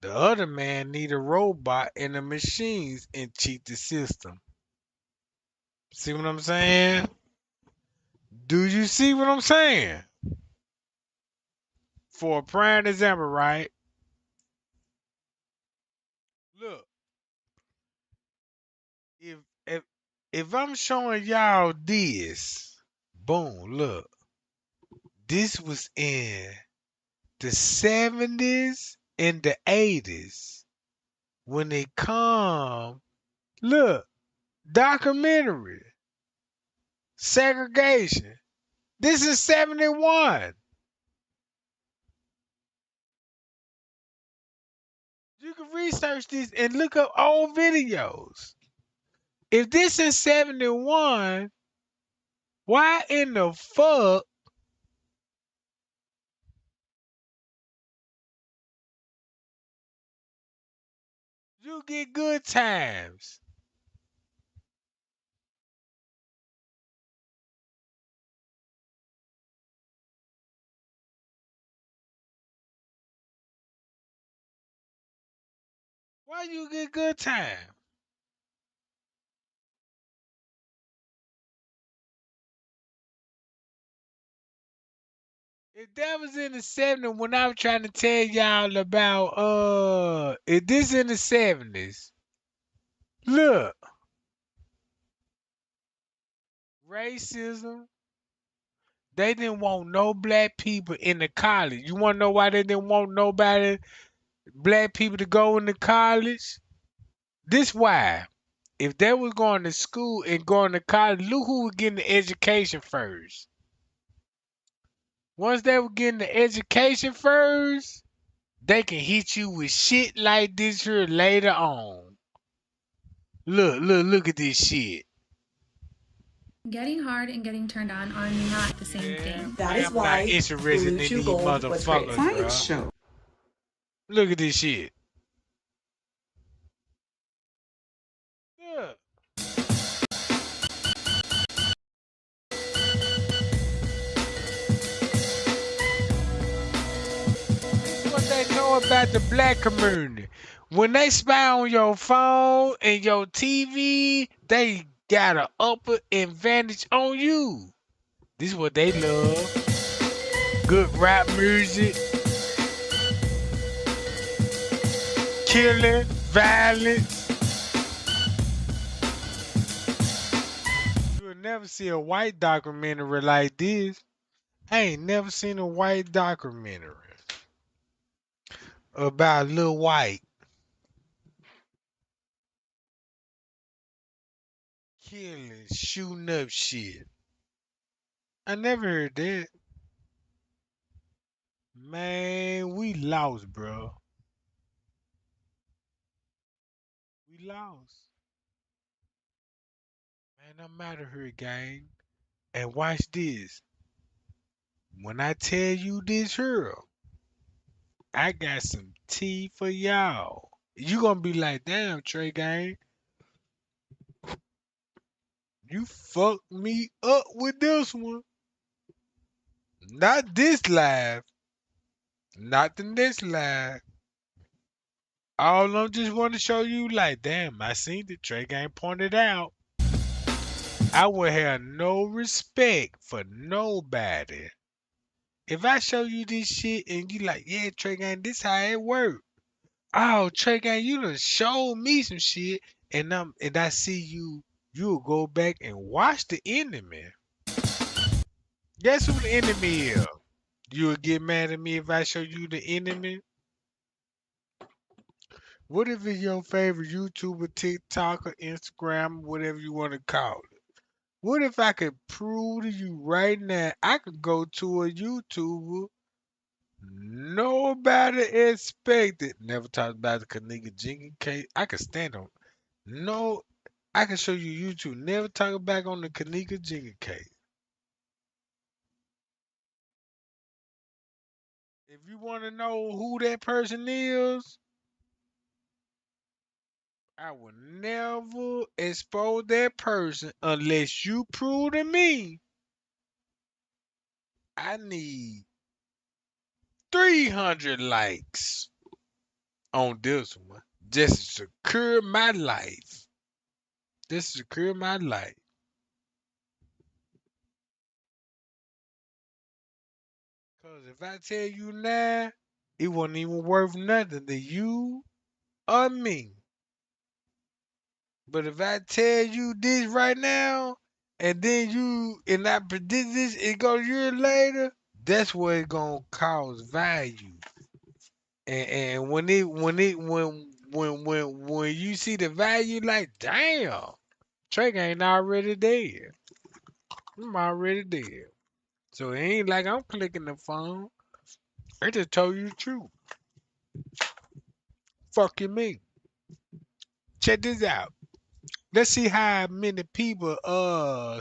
The other man need a robot and the machines and cheat the system. See what I'm saying? Do you see what I'm saying? For a prime example, right? Look, if if if I'm showing y'all this, boom, look. This was in the 70s and the 80s when they come. Look, documentary, segregation. This is 71. You can research this and look up old videos. If this is 71, why in the fuck you get good times? Why you get good time? If that was in the 70s when I was trying to tell y'all about if this in the 70s, look, racism, they didn't want no black people in the college. You wanna know why they didn't want nobody black people to go into college? This why. If they was going to school and going to college, look who was getting the education first. Once they were getting the education first, they can hit you with shit like this here later on. Look at this shit. Getting hard and getting turned on are not the same thing. That is why interested in these motherfuckers, science show. Look at this shit. Look. What they know about the black community. When they spy on your phone and your TV, they got an upper advantage on you. This is what they love. Good rap music. Killing, violence. You will never see a white documentary like this. I ain't never seen a white documentary about Lil White killing, shooting up shit. I never heard that. Man, we lost, bro. We lost. Man, I'm out of here, gang. And watch this. When I tell you this here, I got some tea for y'all. You gonna be like, damn, Trey Gang, you fucked me up with this one. Not this live. Not the next live. All I just want to show you, like, damn, I seen the Trey Gang pointed out. I would have no respect for nobody. If I show you this shit and you like, yeah, Trey Gang, this how it work. Oh, Trey Gang, you done showed me some shit, and I see you'll go back and watch the enemy. Guess who the enemy is? You would get mad at me if I show you the enemy? What if it's your favorite YouTuber, TikTok, or Instagram, whatever you want to call it? What if I could prove to you right now, I could go to a YouTuber nobody expected. Never talked about the Kenneka Jenkins case. I could stand on. No, I can show you YouTube. Never talk back on the Kenneka Jenkins case. If you want to know who that person is, I will never expose that person unless you prove to me I need 300 likes on this one just to secure my life. Just to secure my life. Because if I tell you now, it wasn't even worth nothing to you or me. But if I tell you this right now, and then and I predict this, it go a year later, that's what it gonna cause value. And when you see the value, like damn, Trey ain't already dead. I'm already dead. So it ain't like I'm clicking the phone. I just told you the truth. Fuck you mean. Check this out. Let's see how many people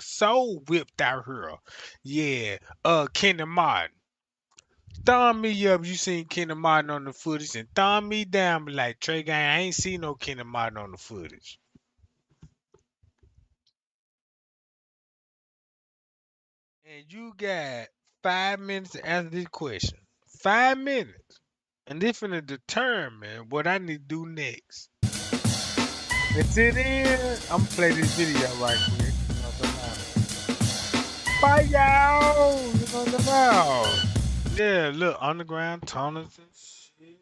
soul whipped out here. Yeah, Kenny Martin. Thumb me up, you seen Kenny Martin on the footage, and thumb me down, be like Trey Gang, I ain't seen no Kenny Martin on the footage. And you got 5 minutes to answer this question. 5 minutes. And this finna determine what I need to do next. Until then, I'm gonna play this video right quick. You know what I'm talking about? Bye, y'all. You know what I'm talking about? Yeah, look, underground tunnels and shit.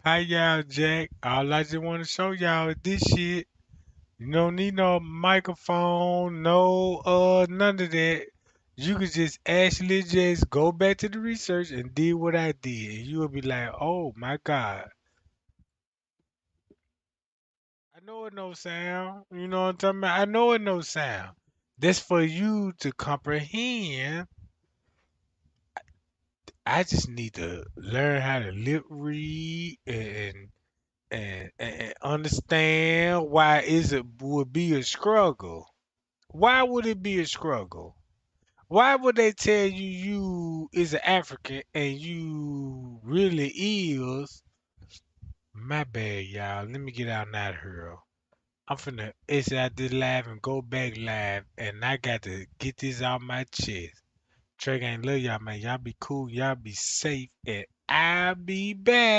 Hi, y'all, Jack. All I just want to show y'all is this shit. You don't need no microphone, no none of that. You could just actually just go back to the research and do what I did, and you will be like, oh my God. I know it no sound. You know what I'm talking about? I know it no sound. That's for you to comprehend. I just need to learn how to lip read and understand why is it would be a struggle. Why would it be a struggle? Why would they tell you you is an African and you really is? My bad, y'all. Let me get out now here. I'm finna exit out this live and go back live, and I got to get this out my chest. Trey ain't love y'all, man. Y'all be cool. Y'all be safe, and I'll be back.